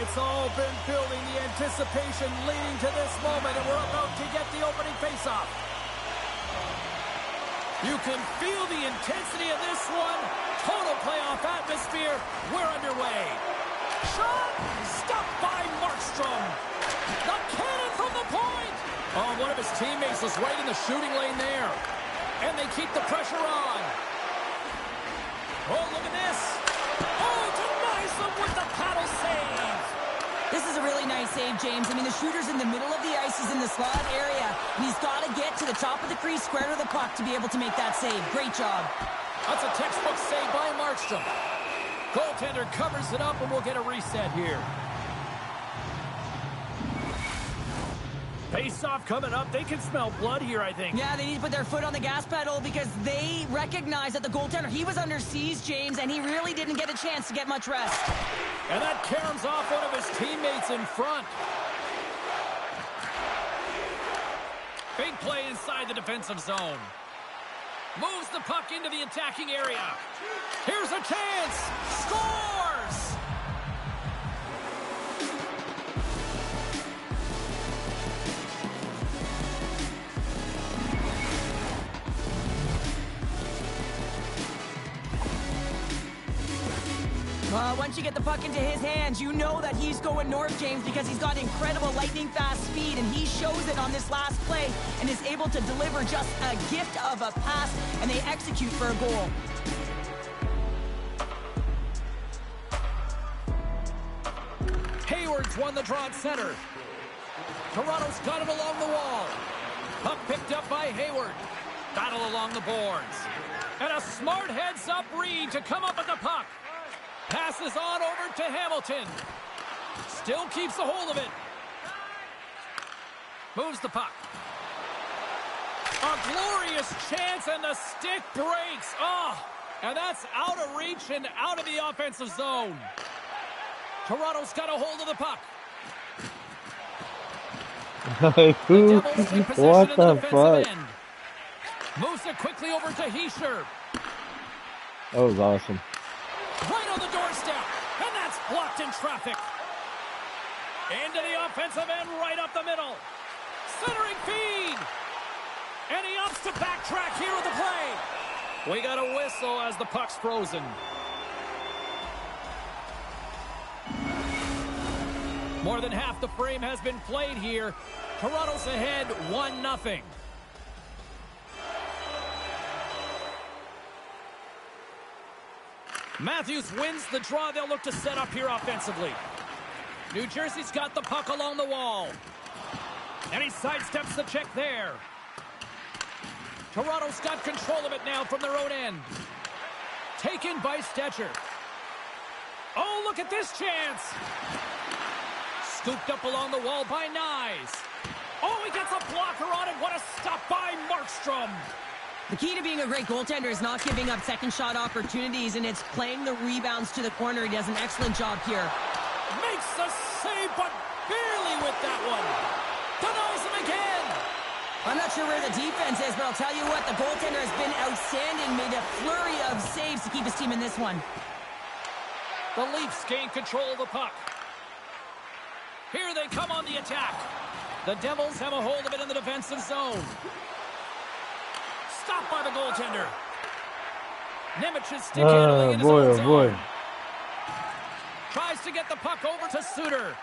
It's all been building, the anticipation leading to this moment, and we're about to get the opening faceoff. You can feel the intensity of this one. Total playoff atmosphere. We're underway. Shot! Stopped by Markstrom. The cannon from the point! Oh, one of his teammates was right in the shooting lane there. And they keep the pressure on. Oh, look at this. Oh, denies them with the paddle save. This is a really nice save, James. I mean, the shooter's in the middle of the ice. He's in the slot area. And he's got to get to the top of the crease, square to the puck, to be able to make that save. Great job. That's a textbook save by Markstrom. Goaltender covers it up, and we'll get a reset here. Face-off coming up. They can smell blood here, I think. Yeah, they need to put their foot on the gas pedal because they recognize that the goaltender, he was under siege, James, and he really didn't get a chance to get much rest. And that caroms off one of his teammates in front. Big play inside the defensive zone. Moves the puck into the attacking area. Here's a chance. Scores! Once you get the puck into his hands, you know that he's going north, James, because he's got incredible lightning-fast speed, and he shows it on this last play and is able to deliver just a gift of a pass, and they execute for a goal. Hayward's won the draw at center. Toronto's got it along the wall. Puck picked up by Hayward. Battle along the boards. And a smart heads-up read to come up with the puck. Passes on over to Hamilton. Still keeps a hold of it. Moves the puck. A glorious chance, and the stick breaks. Oh, and that's out of reach and out of the offensive zone. Toronto's got a hold of the puck. Who? What the fuck? End. Moves it quickly over to Heischer. That was awesome. Right on the doorstep, and that's blocked in traffic. Into the offensive end, right up the middle. Centering feed. And he opts to backtrack here with the play. We got a whistle as the puck's frozen. More than half the frame has been played here. Toronto's ahead 1-0. Matthews wins the draw. They'll look to set up here offensively. New Jersey's got the puck along the wall. And he sidesteps the check there. Toronto's got control of it now from their own end. Taken by Stetcher. Oh, look at this chance. Scooped up along the wall by Nyes. Oh, he gets a blocker on it. What a stop by Markstrom. The key to being a great goaltender is not giving up second shot opportunities, and it's playing the rebounds to the corner. He does an excellent job here. Makes the save, but barely with that one. Denies him again. I'm not sure where the defense is, but I'll tell you what, the goaltender has been outstanding, made a flurry of saves to keep his team in this one. The Leafs gain control of the puck. Here they come on the attack. The Devils have a hold of it in the defensive zone. Stopped by the goaltender. Nemich's stick handling in his own zone. Tries to get the puck over to Suter.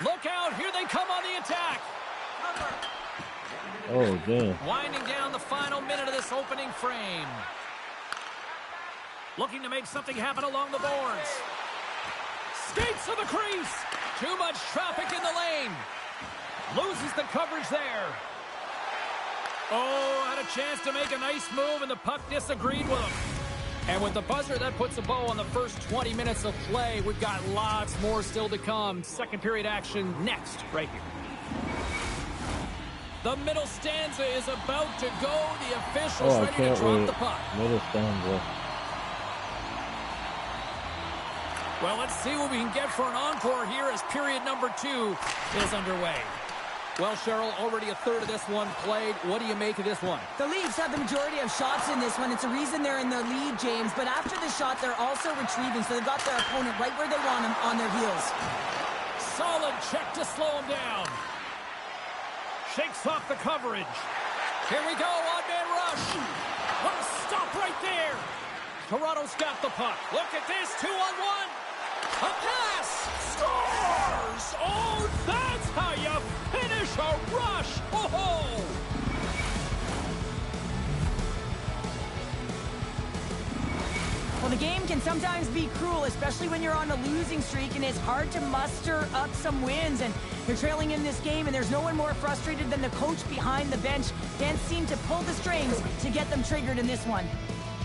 Look out, here they come on the attack. Oh, damn. Winding down the final minute of this opening frame. Looking to make something happen along the boards. Skates to the crease. Too much traffic in the lane. Loses the coverage there. Oh, had a chance to make a nice move, and the puck disagreed with him. And with the buzzer, that puts a bow on the first 20 minutes of play. We've got lots more still to come. Second period action next, right here. The middle stanza is about to go. The officials ready to drop the puck. Middle stanza. Well, let's see what we can get for an encore here as period number 2 is underway. Well, Cheryl, already a third of this one played. What do you make of this one? The Leafs have the majority of shots in this one. It's a reason they're in the lead, James. But after the shot, they're also retrieving, so they've got their opponent right where they want him, on their heels. Solid check to slow him down. Shakes off the coverage. Here we go, odd-man rush. What a stop right there. Toronto's got the puck. Look at this, 2-on-1. A pass. scores! Oh, that's how you finish a rush! Oh! Well, the game can sometimes be cruel, especially when you're on a losing streak, and it's hard to muster up some wins. And you're trailing in this game, and there's no one more frustrated than the coach behind the bench. Can't seem to pull the strings to get them triggered in this one.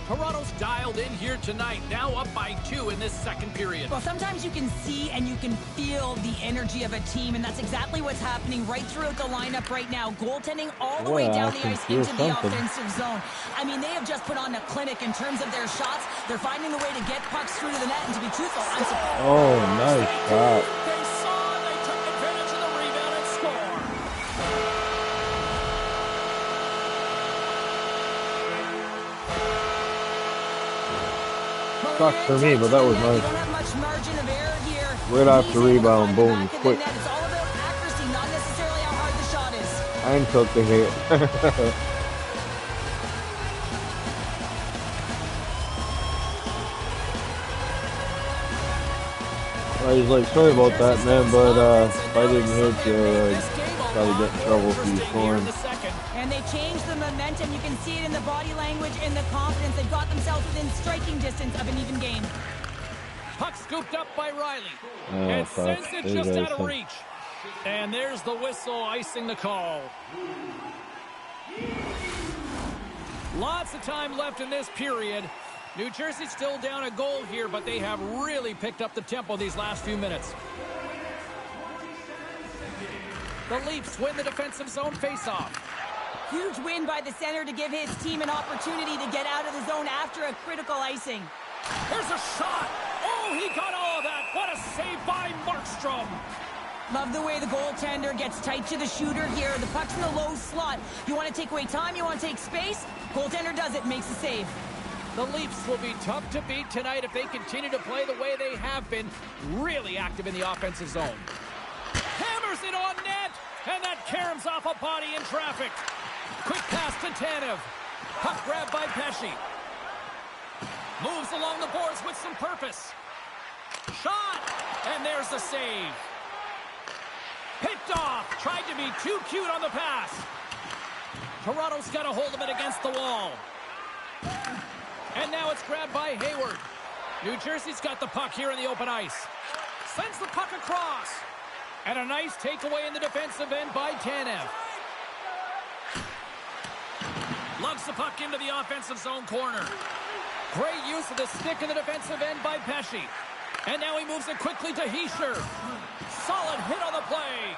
Toronto's dialed in here tonight, now up by 2 in this second period. Well, sometimes you can see and you can feel the energy of a team, and that's exactly what's happening right throughout the lineup right now. Goaltending all the way down the ice into the offensive zone. I mean, they have just put on a clinic in terms of their shots. They're finding the way to get pucks through to the net, and to be truthful, I'm surprised. Oh, nice shot. They saw, they took advantage of the rebound and scored. Sucks for me, but that was nice. Don't have much margin of error here. Right off the rebound, boom, quick. It's all about accuracy, not necessarily how hard the shot is. I took the hit. I was like, sorry about that, man, but if I didn't hit you, I'd probably get in trouble for you scoring. And they changed the momentum. You can see it in the body language, in the confidence. They've got themselves within striking distance of an even game. Puck scooped up by Riley. Oh, and fuck. sends it just out of reach. And there's the whistle icing the call. Lots of time left in this period. New Jersey's still down a goal here, but they have really picked up the tempo these last few minutes. The Leafs win the defensive zone faceoff. Huge win by the center to give his team an opportunity to get out of the zone after a critical icing. There's a shot. Oh, he got all of that. What a save by Markstrom. Love the way the goaltender gets tight to the shooter here. The puck's in the low slot. You want to take away time, you want to take space. Goaltender does it, makes the save. The Leafs will be tough to beat tonight if they continue to play the way they have been, really active in the offensive zone. Hammers it on net, and that caroms off a body in traffic. Quick pass to Tanev. Puck grab by Pesce. Moves along the boards with some purpose. Shot, and there's the save. Picked off, tried to be too cute on the pass. Toronto's got a hold of it against the wall. And now it's grabbed by Hayward. New Jersey's got the puck here in the open ice. Sends the puck across. And a nice takeaway in the defensive end by Tanev. Lugs the puck into the offensive zone corner. Great use of the stick in the defensive end by Pesce. And now he moves it quickly to Hischier. Solid hit on the play.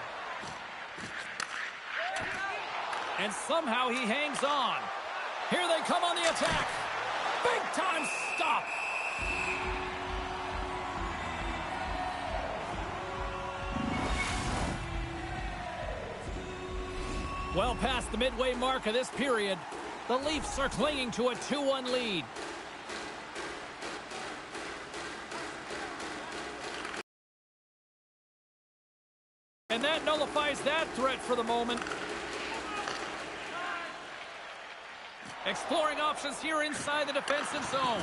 And somehow he hangs on. Here they come on the attack. Big time stop. Well past the midway mark of this period, the Leafs are clinging to a 2-1 lead. And that nullifies that threat for the moment. Exploring options here inside the defensive zone.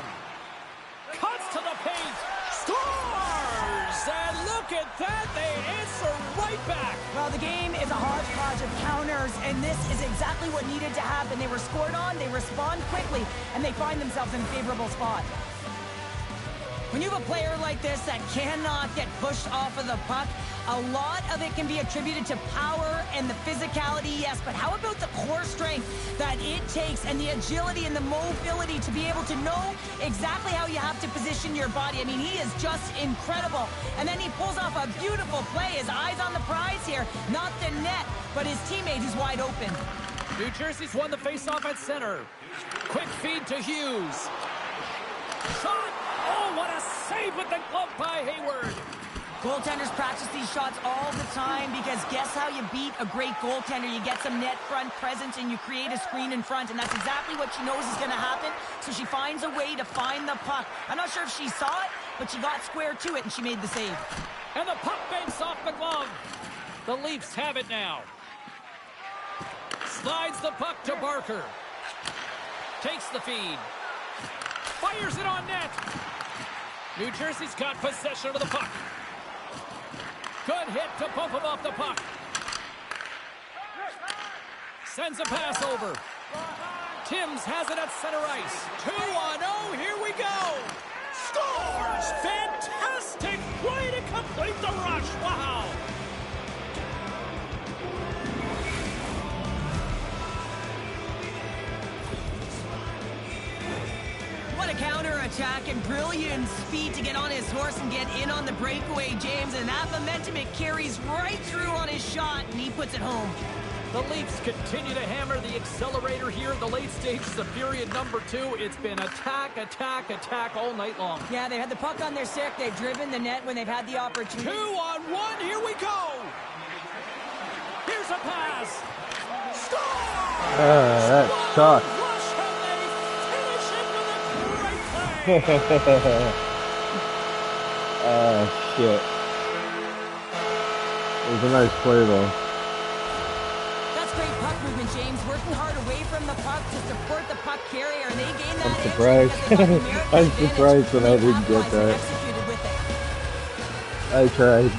Cuts to the paint. Scores! And look at that. They answer right back. Well, the game is a hodgepodge of counters, and this is exactly what needed to happen. They were scored on, they respond quickly, and they find themselves in a favorable spot. When you have a player like this that cannot get pushed off of the puck, a lot of it can be attributed to power and the physicality, yes, but how about the core strength that it takes and the agility and the mobility to be able to know exactly how you have to position your body? I mean, he is just incredible. And then he pulls off a beautiful play. His eyes on the prize here, not the net, but his teammate who's wide open. New Jersey's won the faceoff at center. Quick feed to Hughes. Shot! Oh, what a save with the glove by Hayward. Goaltenders practice these shots all the time because guess how you beat a great goaltender? You get some net front presence and you create a screen in front, and that's exactly what she knows is going to happen. So she finds a way to find the puck. I'm not sure if she saw it, but she got square to it and she made the save. And the puck banks off the glove. The Leafs have it now. Slides the puck to Barker. Takes the feed. Fires it on net. New Jersey's got possession of the puck. Good hit to bump him off the puck. Sends a pass over. Timms has it at center ice. 2-on-0, here we go. Scores! Fantastic play to complete the rush. Wow! What a counter-attack and brilliant speed to get on his horse and get in on the breakaway, James. And that momentum, it carries right through on his shot, and he puts it home. The Leafs continue to hammer the accelerator here in the late stages of period number 2. It's been attack, attack, attack all night long. Yeah, they had the puck on their stick. They've driven the net when they've had the opportunity. 2-on-1, here we go! Here's a pass! Score! That sucks. Rush, and they finish it with a great play! Shit. It was a nice play, though. Great puck movement, James. Working hard away from the puck to support the puck carrier. They gain that. I'm surprised. I'm surprised when I didn't get that. I tried.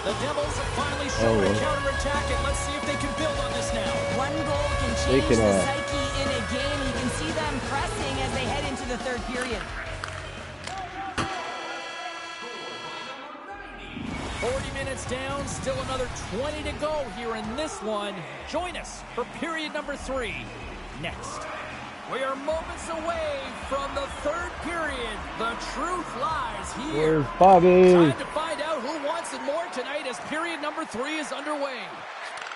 The Devils have finally shown a counterattack, and let's see if they can build on this now. One goal can change the psyche in a game. You can see them pressing as they head into the third period. 40 minutes down, still another 20 to go here in this one. Join us for period number 3 next. We are moments away from the third period. The truth lies here. Where's Bobby? Time to find out who wants it more tonight as period number 3 is underway.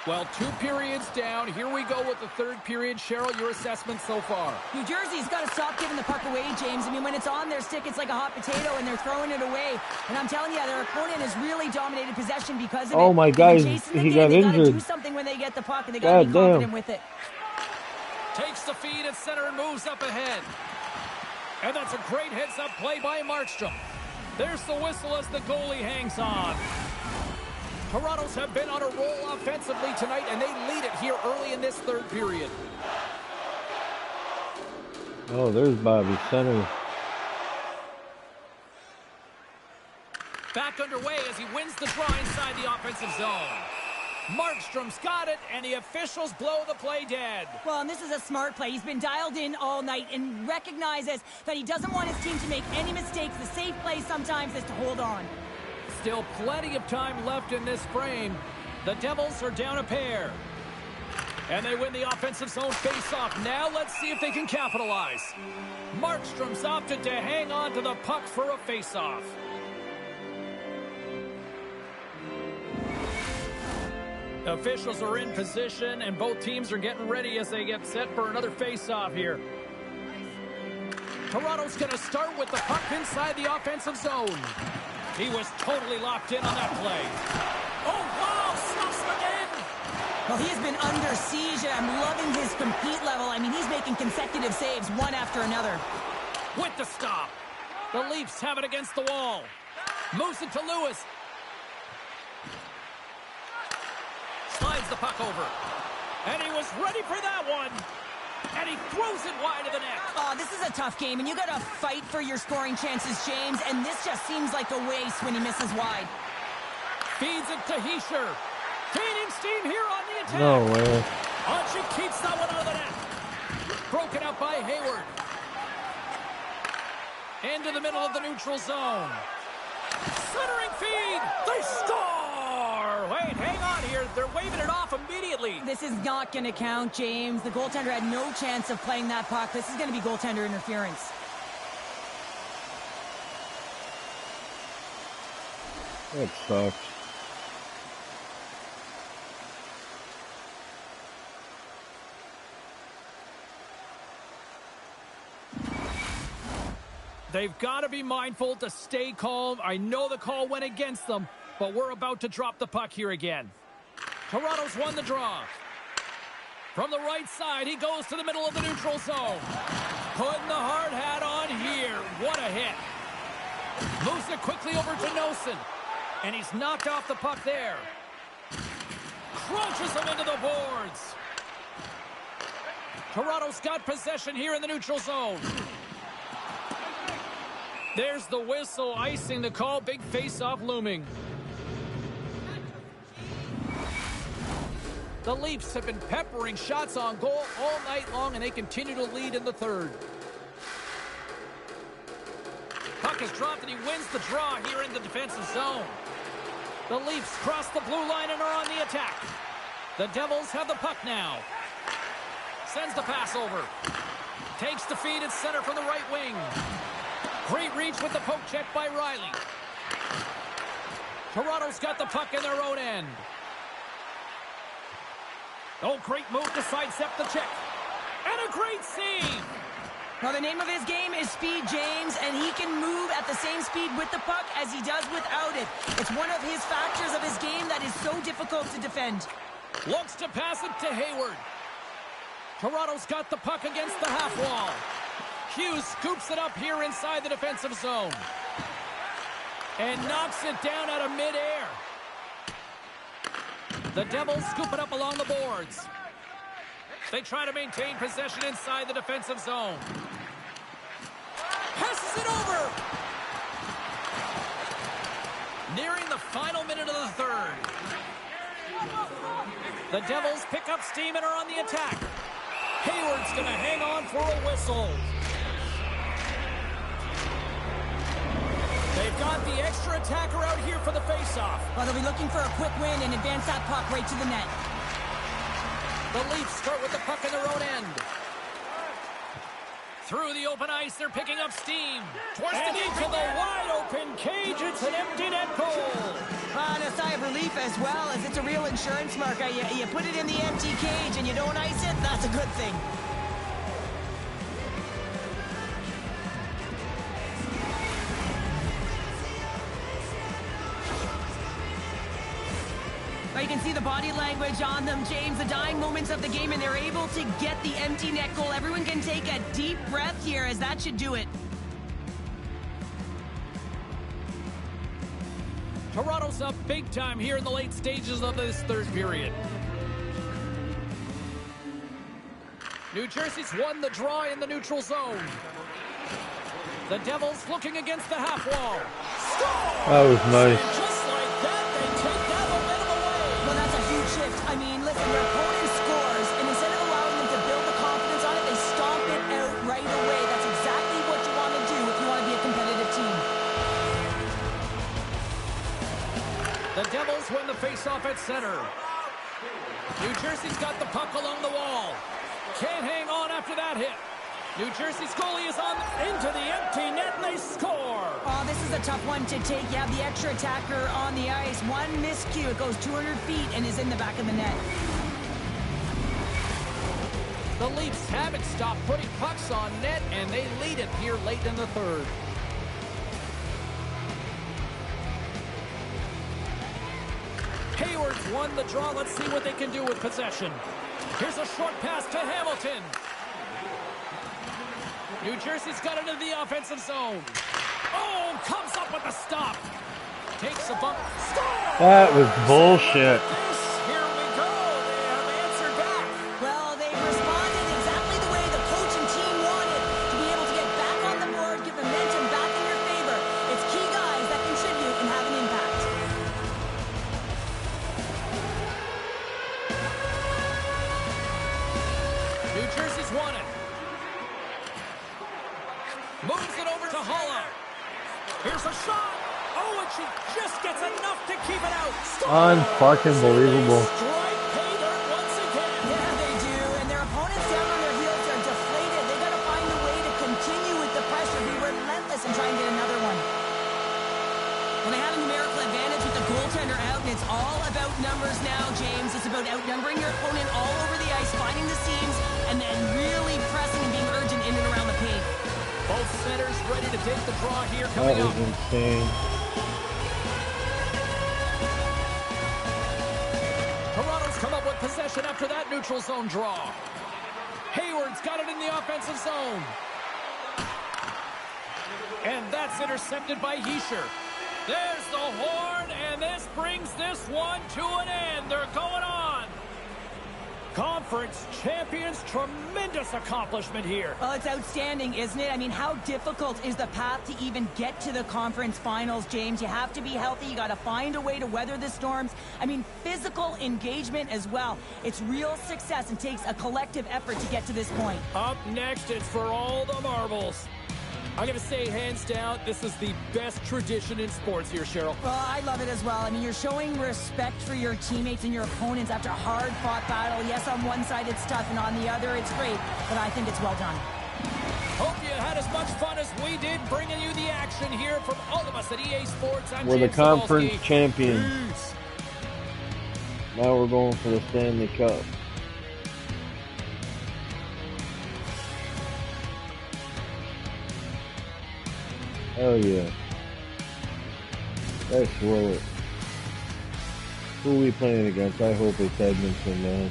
Well, 2 periods down. Here we go with the third period. Cheryl, your assessment so far? New Jersey's got to stop giving the puck away, James. I mean, when it's on their stick, it's like a hot potato, and they're throwing it away. And I'm telling you, their opponent has really dominated possession because of it. Oh, my God, he got injured. They got to do something when they get the puck, and they got to be confident with it. Takes the feed at center and moves up ahead. And that's a great heads-up play by Markstrom. There's the whistle as the goalie hangs on. Toronto's have been on a roll offensively tonight, and they lead it here early in this third period. Oh, there's Bobby, center. Back underway as he wins the draw inside the offensive zone. Markstrom's got it, and the officials blow the play dead. Well, and this is a smart play. He's been dialed in all night and recognizes that he doesn't want his team to make any mistakes. The safe play sometimes is to hold on. Still plenty of time left in this frame. The Devils are down a pair. And they win the offensive zone face-off. Now let's see if they can capitalize. Markstrom's opted to hang on to the puck for a face-off. Officials are in position, and both teams are getting ready as they get set for another face-off here. Toronto's going to start with the puck inside the offensive zone. He was totally locked in on that play. Oh, wow, stops him again. Well, he has been under siege, and I'm loving his compete level. I mean, he's making consecutive saves, one after another. With the stop. The Leafs have it against the wall. Moves it to Lewis. Slides the puck over. And he was ready for that one. And he throws it wide of the net. Oh, this is a tough game, and you got to fight for your scoring chances, James. And this just seems like a waste when he misses wide. Feeds it to Hischier. Gaining steam here on the attack. No way. Archie keeps that one out of the net. Broken up by Hayward. Into the middle of the neutral zone. Centering feed. They score. Wait, hang on here. They're waving it off immediately. This is not going to count, James. The goaltender had no chance of playing that puck. This is going to be goaltender interference. That sucks. They've got to be mindful to stay calm. I know the call went against them, but we're about to drop the puck here again. Toronto's won the draw. From the right side, he goes to the middle of the neutral zone. Putting the hard hat on here. What a hit. Moves it quickly over to Nosen. And he's knocked off the puck there. Crunches him into the boards. Toronto's got possession here in the neutral zone. There's the whistle, icing the call. Big face-off looming. The Leafs have been peppering shots on goal all night long, and they continue to lead in the third. Puck is dropped, and he wins the draw here in the defensive zone. The Leafs cross the blue line and are on the attack. The Devils have the puck now. Sends the pass over. Takes the feed at center from the right wing. Great reach with the poke check by Riley. Toronto's got the puck in their own end. Oh, great move to sidestep the check. And a great save. Now, the name of his game is Speed, James, and he can move at the same speed with the puck as he does without it. It's one of his factors of his game that is so difficult to defend. Looks to pass it to Hayward. Toronto's got the puck against the half wall. Hughes scoops it up here inside the defensive zone. And knocks it down out of midair. The Devils scoop it up along the boards. They try to maintain possession inside the defensive zone. Passes it over. Nearing the final minute of the third. The Devils pick up steam and are on the attack. Hayward's going to hang on for a whistle. They've got the extra attacker out here for the faceoff. Well, they'll be looking for a quick win and advance that puck right to the net. The Leafs start with the puck in their own end. Through the open ice, they're picking up steam. Towards the into the wide-open cage. It's an empty net goal. And a sigh of relief as well, as it's a real insurance marker. You put it in the empty cage and you don't ice it, that's a good thing. You can see the body language on them, James, the dying moments of the game, and they're able to get the empty net goal. Everyone can take a deep breath here, as that should do it. Toronto's up big time here in the late stages of this third period. New Jersey's won the draw in the neutral zone. The Devils looking against the half wall. Score! That was nice. And just like that, they take that momentum away. Well, that's a huge shift. I mean, listen, their opponent scores, and instead of allowing them to build the confidence on it, they stomp it out right away. That's exactly what you want to do if you want to be a competitive team. The Devils win the faceoff at center. New Jersey's got the puck along the wall. Can't hang on after that hit. New Jersey's goalie is on into the empty net, and they score. Oh, this is a tough one to take. You have the extra attacker on the ice. One miscue, it goes 200 feet and is in the back of the net. The Leafs haven't stopped putting pucks on net, and they lead it here late in the third. Hayward's won the draw. Let's see what they can do with possession. Here's a short pass to Hamilton. New Jersey's got it into the offensive zone. Oh, comes up with the stop. Takes a bump. Score! That was bullshit. Here we go. They have answered back. Well, they've responded exactly the way the coach and team wanted, to be able to get back on the board, get momentum back in your favor. It's key guys that contribute and have an impact. New Jersey's won it. Moves it over to Holla. Here's a shot. Oh, and she just gets enough to keep it out. Unfucking believable. Strike pay dirt once again. Yeah, they do. And their opponents down on their heels are deflated. They got to find a way to continue with the pressure, be relentless, and try and get another one. Well, they have a numerical advantage with the goaltender out, and it's all about numbers now, James. It's about outnumbering your opponent all over the ice, finding the seams, and then really pressing and being urgent in and around the paint. Both centers ready to take the draw here coming That up. was insane. Toronto's come up with possession after that neutral zone draw. Hayward's got it in the offensive zone. And that's intercepted by Hischier. There's the horn, and this brings this one to an end. They're going on. conference champions. Tremendous accomplishment here. Well, it's outstanding, isn't it? I mean, how difficult is the path to even get to the conference finals, James? You have to be healthy. You got to find a way to weather the storms. I mean, physical engagement as well. It's real success and takes a collective effort to get to this point. Up next, it's for all the marbles. I'm going to say, hands down, this is the best tradition in sports here, Cheryl. Well, I love it as well. I mean, you're showing respect for your teammates and your opponents after a hard-fought battle. Yes, on one side it's tough, and on the other it's great, but I think it's well done. Hope you had as much fun as we did bringing you the action here from all of us at EA Sports. We're the conference champions. Now we're going for the Stanley Cup. Hell yeah. Let's roll it. Who are we playing against? I hope it's Edmonton, man.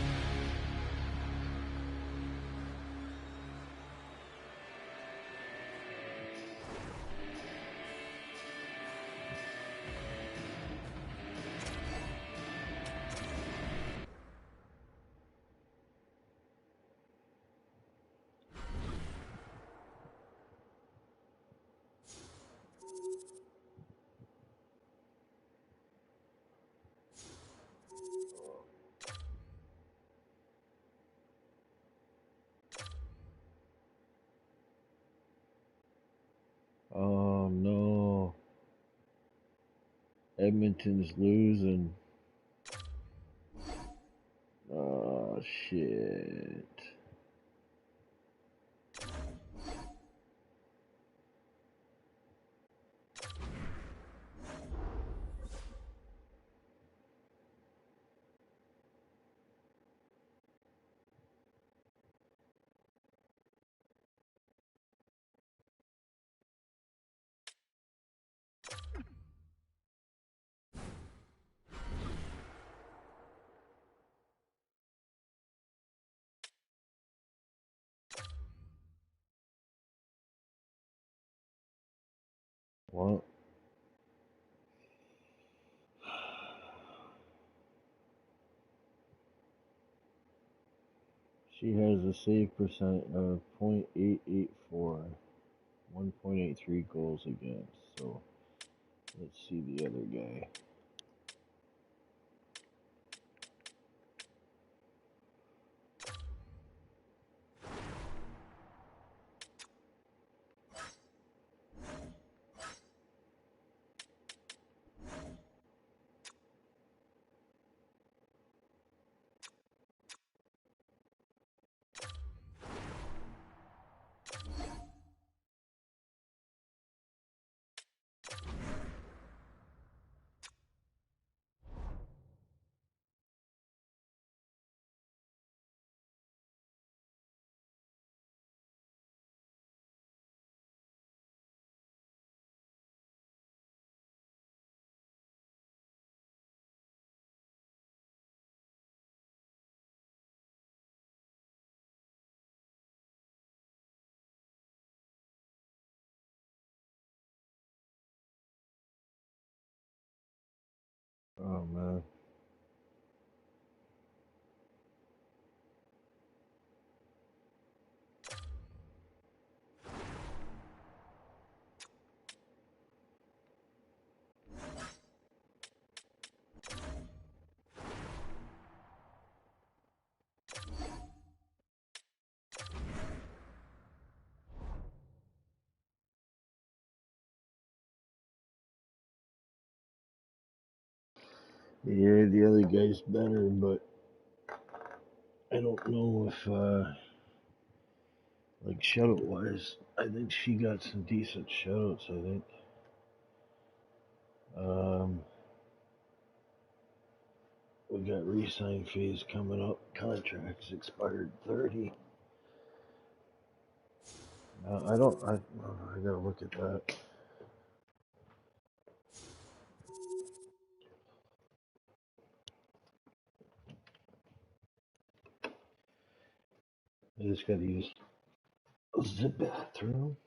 Oh no. Edmonton's losing. Oh shit. What? She has a save percent of .884, 1.83 goals against. So let's see the other guy. Oh man. Yeah, the other guy's better, but I don't know if, like shutout wise, I think she got some decent shutouts, I think. We got re-sign phase coming up. Contracts expired 30. I gotta look at that. I just gotta use the bathroom.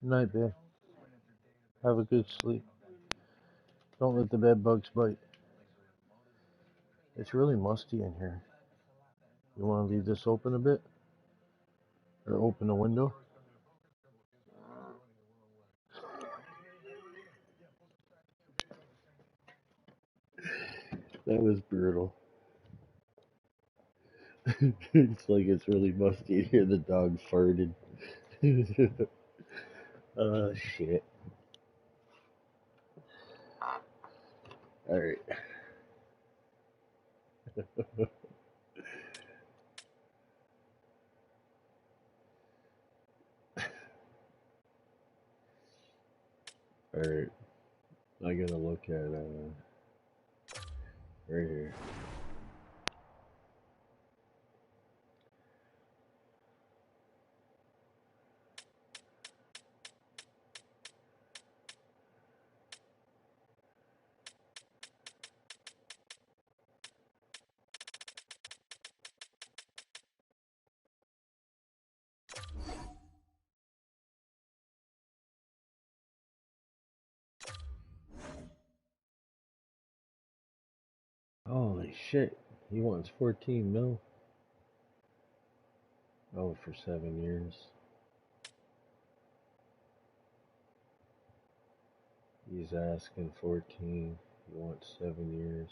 Night, babe. Have a good sleep. Don't let the bed bugs bite. It's really musty in here. You want to leave this open a bit? Or open the window? That was brutal. It's like it's really musty in here. The dog farted. Oh, shit. Alright. Alright. I gotta look at, right here. Holy shit. He wants 14 mil. Oh, for 7 years. He's asking 14. He wants 7 years.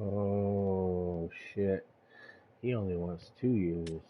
Oh, shit. He only wants 2 years.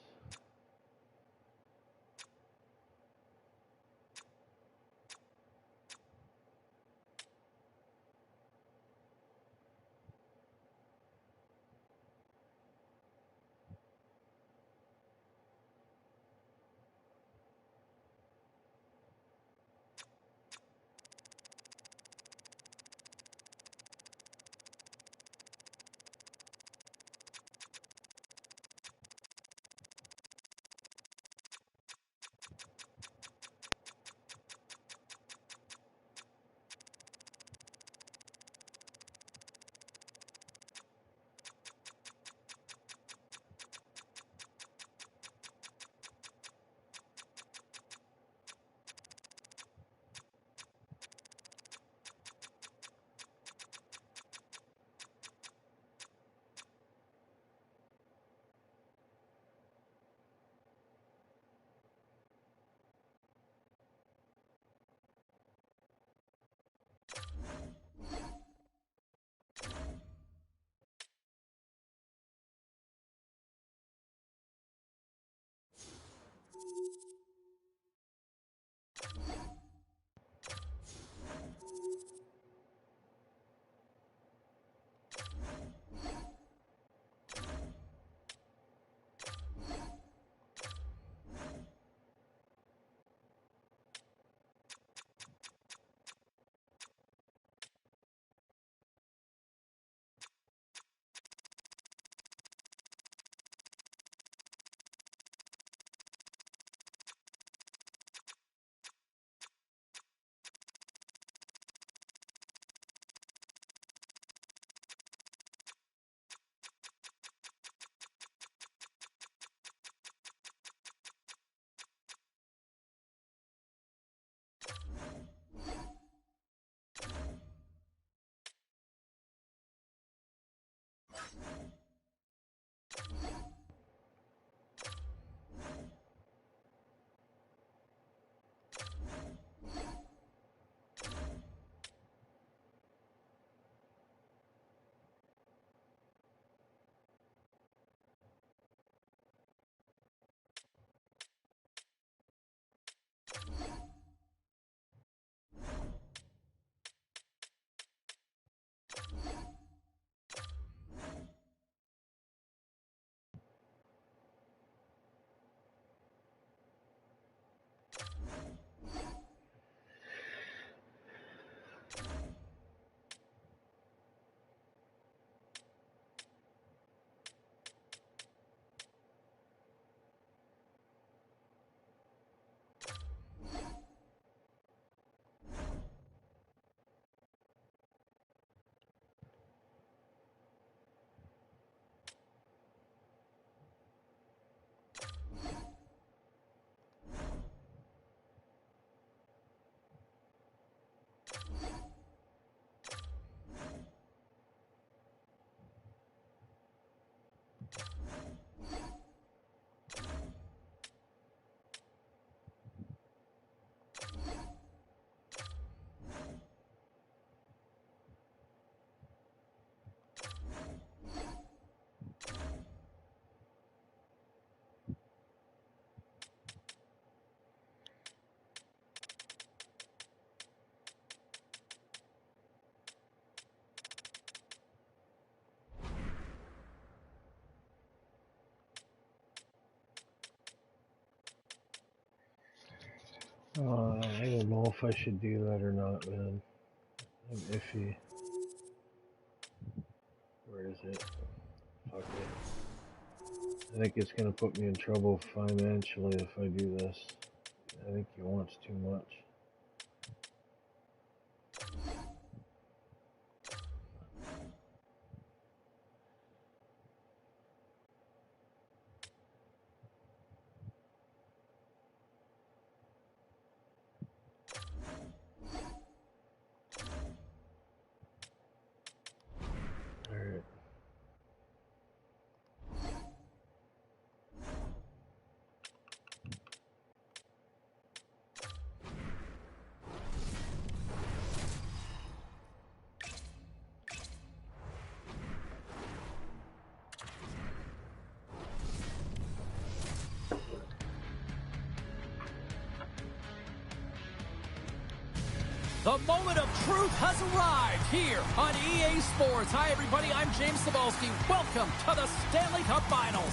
I don't know if I should do that or not, man. I'm iffy. Where is it? Fuck it. I think it's gonna put me in trouble financially if I do this. I think he wants too much. Alright. The moment of truth has arrived here on EA Sports. Hi, everybody. I'm James Cebulski. Welcome to the Stanley Cup Finals.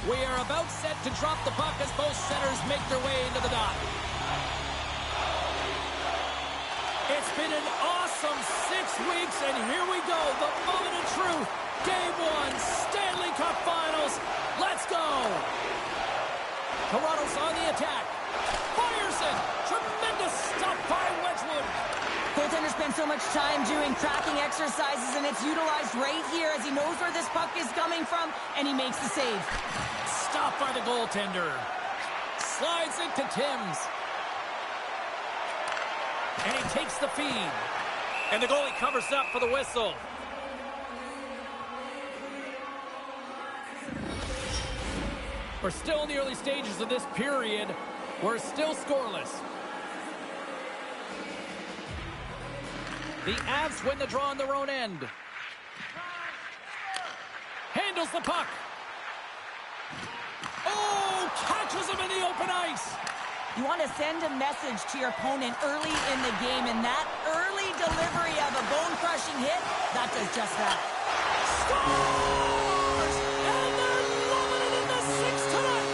We are about set to drop the puck as both centers make their way into the dot. It's been an awesome 6 weeks, and here we go. The moment of truth. Game 1, Stanley Cup Finals. Let's go. Toronto's on the attack. Fires it. Tremendous stop by Wedgwood. Goaltender spends so much time doing tracking exercises, and it's utilized right here as he knows where this puck is coming from, and he makes the save. Stopped by the goaltender. Slides into Timms. And he takes the feed. And the goalie covers up for the whistle. We're still in the early stages of this period. We're still scoreless. The Avs win the draw on their own end. Handles the puck. Oh, catches him in the open ice. You want to send a message to your opponent early in the game, and that early delivery of a bone-crushing hit, that does just that. Scores! And they're loving it in the sixth tonight.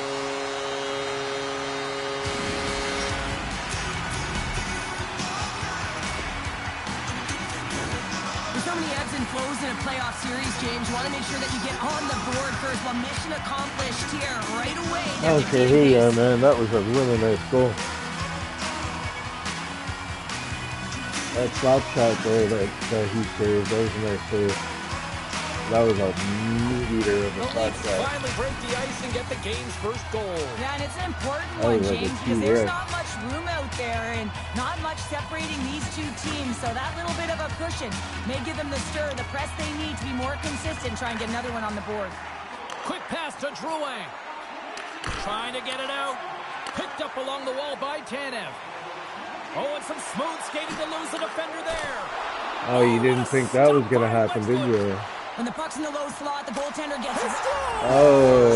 There's so many ebbs and flows in a playoff series, James. You want to make sure that you get on the board first. Well, mission accomplished here right away. Okay, here you are, man. That was a really nice goal. That slap shot there that he saved, that was a nice save. That was a meat eater of a slap shot. Finally break the ice and get the game's first goal. Yeah, and it's an important one, like James, because there's not much room out there and not much separating these two teams. So that little bit of a cushion may give them the stir, the press they need to be more consistent, try and get another one on the board. Quick pass to Drouin. Trying to get it out. Picked up along the wall by Tanev. Oh, and some smooth skating to lose the defender there. Oh, you didn't think that was going to happen, did you? When the puck's in the low slot, the goaltender gets it. Oh,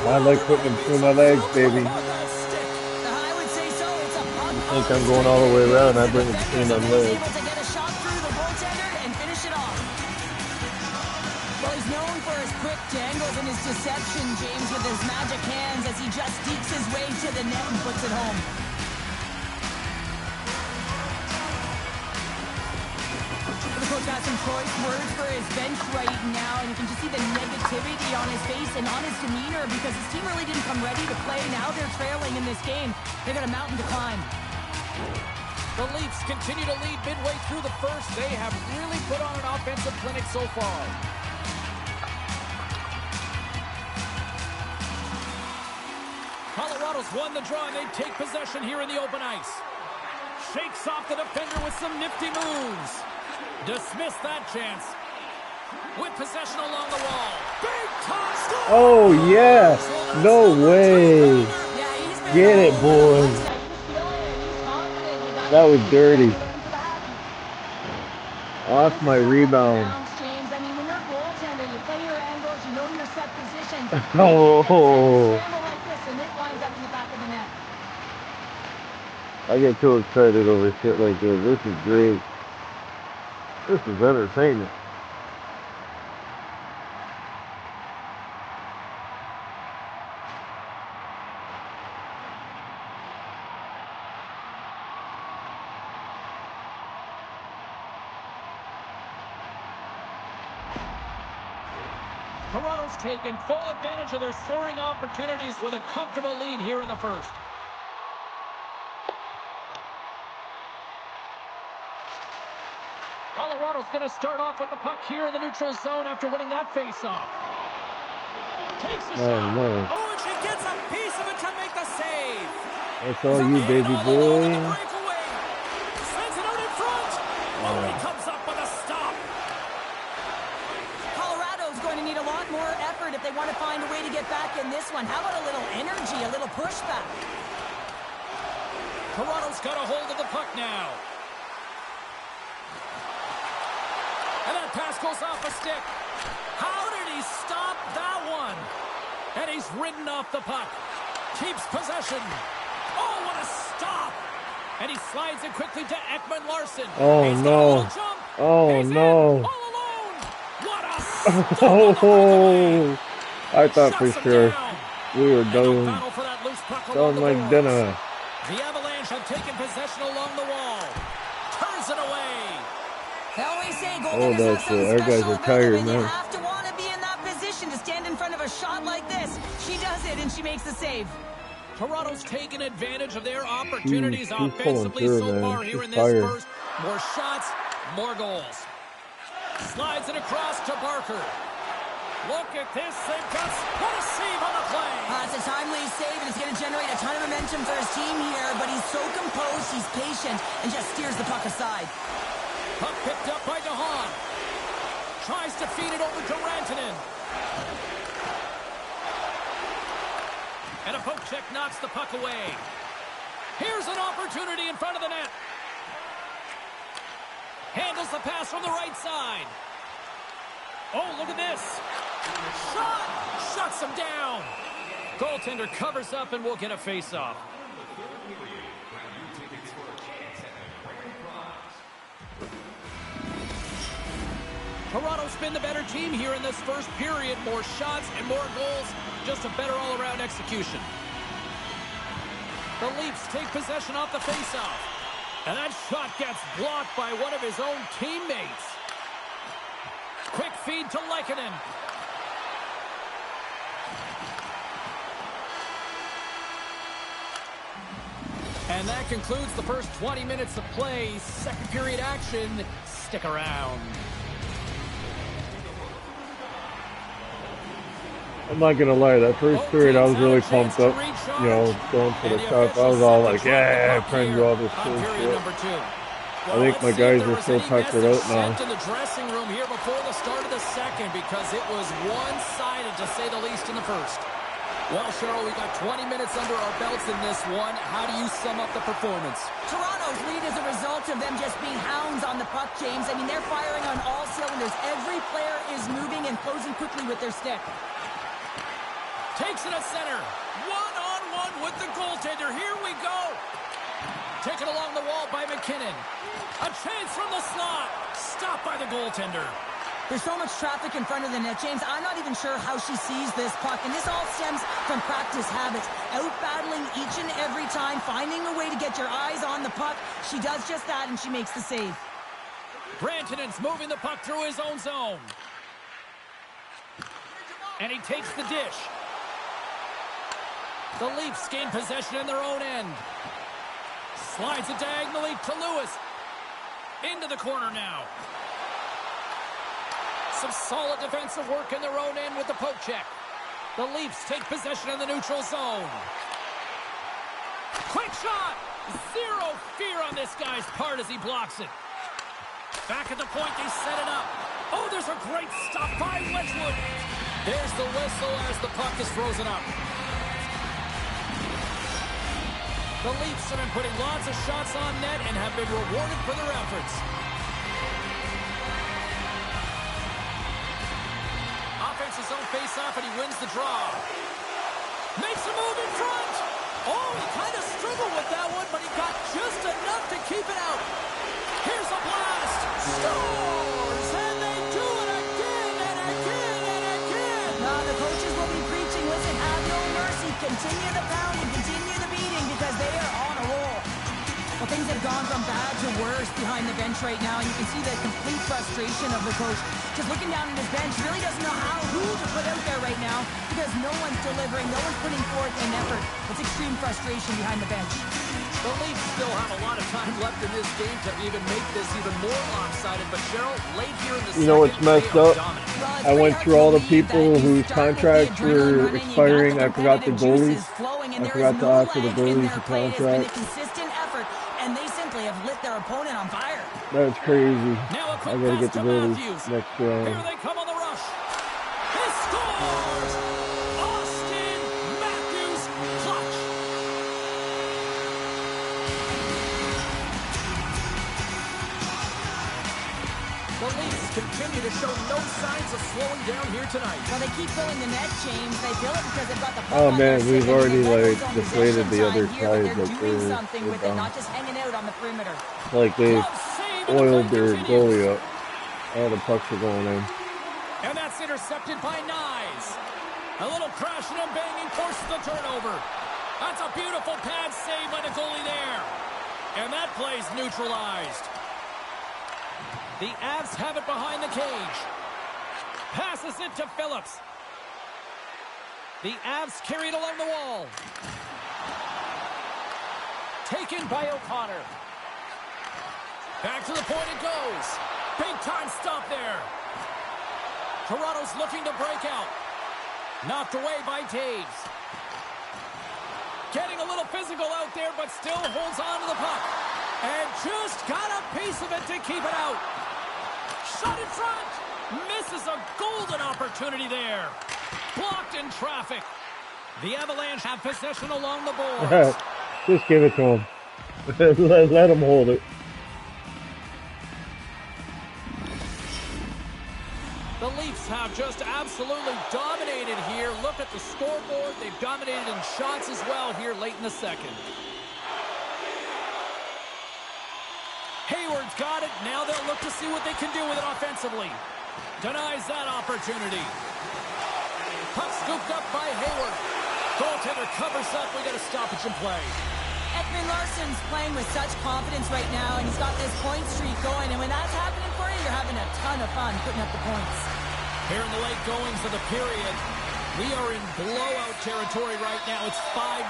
I like putting him through my legs, baby. I would say so. It's a puck. I think I'm going all the way around. I bring it between my legs. Able to get a shot through the goaltender and finish it off. Well, he's known for his quick dangles and his deception, James, with his magic hands as he just sneaks his way to the net and puts it home. The coach has some choice words for his bench right now, and you can just see the negativity on his face and on his demeanor because his team really didn't come ready to play. Now they're trailing in this game. They got a mountain to climb. The Leafs continue to lead midway through the first. They have really put on an offensive clinic so far. Colorado's won the draw, and they take possession here in the open ice. Shakes off the defender with some nifty moves. Dismissed that chance. With possession along the wall. Big toss. Oh, yeah. No way. Get it, boys. That was dirty. Off my rebound. Oh. I get too excited over shit like this. This is great. This is entertaining. Toronto's taken full advantage of their scoring opportunities with a comfortable lead here in the first. Colorado's going to start off with the puck here in the neutral zone after winning that faceoff. Takes a shot. No. Oh, and she gets a piece of it to make the save. That's all you, baby boy. Sends it out in front. Oh, he comes up with a stop. Colorado's going to need a lot more effort if they want to find a way to get back in this one. How about a little energy, a little pushback? Toronto's got a hold of the puck now. And that pass goes off a stick. How did he stop that one? And he's ridden off the puck. Keeps possession. Oh, what a stop. And he slides it quickly to Ekman Larson. Oh, no. Oh, no. All alone. What a stop. Oh, I thought for sure we were done. Done like dinner. The Avalanche have taken possession along the wall. Turns it away. They always say Oh, goaltenders that's have some it. Our guys special are tired, ability. You man. have to want to be in that position to stand in front of a shot like this. She does it, and she makes the save. Toronto's taken advantage of their opportunities She's offensively pulling through, so man. far here She's in this tired. first. More shots, more goals. Slides it across to Barker. Look at this. They've got what a save on the play. It's a timely save, and it's going to generate a ton of momentum for his team here, but he's so composed, he's patient, and just steers the puck aside. Puck picked up by DeHaan. Tries to feed it over to Rantanen. And a poke check knocks the puck away. Here's an opportunity in front of the net. Handles the pass from the right side. Oh, look at this. Shot! Shuts him down. Goaltender covers up and will get a face-off. Toronto's been the better team here in this first period. More shots and more goals. Just a better all-around execution. The Leafs take possession off the face-off. And that shot gets blocked by one of his own teammates. Quick feed to Lehkonen. And that concludes the first 20 minutes of play. Second period action. Stick around. I'm not gonna lie, that first period I was really pumped up, you know, going for the top. I was all like, yeah, trying to do all this cool shit. I think my guys are so tuckered out now. In the dressing room here before the start of the second because it was one-sided to say the least in the first. Well, Cheryl, we got 20 minutes under our belts in this one. How do you sum up the performance? Toronto's lead is a result of them just being hounds on the puck, James. I mean, they're firing on all cylinders. Every player is moving and closing quickly with their stick. Takes it at center. One-on-one with the goaltender. Here we go. Taken along the wall by McKinnon. A chance from the slot. Stopped by the goaltender. There's so much traffic in front of the net, James. I'm not even sure how she sees this puck. And this all stems from practice habits. Out-battling each and every time. Finding a way to get your eyes on the puck. She does just that, and she makes the save. Rantanen's moving the puck through his own zone. And he takes the dish. The Leafs gain possession in their own end. Slides it diagonally to Lewis. Into the corner now. Some solid defensive work in their own end with the poke check. The Leafs take possession in the neutral zone. Quick shot! Zero fear on this guy's part as he blocks it. Back at the point, they set it up. Oh, there's a great stop by Wedgwood. There's the whistle as the puck is frozen up. The Leafs have been putting lots of shots on net and have been rewarded for their efforts. Offense his own face-off and he wins the draw. Makes a move in front. Oh, he kind of struggled with that one, but he got just enough to keep it out. Here's a blast. Scores! And they do it again and again and again. Now the coaches will be preaching, listen, have no mercy. Continue the pounding, continue the beating because they are on a roll. Things have gone from bad to worse behind the bench right now, and you can see the complete frustration of the coach. Just looking down at his bench, really doesn't know who to put out there right now because no one's delivering, no one's putting forth an effort. It's extreme frustration behind the bench. The Leafs still have a lot of time left in this game to even make this even more lopsided, but Cheryl, late here in the You know what's messed up? I went through all the people whose contracts were expiring. I forgot the goalies. I forgot to offer the goalies a contract. And they simply have lit their opponent on fire. That's crazy. I gotta get the goalies next round. Here they come on the rush. He scores! Austin Matthews clutch. The Leafs continue to show no signs of slowing down here tonight. Well, they keep filling the net, James. They fill it because they've got the oh man, we've already like deflated the other side. Like they're doing something with it, not just hanging out on the perimeter. Like they oiled their goalie up. All the pucks are going in. And that's intercepted by Nyes. A little crashing and banging forces the turnover. That's a beautiful pad save by the goalie there. And that play's neutralized. The Avs have it behind the cage. Passes it to Phillips. The Avs carry it along the wall. Taken by O'Connor. Back to the point it goes. Big time stop there. Toronto's looking to break out. Knocked away by Taves. Getting a little physical out there, but still holds on to the puck. And just got a piece of it to keep it out. Shot in front. Misses a golden opportunity there. Blocked in traffic. The Avalanche have possession along the boards. Just give it to him. Let him hold it. The Leafs have just absolutely dominated here. Look at the scoreboard. They've dominated in shots as well here late in the second. Hayward's got it. Now they'll look to see what they can do with it offensively. Denies that opportunity. Puck scooped up by Hayward. Goaltender covers up. We got a stoppage in play. Ekman Larsson's playing with such confidence right now, and he's got this point streak going. And when that's happening for you, you're having a ton of fun putting up the points. Here in the late goings of the period, we are in blowout territory right now. It's 5-0.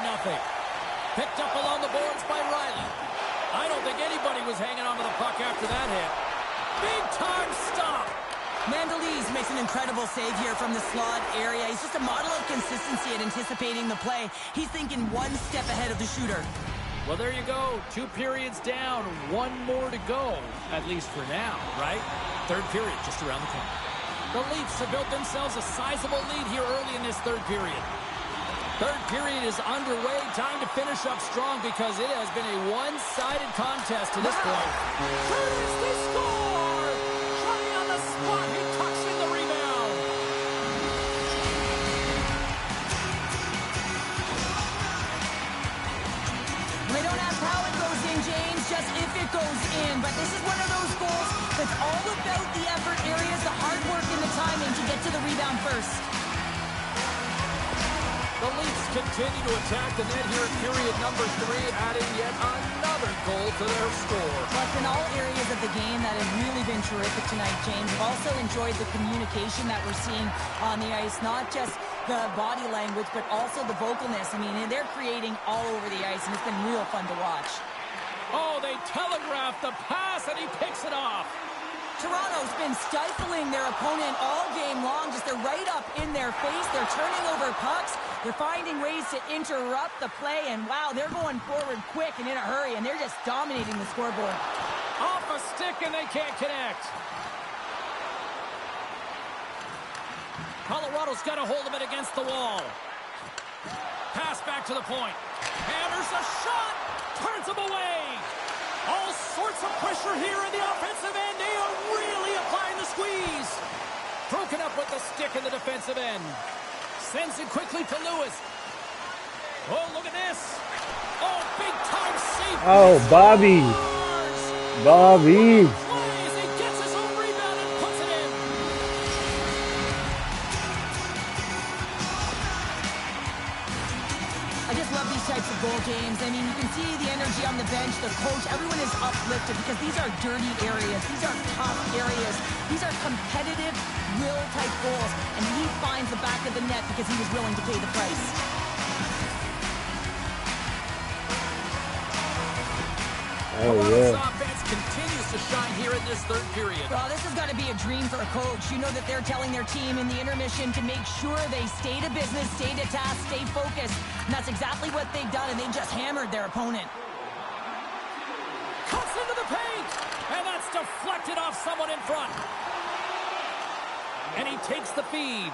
Picked up along the boards by Riley. I don't think anybody was hanging on to the puck after that hit. Big time stop. Mandolese makes an incredible save here from the slot area. He's just a model of consistency at anticipating the play. He's thinking one step ahead of the shooter. Well, there you go. 2 periods down, 1 more to go, at least for now, right? Third period just around the corner. The Leafs have built themselves a sizable lead here early in this third period. Third period is underway. Time to finish up strong because it has been a one-sided contest to this point. Curtis, they score! Johnny on the spot. He tucks in the rebound. They don't ask how it goes in, James, just if it goes in. But this is one of those goals that's all about the effort areas, the hard work and the timing to get to the rebound first. The Leafs continue to attack the net here in period number 3, adding yet another goal to their score. But in all areas of the game, that has really been terrific tonight, James. I've also enjoyed the communication that we're seeing on the ice, not just the body language, but also the vocalness. I mean, they're creating all over the ice, and it's been real fun to watch. Oh, they telegraphed the pass, and he picks it off. Toronto's been stifling their opponent all game long. Just they're right up in their face. They're turning over pucks. They're finding ways to interrupt the play. And, wow, they're going forward quick and in a hurry. And they're just dominating the scoreboard. Off a stick, and they can't connect. Colorado's got a hold of it against the wall. Pass back to the point. Hammers a shot. Turns him away. All sorts of pressure here in the offensive end. They are really applying the squeeze. Broken up with the stick in the defensive end. Sends it quickly to Lewis. Oh, look at this. Oh, big time save. Oh, Bobby. Bobby. He gets his own rebound and puts it in. I just love these types of goal games. I mean, you can see the energy on the bench, the coach, everyone is uplifted because these are dirty areas. These are tough areas. These are competitive, will-type goals. And he finds the back of the net because he was willing to pay the price. Toronto's offense continues to shine here in this third period. Well, this has got to be a dream for a coach. You know that they're telling their team in the intermission to make sure they stay to business, stay to task, stay focused. And that's exactly what they've done, and they just hammered their opponent. Cuts into the paint, and that's deflected off someone in front. And he takes the feed.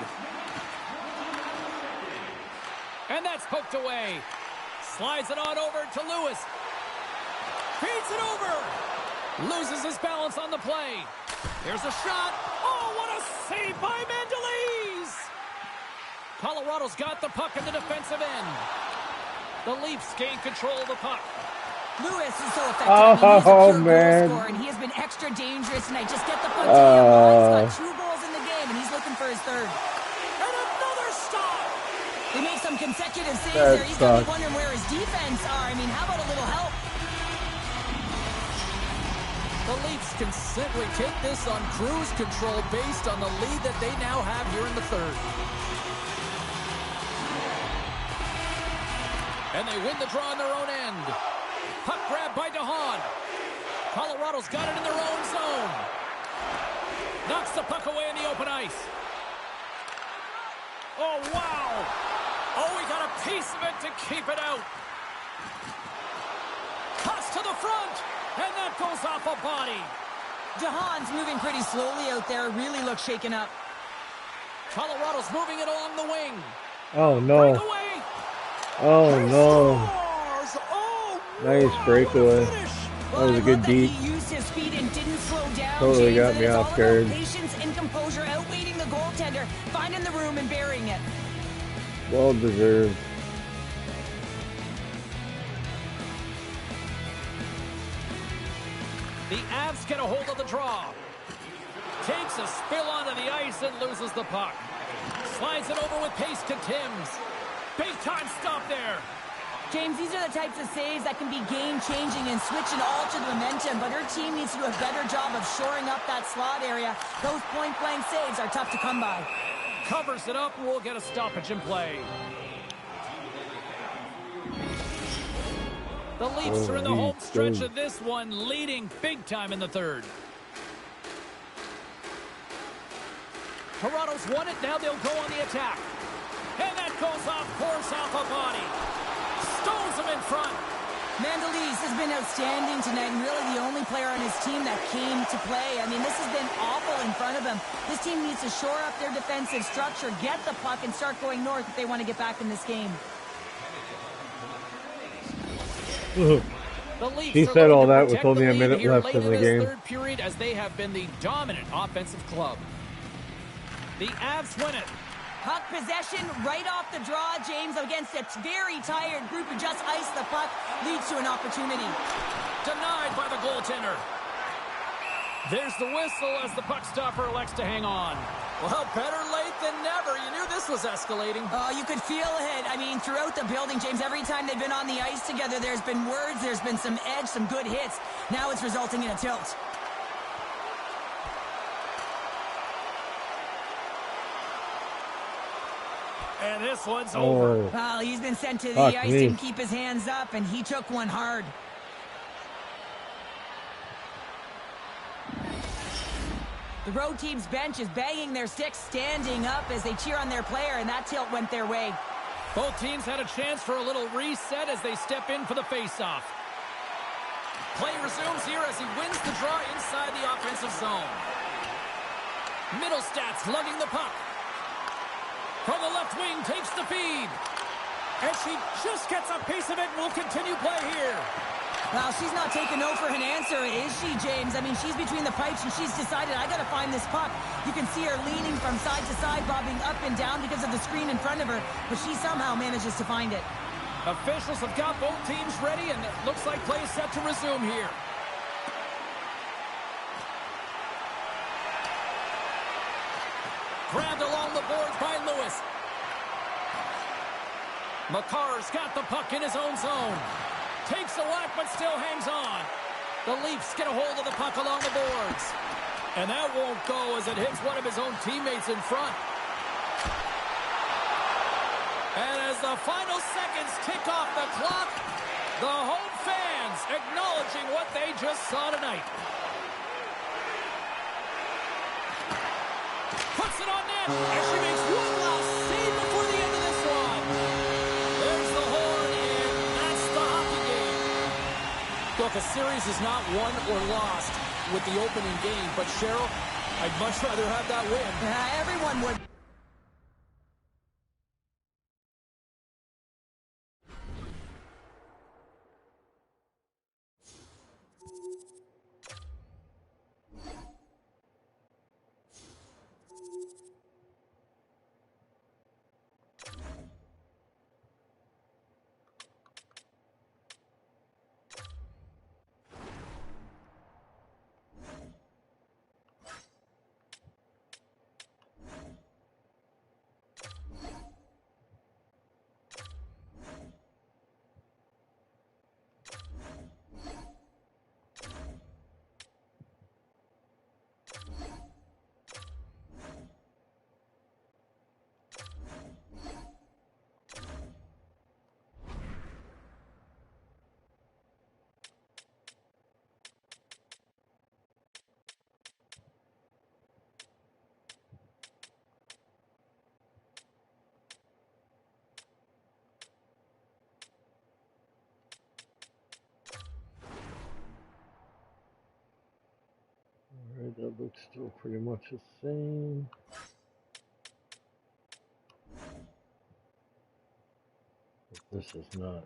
And that's poked away. Slides it on over to Lewis. Feeds it over. Loses his balance on the play. Here's a shot. Oh, what a save by Mandolese! Colorado's got the puck in the defensive end. The Leafs gain control of the puck. Lewis is so effective. I mean, he's a pure goal scorer, and he has been extra dangerous. And I just get the point to him. He's got 2 goals in the game, and he's looking for his third. And another stop. They made some consecutive saves there. He's got to be wondering where his defense are. I mean, how about a little help? The Leafs can simply take this on cruise control based on the lead that they now have here in the third. And they win the draw in their own end. Puck grab by DeHaan. Colorado's got it in their own zone. Knocks the puck away in the open ice. Oh, wow. Oh, he got a piece of it to keep it out. Toss to the front. And that goes off a body. DeHaan's moving pretty slowly out there. Really looks shaken up. Colorado's moving it along the wing. Oh, no. Breakaway. Oh, no. Oh, nice breakaway. That was a good beat. He used his speed and didn't slow down. Totally got me off guard. Patience and composure, outweighing the goaltender, finding the room and burying it. Well deserved. The Avs get a hold of the draw. Takes a spill onto the ice and loses the puck. Slides it over with pace to Timms. Big time stop there. James, these are the types of saves that can be game-changing and switch and alter the momentum, but her team needs to do a better job of shoring up that slot area. Those point-blank saves are tough to come by. Covers it up and we'll get a stoppage in play. The Leafs are in the home stretch of this one, leading big time in the third. Toronto's won it, now they'll go on the attack. And that goes off course off a body. Stones him in front. Mandolese has been outstanding tonight and really the only player on his team that came to play. I mean, this has been awful in front of him. This team needs to shore up their defensive structure, get the puck, and start going north if they want to get back in this game. He said all that with only a minute left in the game. Third period, as they have been the dominant offensive club. The Avs win it. Puck possession right off the draw, James, against a very tired group who just iced the puck, leads to an opportunity. Denied by the goaltender. There's the whistle as the puck stopper elects to hang on. Well, better late than never. You knew this was escalating. Oh, you could feel it. I mean, throughout the building, James, every time they've been on the ice together, there's been words, there's been some edge, some good hits. Now it's resulting in a tilt. And this one's over. Well, he's been sent to the ice, didn't keep his hands up, and he took one hard. The road team's bench is banging their sticks, standing up as they cheer on their player, and that tilt went their way. Both teams had a chance for a little reset as they step in for the faceoff. Play resumes here as he wins the draw inside the offensive zone. Middlestats lugging the puck. From the left wing, takes the feed. And she just gets a piece of it and will continue play here. Well, she's not taking no for an answer, is she, James? I mean, she's between the pipes and she's decided, I got to find this puck. You can see her leaning from side to side, bobbing up and down because of the screen in front of her, but she somehow manages to find it. Officials have got both teams ready, and it looks like play is set to resume here. Grabbed along the boards by Lewis. Makar's got the puck in his own zone. Takes a whack, but still hangs on. The Leafs get a hold of the puck along the boards. And that won't go as it hits one of his own teammates in front. And as the final seconds tick off the clock, the home fans acknowledging what they just saw tonight. Puts it on net. Actually makes one last save before the end of this one. There's the horn, and that's the hockey game. Look, a series is not won or lost with the opening game, but Cheryl, I'd much rather have that win. Everyone would. Alright, that looks still pretty much the same. But this is not.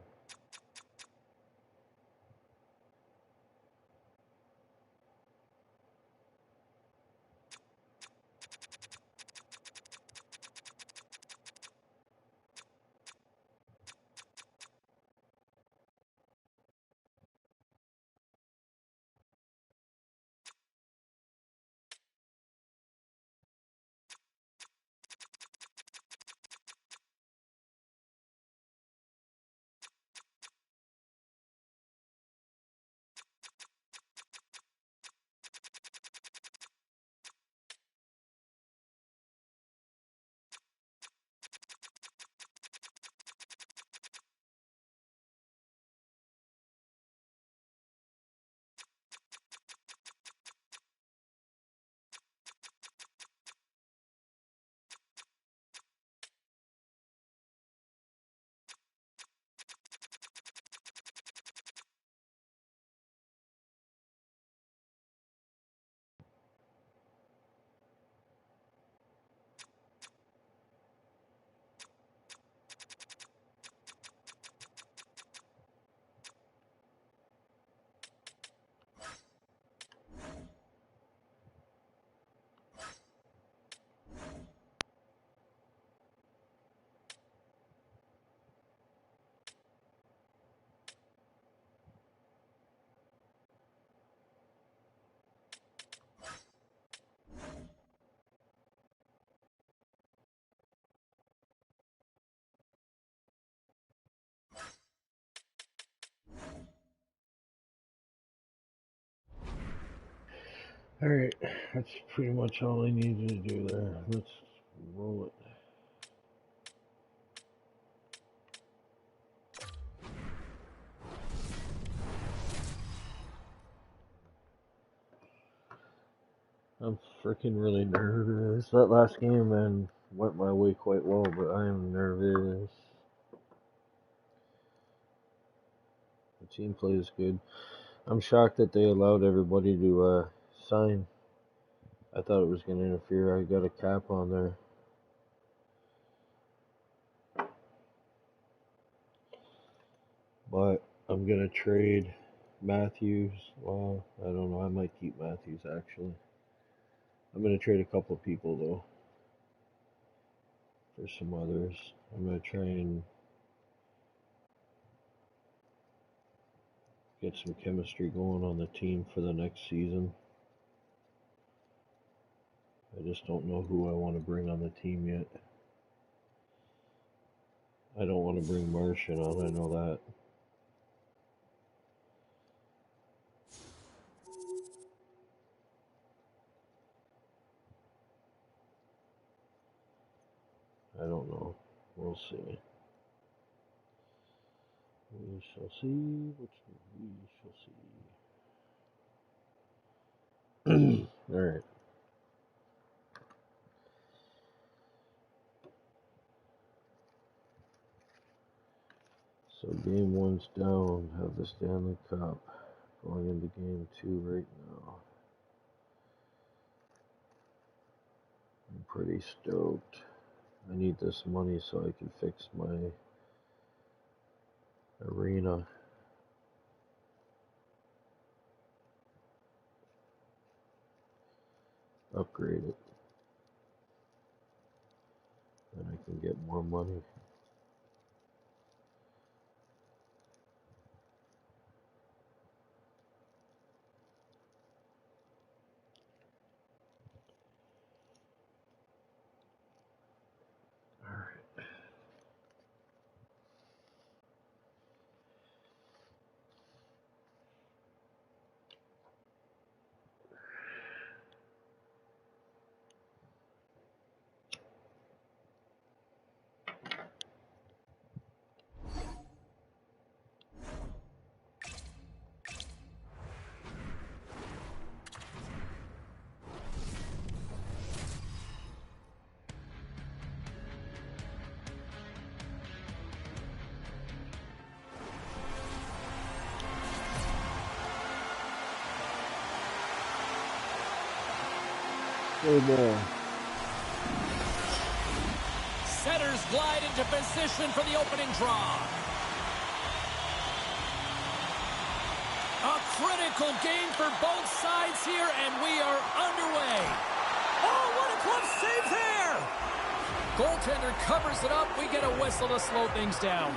Alright, that's pretty much all I needed to do there. Let's roll it. I'm freaking really nervous. That last game, man, went my way quite well, but I am nervous. The team play is good. I'm shocked that they allowed everybody to sign. I thought it was going to interfere. I got a cap on there. But I'm going to trade Matthews. Well, I don't know. I might keep Matthews, actually. I'm going to trade a couple of people, though, for some others. I'm going to try and get some chemistry going on the team for the next season. I just don't know who I want to bring on the team yet. I don't want to bring Martian on, I know that. don't know. We'll see. We shall see. We shall see. All right. So game 1's down. Have the Stanley Cup going into game 2 right now. I'm pretty stoked. I need this money so I can fix my arena. Upgrade it. Then I can get more money. Play ball. Setters glide into position for the opening draw. A critical game for both sides here, and we are underway. Oh, what a glove save there! Goaltender covers it up. We get a whistle to slow things down.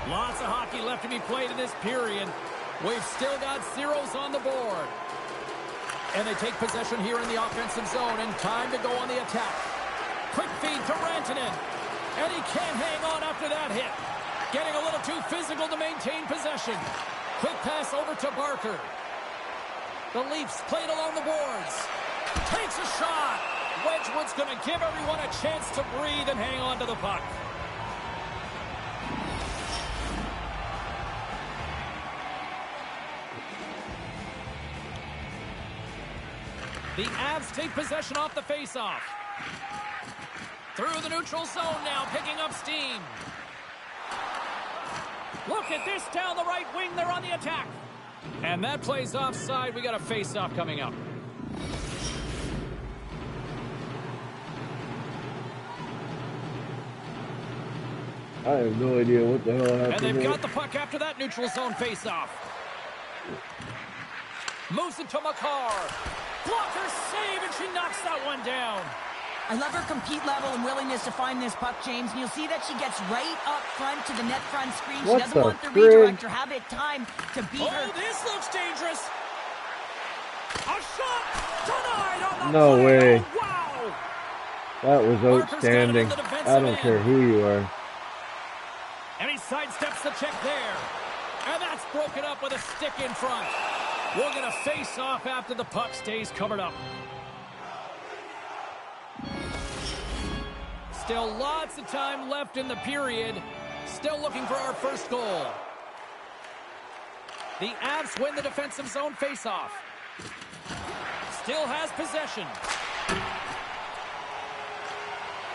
Lots of hockey left to be played in this period. We've still got zeros on the board. And they take possession here in the offensive zone, and time to go on the attack. Quick feed to Rantanen. And he can't hang on after that hit. Getting a little too physical to maintain possession. Quick pass over to Barker. The Leafs played along the boards. Takes a shot. Wedgwood's going to give everyone a chance to breathe and hang on to the puck. The Avs take possession off the faceoff. Through the neutral zone now, picking up steam. Look at this down the right wing. They're on the attack. And that plays offside. We got a faceoff coming up. I have no idea what the hell happened. And they've got the puck after that neutral zone faceoff. Moves it to Makar. Blocker save, and she knocks that one down. I love her compete level and willingness to find this puck, James. And you'll see that she gets right up front to the net front screen. She doesn't want the redirect or have it time to beat her. Oh, this looks dangerous. A shot denied on the No way. Oh, wow. That was outstanding. I don't care who you are. And he sidesteps the check there. And that's broken up with a stick in front. We're going to face off after the puck stays covered up. Still lots of time left in the period. Still looking for our first goal. The Avs win the defensive zone faceoff. Still has possession.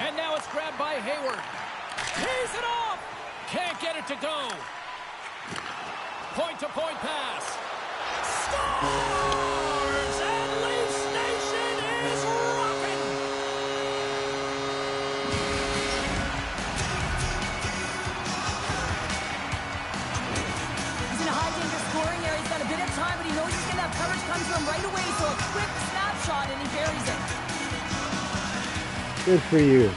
And now it's grabbed by Hayward. Tees it off. Can't get it to go. Point-to-point pass. Scores! And Leafs Nation is rocking! He's in a high-danger scoring area. He's got a bit of time, but he knows he's going to have coverage come to him right away. So a quick snapshot, and he buries it. Good for you.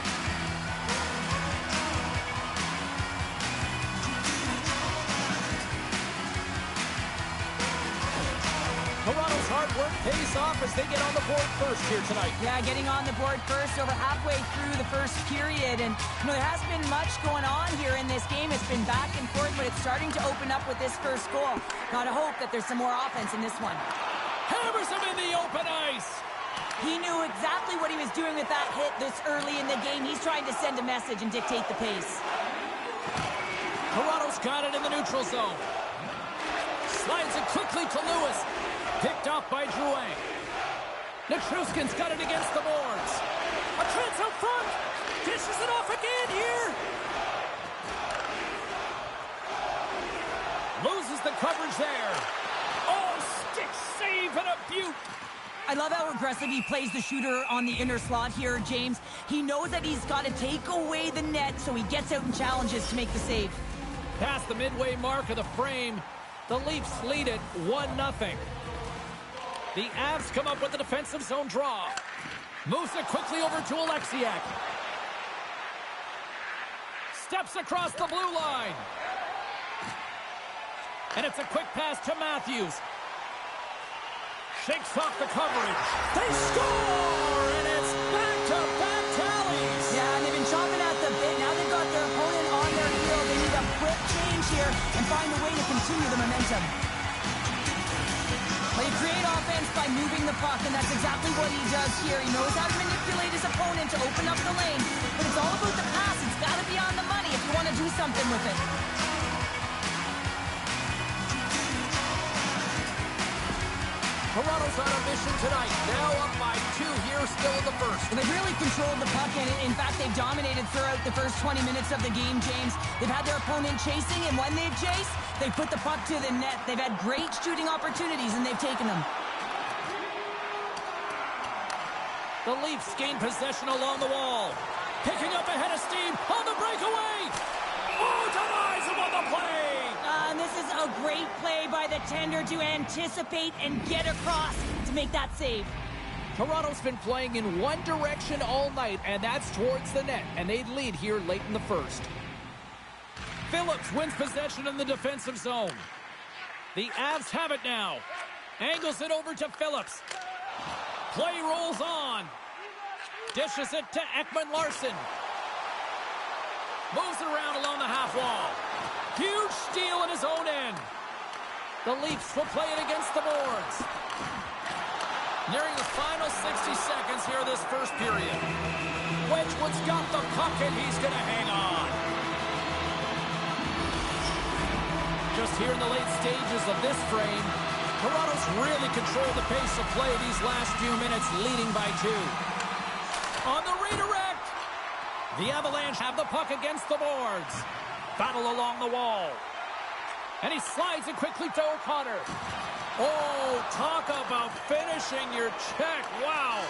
Toronto's hard work pays off as they get on the board first here tonight. Yeah, getting on the board first over halfway through the first period. And, you know, there hasn't been much going on here in this game. It's been back and forth, but it's starting to open up with this first goal. Gotta hope that there's some more offense in this one. Hammers him in the open ice. He knew exactly what he was doing with that hit this early in the game. He's trying to send a message and dictate the pace. Toronto's got it in the neutral zone. Slides it quickly to Lewis. Picked off by Drouin. Nichushkin's got it against the boards. A chance out front. Dishes it off again here. Loses the coverage there. Oh, stick save and a beaut. I love how aggressive he plays the shooter on the inner slot here, James. He knows that he's got to take away the net, so he gets out and challenges to make the save. Past the midway mark of the frame, the Leafs lead it 1-0. The Avs come up with the defensive zone draw. Moves it quickly over to Alexiak. Steps across the blue line. And it's a quick pass to Matthews. Shakes off the coverage. They score! And it's back-to-back tallies. Yeah, and they've been chopping at the bit. Now they've got their opponent on their heel. They need a quick change here and find a way to continue the momentum. They create offense by moving the puck, and that's exactly what he does here. He knows how to manipulate his opponent to open up the lane, but it's all about the pass. It's got to be on the money if you want to do something with it. Toronto's on a mission tonight. Now up by 2 here, still in the first. Well, they've really controlled the puck, and in fact, they've dominated throughout the first 20 minutes of the game, James. They've had their opponent chasing, and when they've chased, they've put the puck to the net. They've had great shooting opportunities, and they've taken them. The Leafs gain possession along the wall. Picking up a head of steam on the breakaway. Oh, denies him on the play. And this is a great play by the tender to anticipate and get across to make that save. Toronto's been playing in one direction all night, and that's towards the net, and they lead here late in the first. Phillips wins possession in the defensive zone. The Avs have it now. Angles it over to Phillips. Play rolls on. Dishes it to Ekman-Larsson. Moves it around along the half wall. Huge steal in his own end. The Leafs will play it against the boards. Nearing the final 60 seconds here this first period. Wedgwood's got the puck and he's going to hang on. Just here in the late stages of this frame, Toronto's really controlled the pace of play these last few minutes, leading by 2. On the redirect, the Avalanche have the puck against the boards. Battle along the wall. And he slides it quickly to O'Connor. Oh, talk about finishing your check. Wow.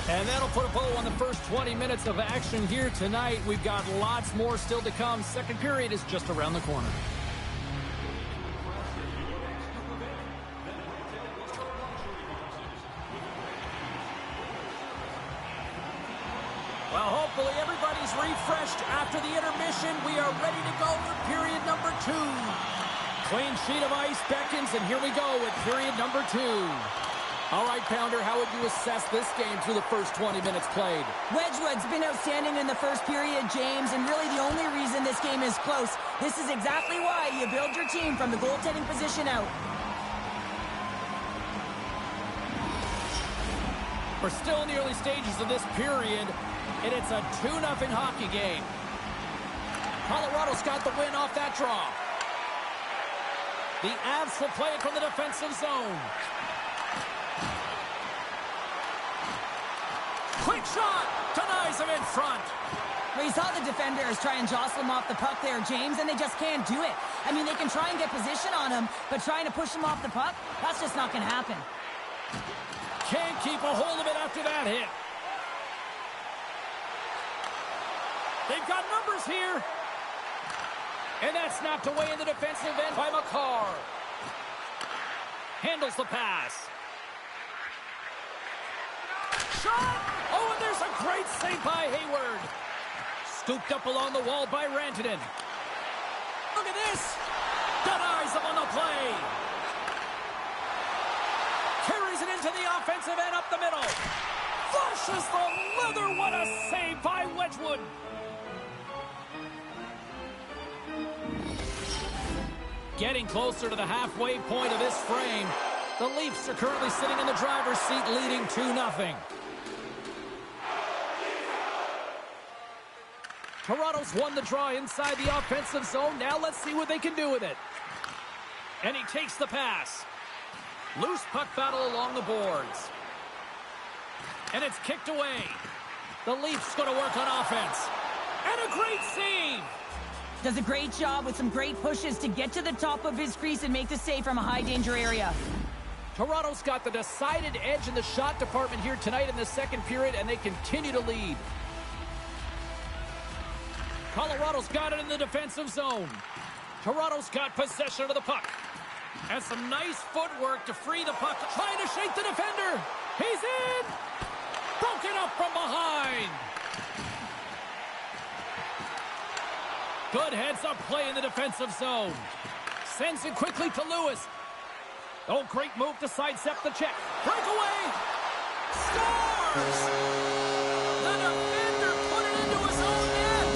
And that'll put a bow on the first 20 minutes of action here tonight. We've got lots more still to come. Second period is just around the corner. Well, hopefully everybody's refreshed after the intermission. We are ready to go for period number 2. Clean sheet of ice beckons, and here we go with period number 2. All right, Pounder, how would you assess this game through the first 20 minutes played? Wedgwood's been outstanding in the first period, James, and really the only reason this game is close. This is exactly why you build your team from the goaltending position out. We're still in the early stages of this period, and it's a 2-0 hockey game. Colorado's got the win off that draw. The Avs will play it from the defensive zone. Quick shot! Denies him in front. Well, you saw the defenders try and jostle him off the puck there, James, and they just can't do it. I mean, they can try and get position on him, but trying to push him off the puck, that's just not going to happen. Can't keep a hold of it after that hit. They've got numbers here. And that's knocked away in the defensive end by McCarr. Handles the pass. Shot! Oh, and there's a great save by Hayward. Scooped up along the wall by Rantanen. Look at this. Denies him on the play. Carries it into the offensive end up the middle. Flushes the leather. What a save by Wedgwood. Getting closer to the halfway point of this frame. The Leafs are currently sitting in the driver's seat, leading 2-0. Toronto's won the draw inside the offensive zone. Now let's see what they can do with it. And he takes the pass. Loose puck battle along the boards. And it's kicked away. The Leafs going to work on offense. And a great save. Does a great job with some great pushes to get to the top of his crease and make the save from a high-danger area. Toronto's got the decided edge in the shot department here tonight in the second period, and they continue to lead. Colorado's got it in the defensive zone. Toronto's got possession of the puck. And some nice footwork to free the puck, trying to shake the defender. He's in! Broken up from behind. Good heads-up play in the defensive zone. Sends it quickly to Lewis. Oh, great move to sidestep the check. Breakaway! Scores! The defender put it into his own net.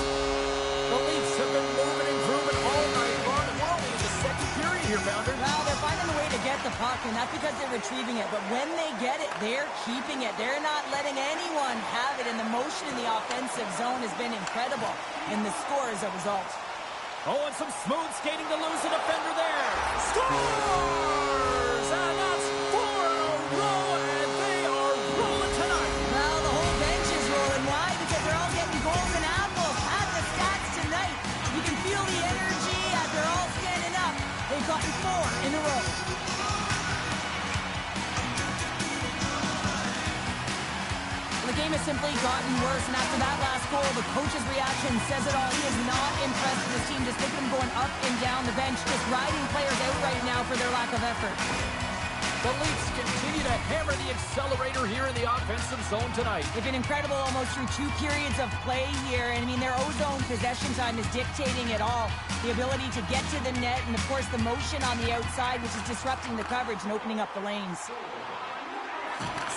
The Leafs have been moving and grooving all night long, and we're only in the second period here, Bounder. Well, they're finding a way to get the puck, and that's because they're retrieving it. But when they get it, they're keeping it. They're not letting anyone have it, and the motion in the offensive zone has been incredible, and the score is a result. Oh, and some smooth skating to lose a defender there. Scores! And that's 4 in a row, and they are rolling tonight. Well, the whole bench is rolling. Why? Because they're all getting goals and apples at the stats tonight. You can feel the energy as they're all standing up. They've gotten 4 in a row. The game has simply gotten worse, and after that last goal, the coach's reaction says it all. He is not impressed with his team. Just look at them going up and down the bench, just riding players out right now for their lack of effort. The Leafs continue to hammer the accelerator here in the offensive zone tonight. They've been incredible almost through 2 periods of play here. And I mean, their O-zone possession time is dictating it all. The ability to get to the net, and of course the motion on the outside, which is disrupting the coverage and opening up the lanes.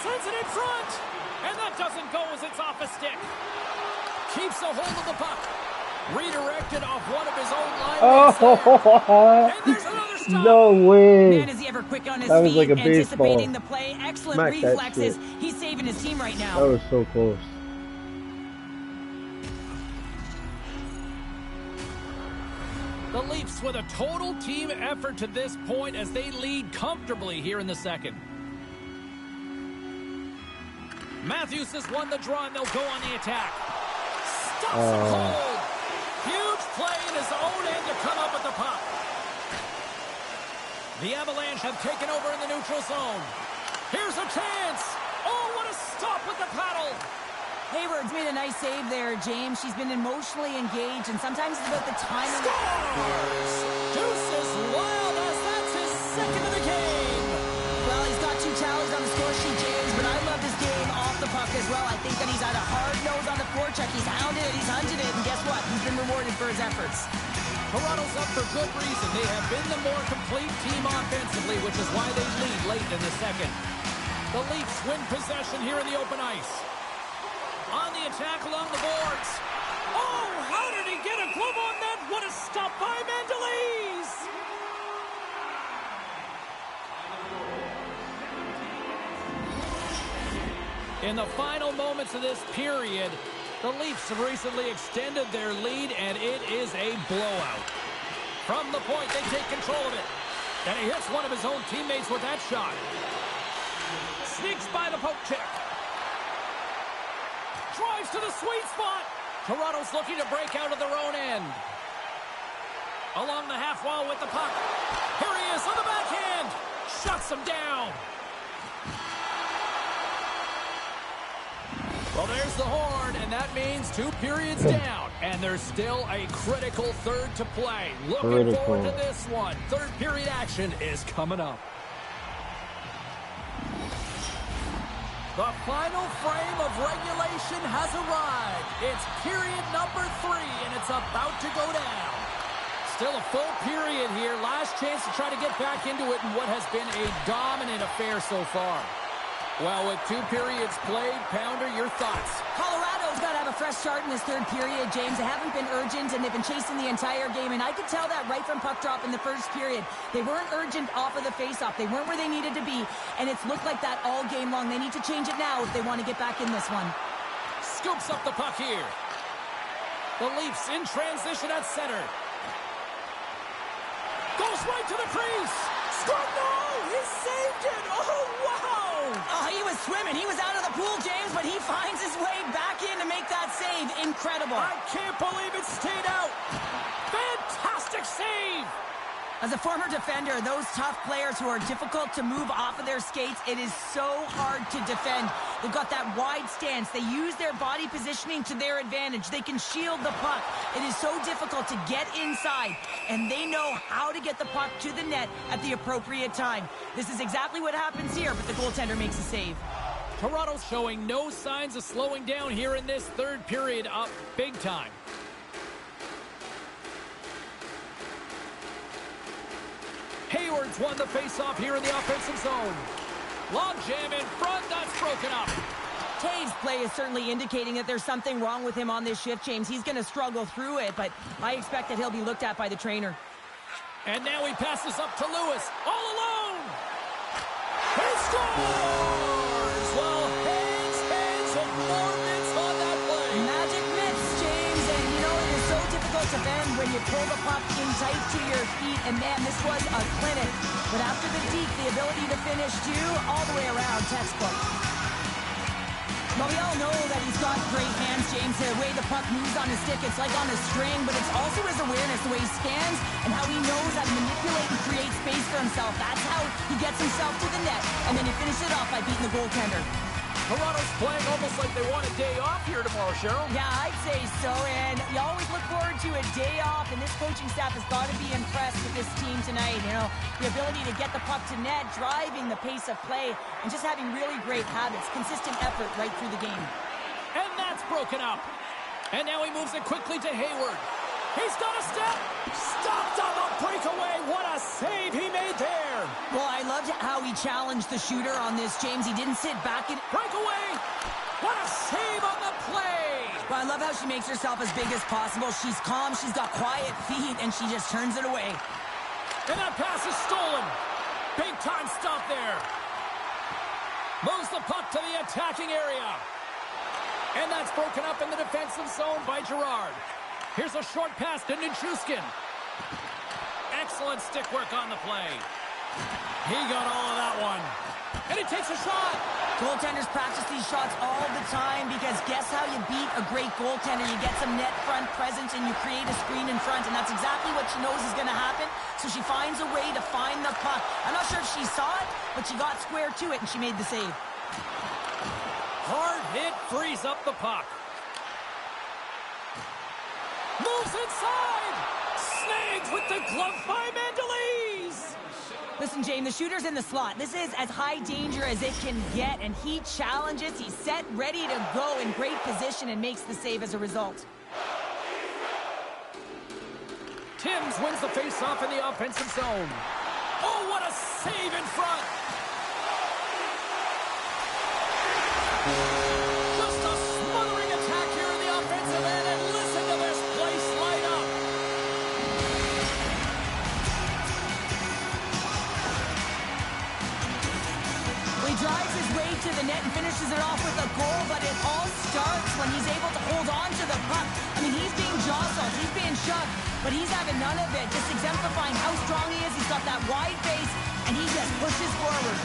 Sends it in front! And that doesn't go as it's off a stick. Keeps a hold of the puck. Redirected off one of his own line. And there's another stop. No way. Man, is he ever quick on his That was feet, like a baseball. anticipating the play. Excellent Smack that reflexes. shit. He's saving his team right now. That was so close. The Leafs with a total team effort to this point as they lead comfortably here in the second. Matthews has won the draw, and they'll go on the attack. Stuffs it cold. Huge play in his own end to come up with the puck. The Avalanche have taken over in the neutral zone. Here's a chance. Oh, what a stop with the paddle. Hayward's made a nice save there, James. She's been emotionally engaged, and sometimes it's about the timing. Scores! Deuces wild as that's his second of the game. Well, he's got 2 tallies on the score sheet, James, but I love his game off the puck as well. I think that he's had a hard nose on the forecheck. He's hounded it, he's hunted it, and guess what? He's been rewarded for his efforts. Toronto's up for good reason. They have been the more complete team offensively, which is why they lead late in the second. The Leafs win possession here in the open ice. On the attack along the boards. Oh, how did he get a glove on that? What a stop by Mandolese! In the final moments of this period, the Leafs have recently extended their lead, and it is a blowout. From the point, they take control of it. And he hits one of his own teammates with that shot. Sneaks by the poke check. Drives to the sweet spot. Toronto's looking to break out of their own end. Along the half wall with the puck. Here he is on the backhand. Shuts him down. Well, there's the horn, and that means 2 periods down. And there's still a critical third to play. Looking forward to this one. Third period action is coming up. The final frame of regulation has arrived. It's period number 3, and it's about to go down. Still a full period here. Last chance to try to get back into it in what has been a dominant affair so far. Well, with 2 periods played, Pounder, your thoughts? Colorado's got to have a fresh start in this third period, James. They haven't been urgent, and they've been chasing the entire game, and I could tell that right from puck drop in the first period. They weren't urgent off of the faceoff. They weren't where they needed to be, and it's looked like that all game long. They need to change it now if they want to get back in this one. Scoops up the puck here. The Leafs in transition at center. Goes right to the crease. Scored! No! He saved it! Oh, wow! Oh, he was swimming. He was out of the pool, James, but he finds his way back in to make that save. Incredible. I can't believe it stayed out. Fantastic save! As a former defender, those tough players who are difficult to move off of their skates, it is so hard to defend. They've got that wide stance. They use their body positioning to their advantage. They can shield the puck. It is so difficult to get inside, and they know how to get the puck to the net at the appropriate time. This is exactly what happens here, but the goaltender makes a save. Toronto's showing no signs of slowing down here in this third period, up big time. Hayward's won the face-off here in the offensive zone. Long jam in front, that's broken up. Taves' play is certainly indicating that there's something wrong with him on this shift, James. He's going to struggle through it, but I expect that he'll be looked at by the trainer. And now he passes up to Lewis, all alone. He scores! Well, hands, and more mitts on that play. Magic mitts, James, and you know, it is so difficult to bend when you pull the puck in tight to your feet, and man, this was a clinic. But after the deke, the ability to finish too, all the way around, textbook. Well, we all know that he's got great hands, James. The way the puck moves on his stick, it's like on a string, but it's also his awareness, the way he scans, and how he knows how to manipulate and create space for himself. That's how he gets himself to the net, and then he finishes it off by beating the goaltender. Toronto's playing almost like they want a day off here tomorrow, Cheryl. Yeah, I'd say so, and you always look forward to a day off, and this coaching staff has got to be impressed with this team tonight. You know, the ability to get the puck to net, driving the pace of play, and just having really great habits, consistent effort right through the game. And that's broken up. And now he moves it quickly to Hayward. He's got a step. Stopped on the breakaway. What a save he made there. Well, I loved how he challenged the shooter on this, James. He didn't sit back and... Breakaway. What a save on the play. Well, I love how she makes herself as big as possible. She's calm, she's got quiet feet, and she just turns it away. And that pass is stolen. Big time stop there. Moves the puck to the attacking area. And that's broken up in the defensive zone by Girard. Here's a short pass to Nichushkin. Excellent stick work on the play. He got all of that one. And he takes a shot. Goaltenders practice these shots all the time because guess how you beat a great goaltender? You get some net front presence and you create a screen in front, and that's exactly what she knows is going to happen. So she finds a way to find the puck. I'm not sure if she saw it, but she got square to it and she made the save. Hard hit frees up the puck. Moves inside. Snags with the glove by Mandolese. Listen, Jane, the shooter's in the slot. This is as high danger as it can get, and he challenges. He's set, ready to go in great position, and makes the save as a result. Timms wins the face-off in the offensive zone. Oh, what a save in front. Just a smothering attack here in the offensive end, and listen to this place light up. He drives his way to the net and finishes it off with a goal, but it all starts when he's able to hold on to the puck. I mean, he's being jostled, he's being shoved, but he's having none of it, just exemplifying how strong he is. He's got that wide base, and he just pushes forward.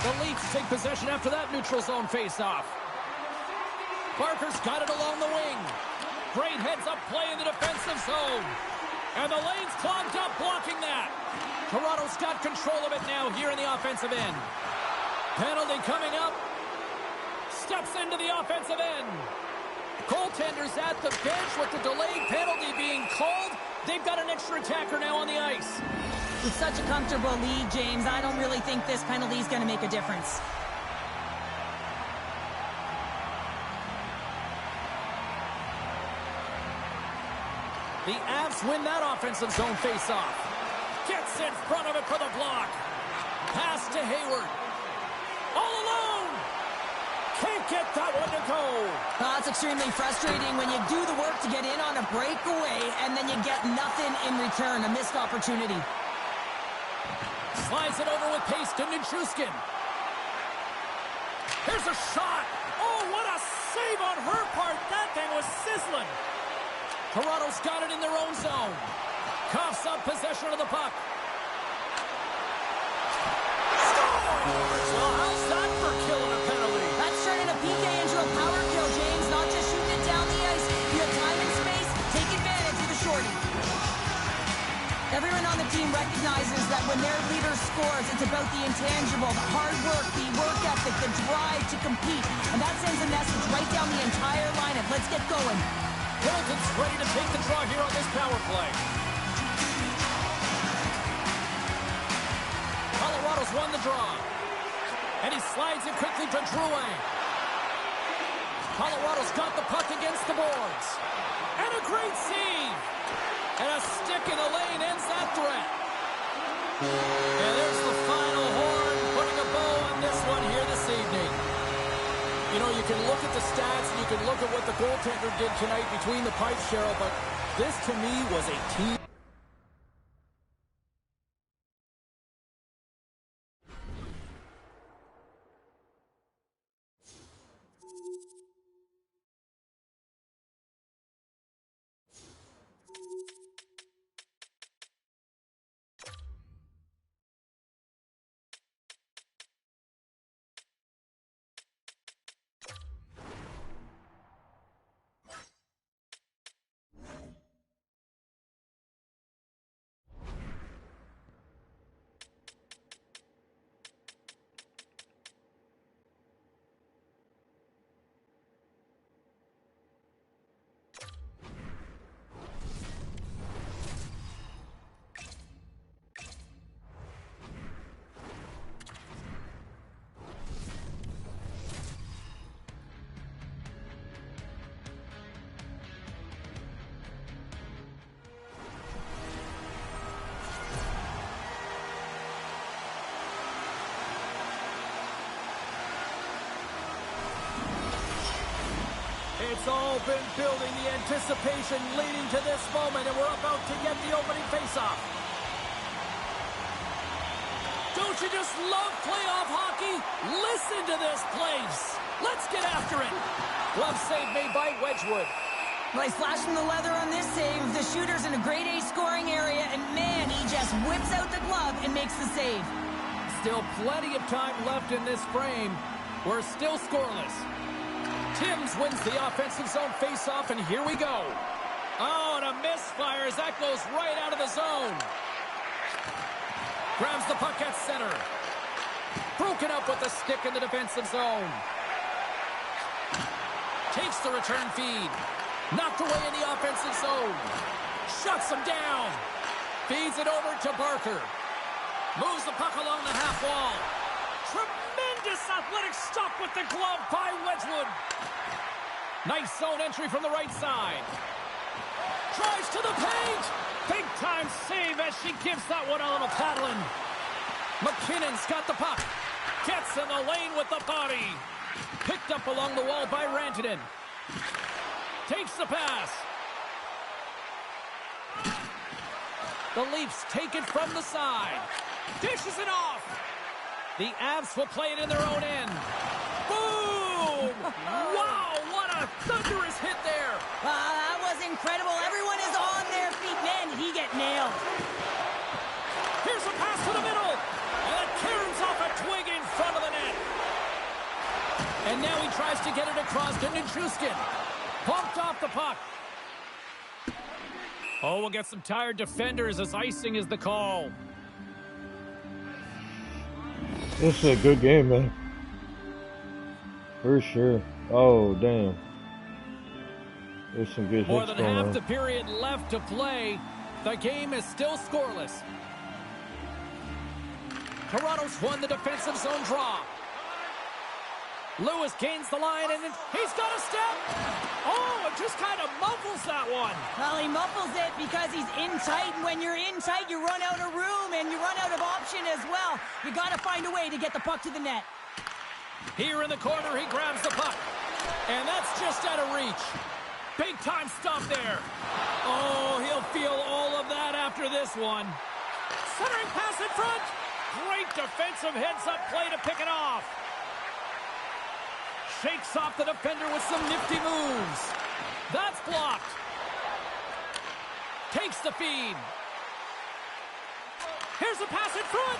The Leafs take possession after that neutral zone face-off. Parker's got it along the wing. Great heads-up play in the defensive zone. And the lane's clogged up, blocking that. Toronto's got control of it now here in the offensive end. Penalty coming up. Steps into the offensive end. Goaltenders at the bench with the delayed penalty being called. They've got an extra attacker now on the ice. With such a comfortable lead, James, I don't really think this penalty is going to make a difference. The Avs win that offensive zone face-off. Gets in front of it for the block. Pass to Hayward. All alone. Can't get that one to go. It's extremely frustrating when you do the work to get in on a breakaway and then you get nothing in return, a missed opportunity. Slides it over with pace to Nichushkin. Here's a shot. Oh, what a save on her part. That thing was sizzling. Toronto's got it in their own zone. Coughs up possession of the puck. Scores! Well, how's that for killing a penalty? That's turning a PK into a power kill, James. Not just shooting it down the ice. You have time and space. Take advantage of the shorty. Everyone on the team recognizes that when their leader scores, it's about the intangible, the hard work, the work ethic, the drive to compete. And that sends a message right down the entire lineup. Let's get going. Hamilton's ready to take the draw here on this power play. Colorado's won the draw. And he slides it quickly to Drouin. Colorado's got the puck against the boards. And a great save. And a stick in the lane ends that threat. And there's the final horn, putting a bow on this one here this evening. You know, you can look at the stats and you can look at what the goaltender did tonight between the pipes, Cheryl, but this to me was a team. It's all been building, the anticipation leading to this moment, and we're about to get the opening faceoff. Don't you just love playoff hockey? Listen to this place. Let's get after it. Glove save made by Wedgwood. Well, he's flashing the leather on this save. The shooter's in a grade A scoring area, and man, he just whips out the glove and makes the save. Still plenty of time left in this frame. We're still scoreless. Timms wins the offensive zone faceoff, and here we go. Oh, and a misfire as that goes right out of the zone. Grabs the puck at center. Broken up with the stick in the defensive zone. Takes the return feed. Knocked away in the offensive zone. Shuts him down. Feeds it over to Barker. Moves the puck along the half wall. Tremendous athletic stop with the glove by Wedgwood. Nice zone entry from the right side. Drives to the paint. Big time save as she gives that one a little paddling. McKinnon's got the puck. Gets in the lane with the body. Picked up along the wall by Rantanen. Takes the pass. The Leafs take it from the side. Dishes it off. The Avs will play it in their own end. Boom! Wow, what a thunderous hit there. That was incredible. Everyone is on their feet. Man, did he get nailed. Here's a pass to the middle. And it caroms off a twig in front of the net. And now he tries to get it across to Nichushkin. Pumped off the puck. Oh, we'll get some tired defenders as icing is the call. This is a good game, man. For sure. Oh, damn. There's some good hits going on. More than half the period left to play. The game is still scoreless. Toronto's won the defensive zone draw. Lewis gains the line, and he's got a step. Oh, it just kind of muffles that one. Well, he muffles it because he's in tight, and when you're in tight, you run out of room, and you run out of option as well. You got to find a way to get the puck to the net. Here in the corner, he grabs the puck, and that's just out of reach. Big time stop there. Oh, he'll feel all of that after this one. Centering pass in front. Great defensive heads-up play to pick it off. Shakes off the defender with some nifty moves. That's blocked. Takes the feed. Here's a pass in front.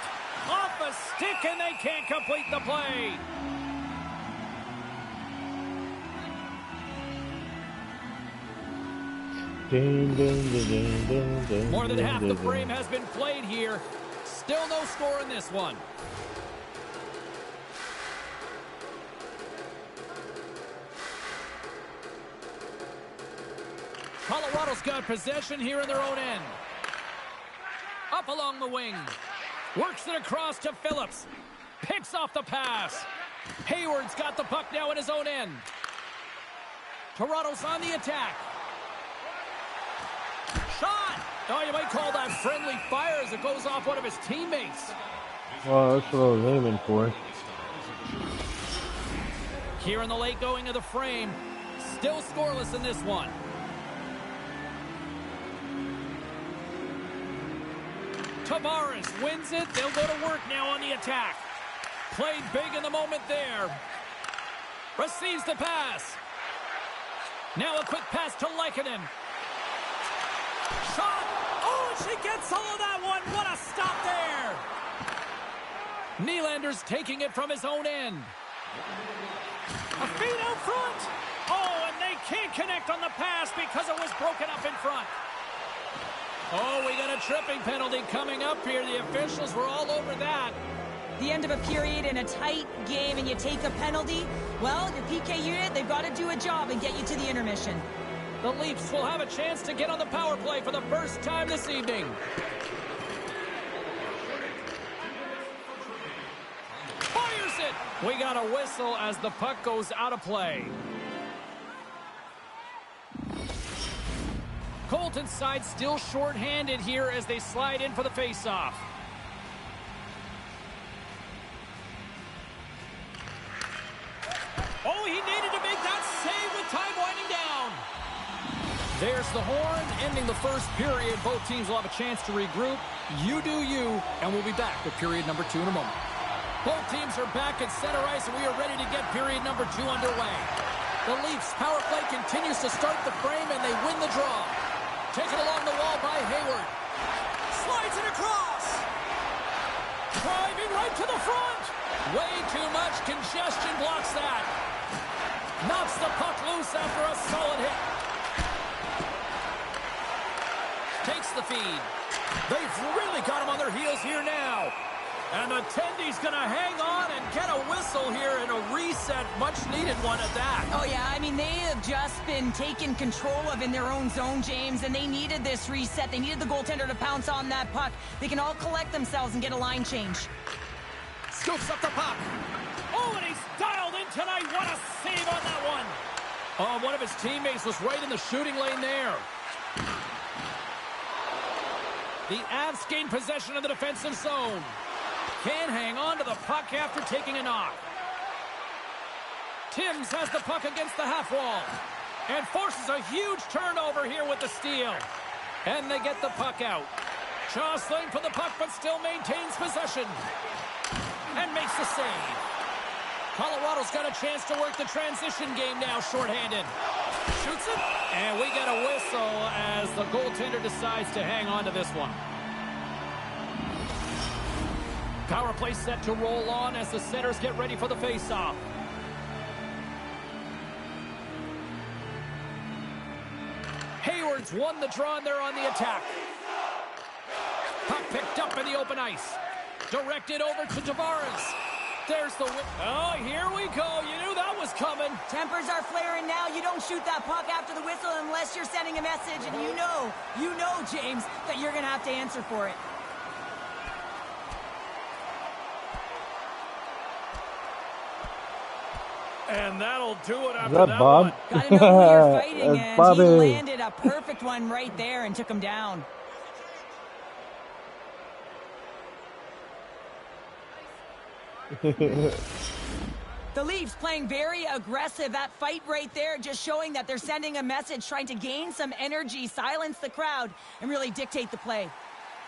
Off a stick, and they can't complete the play. Ding, ding, ding, ding, ding, ding, More than ding, half ding, the ding. frame has been played here. Still no score in this one. Colorado's got possession here in their own end. Up along the wing. Works it across to Phillips. Picks off the pass. Hayward's got the puck now in his own end. Toronto's on the attack. Shot! Oh, you might call that friendly fire as it goes off one of his teammates. Well, that's what I was aiming for. Here in the late going of the frame. Still scoreless in this one. Tavares wins it. They'll go to work now on the attack. Played big in the moment there. Receives the pass. Now a quick pass to Lehkonen. Shot. Oh, and she gets all of that one. What a stop there. Nylander's taking it from his own end. A feed out front. Oh, and they can't connect on the pass because it was broken up in front. Oh, we got a tripping penalty coming up here. The officials were all over that. The end of a period in a tight game and you take a penalty, well, your PK unit, they've got to do a job and get you to the intermission. The Leafs will have a chance to get on the power play for the first time this evening. Fires it! We got a whistle as the puck goes out of play. Colton's side still short-handed here as they slide in for the face-off. Oh, he needed to make that save with time winding down. There's the horn, ending the first period. Both teams will have a chance to regroup. You do you, and we'll be back with period number 2 in a moment. Both teams are back at center ice, and we are ready to get period number 2 underway. The Leafs power play continues to start the frame, and they win the draw. Taken along the wall by Hayward. Slides it across. Driving right to the front. Way too much congestion blocks that. Knocks the puck loose after a solid hit. Takes the feed. They've really got him on their heels here now. And the attendee's going to hang on and get a whistle here in a reset, much-needed one at that. Oh, yeah, I mean, they have just been taken control of in their own zone, James, and they needed this reset. They needed the goaltender to pounce on that puck. They can all collect themselves and get a line change. Scoops up the puck. Oh, and he's dialed in tonight. What a save on that one. Oh, one of his teammates was right in the shooting lane there. The Avs gain possession of the defensive zone. Can hang on to the puck after taking a knock. Timms has the puck against the half wall and forces a huge turnover here with the steal. And they get the puck out. Jostling for the puck, but still maintains possession. And makes the save. Colorado's got a chance to work the transition game now, shorthanded. Shoots it, and we get a whistle as the goaltender decides to hang on to this one. Power play set to roll on as the centers get ready for the face-off. Hayward's won the draw and they're on the attack. Puck picked up in the open ice. Directed over to Tavares. There's the whip. Oh, here we go. You knew that was coming. Tempers are flaring now. You don't shoot that puck after the whistle unless you're sending a message. And you know, James, that you're going to have to answer for it. And that'll do it after that that Bob? one. Gotta know who you're fighting, That's and Bobby. he landed a perfect one right there and took him down. The Leafs playing very aggressive. That fight right there just showing that they're sending a message, trying to gain some energy, silence the crowd, and really dictate the play.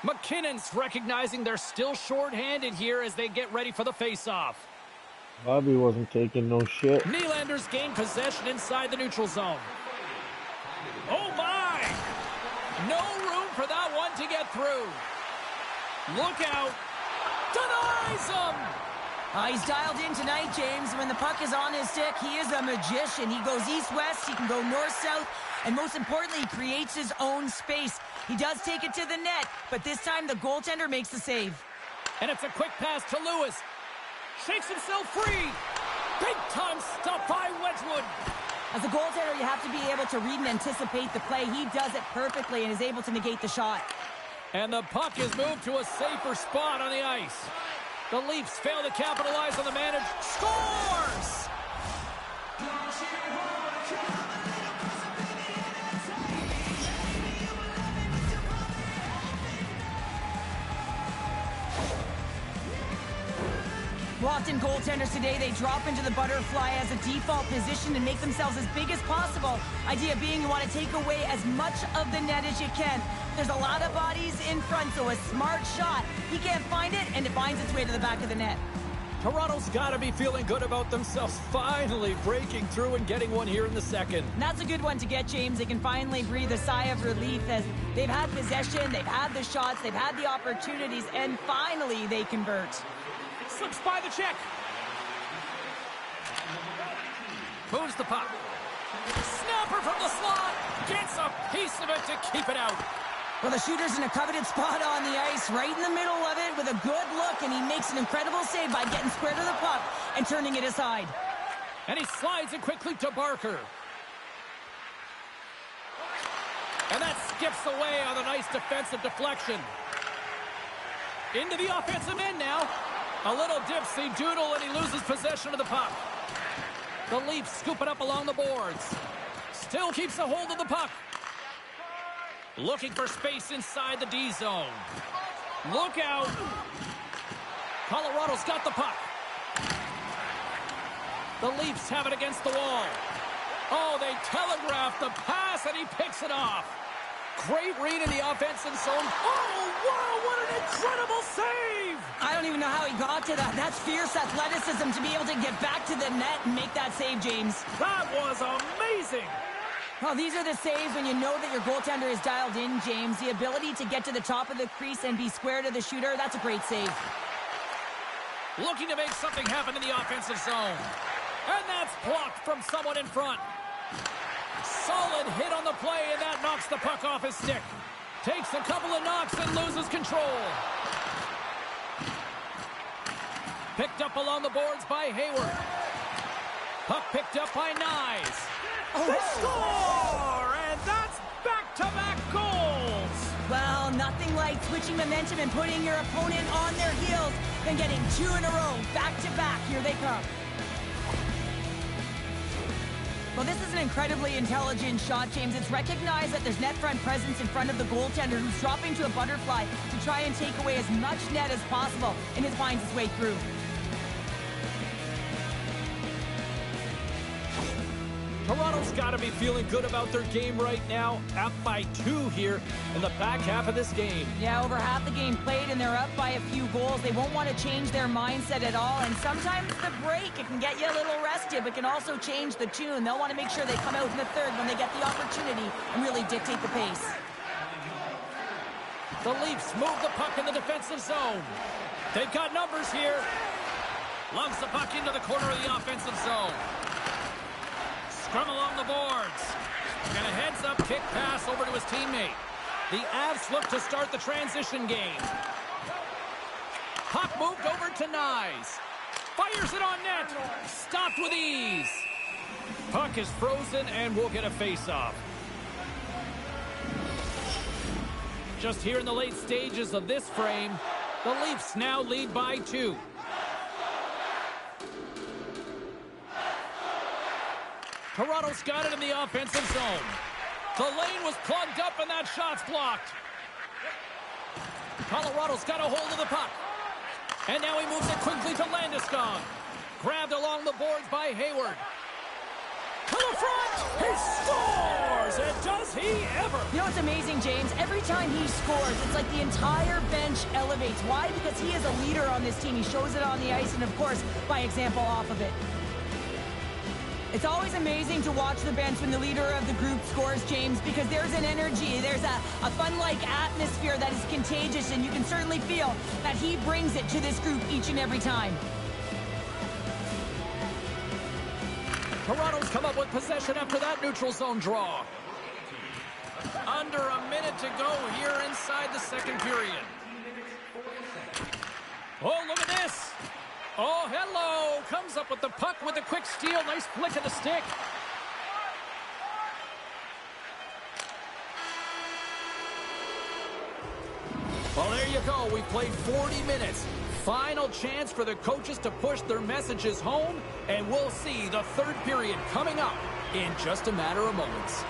McKinnon's recognizing they're still short-handed here as they get ready for the face-off. Bobby wasn't taking no shit. Nylander's gained possession inside the neutral zone. Oh, my! No room for that one to get through. Look out. Denies him! He's dialed in tonight, James. When the puck is on his stick, he is a magician. He goes east-west, he can go north-south, and most importantly, he creates his own space. He does take it to the net, but this time the goaltender makes the save. And it's a quick pass to Lewis. Shakes himself free. Big-time stuff by Wedgwood. As a goaltender, you have to be able to read and anticipate the play. He does it perfectly and is able to negate the shot. And the puck is moved to a safer spot on the ice. The Leafs fail to capitalize on the manage. Scores! Often goaltenders today, they drop into the butterfly as a default position and make themselves as big as possible. Idea being you want to take away as much of the net as you can. There's a lot of bodies in front, so a smart shot. He can't find it, and it finds its way to the back of the net. Toronto's got to be feeling good about themselves, finally breaking through and getting one here in the second. And that's a good one to get, James. They can finally breathe a sigh of relief as they've had possession, they've had the shots, they've had the opportunities, and finally they convert. Slips by the check. Moves the puck. Snapper from the slot. Gets a piece of it to keep it out. Well, the shooter's in a coveted spot on the ice, right in the middle of it with a good look, and he makes an incredible save by getting square to the puck and turning it aside. And he slides it quickly to Barker. And that skips away on a nice defensive deflection. Into the offensive end now. A little dipsy doodle, and he loses possession of the puck. The Leafs scoop it up along the boards. Still keeps a hold of the puck. Looking for space inside the D zone. Look out. Colorado's got the puck. The Leafs have it against the wall. Oh, they telegraph the pass, and he picks it off. Great read in the offensive zone. Oh, wow, what an incredible save! I don't even know how he got to that. That's fierce athleticism to be able to get back to the net and make that save, James. That was amazing. Well, these are the saves when you know that your goaltender is dialed in, James. The ability to get to the top of the crease and be square to the shooter, that's a great save. Looking to make something happen in the offensive zone. And that's blocked from someone in front. Solid hit on the play, and that knocks the puck off his stick. Takes a couple of knocks and loses control. Picked up along the boards by Hayward. Puck picked up by Nyes. They score! And that's back-to-back goals! Well, nothing like switching momentum and putting your opponent on their heels than getting two in a row, back-to-back. Here they come. Well, this is an incredibly intelligent shot, James. It's recognized that there's net front presence in front of the goaltender who's dropping to a butterfly to try and take away as much net as possible, and it finds its way through. Toronto's got to be feeling good about their game right now. Up by 2 here in the back half of this game. Yeah, over half the game played, and they're up by a few goals. They won't want to change their mindset at all, and sometimes the break, it can get you a little rested, but can also change the tune. They'll want to make sure they come out in the third when they get the opportunity and really dictate the pace. The Leafs move the puck in the defensive zone. They've got numbers here. Loves the puck into the corner of the offensive zone. Scrum along the boards. And a heads-up kick pass over to his teammate. The Avs look to start the transition game. Puck moved over to Nyes. Fires it on net. Stopped with ease. Puck is frozen and we'll get a face-off. Just here in the late stages of this frame, the Leafs now lead by 2. Toronto's got it in the offensive zone. The lane was plugged up and that shot's blocked. Colorado's got a hold of the puck. And now he moves it quickly to Landeskog. Grabbed along the boards by Hayward. To the front! He scores! And does he ever! You know what's amazing, James? Every time he scores, it's like the entire bench elevates. Why? Because he is a leader on this team. He shows it on the ice and, of course, by example off of it. It's always amazing to watch the bench when the leader of the group scores, James, because there's an energy, there's a fun-like atmosphere that is contagious, and you can certainly feel that he brings it to this group each and every time. Toronto's come up with possession after that neutral zone draw. Under a minute to go here inside the second period. Oh, look at this. Oh, hello. Comes up with the puck with a quick steal. Nice flick of the stick. Well, there you go. We've played 40 minutes. Final chance for the coaches to push their messages home, and we'll see the third period coming up in just a matter of moments.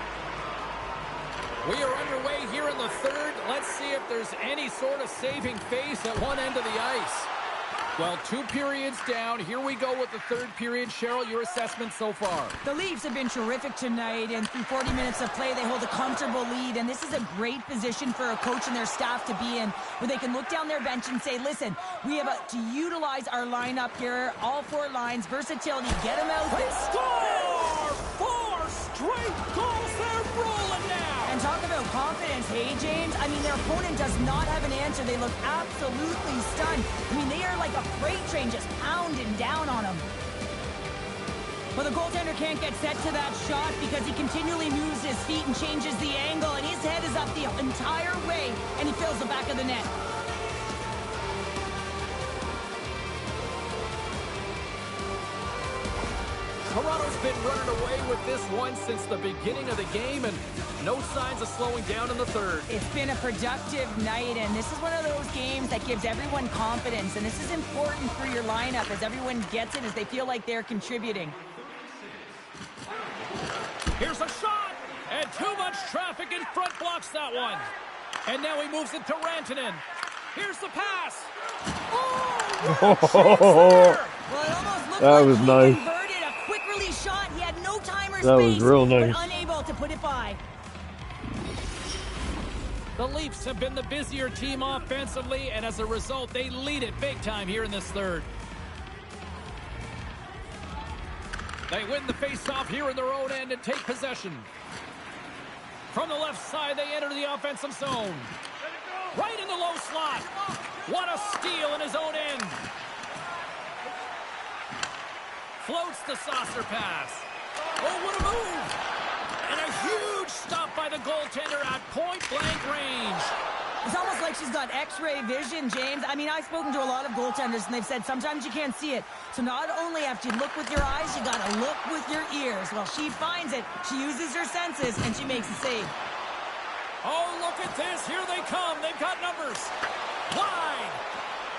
We are underway here in the third. Let's see if there's any sort of saving face at one end of the ice. Well, 2 periods down. Here we go with the third period. Cheryl, your assessment so far? The Leafs have been terrific tonight, and through 40 minutes of play, they hold a comfortable lead, and this is a great position for a coach and their staff to be in, where they can look down their bench and say, listen, we have to utilize our lineup here, all 4 lines, versatility, get them out. They score! 4 straight goals. They're rolling now. And talk about confidence, hey, James? I mean, their opponent does not have an answer. They look absolutely stunned. I mean, they are like a freight train just pounding down on them. Well, the goaltender can't get set to that shot because he continually moves his feet and changes the angle, and his head is up the entire way, and he fills the back of the net. Toronto's been running away with this one since the beginning of the game, and no signs of slowing down in the third. It's been a productive night, and this is one of those games that gives everyone confidence, and this is important for your lineup as everyone gets it, as they feel like they're contributing. Here's a shot, and too much traffic in front blocks that one. And now he moves it to Rantanen. Here's the pass. Oh, well, it almost looked that like was he nice. Converted a quick release shot. He had no time or space, That was real nice. but unable to put it by. The Leafs have been the busier team offensively, and as a result, they lead it big time here in this third. They win the face-off here in their own end and take possession. From the left side, they enter the offensive zone. Right in the low slot. What a steal in his own end. Floats the saucer pass. Oh, what a move. And a huge stop by the goaltender at point-blank range. It's almost like she's got X-ray vision, James. I mean, I've spoken to a lot of goaltenders, and they've said sometimes you can't see it. So not only have to look with your eyes, you got to look with your ears. Well, she finds it, she uses her senses, and she makes a save. Oh, look at this. Here they come. They've got numbers. Wide.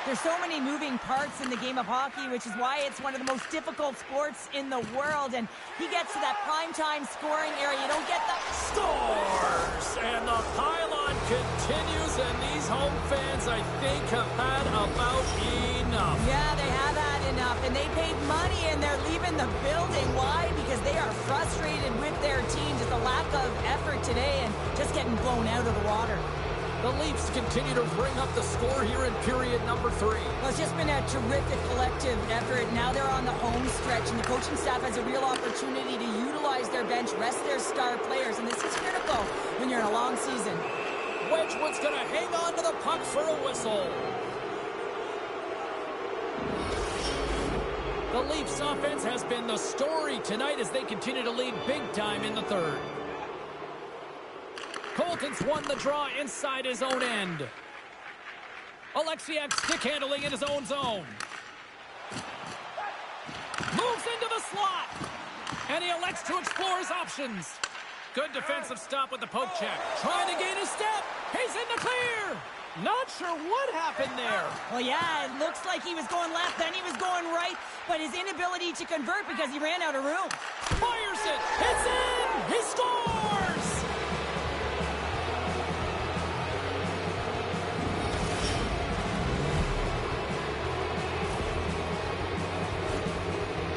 There's so many moving parts in the game of hockey, which is why it's one of the most difficult sports in the world. And he gets to that primetime scoring area. You don't get the Scores! And the pylon continues, and these home fans, I think, have had about enough. Yeah, they have had enough, and they paid money, and they're leaving the building. Why? Because they are frustrated with their team. Just a lack of effort today and just getting blown out of the water. The Leafs continue to bring up the score here in period number 3. Well, it's just been a terrific collective effort. Now they're on the home stretch, and the coaching staff has a real opportunity to utilize their bench, rest their star players, and this is critical when you're in a long season. Wedgwood's going to hang on to the puck for a whistle. The Leafs offense has been the story tonight as they continue to lead big time in the third. Colton's won the draw inside his own end. Alexiak stick handling in his own zone. Moves into the slot. And he elects to explore his options. Good defensive stop with the poke check. Trying to gain a step. He's in the clear. Not sure what happened there. Well, yeah, it looks like he was going left, then he was going right, but his inability to convert because he ran out of room. Fires it. It's in! He scores!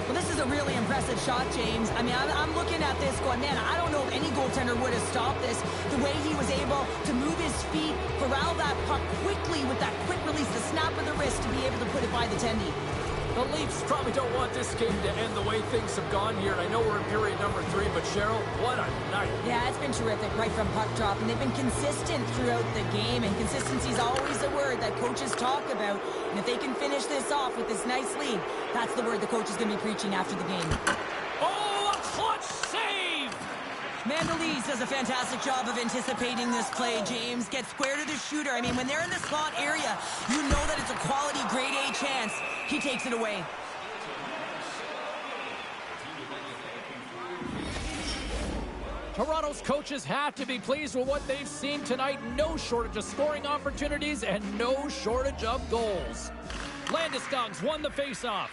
Well, this is a really impressive shot, James. I mean, I'm looking at this going, man, I don't know if any goaltender would have stopped this. The way he was able to move his feet, corral that puck quickly with that quick release, the snap of the wrist to be able to put it by the tendy. The Leafs probably don't want this game to end the way things have gone here. I know we're in period number 3, but Cheryl, what a night. Yeah, it's been terrific right from puck drop, and they've been consistent throughout the game, and consistency is always a word that coaches talk about. And if they can finish this off with this nice lead, that's the word the coach is going to be preaching after the game. Oh, a clutch save! Mandolese does a fantastic job of anticipating this play, James. Gets square to the shooter. I mean, when they're in the slot area, you know that it's a quality grade A chance. He takes it away. Toronto's coaches have to be pleased with what they've seen tonight. No shortage of scoring opportunities and no shortage of goals. Landeskog's won the faceoff.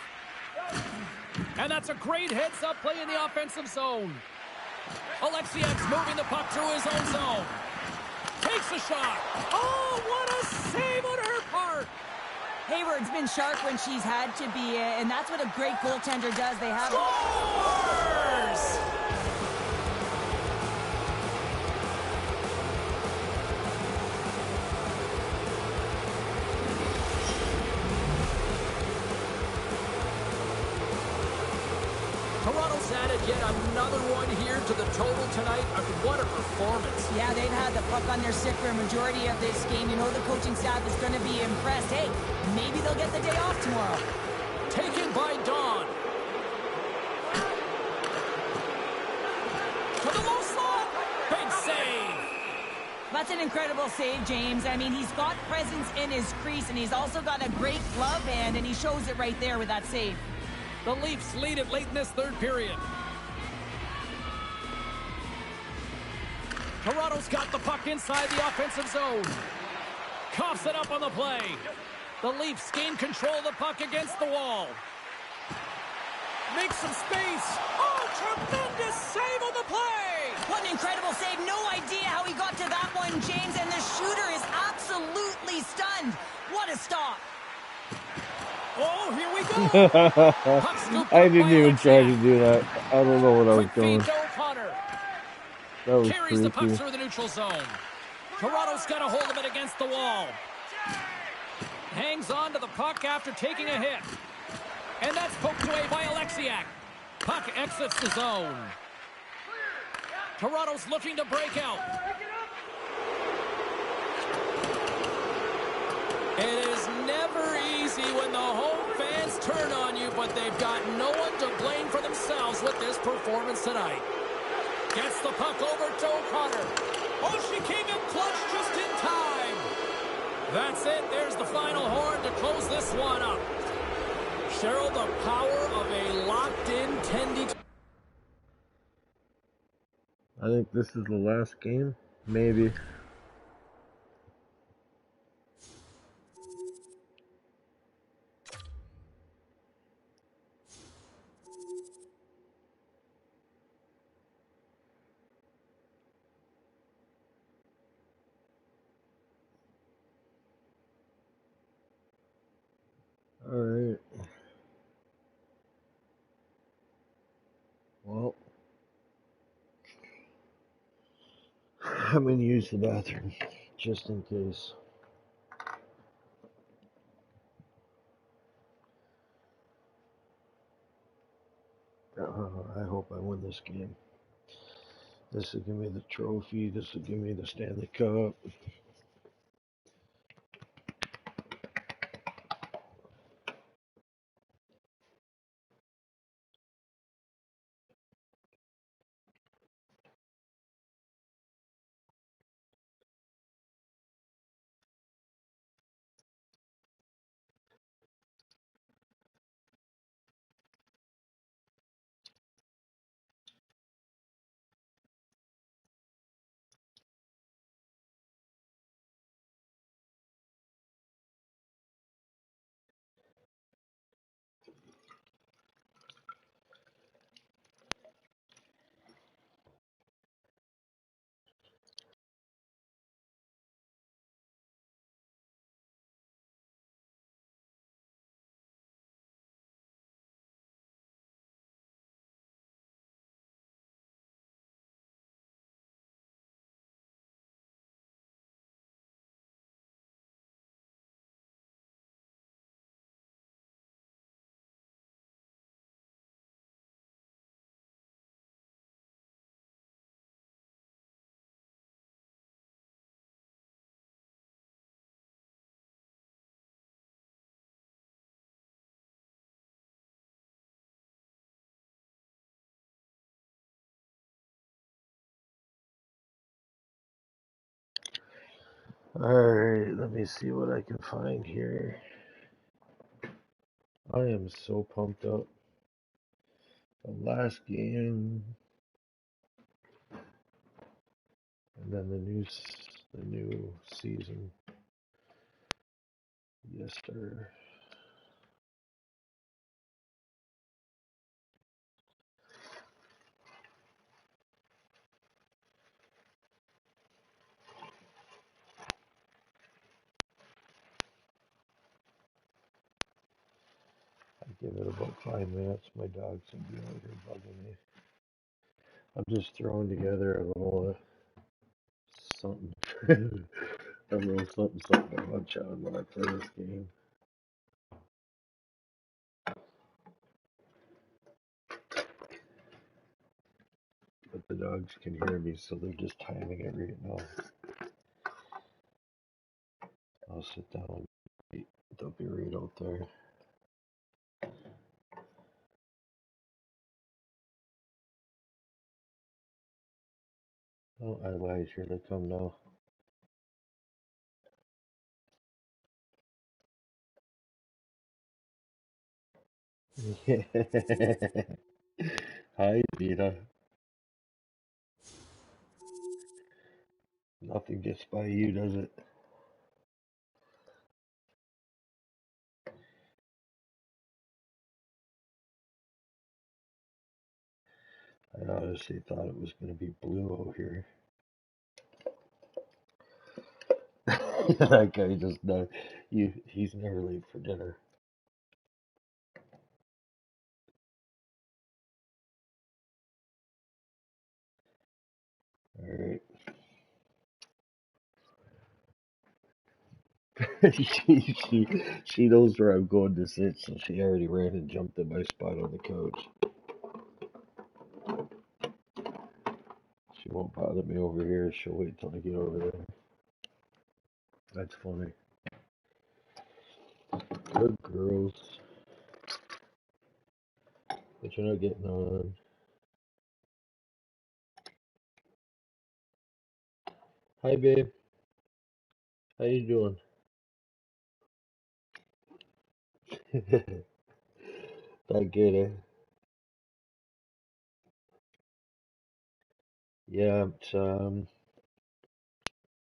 And that's a great heads-up play in the offensive zone. Alexiak's moving the puck through his own zone. Takes a shot. Oh, what a save on her part. Hayward's been sharp when she's had to be, and that's what a great goaltender does. They have... Scores! Toronto's added yet another one here to the total tonight. I mean, what a performance. Yeah, they've had the puck on their stick for a majority of this game. You know the coaching staff is going to be impressed. Hey, maybe they'll get the day off tomorrow. Taken by Dawn. To the low slot. Big save. That's an incredible save, James. I mean, he's got presence in his crease, and he's also got a great glove hand, and he shows it right there with that save. The Leafs lead it late in this third period. Toronto's got the puck inside the offensive zone. Coughs it up on the play. The Leafs gain control of the puck against the wall. Makes some space. Oh, tremendous save on the play! What an incredible save. No idea how he got to that one, James, and the shooter is absolutely stunned. What a stop. Oh, here we go. I didn't even try to do that. I don't know what I was doing. That was Carries the puck creepy. through the neutral zone. Toronto's got a hold of it against the wall. Hangs on to the puck after taking a hit. And that's poked away by Alexiak. Puck exits the zone. Toronto's looking to break out. It is never easy when the home fans turn on you, but they've got no one to blame for themselves with this performance tonight. Gets the puck over to O'Connor. Oh, she came in clutch just in time. That's it. There's the final horn to close this one up. Cheryl, the power of a locked-in 10-2. I think this is the last game. Maybe. All right. Well, I'm going to use the bathroom just in case. I hope I win this game. This will give me the trophy. This will give me the Stanley Cup. Alright, let me see what I can find here. I am so pumped up. The last game, and then the new season. Yes, sir. I give it about 5 minutes. My dog's gonna be out here bugging me. I'm just throwing together a little something. A little something to watch on when I play this game. But the dogs can hear me, so they're just timing it right now. I'll sit down. They'll be right out there. Oh, I lied. Here they come now. Hi, Vita. Nothing gets by you, does it? I honestly thought it was going to be blue out here. That guy just he's never late for dinner. Alright. she knows where I'm going to sit, so she already ran and jumped in my spot on the couch. She won't bother me over here. She'll wait till I get over there. That's funny. Good girls. But you're not getting on. Hi, babe. How you doing? That good, eh? Yeah, it's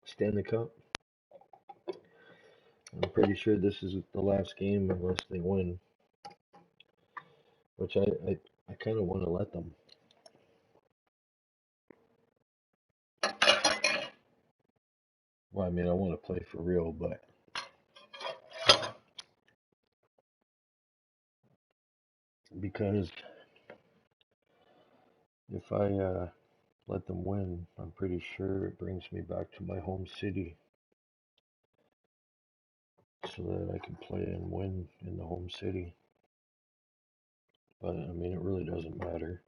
Stanley Cup. I'm pretty sure this is the last game unless they win. Which I kind of want to let them. Well, I mean, I want to play for real, but because if I let them win, I'm pretty sure it brings me back to my home city so that I can play and win in the home city. But I mean, it really doesn't matter.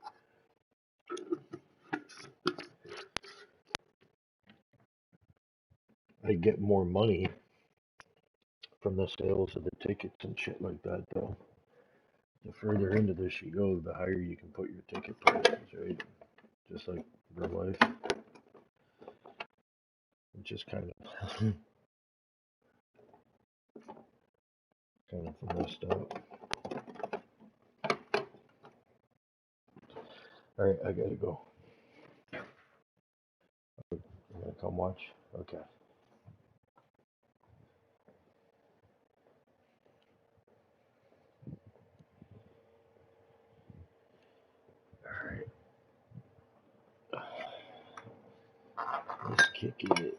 I get more money from the sales of the tickets and shit like that, though. The further into this you go, the higher you can put your ticket prices, right? Just like real life. Which is kind of messed up. Alright, I gotta go. You gonna come watch? Okay. Alright. Let's kick it.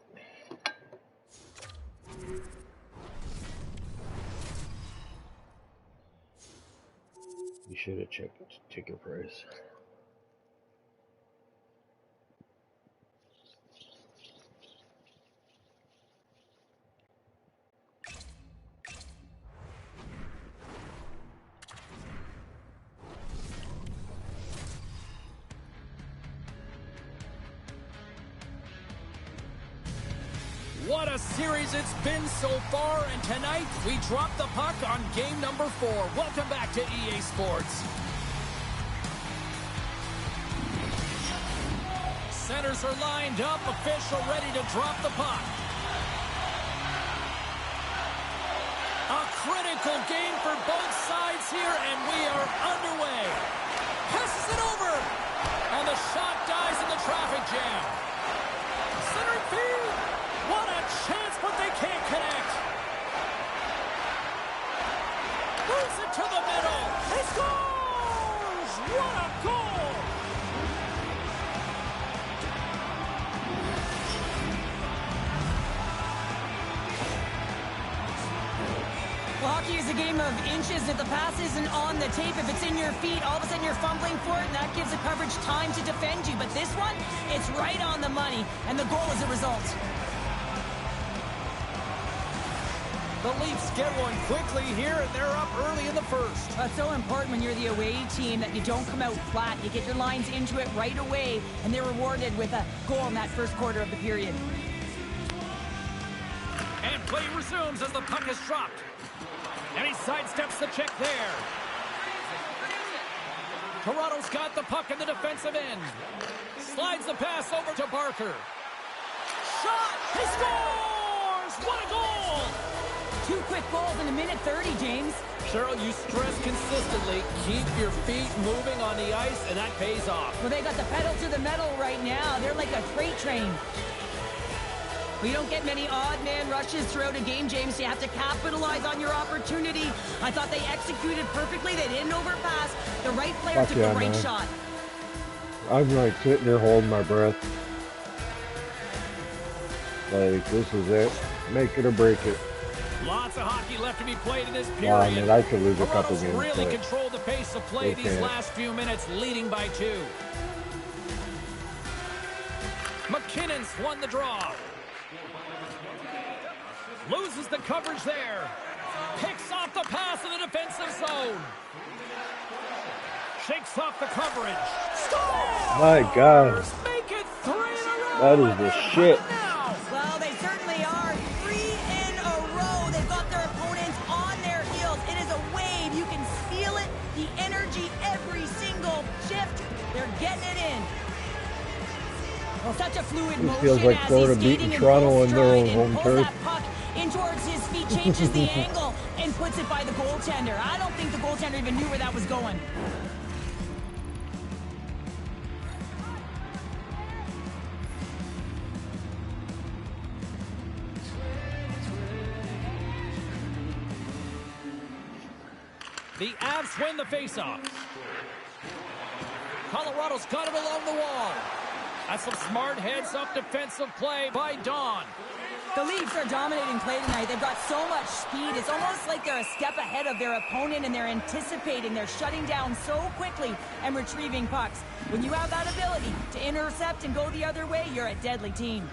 You should have checked the ticket price. What a series it's been so far, and tonight we drop the puck on game number 4. Welcome back to EA Sports. Centers are lined up, official ready to drop the puck. Physical game for both sides here, and we are underway. Passes it over, and the shot dies in the traffic jam. Centering field. What a chance, but they can't connect. Moves it to the middle. He scores! What a goal! Well, hockey is a game of inches. If the pass isn't on the tape, if it's in your feet, all of a sudden you're fumbling for it, and that gives the coverage time to defend you. But this one, it's right on the money, and the goal is a result. The Leafs get one quickly here, and they're up early in the first. That's so important when you're the away team that you don't come out flat. You get your lines into it right away, and they're rewarded with a goal in that first quarter of the period. And play resumes as the puck is dropped. And he sidesteps the check there. Toronto's got the puck in the defensive end. Slides the pass over to Barker. Shot! He scores! What a goal! 2 quick goals in a minute 30, James. Cheryl, you stress consistently, keep your feet moving on the ice, and that pays off. Well, they got the pedal to the metal right now. They're like a freight train. We don't get many odd man rushes throughout a game, James. You have to capitalize on your opportunity. I thought they executed perfectly. They didn't overpass. The right player took the right shot. I'm like sitting there holding my breath. Like, this is it. Make it or break it. Lots of hockey left to be played in this period. Well, I mean, I could lose a couple games. Really controlled the pace of play these last few minutes, leading by 2. McKinnon's won the draw. Loses the coverage there. Picks off the pass in the defensive zone. Shakes off the coverage. Scores! My God. Make it 3 in a row. That is the shit. Well, they certainly are. 3 in a row. They've got their opponents on their heels. It is a wave. You can feel it. The energy every single shift. They're getting it in. Well, such a fluid motion feels like Florida beating Toronto on their own home turf. In towards his feet, changes the angle, and puts it by the goaltender. I don't think the goaltender even knew where that was going. The Avs win the faceoff. Colorado's got it along the wall. That's some smart heads-up defensive play by Don. The Leafs are dominating play tonight. They've got so much speed. It's almost like they're a step ahead of their opponent, and they're anticipating. They're shutting down so quickly and retrieving pucks. When you have that ability to intercept and go the other way, you're a deadly team.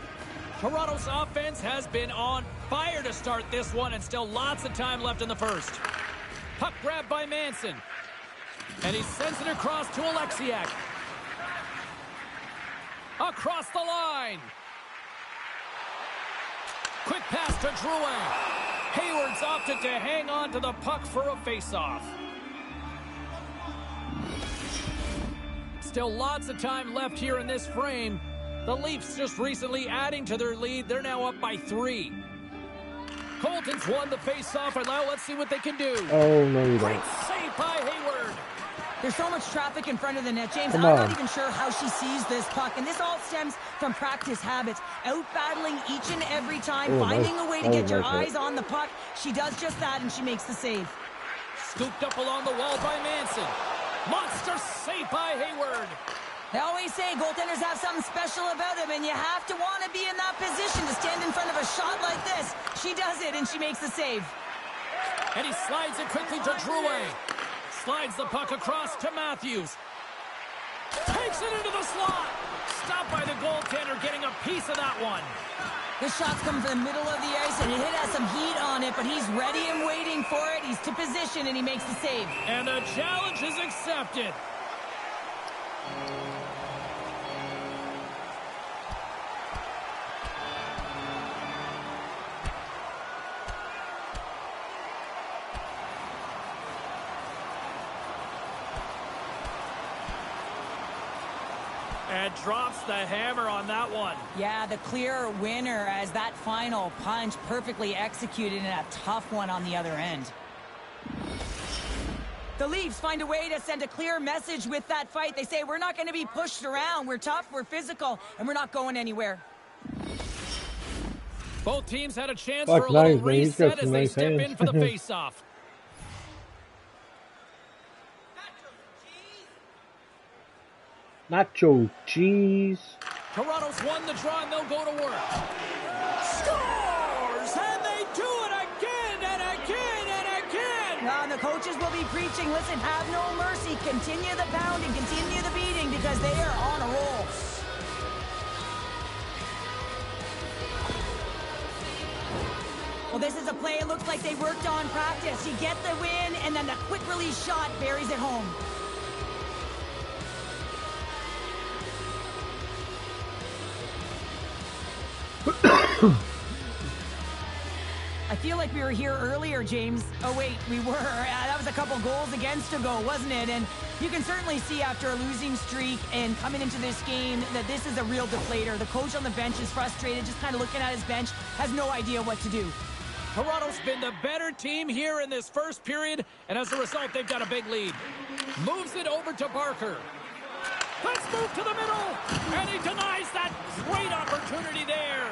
Toronto's offense has been on fire to start this one, and still lots of time left in the first. Puck grabbed by Manson. And he sends it across to Alexiak. Across the line. Quick pass to Drouin. Hayward's opted to hang on to the puck for a faceoff. Still lots of time left here in this frame. The Leafs just recently adding to their lead. They're now up by 3. Colton's won the faceoff, and now let's see what they can do. Oh, no, you Great don't. save by Hayward. There's so much traffic in front of the net, James. I'm Come on. not even sure how she sees this puck, and this all stems from practice habits. Out-battling each and every time, finding a way to get your eyes on the puck. She does just that, and she makes the save. Scooped up along the wall by Manson. Monster save by Hayward. They always say goaltenders have something special about them, and you have to want to be in that position to stand in front of a shot like this. She does it, and she makes the save. And he slides it quickly to Drouin. Slides the puck across to Matthews. Takes it into the slot. Stopped by the goaltender, getting a piece of that one. This shot's coming from the middle of the ice, and it has some heat on it, but he's ready and waiting for it. He's to position, and he makes the save. And the challenge is accepted. And drops the hammer on that one. Yeah, the clear winner as that final punch perfectly executed and a tough one on the other end. The Leafs find a way to send a clear message with that fight. They say, we're not going to be pushed around. We're tough, we're physical, and we're not going anywhere. Both teams had a chance Fuck, for a little nice, man. He's got reset some as they nice step hands. in for the face-off. Nacho cheese. Toronto's won the draw, and they'll go to work. Scores! And they do it again and again and again! Well, the coaches will be preaching, listen, have no mercy. Continue the pounding, continue the beating, because they are on a roll. Well, this is a play it looks like they worked on practice. You get the win, and then the quick release shot buries it home. I feel like we were here earlier, James. Oh, wait, we were. That was a couple goals against ago, wasn't it? And you can certainly see after a losing streak and coming into this game that this is a real deflator. The coach on the bench is frustrated, just kind of looking at his bench, has no idea what to do. Toronto's been the better team here in this first period, and as a result, they've got a big lead. Moves it over to Barker. Let's move to the middle, and he denies that great opportunity there.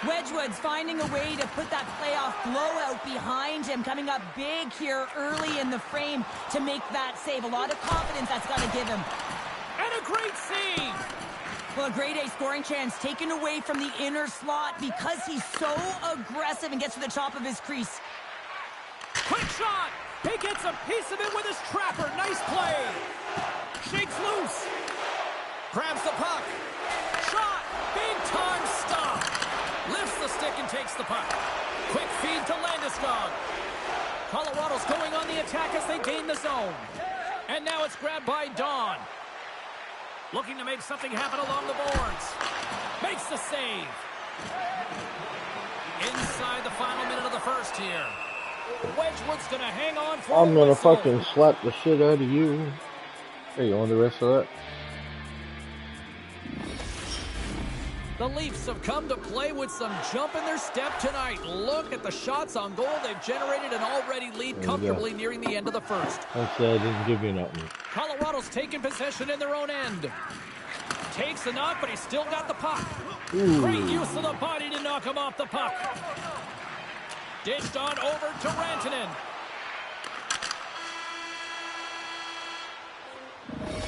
Wedgwood's finding a way to put that playoff blowout behind him, coming up big here early in the frame to make that save. A lot of confidence that's got to give him. And a great save. Well, a grade A scoring chance taken away from the inner slot because he's so aggressive and gets to the top of his crease. Quick shot. He gets a piece of it with his trapper. Nice play. Shakes loose. Grabs the puck. Shot. Big time stop. Lifts the stick and takes the puck. Quick feed to Landeskog. Colorado's going on the attack as they gain the zone. And now it's grabbed by Dawn. Looking to make something happen along the boards. Makes the save. Inside the final minute of the first here. Wedgwood's going to hang on for I'm gonna whistle. fucking slap the shit out of you. Hey, you want the rest of that? The Leafs have come to play with some jump in their step tonight. Look at the shots on goal. They've generated an already lead comfortably nearing the end of the first. I didn't give you nothing. Colorado's taking possession in their own end. Takes a knock, but he's still got the puck. Ooh. Great use of the body to knock him off the puck. Dished on over to Rantanen.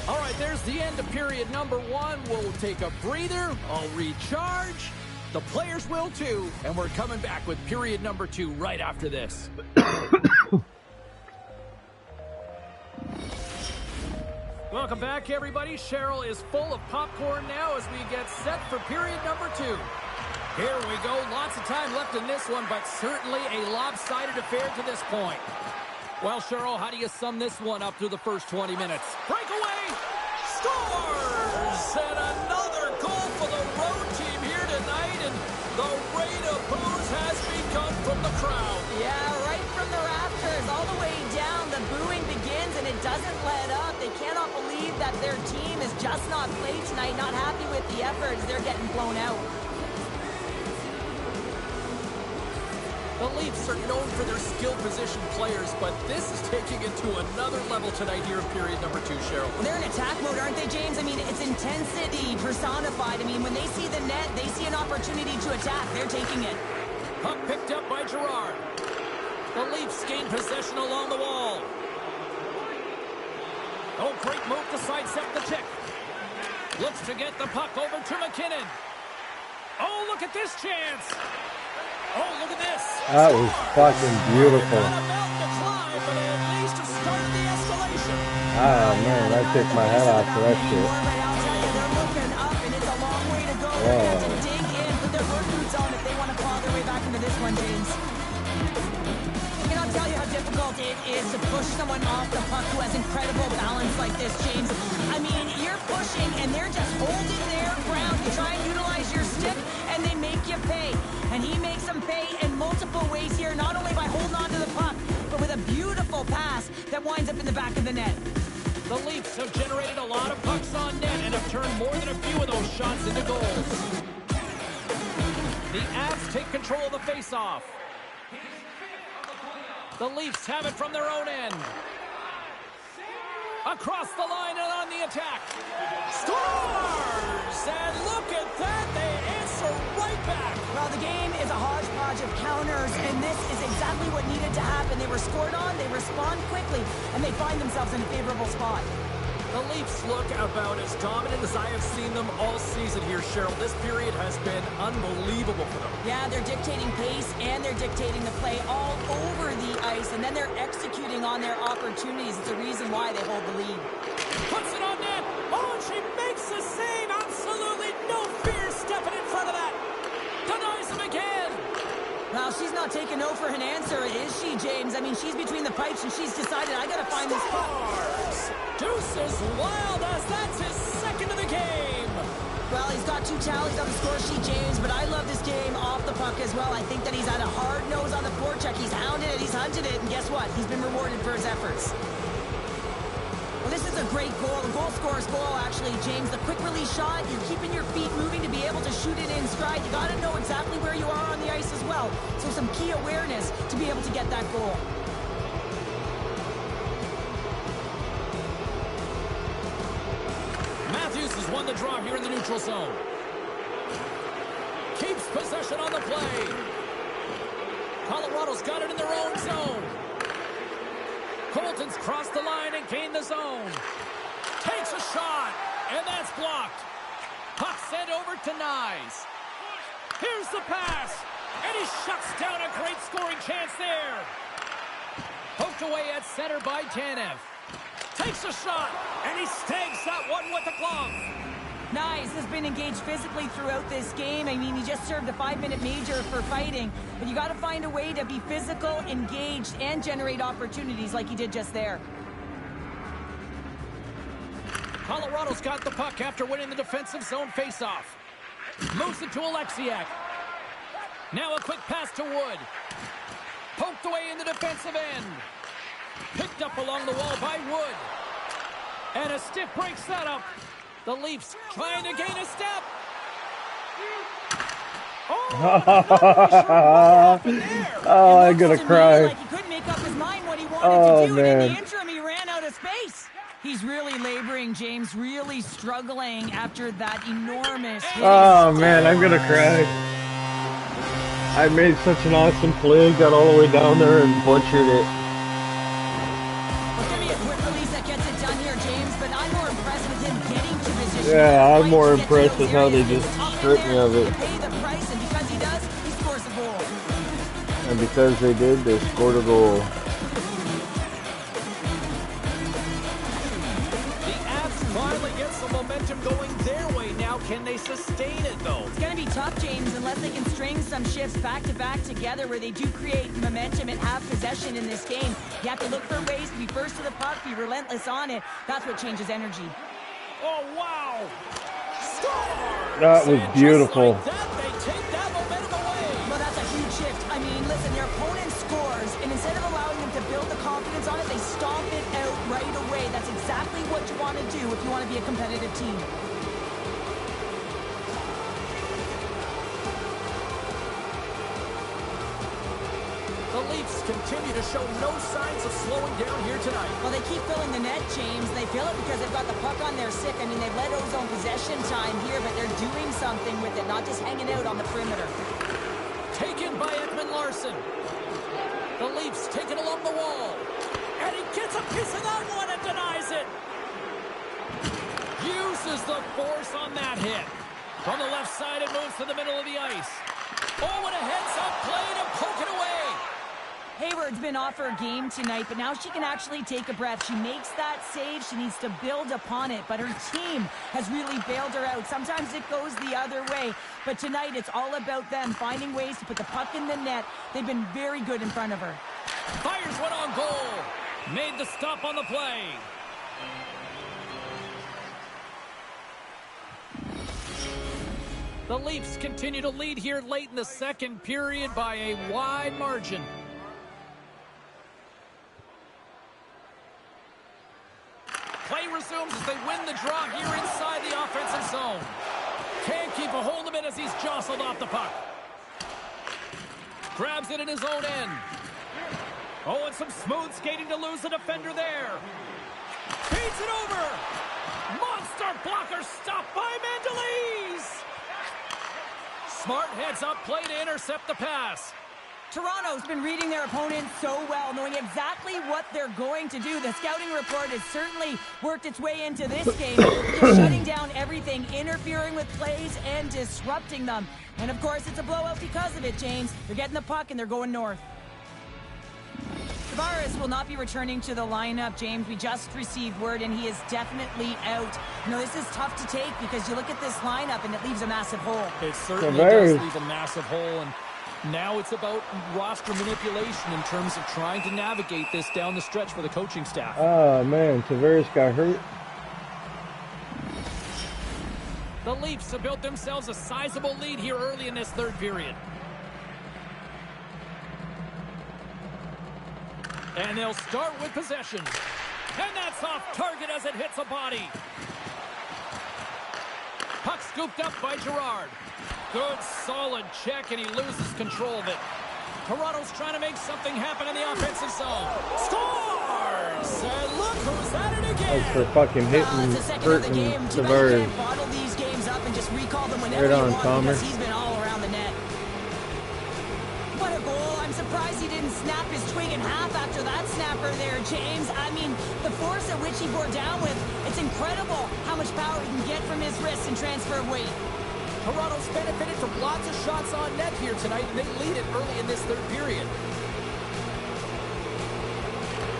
All right, there's the end of period number one. We'll take a breather. I'll recharge. The players will too. And we're coming back with period number two right after this. Welcome back, everybody. Cheryl is full of popcorn now as we get set for period number two. Here we go. Lots of time left in this one, but certainly a lopsided affair to this point. Well, Cheryl, how do you sum this one up through the first 20 minutes? Breakaway! Scores! And another goal for the road team here tonight, and the rain of boos has begun from the crowd. Yeah, right from the rafters, all the way down, the booing begins, and it doesn't let up. They cannot believe that their team is just not played tonight, not happy with the efforts. They're getting blown out. The Leafs are known for their skill position players, but this is taking it to another level tonight here in period number two, Cheryl. Well, they're in attack mode, aren't they, James? I mean, it's intensity personified. I mean, when they see the net, they see an opportunity to attack. They're taking it. Puck picked up by Girard. The Leafs gain possession along the wall. Oh, great move to sidestep the check. Looks to get the puck over to McKinnon. Oh, look at this chance. Oh, look at this. That was fucking beautiful. Not about to climb, but at least to start the escalation. Ah, man, I took my head off for that shit. But I'll tell you, they're looking up, and it's a long way to go. They're going to have to dig in, put their work boots on if they want to claw their way back into this one, James. I cannot tell you how difficult it is to push someone off the puck who has incredible balance like this, James. I mean, you're pushing, and they're just holding their ground. You try and utilize your stick, and they make you pay. And he makes them pay in multiple ways here, not only by holding on to the puck, but with a beautiful pass that winds up in the back of the net. The Leafs have generated a lot of pucks on net and have turned more than a few of those shots into goals. The Avs take control of the faceoff. The Leafs have it from their own end. Across the line and on the attack. Scores! And look at that. They answer right back. Well, the game is a hodgepodge of counters, and this is exactly what needed to happen. They were scored on, they respond quickly, and they find themselves in a favorable spot. The Leafs look about as dominant as I have seen them all season here, Cheryl. This period has been unbelievable for them. Yeah, they're dictating pace, and they're dictating the play all over the ice, and then they're executing on their opportunities. It's the reason why they hold the lead. Puts it on net. Oh, and she makes the save. Absolutely no fear stepping in front of that. Denies him again. Well, she's not taking no for an answer, is she, James? I mean, she's between the pipes, and she's decided, I gotta find this puck. Deuce is wild as that's his second of the game. Well, he's got 2 tallies on the score sheet, James, but I love this game off the puck as well. I think that he's had a hard nose on the forecheck. He's hounded it, he's hunted it, and guess what? He's been rewarded for his efforts. Well, this is a great goal. The goal scorer's goal, actually, James. The quick release shot, you're keeping your feet moving to be able to shoot it in stride. You got to know exactly where you are on the ice as well. So some key awareness to be able to get that goal. Matthews has won the draw here in the neutral zone. Keeps possession on the play. Colorado's got it in their own zone. Colton's crossed the line and gained the zone. Takes a shot, and that's blocked. Puck sent over to Nyes. Here's the pass, and he shuts down a great scoring chance there. Poked away at center by Tanev. Takes a shot, and he snags that one with the glove. Nyes has been engaged physically throughout this game. I mean, he just served a 5-minute major for fighting, but you got to find a way to be physical, engaged, and generate opportunities like he did just there. Colorado's got the puck after winning the defensive zone faceoff. Moves it to Alexiak. Now a quick pass to Wood. Poked away in the defensive end. Picked up along the wall by Wood. And a stiff break setup. The Leafs trying to gain a step. Oh, I'm gonna cry. Like he couldn't make up his mind what he wanted to do, and in the interim, he ran out of space. He's really laboring, James, really struggling after that enormous hit. Oh, man, I'm gonna cry. I made such an awesome play, got all the way down there and butchered it. It's going to be a quick release that gets it done here, James, but I'm more impressed with him getting to position. Yeah, I'm more impressed with how they just stripped me of it. Pay the price, and because he does, he scores a goal. And because they did, they scored a goal. Finally gets some momentum going their way now. Can they sustain it, though? It's going to be tough, James, unless they can string some shifts back-to-back together where they do create momentum and have possession in this game. You have to look for ways to be first to the puck, be relentless on it. That's what changes energy. Oh, wow! Scores! That was beautiful. Just like that, they take that momentum away. Well, that's a huge shift. I mean, listen, their opponent scores, and instead of allowing them to build the confidence on it, they stomp it out right away. That's exactly what you want to do if you want to be a competitive team. The Leafs continue to show no signs of slowing down here tonight. Well, they keep filling the net, James. They fill it because they've got the puck on their stick. I mean, they've let Ozone possession time here, but they're doing something with it, not just hanging out on the perimeter. Taken by Ekman Larson. The Leafs taken along the wall. And he gets a piece of that one and denies it. Uses the force on that hit. From the left side, it moves to the middle of the ice. Oh, and a heads-up play to poke it away. Hayward's been off her game tonight, but now she can actually take a breath. She makes that save. She needs to build upon it, but her team has really bailed her out. Sometimes it goes the other way, but tonight it's all about them finding ways to put the puck in the net. They've been very good in front of her. Fires one on goal. Made the stop on the play. The Leafs continue to lead here late in the second period by a wide margin. Play resumes as they win the draw here inside the offensive zone. Can't keep a hold of it as he's jostled off the puck. Grabs it in his own end. Oh, and some smooth skating to lose the defender there. Feeds it over. Monster blocker stopped by Mandolese. Smart heads-up play to intercept the pass. Toronto's been reading their opponents so well, knowing exactly what they're going to do. The scouting report has certainly worked its way into this game, just shutting down everything, interfering with plays, and disrupting them. And, of course, it's a blowout because of it, James. They're getting the puck, and they're going north. Tavares will not be returning to the lineup, James. We just received word, and he is definitely out. You know, this is tough to take because you look at this lineup, and it leaves a massive hole. It certainly does leave a massive hole, and now it's about roster manipulation in terms of trying to navigate this down the stretch for the coaching staff. Oh, man, Tavares got hurt. The Leafs have built themselves a sizable lead here early in this third period. And they'll start with possession. And that's off target as it hits a body. Puck scooped up by Girard. Good, solid check, and he loses control of it. Toronto's trying to make something happen in the offensive zone. Scores! And look who's at it again. Thanks for fucking hitting, hurting Tavares. Bottle these games up and just recall them whenever Right on, you want, Palmer. because he's been all around the net. What a goal. I'm surprised he didn't snap his twig in half after that snapper there, James. I mean, the force at which he bore down with, it's incredible how much power he can get from his wrists and transfer of weight. Toronto's benefited from lots of shots on net here tonight, and they lead it early in this third period.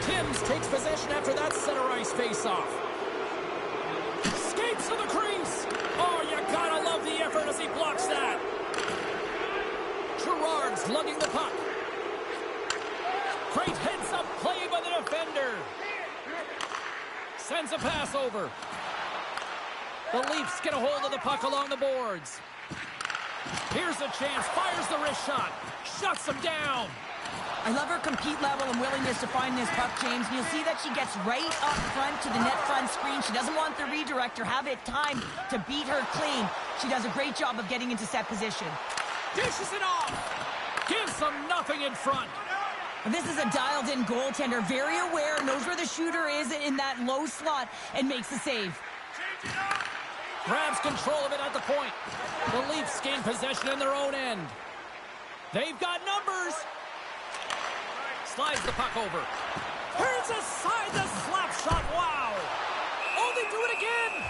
Timms takes possession after that center ice face-off. Escapes to the crease. Oh, you gotta love the effort as he blocks that. Girard's lugging the puck. Great heads-up play by the defender. Sends a pass over. The Leafs get a hold of the puck along the boards. Here's a chance. Fires the wrist shot. Shuts him down. I love her compete level and willingness to find this puck, James. And you'll see that she gets right up front to the net front screen. She doesn't want the redirect or have it time to beat her clean. She does a great job of getting into set position. Dishes it off. Gives them nothing in front. And this is a dialed-in goaltender, very aware, knows where the shooter is in that low slot, and makes the save. Grabs control of it at the point. The Leafs gain possession in their own end. They've got numbers. Slides the puck over. Turns aside the slap shot. Wow. Oh, they do it again.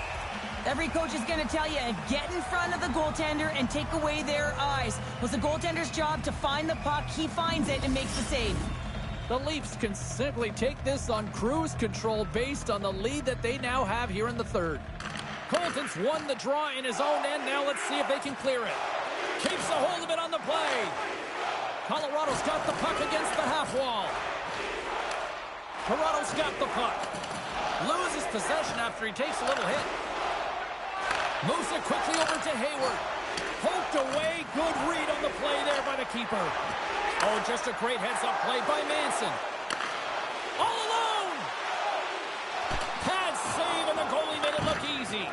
Every coach is going to tell you, get in front of the goaltender and take away their eyes. It was the goaltender's job to find the puck. He finds it and makes the save. The Leafs can simply take this on cruise control based on the lead that they now have here in the third. Colton's won the draw in his own end. Now let's see if they can clear it. Keeps a hold of it on the play. Colorado's got the puck against the half wall. Toronto's got the puck. Loses possession after he takes a little hit. Moves it quickly over to Hayward. Poked away. Good read on the play there by the keeper. Oh, just a great heads-up play by Manson. All alone. Pad save, and the goalie made it look easy.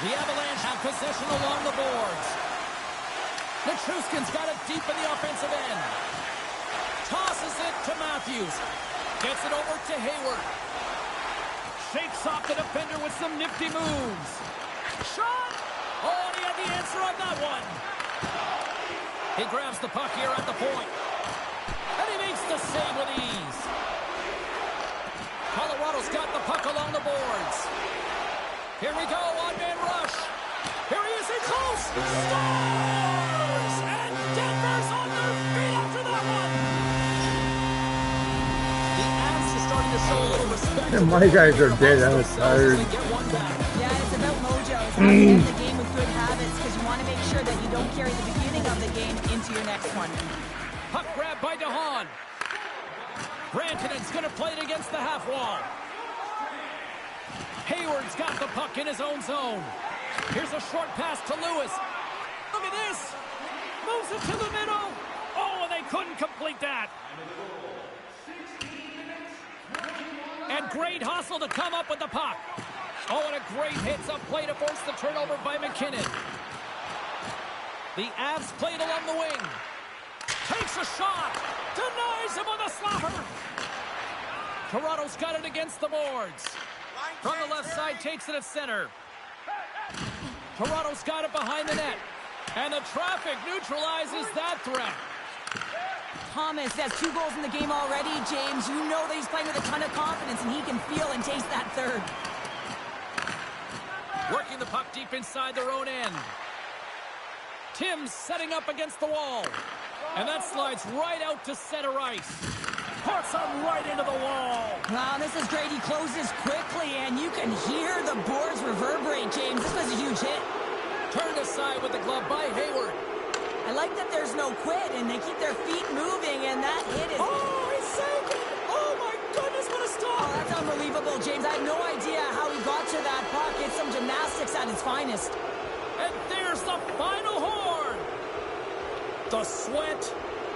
The Avalanche have possession along the boards. Nichushkin's got it deep in the offensive end. Tosses it to Matthews. Gets it over to Hayward. Shakes off the defender with some nifty moves. Shot! Oh, and he had the answer on that one. He grabs the puck here at the point. And he makes the save with ease. Colorado's got the puck along the boards. Here we go, one-man rush. Here he is, in close. Scores! And Denver's on their feet after that one. The Avs are starting to show a little respect. My guys are dead ass tired. Yeah, it's about mojo. It's how to end the game with good habits, because you want to make sure that you don't carry the beginning of the game into your next one. Puck grab by DeHaan. Rantanen's going to play it against the half wall. Hayward's got the puck in his own zone. Here's a short pass to Lewis. Look at this. Moves it to the middle. Oh, and they couldn't complete that. And great hustle to come up with the puck. Oh, and a great hits-up play to force the turnover by McKinnon. The Avs played along the wing. Takes a shot. Denies him on the slapper. Toronto's got it against the boards. From the left side, takes it at center. Toronto's got it behind the net. And the traffic neutralizes that threat. Thomas has 2 goals in the game already, James. You know that he's playing with a ton of confidence, and he can feel and taste that third. Working the puck deep inside their own end. Tim's setting up against the wall. And that slides right out to center ice. Puts him right into the wall. Wow, this is great. He closes quickly, and you can hear the boards reverberate, James. This was a huge hit. Turned aside with the glove by Hayward. I like that there's no quit, and they keep their feet moving, and that hit is... Oh, he saved it! Oh, my goodness, what a stop! Oh, that's unbelievable, James. I have no idea how he got to that puck. It's some gymnastics at its finest. And there's the final horn! The sweat,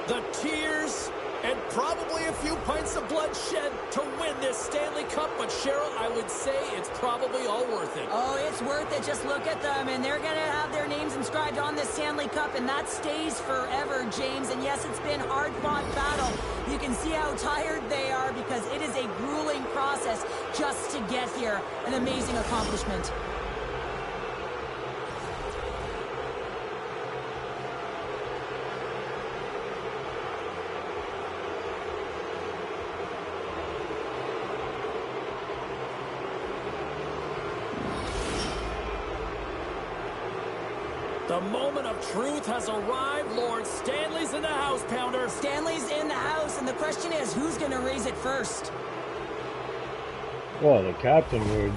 the tears, and probably a few pints of blood shed to win this Stanley Cup. But, Cheryl, I would say it's probably all worth it. Oh, it's worth it. Just look at them, and they're going to have their names inscribed on this Stanley Cup, and that stays forever, James. And yes, it's been a hard-fought battle. You can see how tired they are because it is a grueling process just to get here. An amazing accomplishment. The moment of truth has arrived. Lord Stanley's in the house, Pounder. Stanley's in the house, and the question is, who's going to raise it first? Well, the captain would.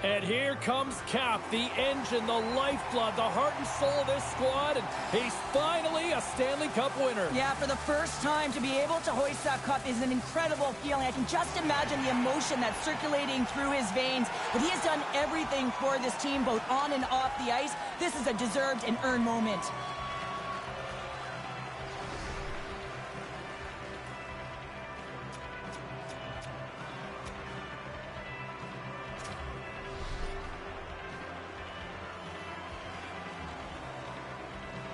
And here comes Cap, the engine, the lifeblood, the heart and soul of this squad, and he's finally a Stanley Cup winner. Yeah, for the first time to be able to hoist that cup is an incredible feeling. I can just imagine the emotion that's circulating through his veins. But he has done everything for this team, both on and off the ice. This is a deserved and earned moment.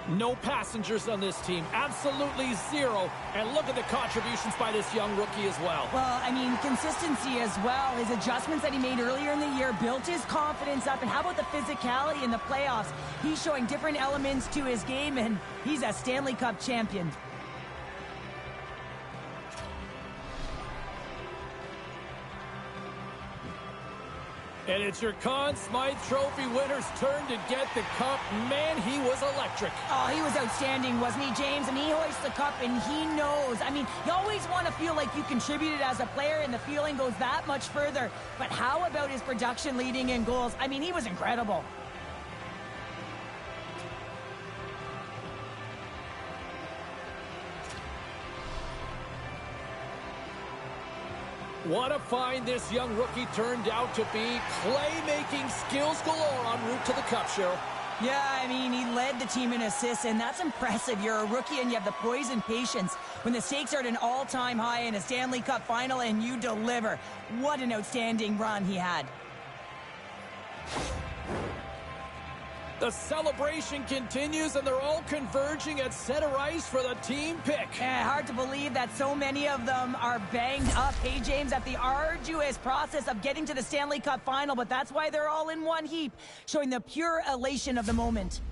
No passengers on this team. Absolutely zero. And look at the contributions by this young rookie as well. Well, I mean, consistency as well. His adjustments that he made earlier in the year built his confidence up. And how about the physicality in the playoffs? He's showing different elements to his game, and he's a Stanley Cup champion. And it's your Conn Smythe Trophy winner's turn to get the cup. Man, he was electric. Oh, he was outstanding, wasn't he, James? And he hoists the cup, and he knows. I mean, you always want to feel like you contributed as a player, and the feeling goes that much further. But how about his production leading in goals? I mean, he was incredible. What a find this young rookie turned out to be. Playmaking skills galore en route to the cup, Cheryl. Yeah, I mean, he led the team in assists, and that's impressive. You're a rookie, and you have the poise and patience. When the stakes are at an all-time high in a Stanley Cup final, and you deliver. What an outstanding run he had. The celebration continues, and they're all converging at center ice for the team pick. Hard to believe that so many of them are banged up, hey, James, at the arduous process of getting to the Stanley Cup final, but that's why they're all in one heap, showing the pure elation of the moment.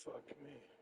Fuck me.